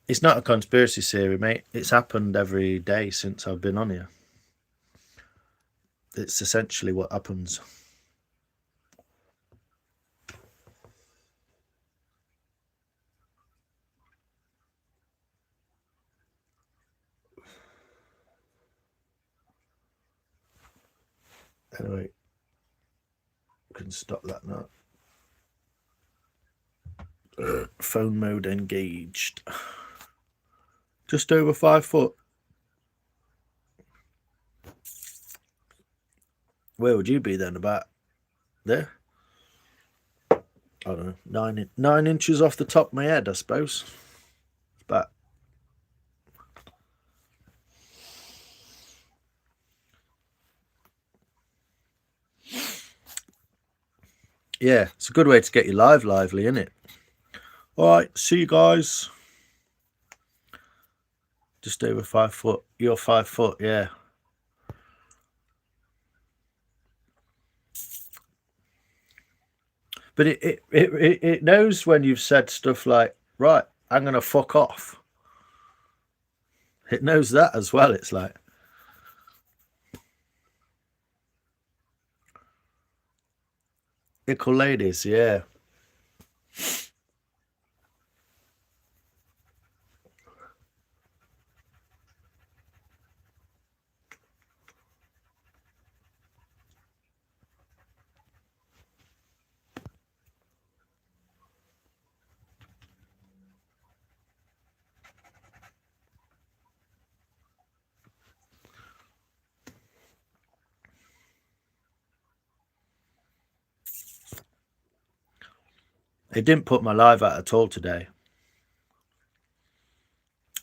A: It's not a conspiracy theory, mate. It's happened every day since I've been on here. It's essentially what happens. Anyway, we can stop that now. Phone mode engaged. Just over 5 foot. Where would you be then? About there? I don't know. 9 inches off the top of my head, I suppose. But yeah, it's a good way to get you lively, isn't it? All right, see you guys. Just over 5 foot. You're 5 foot, yeah. But it knows when you've said stuff like, right, I'm gonna fuck off. It knows that as well. It's like, ickle ladies, yeah. It didn't put my live out at all today.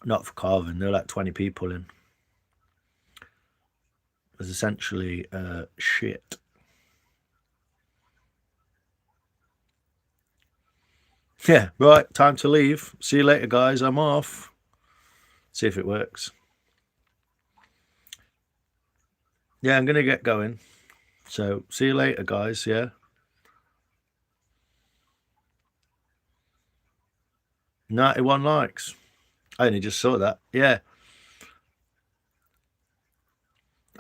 A: Not for carving. There were like 20 people in. It was essentially shit. Yeah, right. Time to leave. See you later, guys. I'm off. See if it works. Yeah, I'm going to get going. So, see you later, guys. Yeah. 91 likes. I only just saw that. Yeah.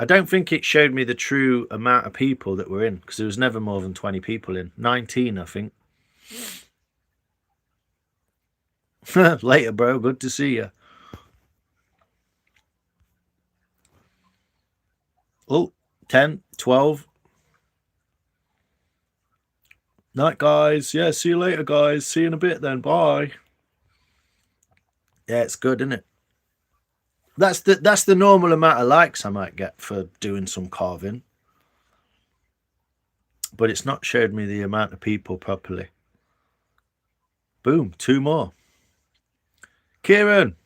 A: I don't think it showed me the true amount of people that were in because there was never more than 20 people in. 19, I think. Later, bro. Good to see you. Oh, 10, 12. Night, guys. Yeah, see you later, guys. See you in a bit then. Bye. Yeah, it's good, isn't it? That's the normal amount of likes I might get for doing some carving. But it's not showed me the amount of people properly. Boom, 2 more. Kieran.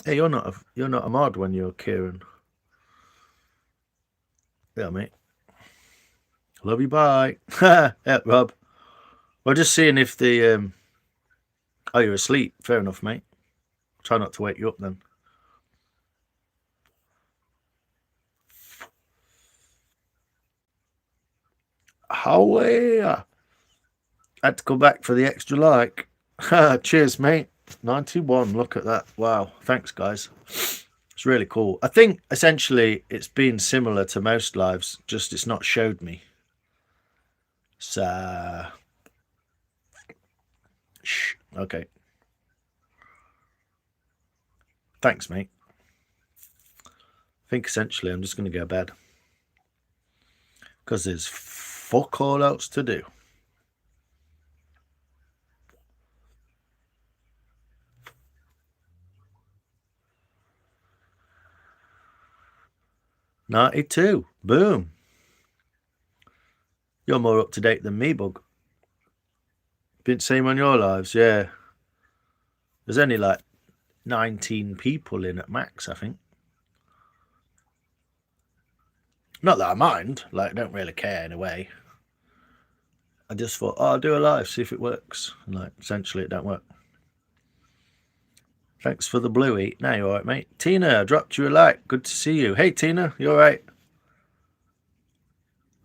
A: Hey, you're not a mod when you're Kieran. Yeah, mate. Love you, bye. Yeah, Rob. We're just seeing if the oh, you're asleep. Fair enough, mate. Try not to wake you up then. How I had to come back for the extra like. Cheers, mate. 91. Look at that. Wow. Thanks, guys. It's really cool. I think essentially it's been similar to most lives, just it's not showed me. So, shh. Okay. Thanks, mate. I think essentially I'm just going to go to bed because there's fuck all else to do. '92. Boom. You're more up to date than me, bug. Been same on your lives, yeah. There's only like 19 people in at max, I think. Not that I mind, like, I don't really care in a way. I just thought, oh, I'll do a live, see if it works. And, like, essentially it don't work. Thanks for the bluey. Now you alright, mate? Tina, I dropped you a like. Good to see you. Hey, Tina, you alright?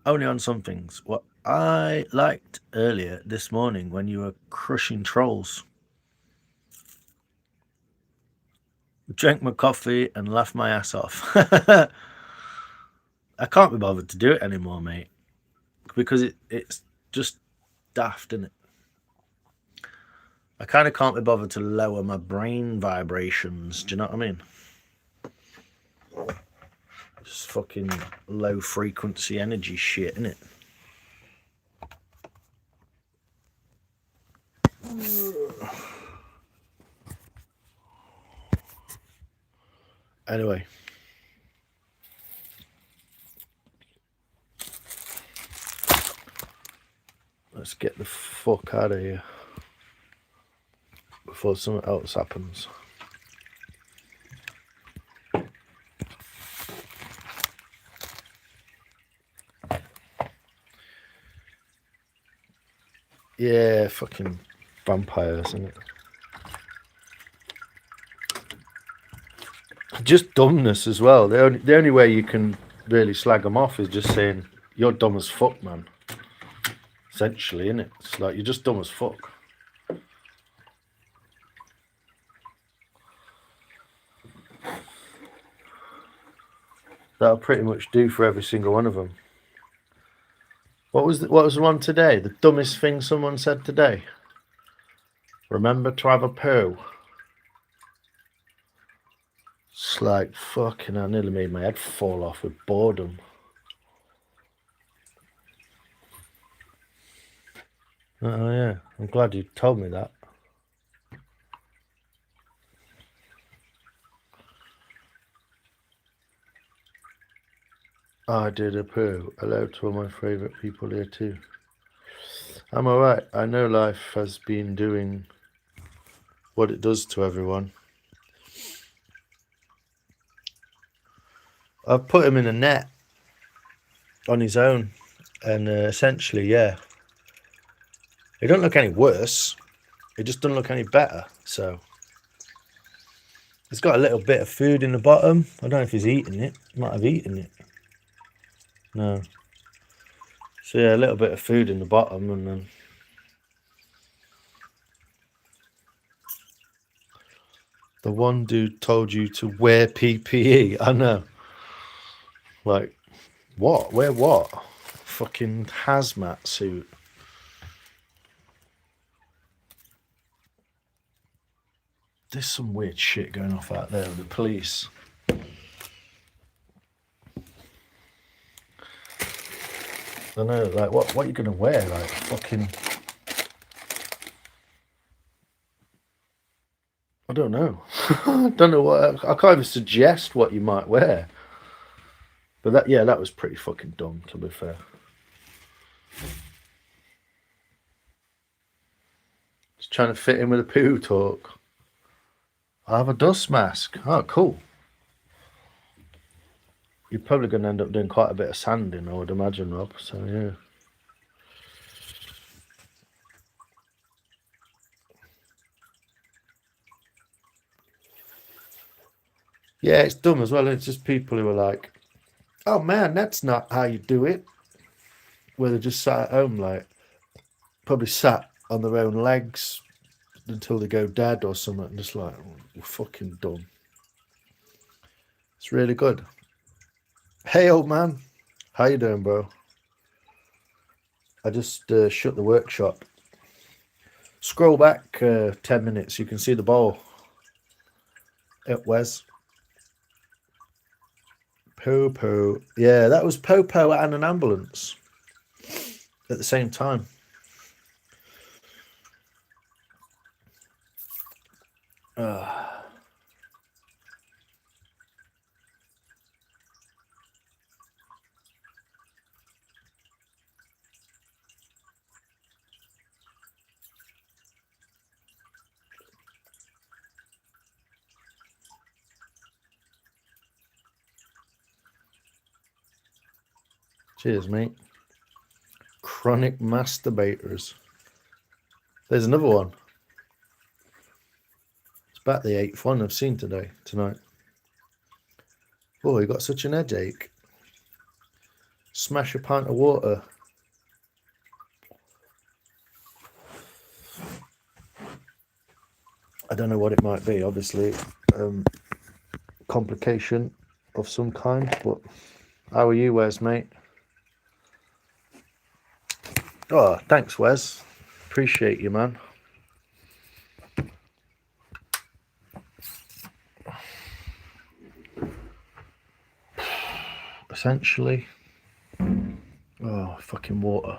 A: Only on some things. What I liked earlier this morning when you were crushing trolls. Drank my coffee and laughed my ass off. I can't be bothered to do it anymore, mate. Because it's just daft, isn't it? I kind of can't be bothered to lower my brain vibrations. Do you know what I mean? Just fucking low frequency energy shit, innit? Anyway. Let's get the fuck out of here before something else happens. Yeah, fucking vampires, isn't it? Just dumbness as well. The only way you can really slag them off is just saying, you're dumb as fuck, man. Essentially, innit? It's like, you're just dumb as fuck. That'll pretty much do for every single one of them. What was the one today? The dumbest thing someone said today? Remember to have a poo. It's like, fucking, I nearly made my head fall off with boredom. Oh yeah, I'm glad you told me that. I did a poo. Hello to all my favourite people here too. I'm alright. I know life has been doing what it does to everyone. I've put him in a net on his own, and essentially, yeah, it don't look any worse. It just doesn't look any better. So it's got a little bit of food in the bottom. I don't know if he's eating it. He might have eaten it. No. So yeah, a little bit of food in the bottom, and then the one dude told you to wear PPE. I know. Like, what? Wear what? Fucking hazmat suit. There's some weird shit going off out there with the police. I know, like, what are you going to wear? Like, fucking... I don't know. I don't know what... I can't even suggest what you might wear. But that was pretty fucking dumb, to be fair. Just trying to fit in with a poo talk. I have a dust mask. Oh, cool. You're probably going to end up doing quite a bit of sanding, I would imagine, Rob. So, yeah. Yeah, it's dumb as well. It's just people who are like, oh, man, that's not how you do it. Where they just sat at home, like, probably sat on their own legs until they go dead or something. And just like, oh, you're fucking dumb. It's really good. Hey, old man. How you doing, bro? I just shut the workshop. Scroll back 10 minutes. You can see the bowl. Wes. Popo. Yeah, that was Popo and an ambulance at the same time. Cheers, mate. Chronic masturbators. There's another one. It's about the 8th one I've seen tonight. Oh, you got such an headache. Smash a pint of water. I don't know what it might be, obviously. Complication of some kind, but how are you, Wes, mate? Oh, thanks, Wes. Appreciate you, man. Essentially. Oh, fucking water.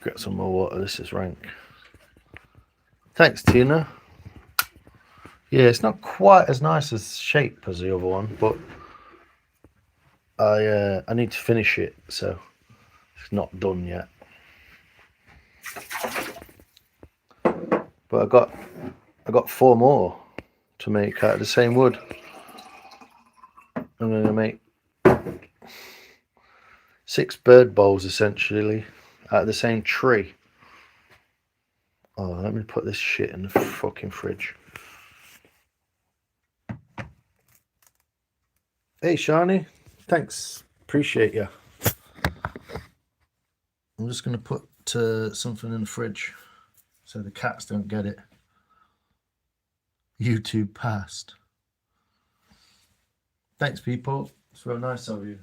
A: Get some more water. This is rank. Thanks, Tina. Yeah, it's not quite as nice as shape as the other one, but I need to finish it, so it's not done yet. But I got 4 more to make out of the same wood. I'm going to make 6 bird bowls essentially out of the same tree. Oh, let me put this shit in the fucking fridge. Hey, Shani. Thanks. Appreciate you. I'm just going to put something in the fridge so the cats don't get it. YouTube passed. Thanks, people. It's real nice of you.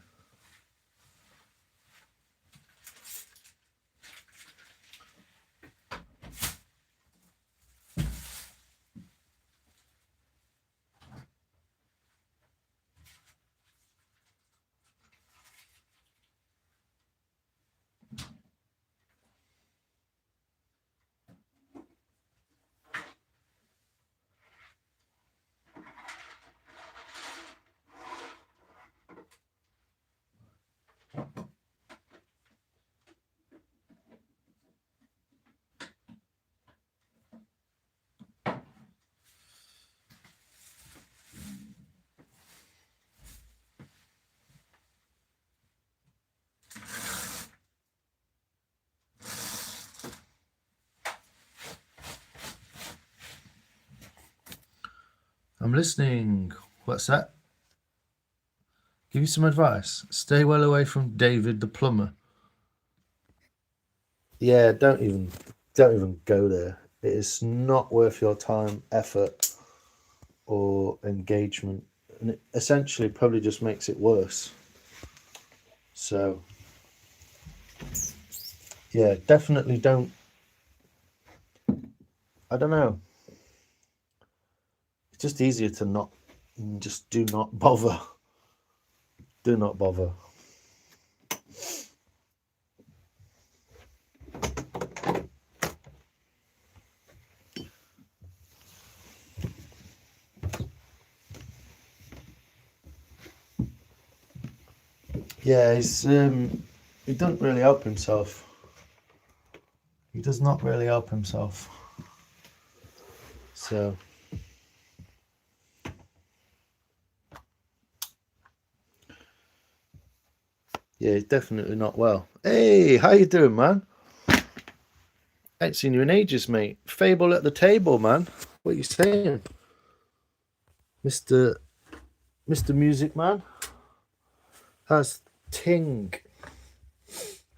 A: I'm listening. What's that? Give you some advice. Stay well away from David the plumber. Yeah, don't even go there. It is not worth your time, effort, or engagement, and it essentially probably just makes it worse. So, yeah, definitely don't. I don't know. It's just easier to not. Just do not bother. Do not bother. Yeah, he doesn't really help himself. He does not really help himself. So, yeah, he's definitely not well. Hey, how you doing, man? Ain't seen you in ages, mate. Fable at the table, man. What are you saying? Mr. Music Man? How's ting?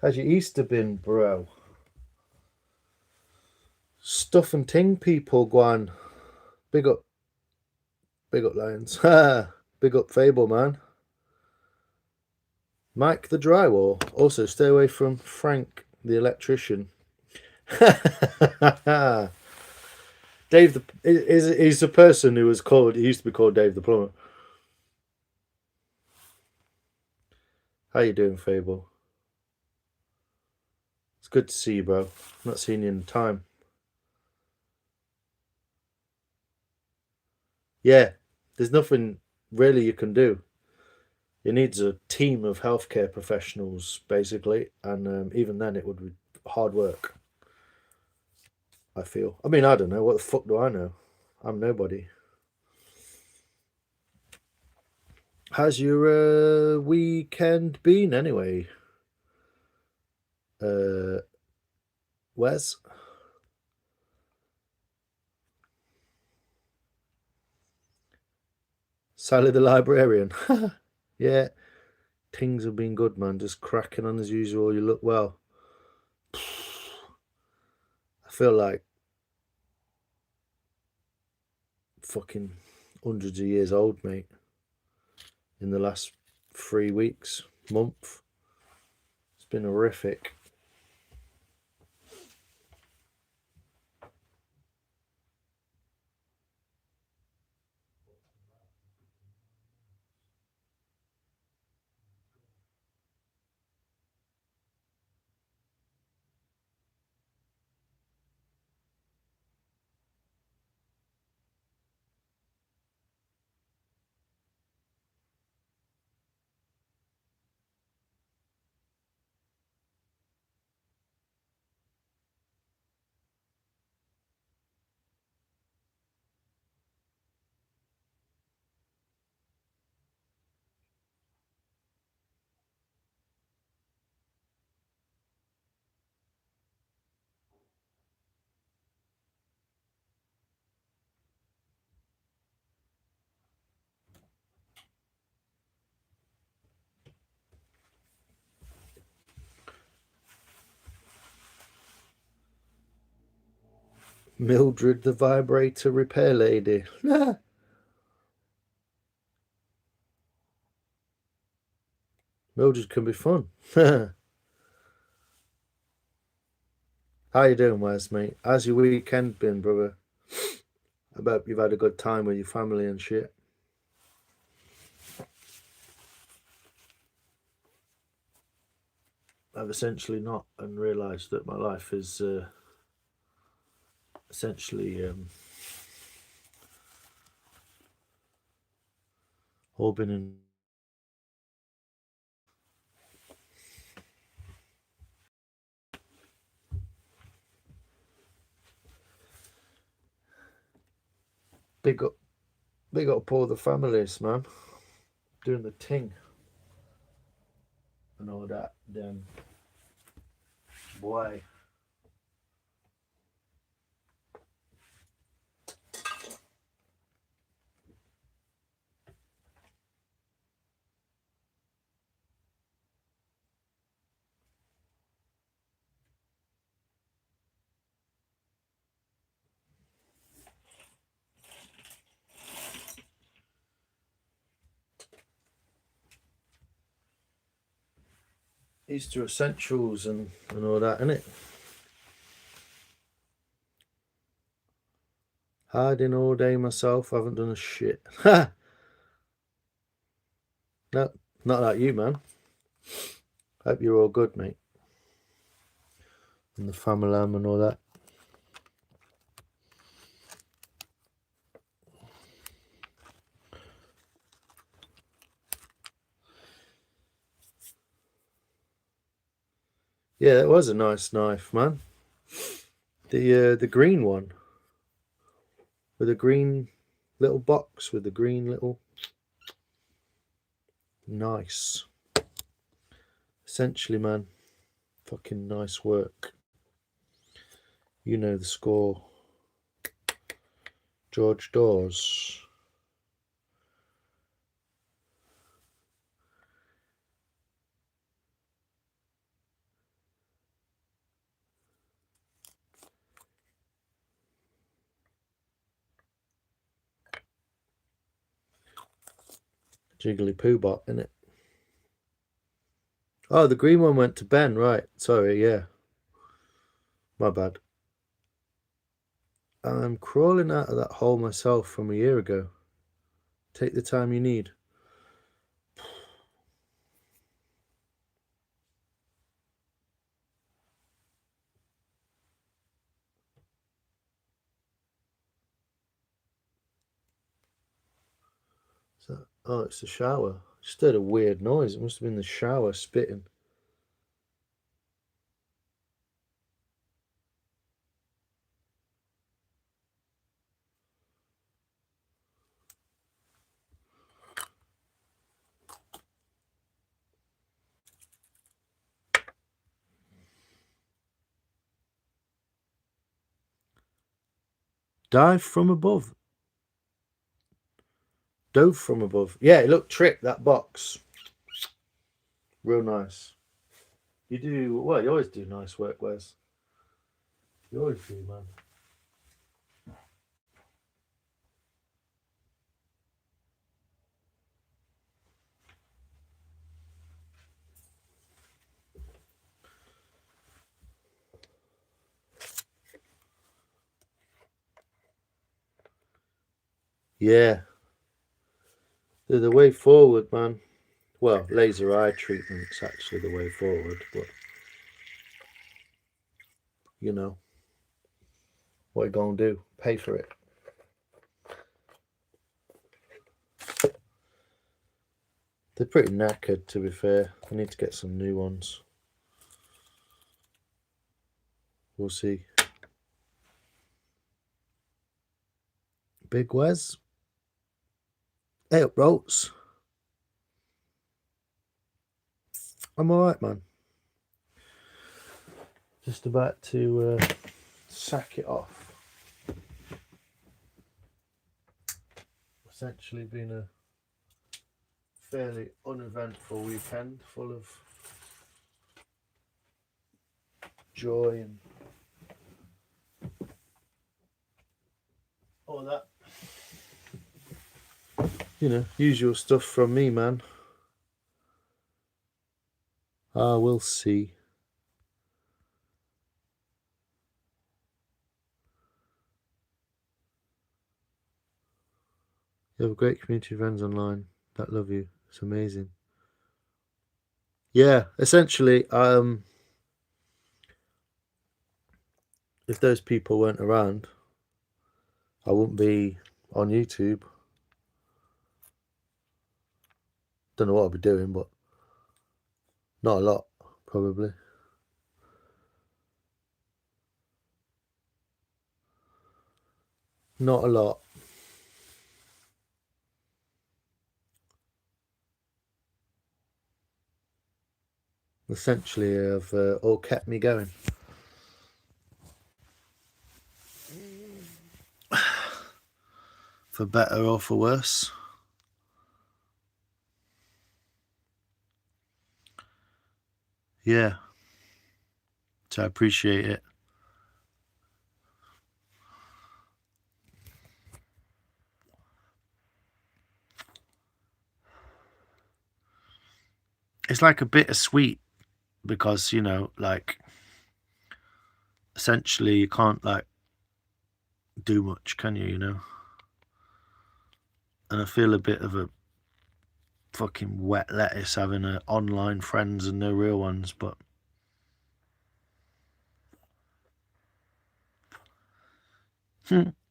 A: How's your Easter been, bro? Stuff and ting people, Guan. Big up Lions. Big up Fable, man. Mike the drywall. Also, stay away from Frank the electrician. Dave he's the person who was called. He used to be called Dave the plumber. How you doing, Fable? It's good to see you, bro. Not seen you in time. Yeah, there's nothing really you can do. It needs a team of healthcare professionals, basically, and even then it would be hard work. I feel. I mean, I don't know. What the fuck do I know? I'm nobody. How's your weekend been anyway? Wes? Sally the librarian. Yeah, things have been good, man. Just cracking on as usual. You look well. I feel like fucking hundreds of years old, mate. In the last 3 weeks, month. It's been horrific. Mildred the vibrator repair lady. Mildred can be fun. How you doing, Wes, mate? How's your weekend been, brother? I bet you've had a good time with your family and shit. I've essentially not, and realised that my life is essentially all been in. Big up, big up all the families, man. Doing the ting and all that. Then, boy. Easter essentials and all that, innit? Hiding all day myself, haven't done a shit. Ha! No, not like you, man. Hope you're all good, mate. And the family and all that. Yeah, that was a nice knife, man. The green one. With a green little box with a green little. Nice. Essentially, man. Fucking nice work. You know the score. George Dawes. Jiggly Poo Bot, innit? Oh, the green one went to Ben, right. Sorry, yeah. My bad. I'm crawling out of that hole myself from a year ago. Take the time you need. So, oh, it's the shower. Just heard a weird noise. It must have been the shower spitting. Dive from above. Dove from above. Yeah, it looked trick, that box. Real nice. You do, well, you always do nice work, Wes. You always do, man. Yeah. They're the way forward, man. Well, laser eye treatment's actually the way forward, but you know, what are you gonna do? Pay for it. They're pretty knackered, to be fair. I need to get some new ones. We'll see. Big Wes. Hey up, Rolts. I'm alright, man. Just about to sack it off. Essentially been a fairly uneventful weekend, full of joy and all that. You know, usual stuff from me, man. We'll see. You have a great community of friends online that love you. It's amazing. Yeah, essentially, if those people weren't around, I wouldn't be on YouTube. Don't know what I'd be doing, but not a lot, probably. Not a lot. Essentially, have all kept me going. For better or for worse. Yeah. So I appreciate it. It's like a bittersweet because, you know, like, essentially you can't, like, do much, can you, you know? And I feel a bit of a fucking wet lettuce having online friends and no real ones, but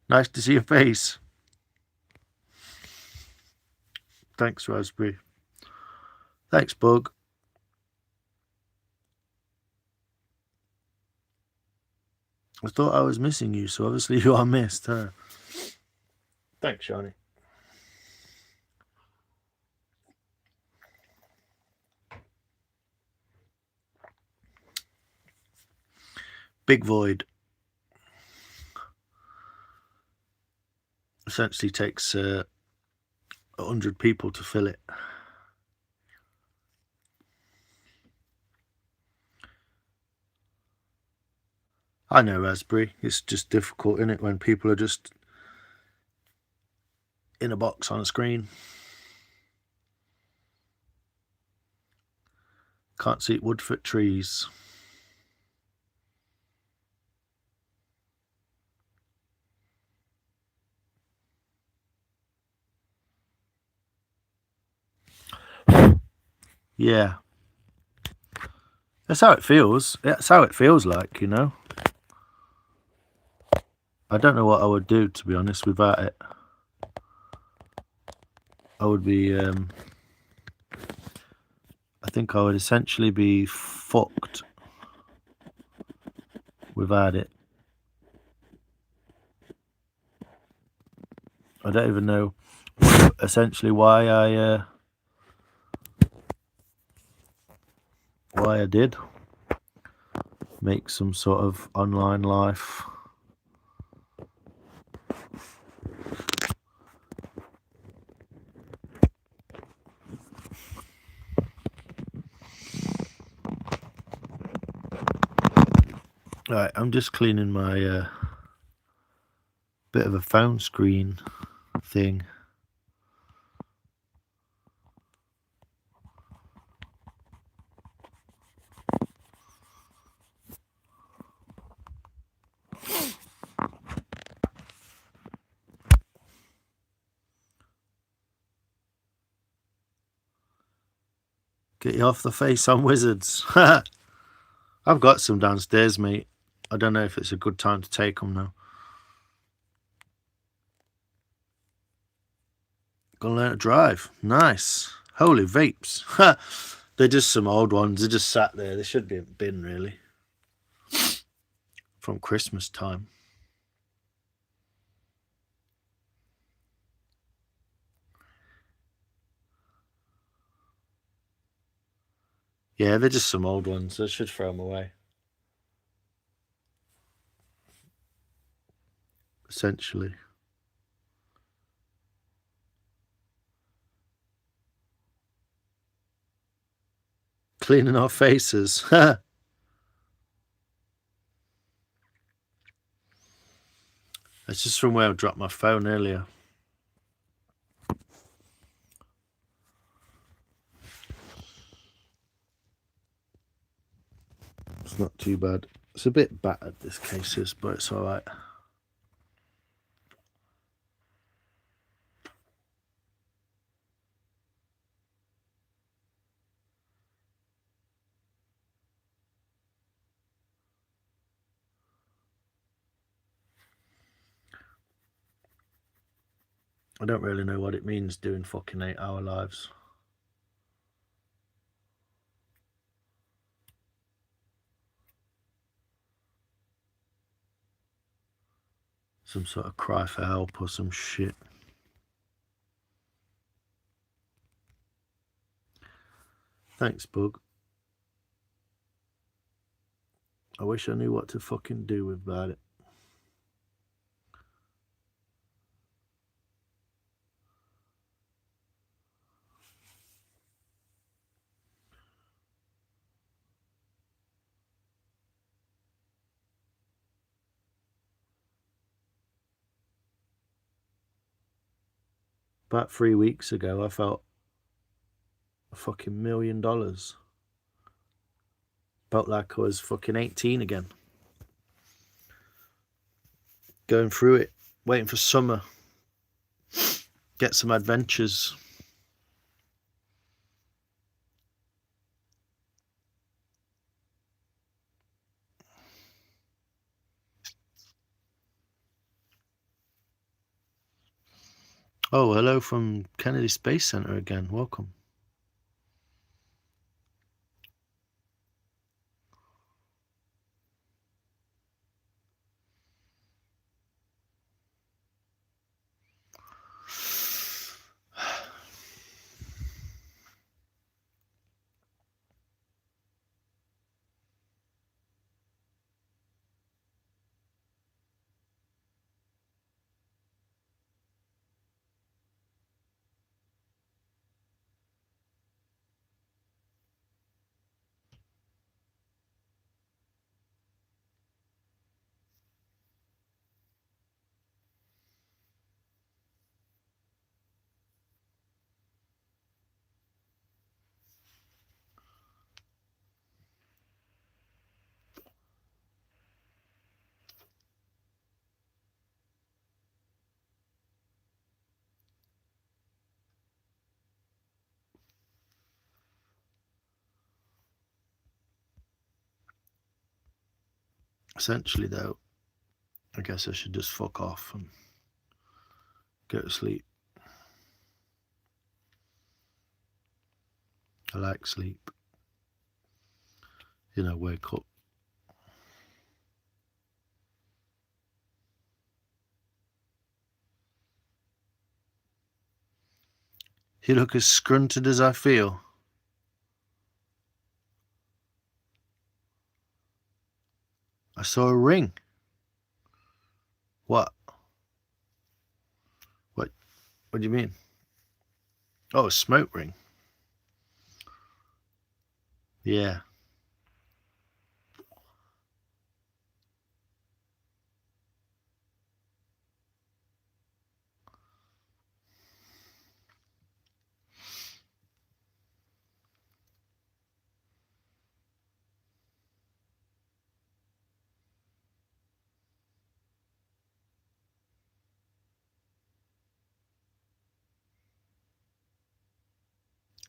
A: nice to see your face. Thanks, Raspberry. Thanks, Bug. I thought I was missing you, so obviously you are missed, huh? Thanks, Johnny. Big void. Essentially takes 100 people to fill it. I know, Raspberry. It's just difficult, isn't it, when people are just in a box on a screen. Can't see wood for trees. Yeah. That's how it feels. That's how it feels like, you know? I don't know what I would do, to be honest, without it. I would be, I think I would essentially be fucked without it. I don't even know essentially why I did make some sort of online life. Right, I'm just cleaning my bit of a phone screen thing. Get you off the face on wizards. I've got some downstairs, mate. I don't know if it's a good time to take them now. Gonna learn to drive. Nice. Holy vapes. They're just some old ones. They're just sat there. They should be in a bin, really. From Christmas time. Yeah, they're just some old ones. I should throw them away. Essentially. Cleaning our faces. It's just from where I dropped my phone earlier. It's not too bad. It's a bit battered, this case is, but it's alright. I don't really know what it means doing fucking 8-hour lives. Some sort of cry for help or some shit. Thanks, Bug. I wish I knew what to fucking do about it. About 3 weeks ago, I felt a fucking $1 million. Felt like I was fucking 18 again. Going through it, waiting for summer. Get some adventures. Oh, hello from Kennedy Space Center again. Welcome. Essentially, though, I guess I should just fuck off and go to sleep. I like sleep. You know, wake up. You look as scrunted as I feel. I saw a ring. What? What do you mean? Oh, a smoke ring. Yeah.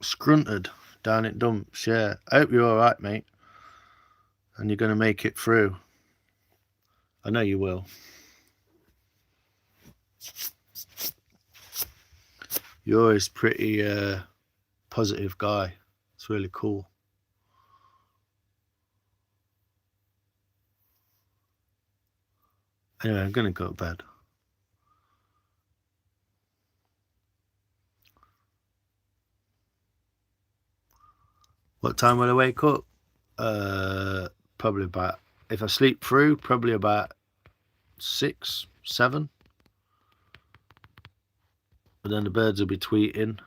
A: Scrunted down at dumps, yeah. I hope you're alright, mate. And you're going to make it through. I know you will. You're always pretty positive guy. It's really cool. Anyway, I'm going to go to bed. What time will I wake up? Probably about, if I sleep through, probably about 6, 7. But then the birds will be tweeting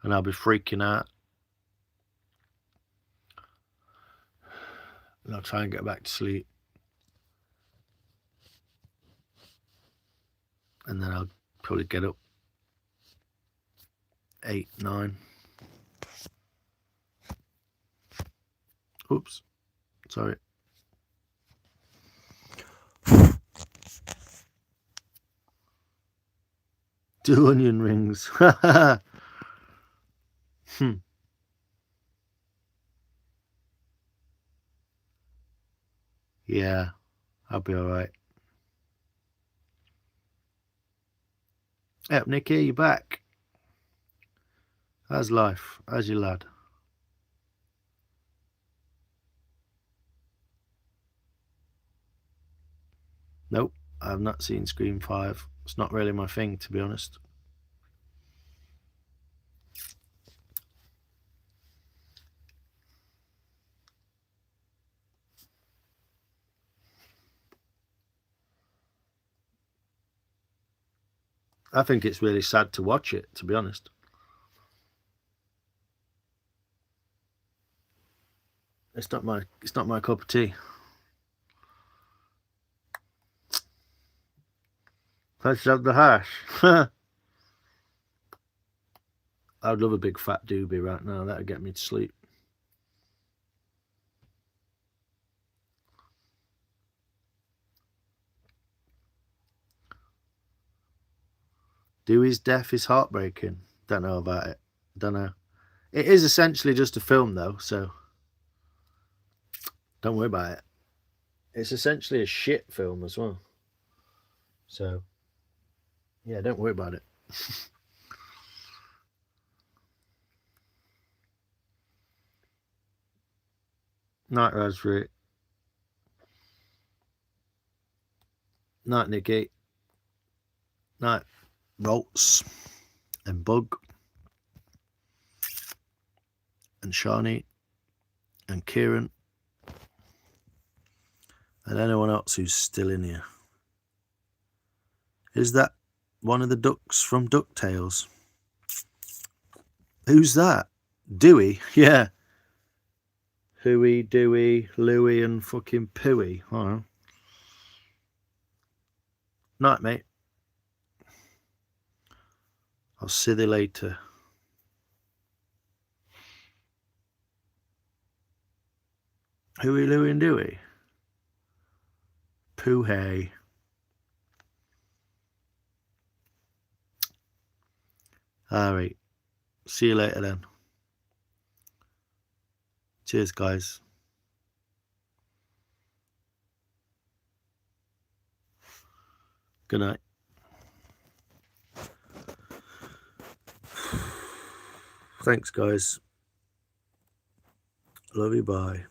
A: and I'll be freaking out. And I'll try and get back to sleep. And then I'll probably get up 8, 9. Oops, sorry. Do onion rings. Yeah, I'll be alright. Yep, Nicky, you're back. How's life? How's your lad? Nope, I've not seen Scream 5. It's not really my thing, to be honest. I think it's really sad to watch it, to be honest. It's not my cup of tea. Let's have the hash. I'd love a big fat doobie right now. That'd get me to sleep. Dewey's death is heartbreaking. Don't know about it. Don't know. It is essentially just a film, though, so don't worry about it. It's essentially a shit film as well. So, yeah, don't worry about it. Night, Raspberry. Night, Nicky. Night, Rolts. And Bug. And Shani. And Kieran. And anyone else who's still in here. Is that one of the ducks from DuckTales? Who's that? Dewey? Yeah. Hooey, Dewey, Louie, and fucking Pooey. Oh. Night, mate. I'll see you later. Hooey, Louie, and Dewey. Pooh hey. Alright. See you later then. Cheers, guys. Good night. Thanks, guys. Love you, bye.